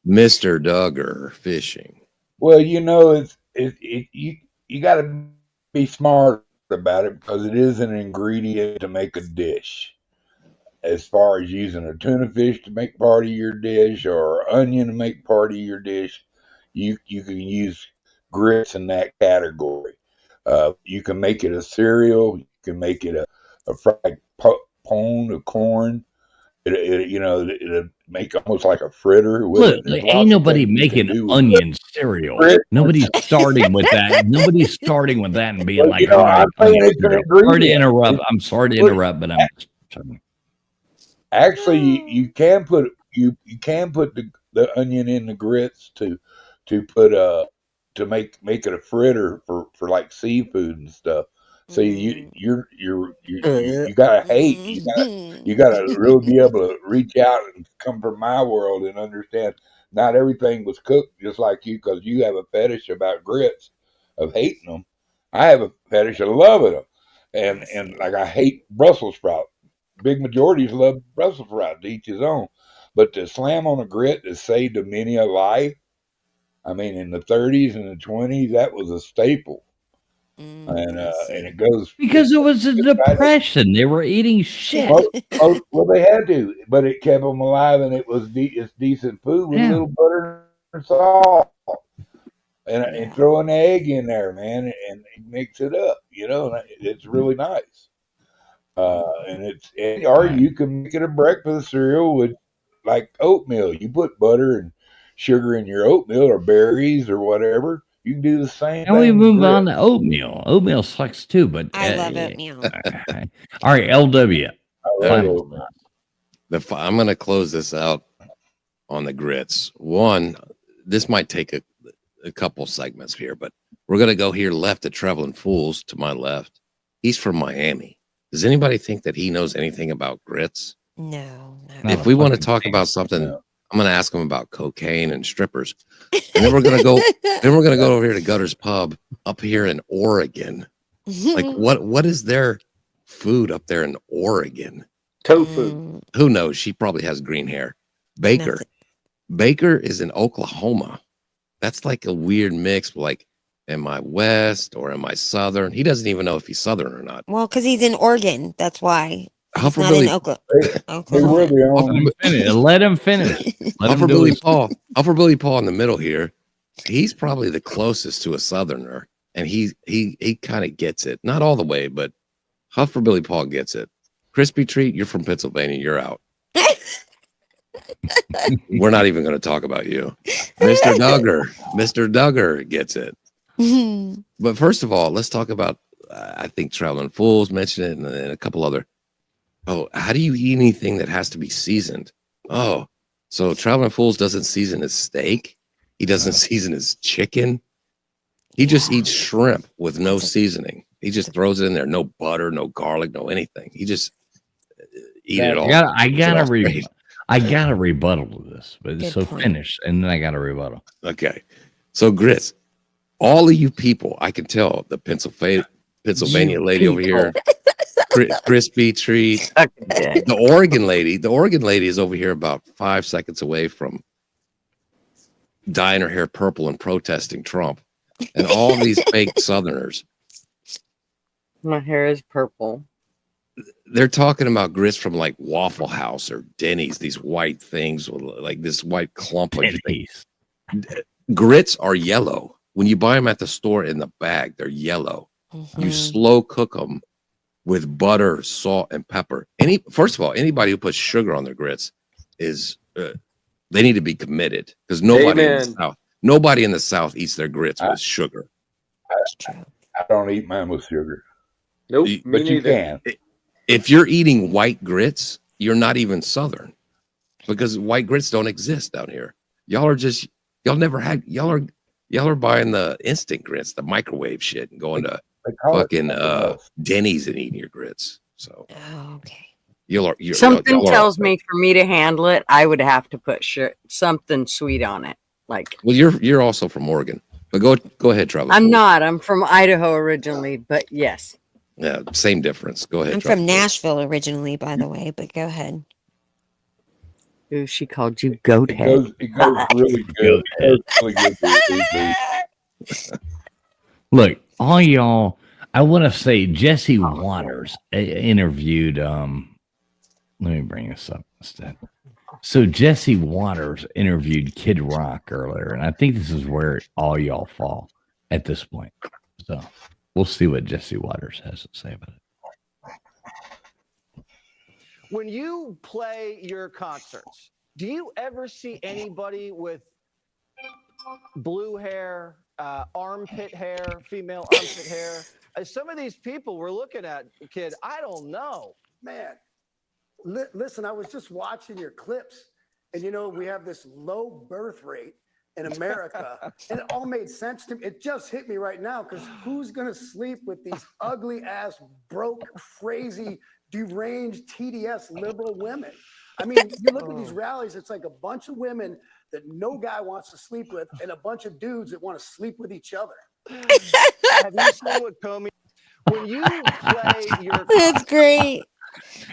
Mr. Duggar Fishing. Well, you know, you got to be smart about it because it is an ingredient to make a dish. As far as using a tuna fish to make part of your dish or onion to make part of your dish, you can use grits in that category. You can make it a cereal. You can make it a fried pone of corn. It'll make almost like a fritter. With Look, it. There's lots ain't of nobody things you can making do with onion cereal. Grits. Nobody's starting with that. Nobody's starting with that and being Well, like, you know, "I'm I'm gonna make saying it's an onion cereal." Sorry to ingredient. interrupt. I'm sorry to Well, interrupt, but I'm sorry. Actually, you can put the onion in the grits to to make it a fritter for like seafood and stuff. So you gotta hate. You gotta really be able to reach out and come from my world and understand. Not everything was cooked just like you, because you have a fetish about grits, of hating them. I have a fetish of loving them, and like I hate Brussels sprout. Big majorities love Brussels sprouts. Each his own, but to slam on a grit that saved a many a life. I mean, in the 30s and the 20s, that was a staple. And it goes Because it was a depression. They were eating shit. well, they had to, but it kept them alive, and it was it's decent food with a little butter and salt, and throw an egg in there, man, and mix it up. And it's really nice. Or you can make it a breakfast cereal with like oatmeal. You put butter and sugar in your oatmeal, or berries, or whatever. You can do the same And we thing. move on to oatmeal. Oatmeal sucks too, but I love oatmeal. All right, LW. I'm going to close this out on the grits. One, this might take a couple segments here, but we're going to go here left at Traveling Fools to my left. He's from Miami. Does anybody think that he knows anything about grits? No. If we want to talk about something, I'm going to ask him about cocaine and strippers. And then we're going to go. Then we're going to go over here to Gutter's Pub up here in Oregon. Like what is their food up there in Oregon? Tofu. Who knows? She probably has green hair. Baker. Baker is in Oklahoma. That's like a weird mix. Like, am I West or am I Southern? He doesn't even know if he's Southern or not. Well, because he's in Oregon. That's why. He's not Billy, in Oklahoma. Let him finish. Let him Billy Paul. Alpha Billy Paul in the middle here. He's probably the closest to a Southerner, and he kind of gets it. Not all the way, but Huff for Billy Paul gets it. Crispy Treat, you're from Pennsylvania. You're out. We're not even going to talk about you. Mr. Duggar gets it. But first of all, let's talk about, I think Traveling Fools mentioned it, and a couple other. Oh, how do you eat anything that has to be seasoned? Oh, so Traveling Fools doesn't season his steak. He doesn't season his chicken. He just eats shrimp with no seasoning. He just throws it in there. No butter, no garlic, no anything. He just eat it all. I got a rebuttal to this, but finish, and then I got a rebuttal. Okay. So grits, all of you people, I can tell the Pennsylvania lady over here, Crispy Treat, the Oregon lady is over here about 5 seconds away from dyeing her hair purple and protesting Trump, and all these fake Southerners. My hair is purple. They're talking about grits from like Waffle House or Denny's, these white things with like this white clump. Grits are yellow. When you buy them at the store in the bag, they're yellow. You slow cook them with butter, salt, and pepper. First of all, anybody who puts sugar on their grits is they need to be committed, because nobody in the South eats their grits with sugar. I don't eat mine with sugar. Nope, but you can. If you're eating white grits, you're not even Southern, because white grits don't exist down here. Y'all are buying the instant grits, the microwave shit, and going to fucking Denny's and eating your grits. So okay. Something tells me for me to handle it, I would have to put something sweet on it. Like, well, you're also from Oregon, but go ahead, Travis. I'm not. I'm from Idaho originally, but yes. Yeah, same difference. Go ahead. I'm from Nashville originally, by the way, but go ahead. Ooh, she called you goat head. It goes really good. Really good. Look, all y'all, I want to say Jesse Waters interviewed. Let me bring this up instead. So Jesse Waters interviewed Kid Rock earlier, and I think this is where all y'all fall at this point. So we'll see what Jesse Waters has to say about it. When you play your concerts, do you ever see anybody with blue hair, armpit hair, female armpit hair? Some of these people we're looking at, kid, I don't know. Man, listen, I was just watching your clips, and we have this low birth rate, in America. And it all made sense to me. It just hit me right now because who's going to sleep with these ugly ass, broke, crazy, deranged, TDS liberal women? I mean, you look at these rallies, it's like a bunch of women that no guy wants to sleep with and a bunch of dudes that want to sleep with each other. Have you seen what Comey? When you play your That's great.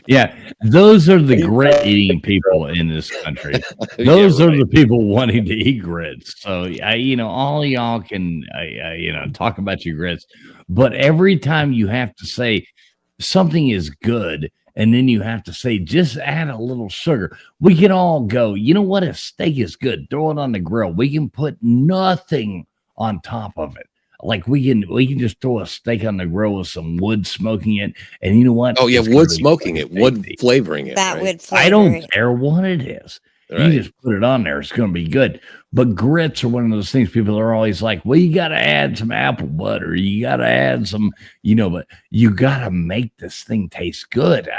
Yeah, those are the grit eating people in this country. Those are the people wanting to eat grits. So, all of y'all can, talk about your grits, but every time you have to say something is good, and then you have to say, just add a little sugar. We can all go, you know what? A steak is good. Throw it on the grill. We can put nothing on top of it. Like we can just throw a steak on the grill with some wood smoking it. And you know what? Oh, yeah, It's gonna wood be smoking it, wood flavoring it. That right? would flavor I don't it. care what it is. Right. You just put it on there. It's going to be good. But grits are one of those things people are always like, well, you got to add some apple butter. You got to add some, but you got to make this thing taste good.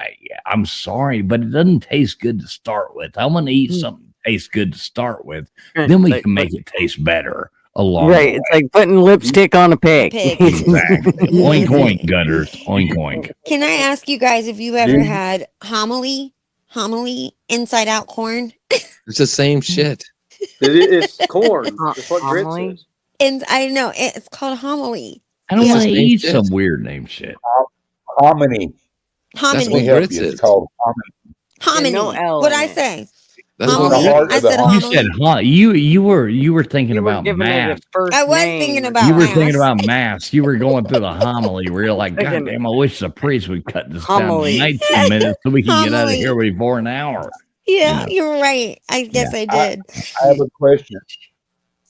I'm sorry, but it doesn't taste good to start with. I want to eat something that tastes good to start with. Then we can make it taste better along Right. the It's like putting lipstick on a pig. way. Exactly. Oink, oink, gutters. Oink, oink. Can I ask you guys if you ever had homily inside out corn? It's the same shit. It's corn. It's what grits is. And I know it's called homily. I don't Yeah. want to Same eat shit. some weird name shit. Hominy. That's what Hominy. help grits you. is. It's called hominy. Hominy. no L What'd in I it. say? That's It's what the Homily? heart I of the said You hominy. homily. said, huh? You were thinking You were about giving it math. its first I was name. thinking You about were thinking mass. about mass. You were going through the homily where you're like, God Thinking- damn, I wish the priest would cut this down to Homily. 19 minutes so we can get out of Homily. here before an hour. Yeah, know. you're right. I guess I I, did. I have a question.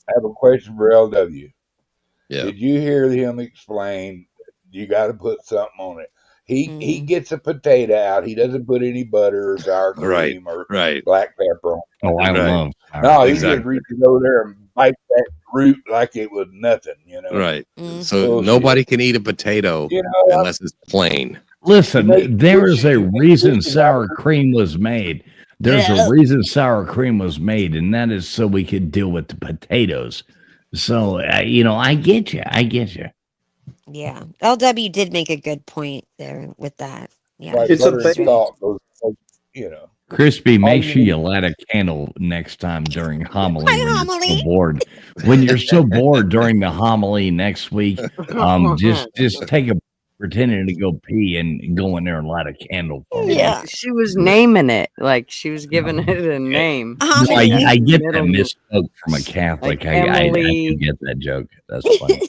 I have a question for LW. Yeah. Did you hear him explain you got to put something on it? He gets a potato out. He doesn't put any butter or sour Right, cream or right. black pepper on it. Oh, I Right. love No, he just Exactly. reaches over there and bites that root like it was nothing, Right. Mhm. So Bullshit. nobody can eat a potato You know, unless it's plain. Listen, there is a you reason sour cream was made. There's Yeah. a reason sour cream was made, and that is so we could deal with the potatoes. So, I get you. I get you. Yeah. LW did make a good point there with that. Yeah. like It's a butter and basic- salt goes, Crispy, make you sure need- you light a candle next time during homily Hi, when you're homily. so bored. When you're so bored during the homily next week, just take a pretending to go pee and go in there and light a candle for me. Yeah. She was naming it like she was giving it a name. No, Homily. I get that Middle- misspoke from a Catholic. Like I do Emily. get that joke. That's funny.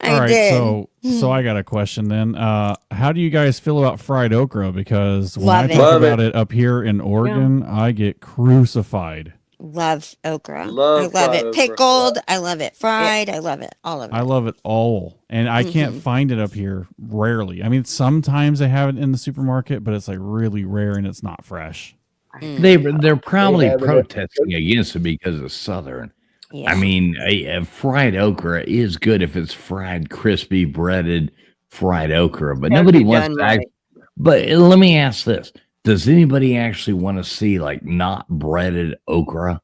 I All right, did. so I got a question then. How do you guys feel about fried okra? Because when Love I it. talk Love about it up here in Oregon, I get crucified. Love okra. Love I love fried it okra. pickled. I love it fried. I love it. All of it. I love it all, and I can't find it up here. Rarely. I mean, sometimes they have it in the supermarket, but it's like really rare and it's not fresh. They're probably have it at- protesting against it because of Southern. Yeah. I mean, a fried okra is good if it's fried, crispy, breaded fried okra, but Gotta nobody be wants done to. right. But let me ask this: does anybody actually want to see like not breaded okra?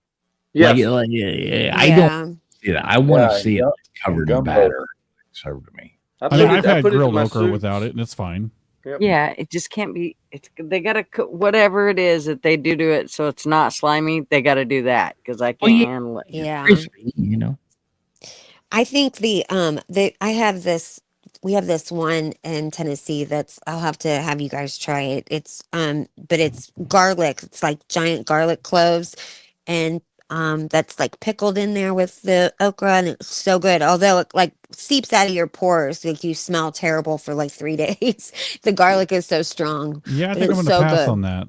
Yes. I don't see that. I want to Yeah, see it gum- covered in gumbo. batter served to me. I I put mean, it- I've I had put it in grilled my okra soup. without it, and it's fine. Yep. Yeah, it just can't be. They gotta cook whatever it is that they do to it, so it's not slimy. They got to do that because I can't yeah. handle it. Yeah. Crispy, I think I have this. We have this one in Tennessee that's. I'll have to have you guys try it. It's but it's garlic. It's like giant garlic cloves, and that's like pickled in there with the okra, and it's so good. Although it like seeps out of your pores, like you smell terrible for like 3 days. The garlic is so strong. Yeah, I but think I'm it's going to so pass good. on that.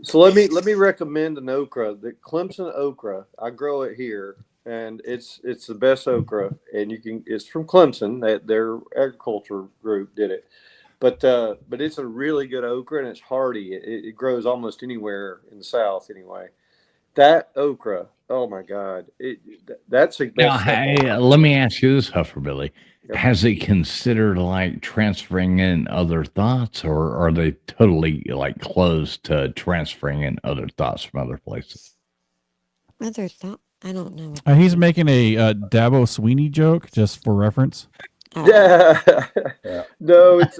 So let me recommend an okra. The Clemson okra. I grow it here, and it's the best okra. And it's from Clemson. That their agriculture group did it. But it's a really good okra, and it's hardy. It grows almost anywhere in the South, anyway. That okra, oh my God, that's the Now, best. hey, let me ask you this, Hufferbilly. Yep. Has it considered like transferring in other thoughts, or are they totally like closed to transferring in other thoughts from other places? Other thought? I don't know. He's making a Dabo Sweeney joke just for reference. Yeah. No, it's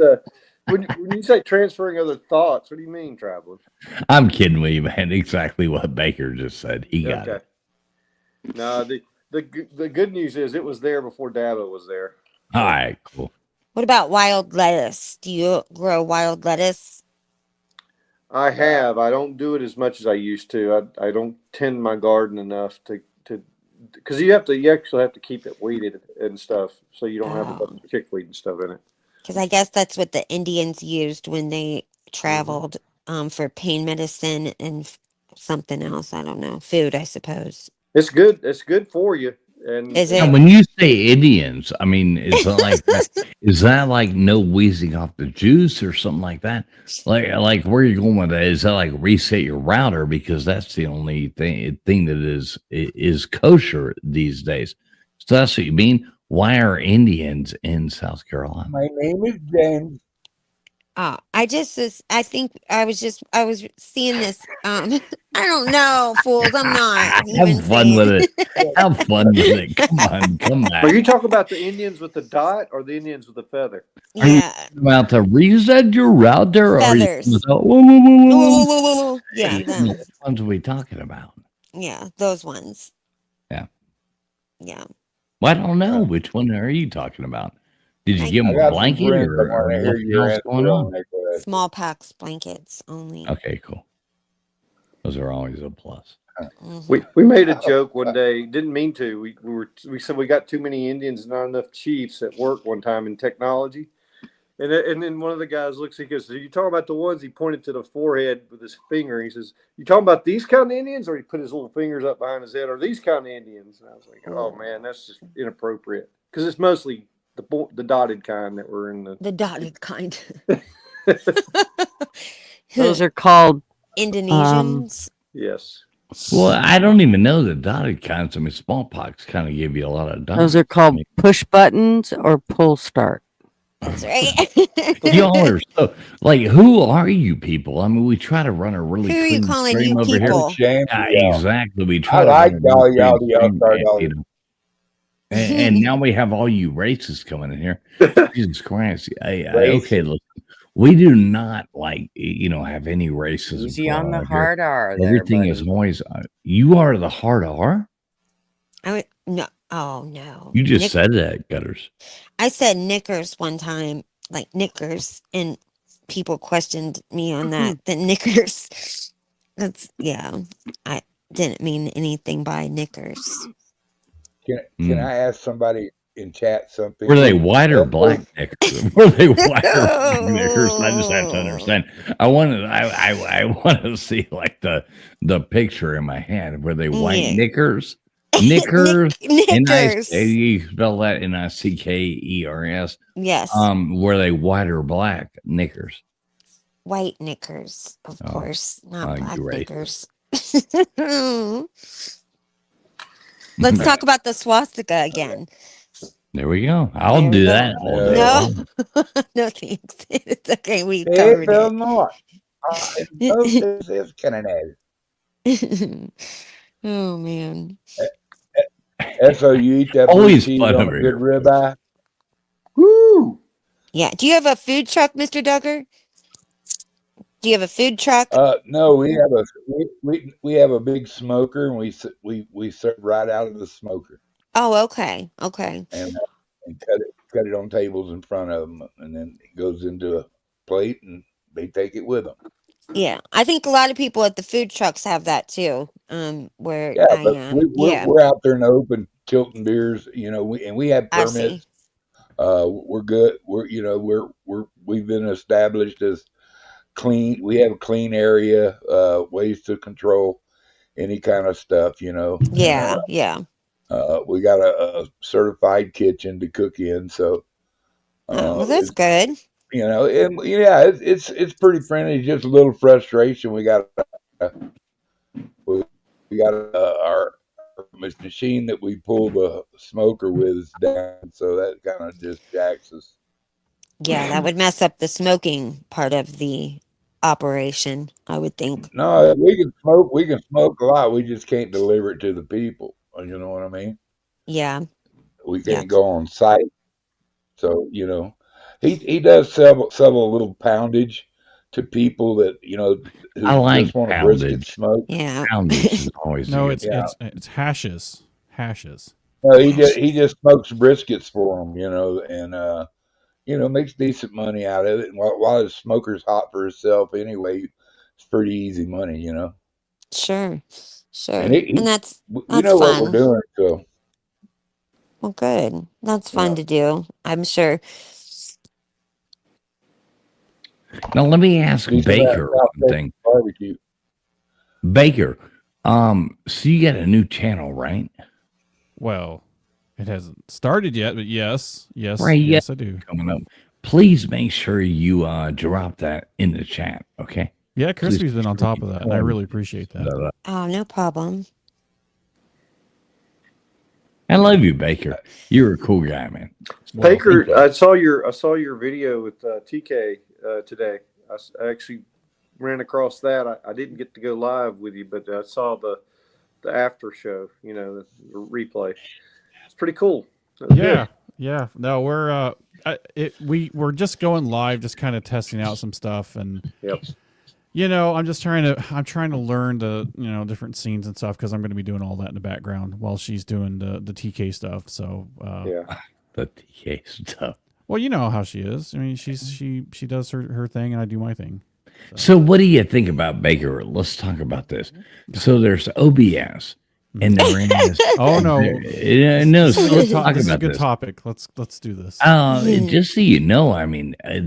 when you say transferring other thoughts, what do you mean, traveling? I'm kidding with you, man. Exactly what Baker just said. He got it. No, the good news is it was there before Dabo was there. All right, cool. What about wild lettuce? Do you grow wild lettuce? I have. I don't do it as much as I used to. I don't tend my garden enough to because you actually have to keep it weeded and stuff, so you don't have a bunch of chickweed and stuff in it. Because I guess that's what the Indians used when they traveled for pain medicine and something else. I don't know. Food, I suppose. It's good. It's good for you. And Is Now, it? when you say Indians, I mean, is that like is that like no wheezing off the juice or something like that? Like where are you going with that? Is that like reset your router because that's the only thing that is kosher these days? So that's what you mean. Why are Indians in South Carolina? My name is James. I think I was seeing this. I don't know, fools. I'm not. Have fun with it. Have fun with it. Come on, come back. Are you talking about the Indians with the dot or the Indians with the feather? Are you talking about to reset your router? Or are you Feathers. talking about, Whoa. Yeah, Hey, them. what ones are we talking about? Yeah, those ones. Yeah. Yeah. Well, I don't know. Which one are you talking about? Did you give I them got a some blanket friends or that want to hear what the your hell's answer going on? that question. Smallpox blankets only. Okay, cool. Those are always a plus. We made a joke one day. Didn't mean to. We said we got too many Indians, not enough chiefs at work one time in technology. And then one of the guys looks, he goes, "Are you talking about the ones?" He pointed to the forehead with his finger. He says, "You talking about these kind of Indians?" Or he put his little fingers up behind his head. "Are these kind of Indians?" And I was like, "Oh man, that's just inappropriate." Because it's mostly the dotted kind that were in The dotted kind. Those are called Indonesians. Yes. Well, I don't even know the dotted kinds. I mean, smallpox kind of give you a lot of dots. Those are called push buttons or pull start. That's right. Y'all are so like, who are you people? I mean, we try to run a really Who are you clean calling stream you over people? here. Shame, Exactly. We try I to like run a really y'all, clean y'all, stream, y'all. you know. And now we have all you racists coming in here. Jesus Christ. Okay, look, we do not have any racism. Easy going on the here. hard R there, Everything is buddy. always you are the hard R. No. Oh no. You just said that, Gutters. I said knickers one time, like knickers, and people questioned me on that. The knickers. I didn't mean anything by knickers. Can I ask somebody in chat something? Were they white or black knickers? Were they white or black knickers? I just have to understand. I want to see like the picture in my head. Were they white Yeah. knickers? Knickers. Knickers. You spell that Nickers. Yes. Were they white or black knickers? White knickers, of course, not black great. knickers. Let's talk about the swastika again. There we go. I'll do that all day long. No, no thanks. It's okay. We It covered does it. not. This is kind of Oh man. So you eat that blue Always cheese fun on over a here. good ribeye? Woo! Yeah. Do you have a food truck, Mr. Duggar? Do you have a food truck? No, we have a big smoker, and we serve right out of the smoker, Oh, okay. Okay. and cut it on tables in front of them, and then it goes into a plate, and they take it with them. Yeah. I think a lot of people at the food trucks have that too. Where Yeah, I but am. we're out there in the open tilting beers, we have I see. permits. We're good. We've been established as clean. We have a clean area, ways to control any kind of stuff, Yeah. Yeah. We got a certified kitchen to cook in, so Well, that's good. it's pretty friendly. It's just a little frustration. We got our machine that we pull the smoker with is down, so that kind of just jacks us. Yeah, that would mess up the smoking part of the operation, I would think. No, we can smoke. We can smoke a lot. We just can't deliver it to the people. You know what I mean? Yeah. We can't go on site. So he does sell a little poundage to people that who I like just want a brisket poundage. smoke. Yeah. Poundage is always No, a it's good thing. it's hashes. Hashes. No, he just smokes briskets for them, and makes decent money out of it. And while his smoker's hot for himself anyway, it's pretty easy money, Sure. Sure. And And that's we that's know what we're fun. doing, so Well, good. That's fun to do, I'm sure. Now let me ask He's in that Baker South one Texas thing. barbecue. Baker, so you got a new channel, right? Well, it hasn't started yet, but yes, Right, yes, yeah. I do. Coming up. Please make sure you drop that in the chat, okay? Yeah, Please Crispy's been on make sure top you of that, and I forward really appreciate that. that. Oh, no problem. I love you, Baker. You're a cool guy, man. Baker, I saw your video with TK today. I actually ran across that. I didn't get to go live with you, but I saw the after show. The replay. It's pretty cool. That was Yeah, good. yeah. No, we're just going live, just kind of testing out some stuff, and Yep. I'm trying to learn the different scenes and stuff because I'm going to be doing all that in the background while she's doing the TK stuff. So yeah, the TK stuff. Well, you know how she is. I mean, she does her thing, and I do my thing. So what do you think about Baker? Let's talk about this. So there's OBS, and there is. Oh no, no. So let's talk this is a about good this. topic. Let's do this. Just so you know, I mean, I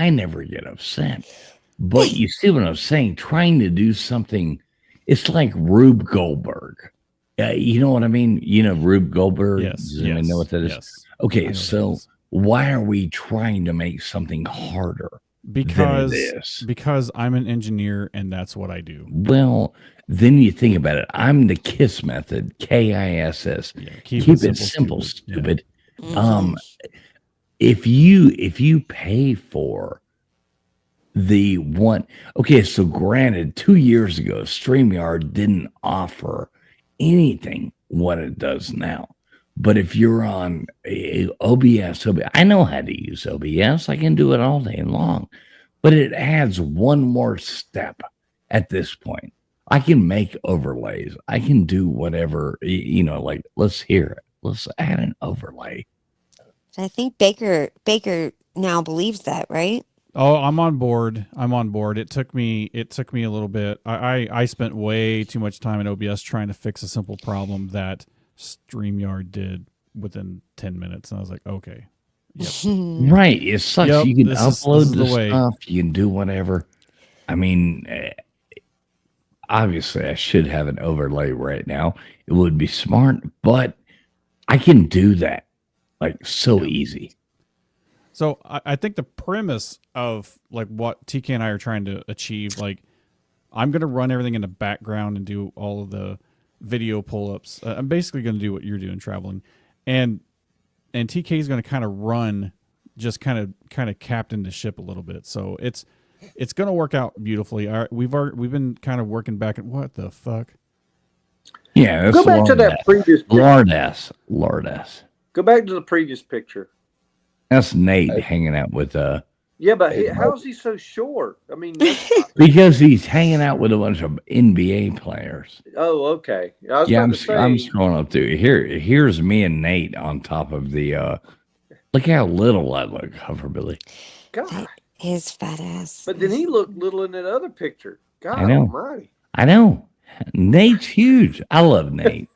never get upset. But you see what I'm saying? Trying to do something, it's like Rube Goldberg. You know what I mean? Rube Goldberg. Yes, Does anyone know what that is? yes. I Okay, know what so why are we trying to make something harder? than it is? Because I'm an engineer and that's what I do. Well, then you think about it. I'm the KISS method, KISS. keep Keep it it simple, stupid. stupid. If you pay for the one, okay, so granted, 2 years ago, StreamYard didn't offer anything what it does now. But if you're on OBS, I know how to use OBS. I can do it all day long. But it adds one more step at this point. I can make overlays. I can do whatever, like, let's hear it. Let's add an overlay. I think Baker now believes that, right? Oh, I'm on board. It took me a little bit. I spent way too much time in OBS trying to fix a simple problem that StreamYard did within 10 minutes. And I was like, okay. Yep. Right. It sucks. Yep, You can this upload is the the way. stuff. You can do whatever. I mean, obviously, I should have an overlay right now. It would be smart, but I can do that like so easy. So I think the premise of like what TK and I are trying to achieve, like I'm going to run everything in the background and do all of the video pull-ups. I'm basically going to do what you're doing, traveling, and TK is going to kind of run, just kind of captain the ship a little bit. So it's going to work out beautifully. We've been kind of working back at what the fuck. Yeah, Go back to that previous picture. Lardass. Go back to the previous picture. That's Nate hanging out with Yeah, but how is he so short? I mean, because he's hanging out with a bunch of NBA players. oh, okay. I was Yeah, about to say, I'm scrolling up to here's me and Nate on top of the look how little I look, Hoverbilly. God, his fat ass. but then he looked little in that other picture. God I know. almighty. I know. Nate's huge. I love Nate.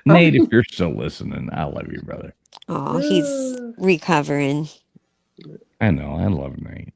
Nate, if you're still listening, I love you, brother. Oh, he's recovering. I know. I love Nate.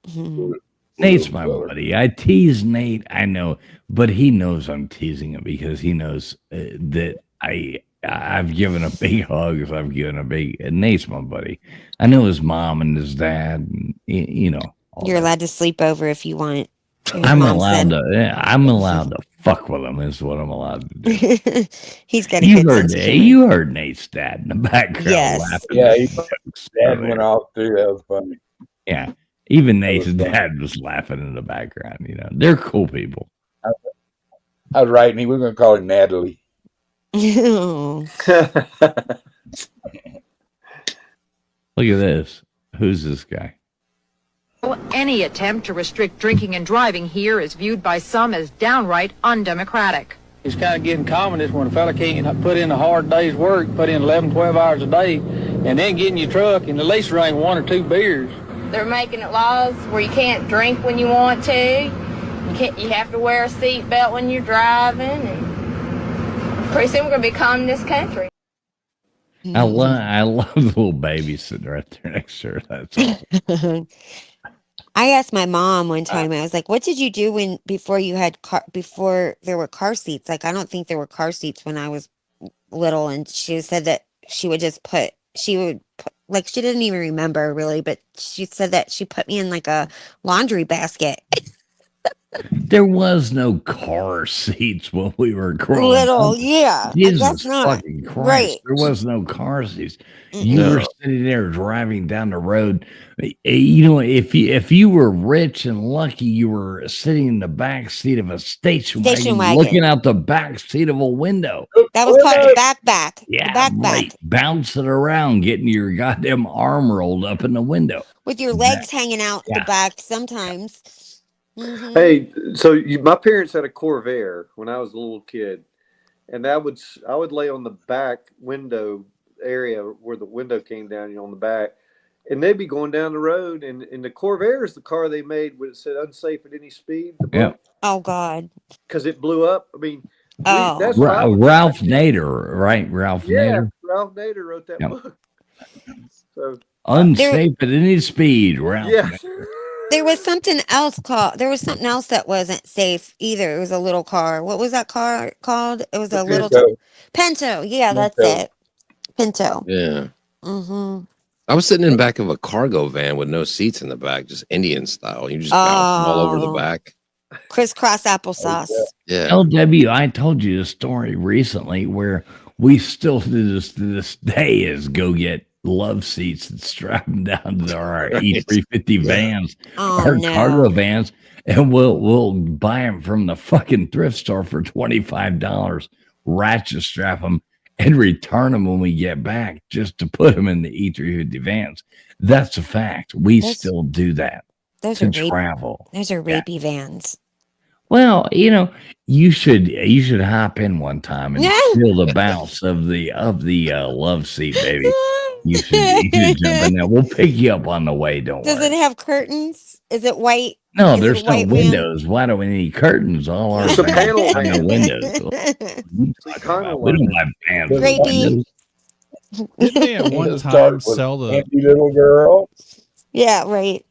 Mhm. Nate's my buddy. I tease Nate. I know, but he knows I'm teasing him because he knows that I've given a big hugs. I've given a big. Nate's my buddy. I know his mom and his dad. And, You're allowed to sleep over if you want. His I'm mom allowed said. to. I'm allowed to fuck with him. Is what I'm allowed to do. He's got a You good heard sense of humor. you heard Nate's dad in the background Yes. laughing. Yeah, at his jokes dad earlier. went off too. That was funny. Yeah. Even Nate's dad was laughing in the background. You know, they're cool people. I was right, and we're going to call him Natalie. Look at this. Who's this guy? Any attempt to restrict drinking and driving here is viewed by some as downright undemocratic. It's kind of getting common is when a fella can't put in a hard day's work, put in 11, 12 hours a day, and then get in your truck and at least drink 1 or 2 beers. They're making it laws where you can't drink when you want to. You have to wear a seatbelt when you're driving. And pretty soon we're going to be communist country. I love the little baby sitting right there next to her. That's awesome. I asked my mom one time. I was like, "What did you do before before there were car seats? Like, I don't think there were car seats when I was little." And she said that she would like she didn't even remember really, but she said that she put me in like a laundry basket. There was no car seats when we were growing Little, up. yeah. Jesus That's not fucking Christ. right. There was no car seats. You were sitting there driving down the road. You know, if you were rich and lucky, you were sitting in the back seat of a station wagon, looking out the back seat of a window. That was called the backpack. Yeah, the backpack right. Bouncing around, getting your goddamn arm rolled up in the window. with your legs hanging out the back sometimes. Mhm. Hey, so my parents had a Corvair when I was a little kid, and I would lay on the back window area where the window came down, you know, on the back, and they'd be going down the road, and the Corvair is the car they made when it said unsafe at any speed. Yeah. Oh God. Because it blew up. I mean, Oh. that's what I was- Ralph Nader, right? Ralph Yeah, Nader. Ralph Nader wrote that Yep. book. So Unsafe at any speed, Ralph. yeah. There was something else that wasn't safe either. It was a little car. What was that car called? It was a little Pinto. Yeah, that's Pinto. it. Pinto. Yeah. Mm-hmm. I was sitting in the back of a cargo van with no seats in the back, just Indian style. You just bounce them all over the Oh. back. Crisscross applesauce. Yeah. LW, I told you a story recently where we still to this day is go get love seats and strap them down to our E350 vans, Oh, our no. cargo vans, and we'll buy them from the fucking thrift store for $25, ratchet strap them, and return them when we get back just to put them in the E350 vans. That's a fact. We still do that Those to are rape, travel. Those are rapey vans. Well, you know, you should hop in one time and feel the bounce of the love seat, baby. You should jump in there. We'll pick you up on the way. Don't Does worry. it have curtains? Is it white? No, Is it there's a no white van? windows. Why do we need curtains? All our It's a vans panel have no van. windows. We don't have vans with Rapey. windows. Didn't they at one Let's time start with sell the? Empty little girl. Yeah, right.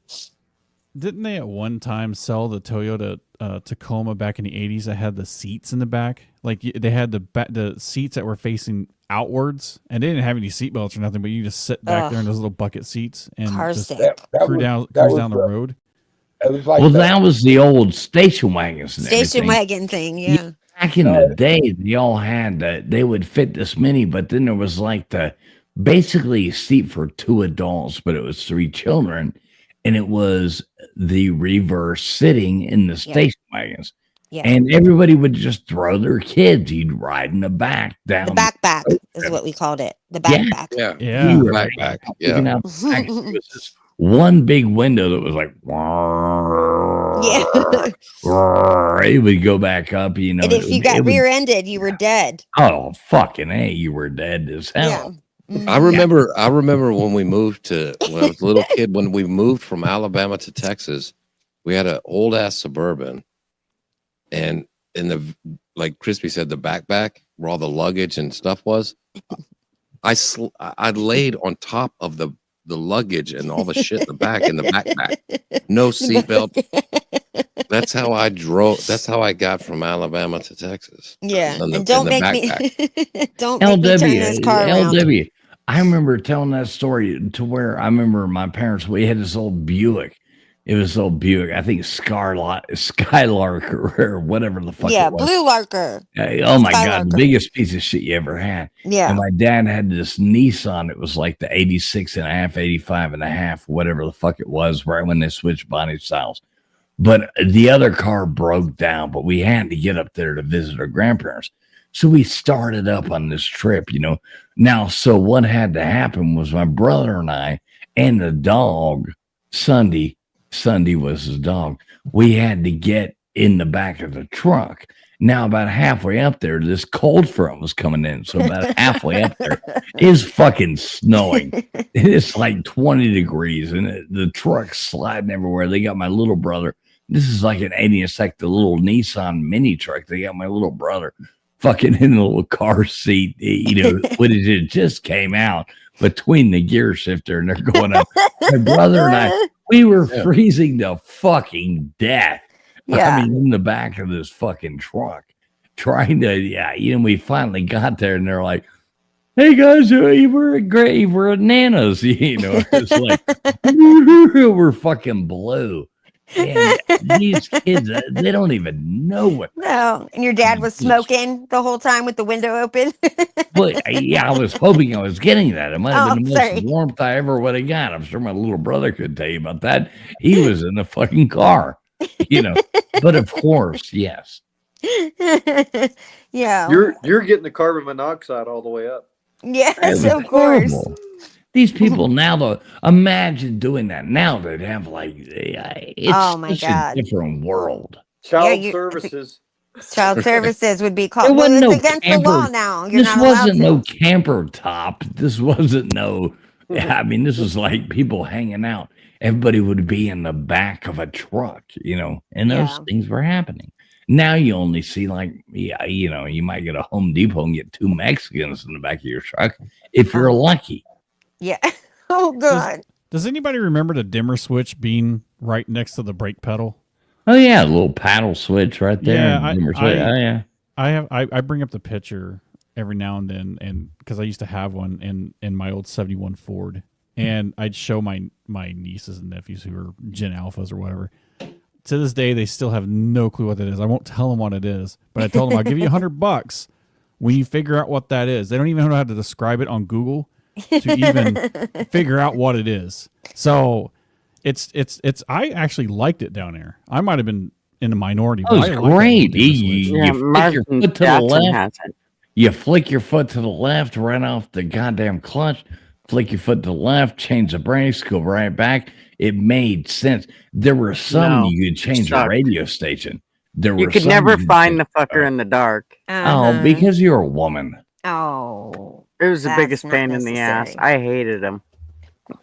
Didn't they at one time sell the Toyota Tacoma back in the 80s that had the seats in the back? Like they had the seats that were facing outwards, and they didn't have any seat belts or nothing. But you just sit back there in those little bucket seats and Car just sick. cruise down the road. It was like Well, that was the old station wagons. And Station everything. wagon thing, yeah. Back in the day, they all had they would fit this many, but then there was like basically a seat for 2 adults, but it was 3 children, and it was the reverse sitting in the station wagons. Yeah. And everybody would just throw their kids. You'd ride in the back down. The backpack is what we called it. The backpack. Yeah. You were Backpack. picking Yeah. out the back. It was this one big window that was like, it would go back up, you know. And if you got rear-ended, you were dead. Oh, fucking A, you were dead as hell. I remember when we moved when I was a little kid, when we moved from Alabama to Texas, we had an old ass Suburban, and in like Crispy said, the backpack where all the luggage and stuff was, I laid on top of the luggage and all the shit in the back in the backpack. No seatbelt. That's how I drove. That's how I got from Alabama to Texas. Yeah. In the- And don't in the make me backpack. don't make me turn this car around. LW. I remember telling that story to where I remember my parents, we had this old Buick It was old Buick. I think Skylark or whatever the fuck Yeah, it was. Blue Larker. Oh my God, the Skylarker. biggest piece of shit you ever had. Yeah. And my dad had this Nissan. It was like the 86 and a half, 85 and a half, whatever the fuck it was, right when they switched body styles. But the other car broke down, but we had to get up there to visit our grandparents. So we started up on this trip, you know. Now, so what had to happen was my brother and I and the dog, Sunday was his dog, we had to get in the back of the truck. Now, about halfway up there, this cold front was coming in. So about halfway up there, it's fucking snowing. It's like 20 degrees, and the truck's sliding everywhere. They got my little brother. This is like an 80. It's like the little Nissan mini truck. They got my little brother fucking in the little car seat, you know, when it just came out between the gear shifter, and they're going up. My brother and I, we were freezing to fucking death. Yeah. I mean, in the back of this fucking truck, trying to, you know, we finally got there, and they're like, "Hey guys, we're at Nana's," you know. It's like we're fucking blue. And these kids, they don't even know what. No, and your dad was smoking the whole time with the window open. But yeah, I was hoping I was getting that. It might have been the sorry. most warmth I ever would have got. I'm sure my little brother could tell you about that. He was in the fucking car, you know. But of course, yes. Yeah. You're getting the carbon monoxide all the way up. Yes, It was of course. horrible. These people now, though, imagine doing that. Now they'd have like, it's Oh, my such God. a different world. Child you- services. Child services would be There called. Well, wasn't it's no against camper. the law now. You're This not allowed wasn't to. no camper top. This wasn't no. I mean, this was like people hanging out. Everybody would be in the back of a truck, you know, and those Yeah. things were happening. Now you only see like, you know, you might get a Home Depot and get 2 Mexicans in the back of your truck if you're lucky. Yeah. Oh God. Does anybody remember the dimmer switch being right next to the brake pedal? Oh yeah, a little paddle switch right there. Yeah, I bring up the picture every now and then, and because I used to have one in my old 71 Ford, and I'd show my nieces and nephews who are Gen Alphas or whatever. To this day, they still have no clue what that is. I won't tell them what it is, but I told them I'll give you $100 when you figure out what that is. They don't even know how to describe it on Google to even figure out what it is. So it's I actually liked it down there. I might have been in the minority. Oh, but it's I liked that great. dimmer You switch. flick your Martin foot to the Jackson left. has it. You flick your foot to the left, right off the goddamn clutch. Flick your foot to the left, change the brakes, go right back. It made sense. There were some No, you could change a sucked. radio station. There You were could some never could find the change- fucker in the dark. Oh, because you're a woman. Oh. It was the That's biggest not pain in the ass. necessary. I hated him.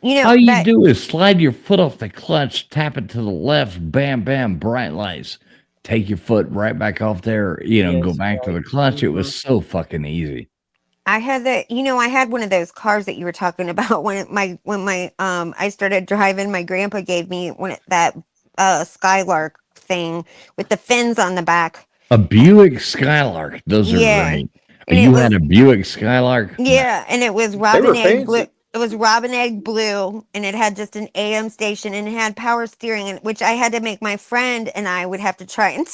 You know, All you that- do is slide your foot off the clutch, tap it to the left, bam, bam, bright lights. Take your foot right back off there, you know, go back to the clutch. It was so fucking easy. I had I had one of those cars that you were talking about when I started driving. My grandpa gave me that Skylark thing with the fins on the back. A Buick Skylark. Those are Yeah. great. And it You was- had a Buick Skylark? Yeah, and it was were robin egg blue. fancy. It was robin egg blue, and it had just an AM station, and it had power steering, and which I had to make my friend and I would have to try and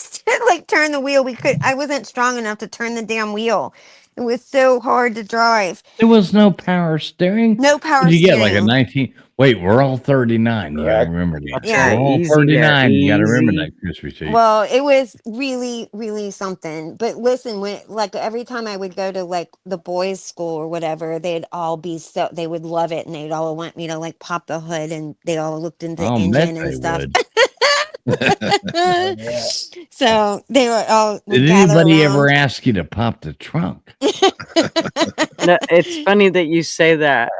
like turn the wheel. I wasn't strong enough to turn the damn wheel. It was so hard to drive. There was no power steering. No power Did you get like a steering. 19? Wait, we're all 39. You gotta remember that. Yeah. We're all Easy 39. there, You gotta remember easy. that, Chris Receipt. Well, it was really, really something. But listen, when like every time I would go to like the boys' school or whatever, they'd all be they would love it, and they'd all want me to like pop the hood, and they all looked into the I'll bet engine and they stuff. would. So they were all. would Did gather anybody around. ever ask you to pop the trunk? No, it's funny that you say that.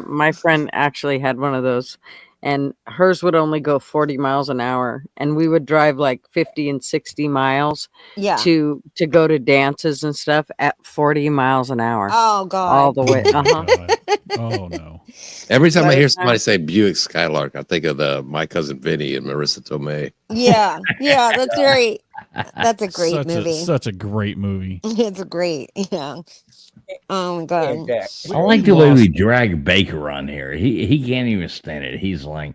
My friend actually had one of those, and hers would only go 40 miles an hour, and we would drive like 50 and 60 miles Yeah. to go to dances and stuff at 40 miles an hour. Oh God. All the way. Uh-huh. Oh no. Every time I hear Right. somebody say Buick Skylark, I think of My Cousin Vinny and Marissa Tomei. Yeah, yeah, that's right. That's a great Such movie. such a great movie. It's a great, yeah. Oh my God. I like the way we drag Baker on here. He can't even stand it. He's like,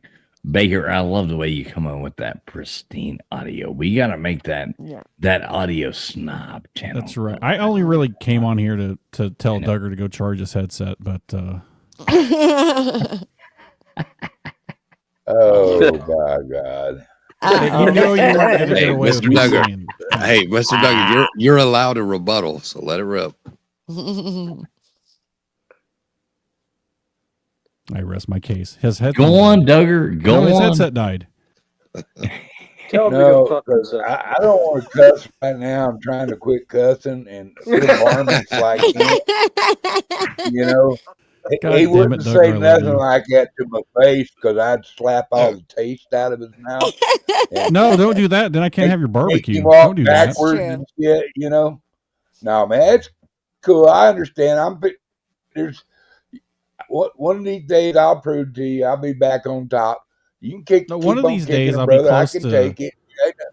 Baker, I love the way you come on with that pristine audio. We got to make that audio snob channel. That's right. I only really came on here to tell Duggar to go charge his headset, but Oh my God. you know you weren't going to Hey, get away with Mr. me Duggar. saying- Hey, Mr. Duggar, you're allowed a rebuttal, so let it rip. I rest my case. His headset. Go on, Duggar. Go his on. headset died. Tell me No, to fuck 'cause this up. I don't want to cuss right now. I'm trying to quit cussing, and Phil Harmon's like, you know, God he damn wouldn't it, Duggar, I say love nothing you. like that to my face because I'd slap all the taste out of his mouth. And No, don't do that. Then I can't have your make barbecue. him walk Don't do that. backwards and shit, you know. No, man, it's cool. I understand. There's one of these days I'll prove to you. I'll be back on top. You can No, keep one of on these kicking days it, I'll be brother. I close can to. take it.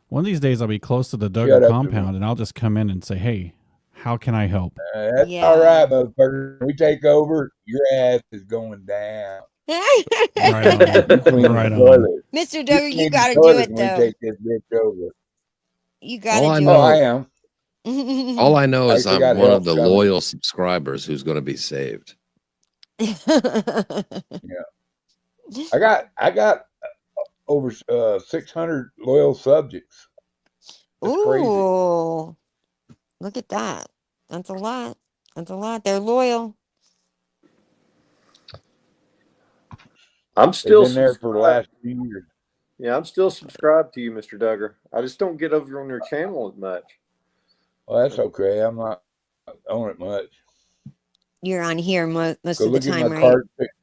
One of these days I'll be close to the Shut Duggar up, compound, and I'll just come in and say, "Hey, how can I help?" That's all right, motherfucker. When we take over, your ass is going down. Right on. You clean Right the on. toilet. Mr. Duggar, you clean the got to do toilet it when we though. take this bitch over. You got All to I do know, Oh, I am. it. all I know is I I'm got one help of the coming. loyal subscribers who's going to be saved. Yeah. I got over 600 loyal subjects. That's crazy. Ooh, look at that. That's a lot. That's a lot. They're loyal. I'm They've still been there for the last few years. Yeah, I'm still subscribed to you, Mr. Duggar. I just don't get over on your channel as much. Well, that's okay. I'm not on it much. You're on here most Go of the look at time, my right?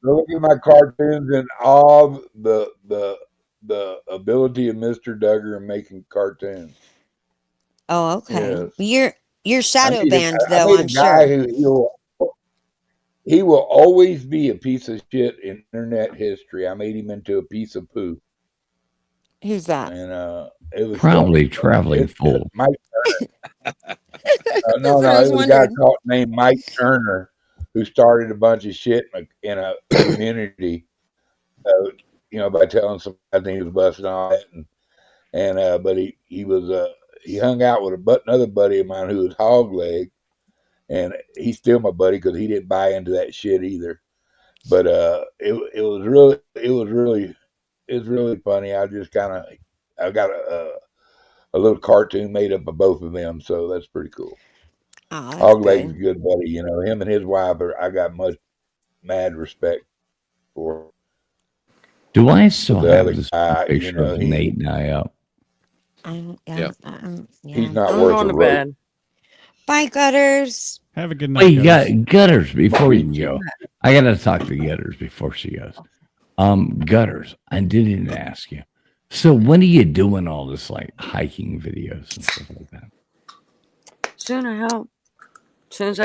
Go look at my cartoons and all the ability of Mr. Duggar in making cartoons. Oh, okay. Yes. You're shadow banned I though, made a I'm guy sure. who he will always be a piece of shit in internet history. I made him into a piece of poo. Who's that? And it was Probably traveling fool. Mike Turner. No, what I it was was a guy wondering. named Mike Turner who started a bunch of shit in a community. By telling somebody he was busting on it, but he hung out with another buddy of mine who was hog leg, and he's still my buddy because he didn't buy into that shit either. But it was really funny. I got a little cartoon made up of both of them, so that's pretty cool. Oh, that's Hog leg's a good. good buddy, him and his wife I got mad respect for. Do I still The have other this guy, picture of Nate and I up? Yeah. He's not I'm worth going a to rope. bed. Bye, Gutters. Have a good night. Wait, guys. Gutters, before you go, I got to talk to Gutters before she goes. Gutters, I didn't ask you. So when are you doing all this like hiking videos and stuff like that? Soon I hope. Soon as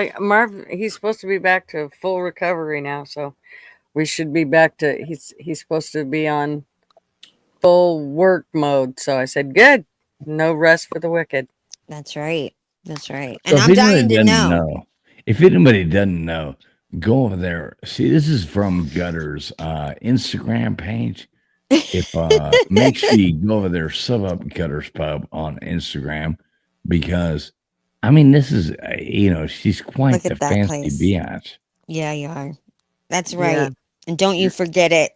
he's supposed to be back to full recovery now, so we should be back to he's supposed to be on full work mode. So I said, good. No rest for the wicked. That's right. That's right. So And I'm dying to know. If anybody doesn't know, go over there. See, this is from Gutters' Instagram page. If make sure you go over there, sub up Gutters Pub on Instagram, because I mean this is she's quite Look the at that fancy place. biatch. Yeah, you are. That's right. Yeah. And don't you forget it.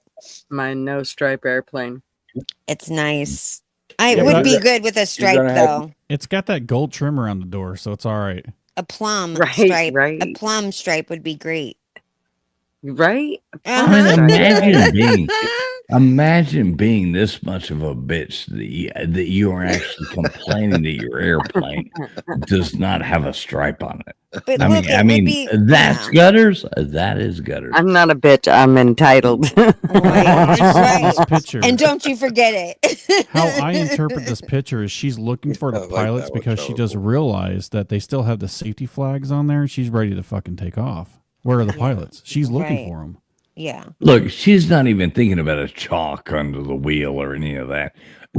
My no stripe airplane. It's nice. It Yeah, would but- be good with a stripe though. It's got that gold trim around the door, so it's all right. A plum Right, stripe. right. A plum stripe would be great. Right? I mean, imagine being this much of a bitch that you are actually complaining that your airplane does not have a stripe on it. But I look, mean, it would be that's Gutters. That is Gutters. I'm not a bitch. I'm entitled. This picture. And don't you forget it. How I interpret this picture is she's looking for the I like pilots that one, because she does realize that they still have the safety flags on there. And she's ready to fucking take off. Where are the pilots? She's looking Right. for them. Yeah. Look, she's not even thinking about a chalk under the wheel or any of that.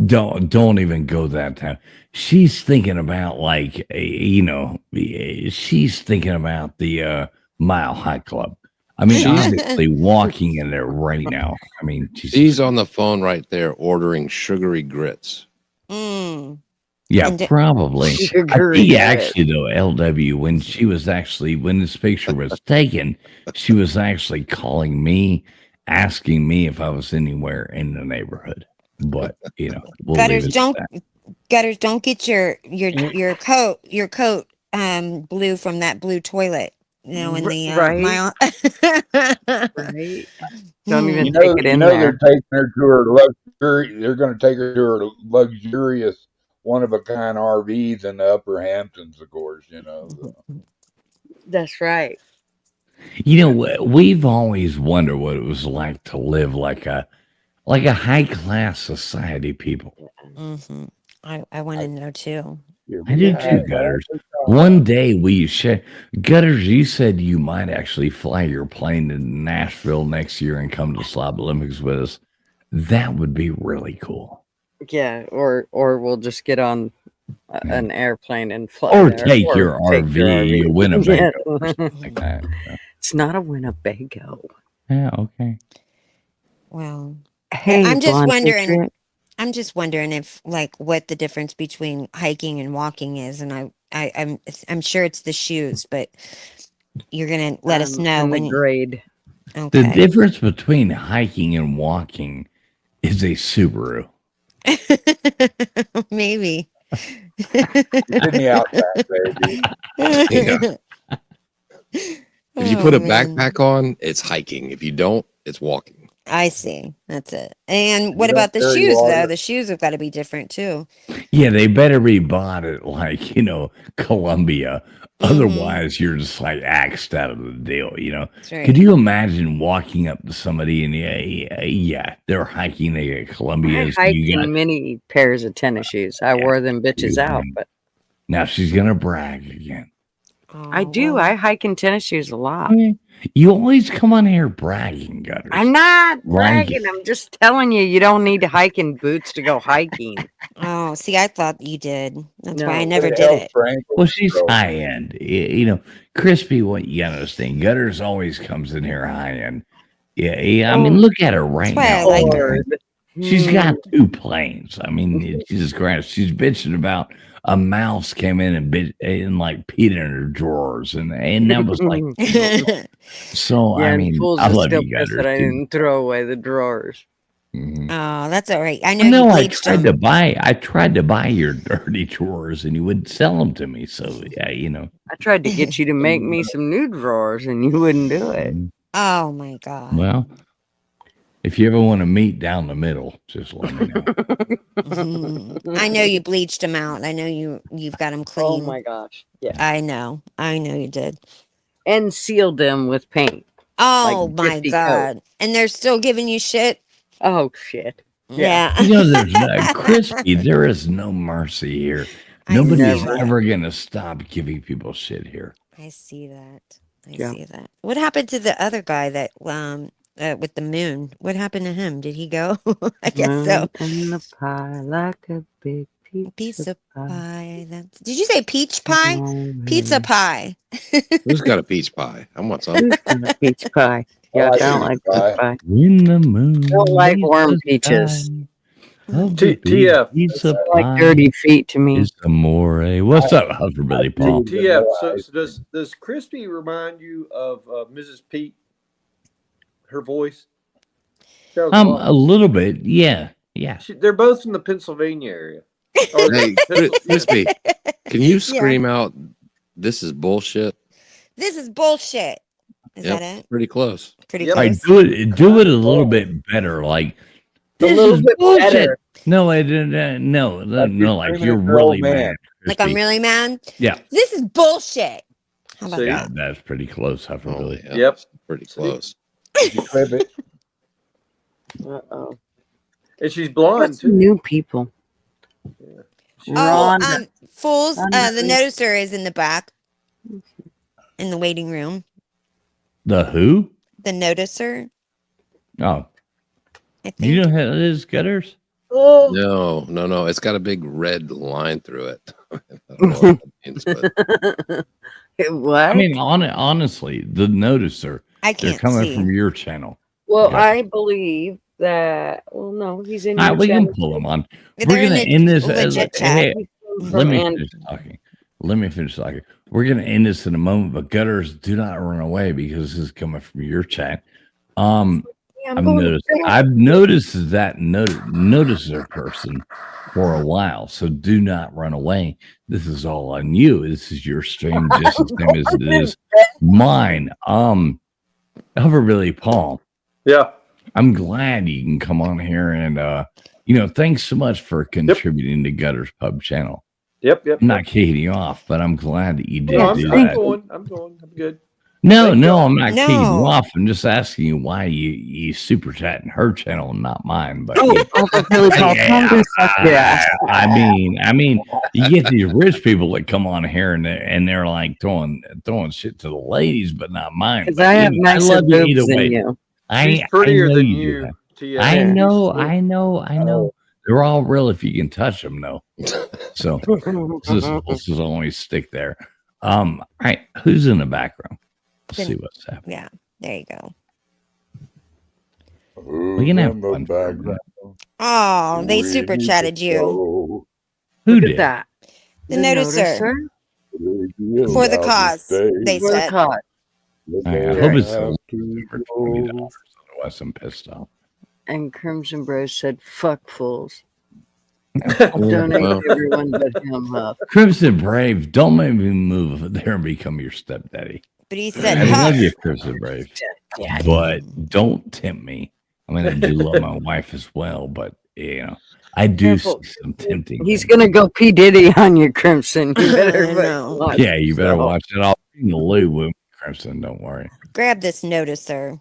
Don't even go that time. She's thinking about she's thinking about the Mile High Club. I mean, obviously walking in there right now. I mean, she's on the phone right there ordering sugary grits. Yeah, And probably. I Sugar think grits. actually though, LW, when this picture was taken, she was actually calling me, asking me if I was anywhere in the neighborhood. But we'll Gutters, leave it don't at that. Gutters, don't get your coat blue from that blue toilet. In the Right. mile. Right. Don't even You take know, it you in know there. they're taking her to her luxury. They're going to take her to her luxurious, one of a kind RVs in the Upper Hamptons, of course. That's right. We've always wondered what it was like to live like a high class society people. Mm-hmm. I want to know too. I do too, Gutters. One day Gutters, you said you might actually fly your plane to Nashville next year and come to Slob Olympics with us. That would be really cool. Yeah, or we'll just get on an airplane and fly Or there, take or your take RV, your Winnebago, or Yeah. something like that. It's not a Winnebago. Yeah, okay. Well, Hey, I'm just Blonde wondering. Patriot. I'm just wondering if what the difference between hiking and walking is, and I'm sure it's the shoes, but you're gonna let us know And the when. grade. The Okay. difference between hiking and walking is a Subaru. Maybe. Get me outside, baby. Yeah. If you Oh, put a man. backpack on, it's hiking. If you don't, it's walking. I see. That's it. And what You don't about the carry shoes though? water. The shoes have got to be different too. Yeah, they better be bought at Columbia. Otherwise, you're just like axed out of the deal. That's right. Could you imagine walking up to somebody and they're hiking, they get I Columbia's. hiked You got in many pairs of tennis shoes. I wore them bitches out, but now she's gonna brag again. I do. I hike in tennis shoes a lot. You always come on here bragging, Gutters. I'm not Bragging. bragging. I'm just telling you, you don't need to hike in boots to go hiking. Oh, see, I thought you did. That's why I No. never did it. Well, she's high end. Crispy, what you gotta understand, Gutters always comes in here high end. Yeah. I mean, look at her right That's why I now. like her. She's got 2 planes. I mean, Jesus Christ, she's bitching about a mouse came in and peed in her drawers, and that was like. So Yeah, I and mean, fools I are love still you, pissed Gutters. that I too. didn't throw away the drawers. Oh, that's all right. I know No, you I bleached tried them. to buy your dirty drawers, and you wouldn't sell them to me. So yeah. I tried to get you to make me some new drawers, and you wouldn't do it. Oh my god. Well, if you ever want to meet down the middle, just let me know. I know you bleached them out. I know you've got them clean. Oh my gosh! Yeah, I know you did. and sealed them with paint. Oh Like my 50 god! coats. And they're still giving you shit. Oh shit! Yeah. There's Crispy. There is no mercy here. Nobody's ever gonna stop giving people shit here. I see that. I Yeah. see that. What happened to the other guy that with the moon? What happened to him? Did he go? I guess so. In the pie like a big Piece of pie. Did you say peach pie? Pizza pie. Who's got a peach pie? I want some. Peach pie. Yeah, I don't like peach pie. In the moon. I don't like warm is peaches. TF. Piece of Like pie dirty feet to me. is amore. What's up, Hufferbilly Paul? TF. So does Crispy remind you of Mrs. Pete? Her voice. A little bit, yeah. They're both from the Pennsylvania area. Hey, Crispy, can you scream out, "This is bullshit"? This is bullshit. Is Yep, that it? pretty close. Pretty I close. do it a little bit better, like this little is bit bullshit. better. No, I didn't. No, like you're really mad. Like I'm Crispy. really mad. Yeah. This is bullshit. How about Yeah, that? that's pretty close, Hufferbilly. Yeah, Yep. pretty close. Clip it. Uh-oh. And she's blonde Some too. new people. Oh, Rhonda. fools. Rhonda, The please. noticer is in the back, in the waiting room. The who? The noticer. Oh, I think. you know how it is, Gutters? No. It's got a big red line through it. I don't know what that means, but What? I mean, honestly, the noticer. I They're can't coming see. from your channel. Well, Yeah. I believe that. Well, no, he's in All your right, we can channel. pull them on. They're We're in gonna the end this. legit chat. Hey, From let me Ann. finish talking. Let me finish talking. We're gonna end this in a moment, but gutters, do not run away because this is coming from your chat. Yeah, I'm going to bed. I've noticed that noticer person for a while, so do not run away. This is all on you. This is your stream, just the same as it is mine. Hover Billy Paul. Yeah. I'm glad you can come on here and thanks so much for contributing to Gutters Pub channel. Yep. I'm not kicking you off, but I'm glad that you did No, do I'm that. going. I'm good. No, Thank you. I'm not kicking you No. off. I'm just asking you why you super chatting her channel and not mine. But Billy Paul, come to suck your ass. I mean, you get these rich people that come on here and they're like throwing shit to the ladies, but not mine. Because But I have I nicer love you either boobs than way. you. She's prettier know than do you, that. Tia. I She's know. sweet. They're all real if you can touch them, though. So let's just always stick there. All right, who's in the background? Let's see what's happening. Yeah, there you go. We can have fun. Oh, they super chatted you. Who Look did at that. The noticer. For the cause, they For the said. cause. I hope it's over $20. Otherwise, I'm pissed off. And Crimson Bros said, "Fuck fools." Well, Donate to everyone but him, Huff. Crimson Brave, don't make me move over there and become your stepdaddy. But he said, I Huff. love you, Crimson Brave, but don't tempt me. I mean, I do love my wife as well, but I do see Careful. some tempting. He's gonna go P Diddy on you, Crimson. You better watch Yeah, you better yourself. watch it. I'll bring the lube with me, Crimson. Don't worry. Grab this noticer.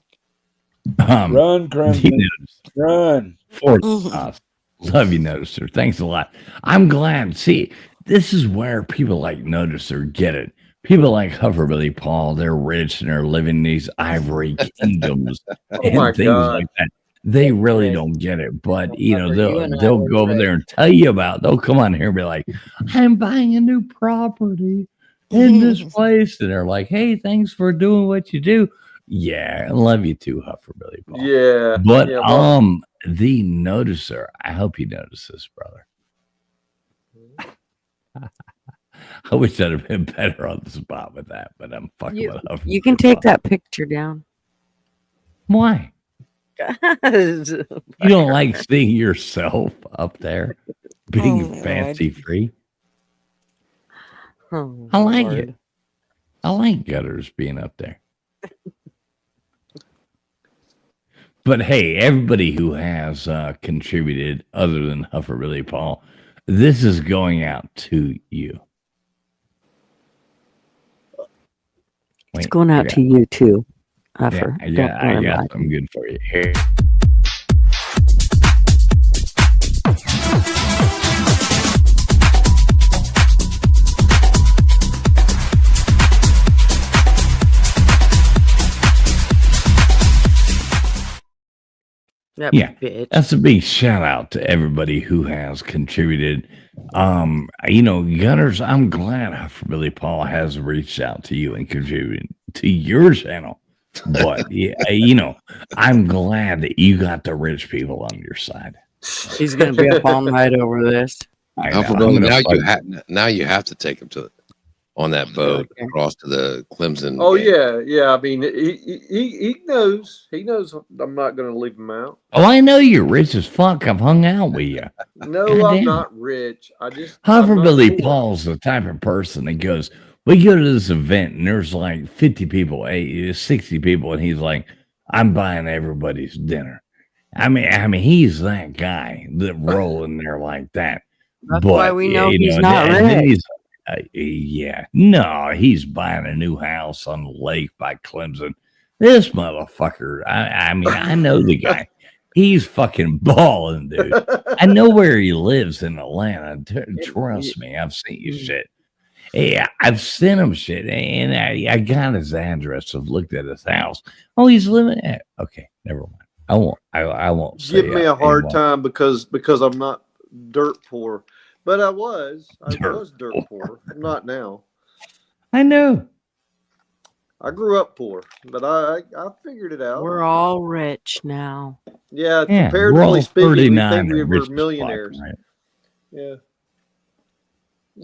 Run, Crimson. Run. For us. Love you, Noticer. Thanks a lot. I'm glad. See, this is where people like Noticer get it. People like Hufferbilly Paul, they're rich and they're living in these ivory kingdoms and my things God. like that. They really don't get it, but you and I they'll were go over there and tell you about. They'll come on here and be like, "I'm buying a new property in this place," and they're like, "Hey, thanks for doing what you do." Yeah, I love you too, Hufferbilly Paul. Yeah. But yeah, well, the noticer, I hope you notice this, brother. I wish I'd have been better on the spot with that, but I'm fucking You, with Hufferbilly you can take Paul. that picture down. Why? 'Cause- You don't like seeing yourself up there being Oh, fancy free? Oh, I like Lord. it. I like Gutters being up there. But hey, everybody who has contributed other than Hufferbilly Paul, this is going out to you. It's going out to you too, Huffer. Yeah, Don't yeah, I worry got about it. something good for you. Here. That Yeah, bitch. that's a big shout out to everybody who has contributed. Gunners, I'm glad Hufferbilly Paul has reached out to you and contributed to your channel. But yeah, I'm glad that you got the rich people on your side. He's gonna be up all night over this. I know, Alpha, I'm now gonna now you have to take him on that boat across to the Clemson. oh game. yeah. I mean, he knows. He knows I'm not going to leave him out. Oh, I know you're rich as fuck. I've hung out with you. No, Goddamn. I'm not rich. I'm not Hufferbilly poor. Paul's the type of person that goes, we go to this event and there's like 50 people, 60 people, and he's like, I'm buying everybody's dinner. I mean, he's that guy that roll in there like that. That's why we know he's not then rich. he's buying a new house on the lake by Clemson. This motherfucker, I mean, I know the guy. He's fucking balling, dude. I know where he lives in Atlanta. Trust me, I've seen his shit. Yeah, I've sent him shit, and I got his address. I've looked at his house. Oh, he's living at. Okay, never mind. I won't say Give me a hard anymore. time because I'm not dirt poor, but I was dirt poor. I'm not now. I know. I grew up poor, but I figured it out. We're all rich now. Yeah, Yeah, we're comparatively all speaking, we 39 think we and were rich as fuck, millionaires. right? Yeah.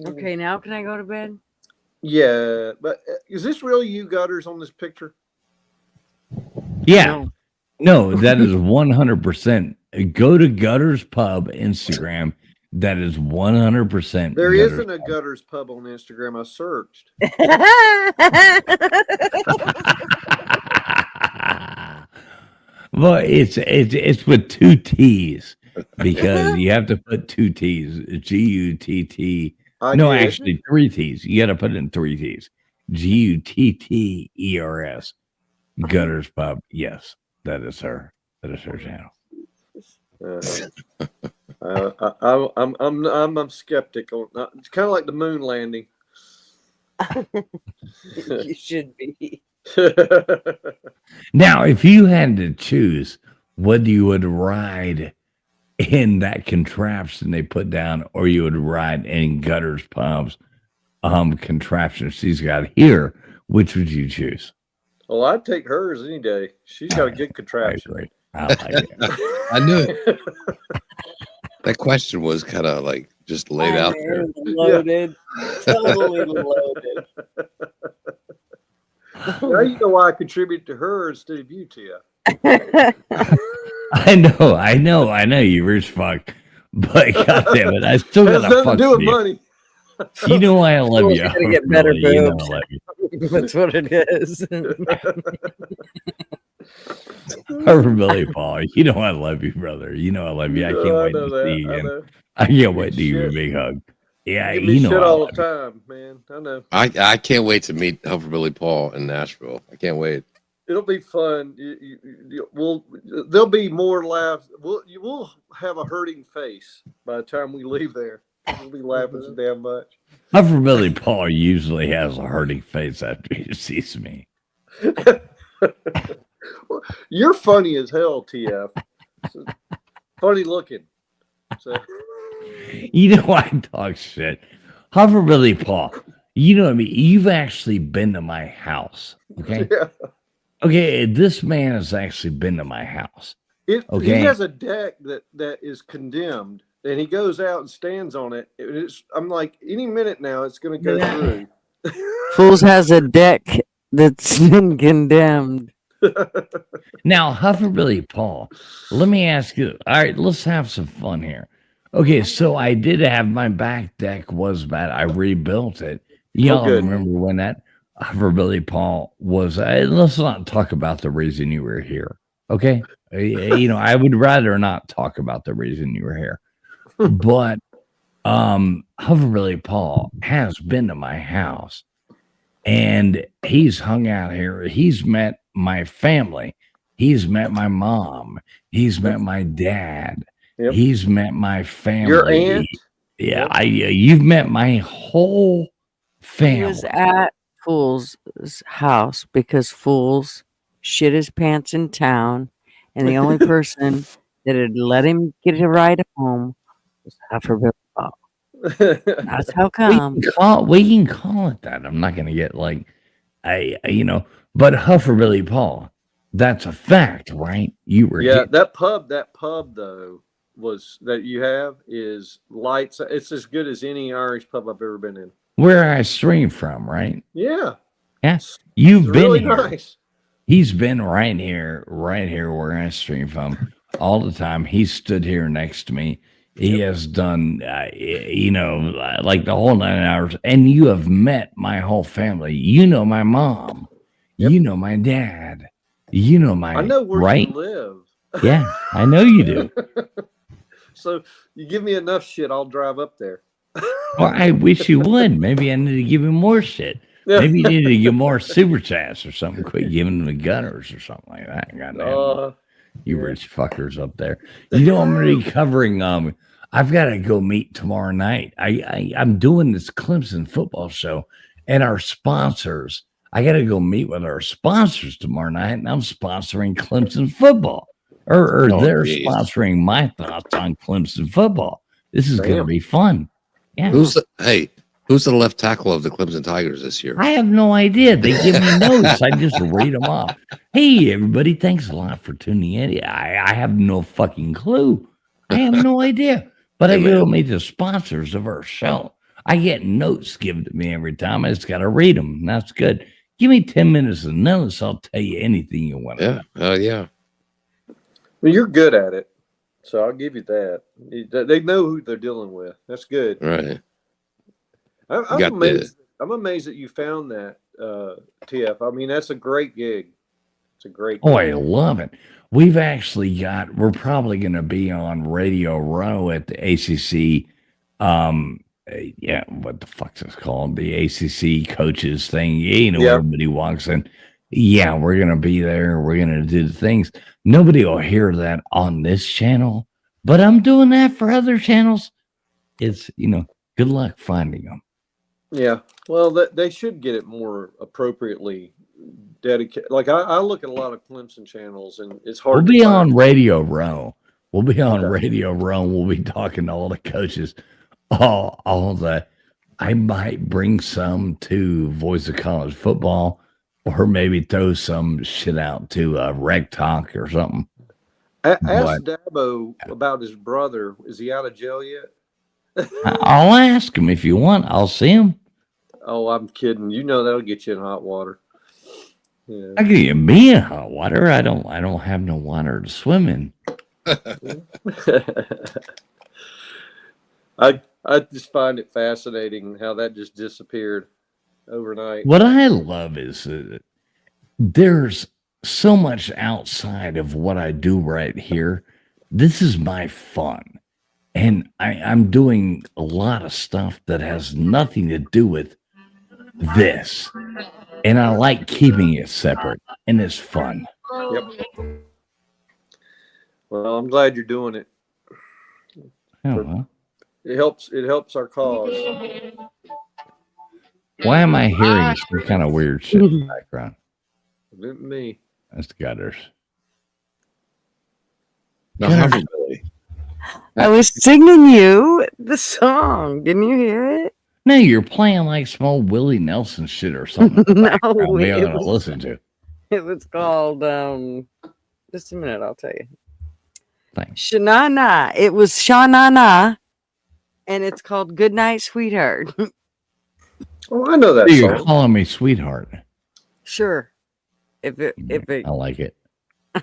Okay, now can I go to bed? Yeah, but is this really you, Gutters, on this picture? Yeah. No, that is 100%. Go to Gutters Pub Instagram. That is 100%. There Gutters isn't a Pub. Gutters Pub on Instagram. I searched. Well, it's with two T's because you have to put two T's. G-U-T-T. I No, did. actually three T's. You got to put it in three T's. Gutters. Gutters Pub. Yes, that is her. That is her channel. I'm skeptical. It's kind of like the moon landing. You should be. Now, if you had to choose whether you would ride in that contraption they put down or you would ride in Gutters Pub's contraption she's got here, which would you choose? Well, I'd take hers any day. She's got a good contraption. I like it. I knew it. That question was kind of like just laid out there. Loaded. Totally loaded. Now you know why I contribute to her instead of you, Tia. I know, you rich fuck. But goddamn it, I still Has gotta nothing fuck to do with you. money. You know why I love you. Gotta get better Really, you know I boobs. love you. That's what it is. Harvard Billy Paul, you know I love you, brother. You know I love you. I can't wait to see you again. I can't wait to give you a big hug. Yeah, Give me you know shit I all love the time, man. I know. I can't wait to meet Humphrey Billy Paul in Nashville. I can't wait. It'll be fun. There'll be more laughs. You will have a hurting face by the time we leave there. We'll be laughing so damn much. Humphrey Billy Paul usually has a hurting face after he sees me. You're funny as hell, TF. So, funny looking. So. You know I talk shit. Humphrey Billy Paul, you know what I mean? You've actually been to my house, okay? Yeah. Okay, this man has actually been to my house. He Okay. has a deck that is condemned, and he goes out and stands on it. I'm like, any minute now, it's going to go through. Fools has a deck that's been condemned. Now, Humphrey Billy Paul, let me ask you. All right, let's have some fun here. Okay, so I did have my back deck was bad. I rebuilt it. Y'all good. remember when that Humphrey Billy Paul was? Let's not talk about the reason you were here. Okay, you know I would rather not talk about the reason you were here. But Humphrey Billy Paul has been to my house, and he's hung out here. He's met my family. He's met my mom. He's met my dad. Yep. He's met my family. Your aunt? Yeah, you've met my whole He family. was at Fool's house because Fool's shit his pants in town, and the only person that had let him get a ride home was Humphrey Billy Paul. That's how come. We can call it that. I'm not going to get like, but Humphrey Billy Paul, that's a fact, right? You were Yeah, here. that pub though that you have is lights. It's as good as any Irish pub I've ever been in. Where I stream from, right? Yeah. Yeah. You've It's been really here. nice. He's been right here where I stream from all the time. He stood here next to me. He has done, like the whole 9 hours. And you have met my whole family. You know my mom. You know my dad. You know my I know where right? you live. Yeah, I know you do. So you give me enough shit, I'll drive up there. Well, I wish you would. Maybe I need to give him more shit. Maybe you need to give more super chats or something. Quit giving them the Gunners or something like that. Goddamn, you rich fuckers up there. You know I'm going to be covering. I've got to go meet tomorrow night. I'm doing this Clemson football show, and our sponsors. I got to go meet with our sponsors tomorrow night, and I'm sponsoring Clemson football, or they're geez. sponsoring my thoughts on Clemson football. This is going to Damn. be fun. Yeah. Hey, Who's the left tackle of the Clemson Tigers this year? I have no idea. They give me notes. I just read them off. Hey, everybody, thanks a lot for tuning in. I have no fucking clue. I have no idea. But I go meet the sponsors of our show. I get notes given to me every time. I just got to read them. That's good. Give me 10 minutes of notes. I'll tell you anything you want. Yeah. Yeah. Well, you're good at it, so I'll give you that. They know who they're dealing with. That's good. Right. I'm amazed. I'm amazed that you found that, TF. I mean, that's a great gig. It's a great gig. Oh, I love it. We're probably going to be on Radio Row at the ACC. What the fuck's this called? The ACC coaches thing. Everybody walks in. Yeah, we're going to be there. We're going to do the things. Nobody will hear that on this channel, but I'm doing that for other channels. It's, good luck finding them. Yeah, well, they should get it more appropriately dedicated. Like I look at a lot of Clemson channels, and it's hard. We'll be on Radio Row. We'll be on Radio Row. We'll be talking to all the coaches. I might bring some to Voice of College Football, or maybe throw some shit out to Rec Talk or something. Ask Dabo about his brother. Is he out of jail yet? I'll ask him if you want. I'll see him. Oh, I'm kidding. That'll get you in hot water. Yeah. I can get me in hot water. I don't have no water to swim in. I just find it fascinating how that just disappeared overnight. What I love is there's so much outside of what I do right here. This is my fun. And I'm doing a lot of stuff that has nothing to do with this. And I like keeping it separate. And it's fun. Yep. Well, I'm glad you're doing it. Well. It helps our cause. Why am I hearing some kind of weird shit in the background? Me. That's Gutters. No, Hufflebilly. I was singing you the song. Didn't you hear it? No, you're playing like small Willie Nelson shit or something. No, Maybe I'm it gonna was- listen to. It was called just a minute, I'll tell you. Thanks. Shanana. It was Shanana, and it's called Good Night, Sweetheart. Oh, I know that You're song. calling me sweetheart. Sure. If it I like it. I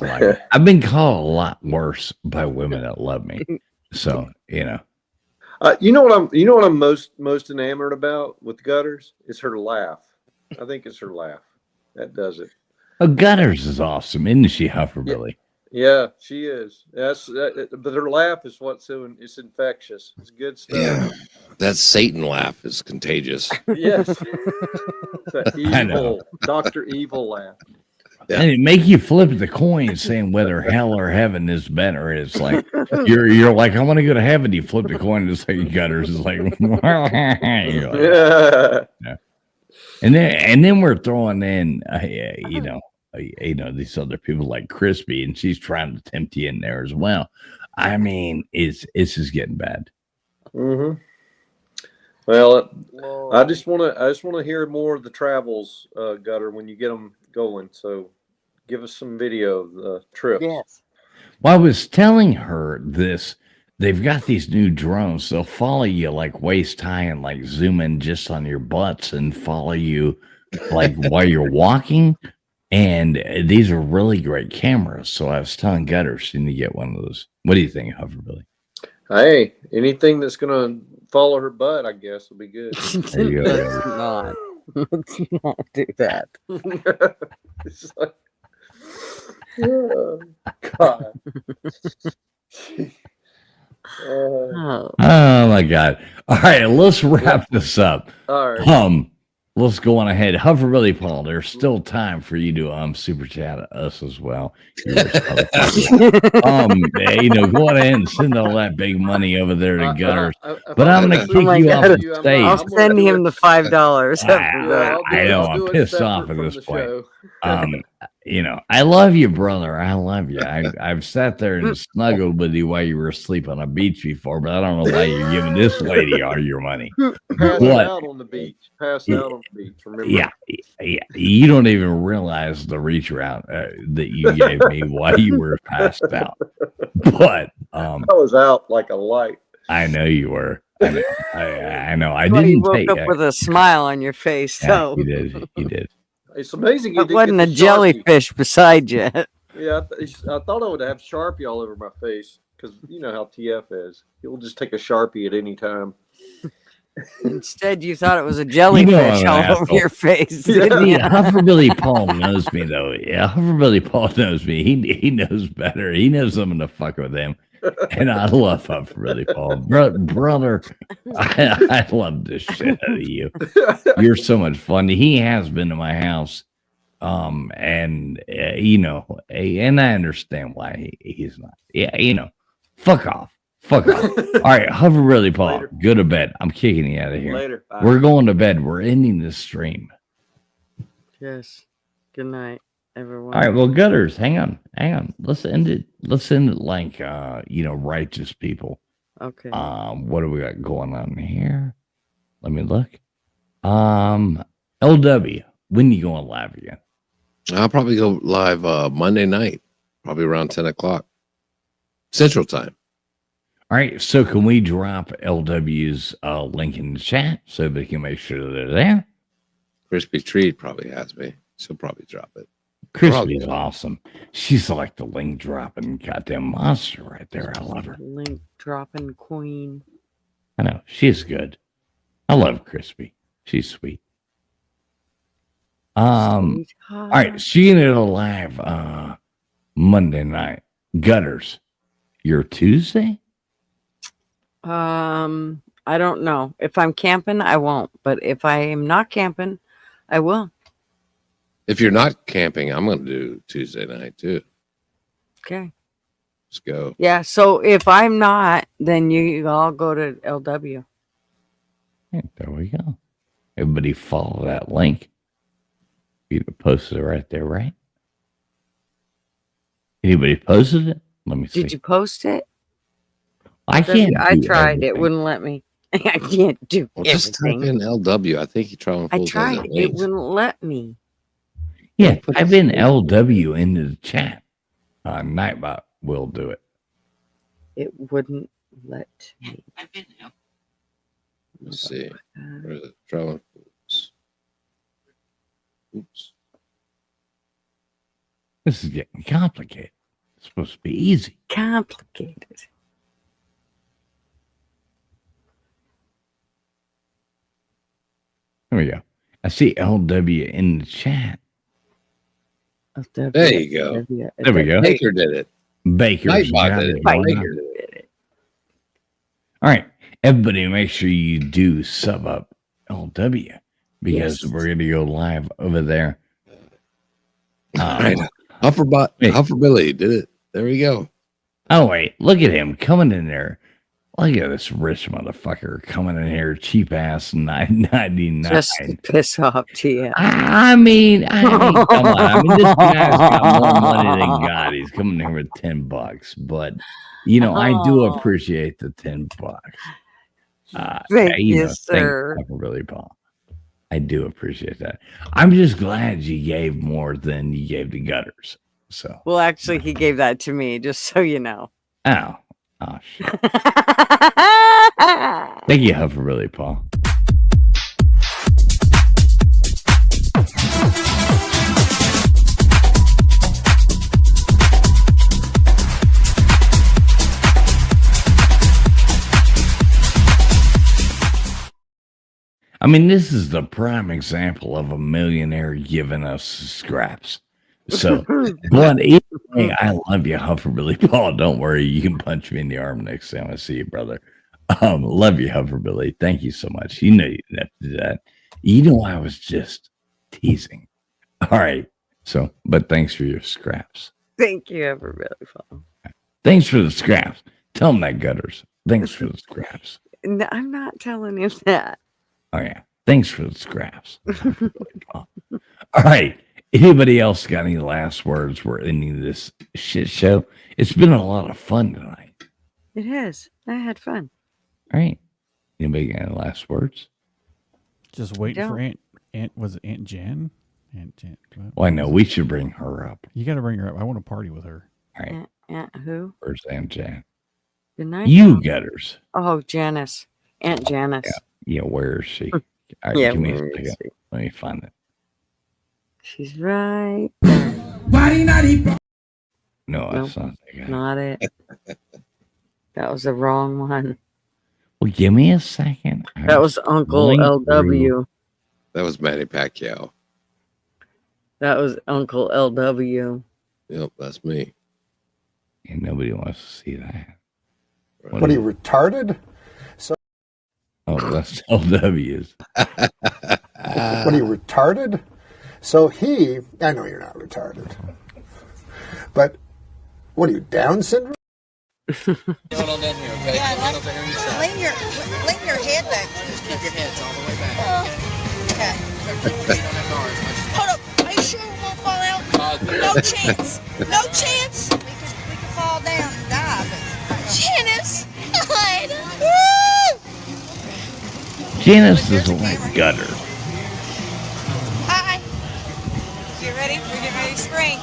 like it. I've been called a lot worse by women that love me. So, You know what I'm most enamored about with Gutters? It's her laugh. I think it's her laugh that does it. Oh, Gutters is awesome, isn't she, Hufferbilly? Yeah, she is. But her laugh is it's infectious. It's good stuff. Yeah. That Satan laugh is contagious. Yes. That I know. evil, Dr. Evil laugh. Yeah. And it make you flip the coin saying whether hell or heaven is better. It's like you're like, I want to go to heaven. You flip the coin, it's like Gutters is like, you're like, yeah. And then we're throwing in these other people like Crispy, and she's trying to tempt you in there as well. I mean, it's just getting bad. Mm-hmm. Well, I just want to hear more of the travels, Gutter, when you get them going. So give us some video of the trips. Yes. Well, I was telling her this. They've got these new drones. They'll follow you like waist high and like zoom in just on your butts and follow you like while you're walking. And these are really great cameras. So I was telling Gutter she need to get one of those. What do you think, Hufferbilly? Hey, anything that's going to follow her butt, I guess, will be good. There you go. Let's not do that. It's like, oh, God. Oh. Oh my God. All right, let's wrap this up. All right. Let's go on ahead. Hufferbilly Paul, there's still time for you to super chat us as well. Go on ahead and send all that big money over there to Gutters. But I'm gonna kick you off the stage. I'll send him the $5. I know I'm pissed off at this point. you know, I love you, brother. I love you. I've sat there and snuggled with you while you were asleep on a beach before, but I don't know why you're giving this lady all your money. Passed But out on the beach. Passed out on the beach. Remember? yeah, you don't even realize the reach around that you gave me while you were passed out. But I was out like a light. I know you were. I know. I know. I Well, you didn't woke take up it. with a smile on your face, Yeah, so you did. You did. It's amazing you it didn't wasn't get a the Sharpie. jellyfish beside you. Yeah, I thought I would have Sharpie all over my face because you know how TF is. He'll just take a Sharpie at any time. Instead, you thought it was a jellyfish I'm an all over asshole. your face. Didn't Yeah, you? Hufferbilly Paul knows me though. Yeah, Hufferbilly Paul knows me. He knows better. He knows I'm gonna fuck with him, and I love Hufferbilly Paul, brother. I love this shit out of you. You're so much fun. He has been to my house, and you know, and I understand why he's not. Yeah, you know, fuck off. Fuck off. All right, Hufferbilly Paul, go to bed. I'm kicking you out of here. Later. Bye. We're going to bed. We're ending this stream. Yes. Good night, everyone. All right, well, gutters, hang on. Let's end it like you know, righteous people. Okay. What do we got going on here? Let me look. LW, when you going live again? I'll probably go live Monday night, probably around 10 o'clock Central Time. All right, so can we drop LW's link in the chat so they can make sure that they're there? Crispy Treat probably has me. She'll probably drop it. Crispy's awesome. She's like the link dropping goddamn monster right there. I love her. Link dropping queen. I know. She's good. I love Crispy. She's sweet. All right, seeing it live Monday night. Gutters, your Tuesday? I don't know. If I'm camping, I won't. But if I am not camping, I will. If you're not camping, I'm going to do Tuesday night too. Okay. Let's go. Yeah. So if I'm not, then you all go to LW. Yeah, there we go. Everybody follow that link. You posted it right there, right? Anybody posted it? Let me see. Did you post it? I can't. I do tried. everything. It wouldn't let me. I can't do Well, just type everything. in LW. I think Traveling I Fools has tried. it It linked. wouldn't let me. Yeah, I've been LW into the chat. Nightbot will do it. It wouldn't let me. Let's see. Where is it? Traveling Fools. Oops. This is getting complicated. It's supposed to be easy. Complicated. There we go. I see LW in the chat. There you go. There we go. Baker did it. Baker's Nightbot got did it it. going Baker on. did it. All right, everybody, make sure you do sub up LW because Yes. we're going to go live over there. All right. Hufferbilly did it. There we go. Oh wait, look at him coming in there. Look at this rich motherfucker coming in here, cheap ass $9.99. Just to piss off to you. I mean, come on. I mean, this guy's got more money than God. He's coming here with $10, but you know, I do Oh. appreciate the $10. Thank you, sir. Thank you, really, Paul. I do appreciate that. I'm just glad you gave more than you gave to Gutters. So, Well, actually, he gave that to me, just so you know. oh shit. Thank you, Hufferbilly, Paul. I mean, this is the prime example of a millionaire giving us scraps. So, but either way, I love you, Hufferbilly Paul. Don't worry, you can punch me in the arm next time I see you, brother. Love you, Hufferbilly. Thank you so much. You know you didn't have to do that. You know I was just teasing. All right. So, but thanks for your scraps. Thank you, everybody. Thanks for the scraps. Tell them that, Gutters. Thanks for the scraps. No, I'm not telling him that. Oh yeah. Thanks for the scraps. All right. Anybody else got any last words for any of this shit show? It's been a lot of fun tonight. It has. I had fun. All right. Anybody got any last words? Just waiting for Don't. was it Aunt Jan? Aunt Jan. Well, I know we should bring her up. You got to bring her up. I want to party with her. All right. Aunt who? Where's Aunt Jan? Good night. You gutters. Oh, Janice. Aunt Janice. Yeah, where is she? All right, Yeah, give me a where is second. she? Let me find it. She's right. No, that's not the guy. Not it. That was the wrong one. Well, give me a second. I That was Uncle going LW. through- That was Manny Pacquiao. That was Uncle LW. Yep, that's me. And nobody wants to see that. What are you, retarded? Oh, that's LW's. What are you, retarded? So I know you're not retarded, but what are you, Down syndrome? Hold on down here, okay? Lean your head back. Just keep your heads all the way back. Okay. Hold up. Are you sure we won't fall out? No chance. No chance. We could fall down and die, but Janice. Woo! Janice is like gutter. Hi. Get ready. We're getting ready to spring.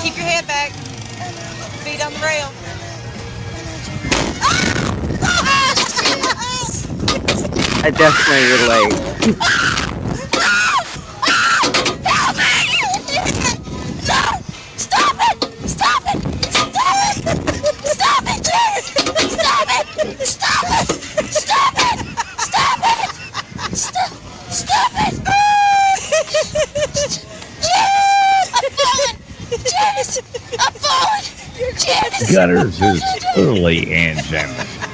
Keep your head back. Feet on the rail. I definitely relate. Stop it! Stop it! Stop it! Stop it, Jared! Stop it! Stop it! Stop it! Stop it! Stop it! Janice! I'm falling! Janice! Gutters is totally Aunt Janice.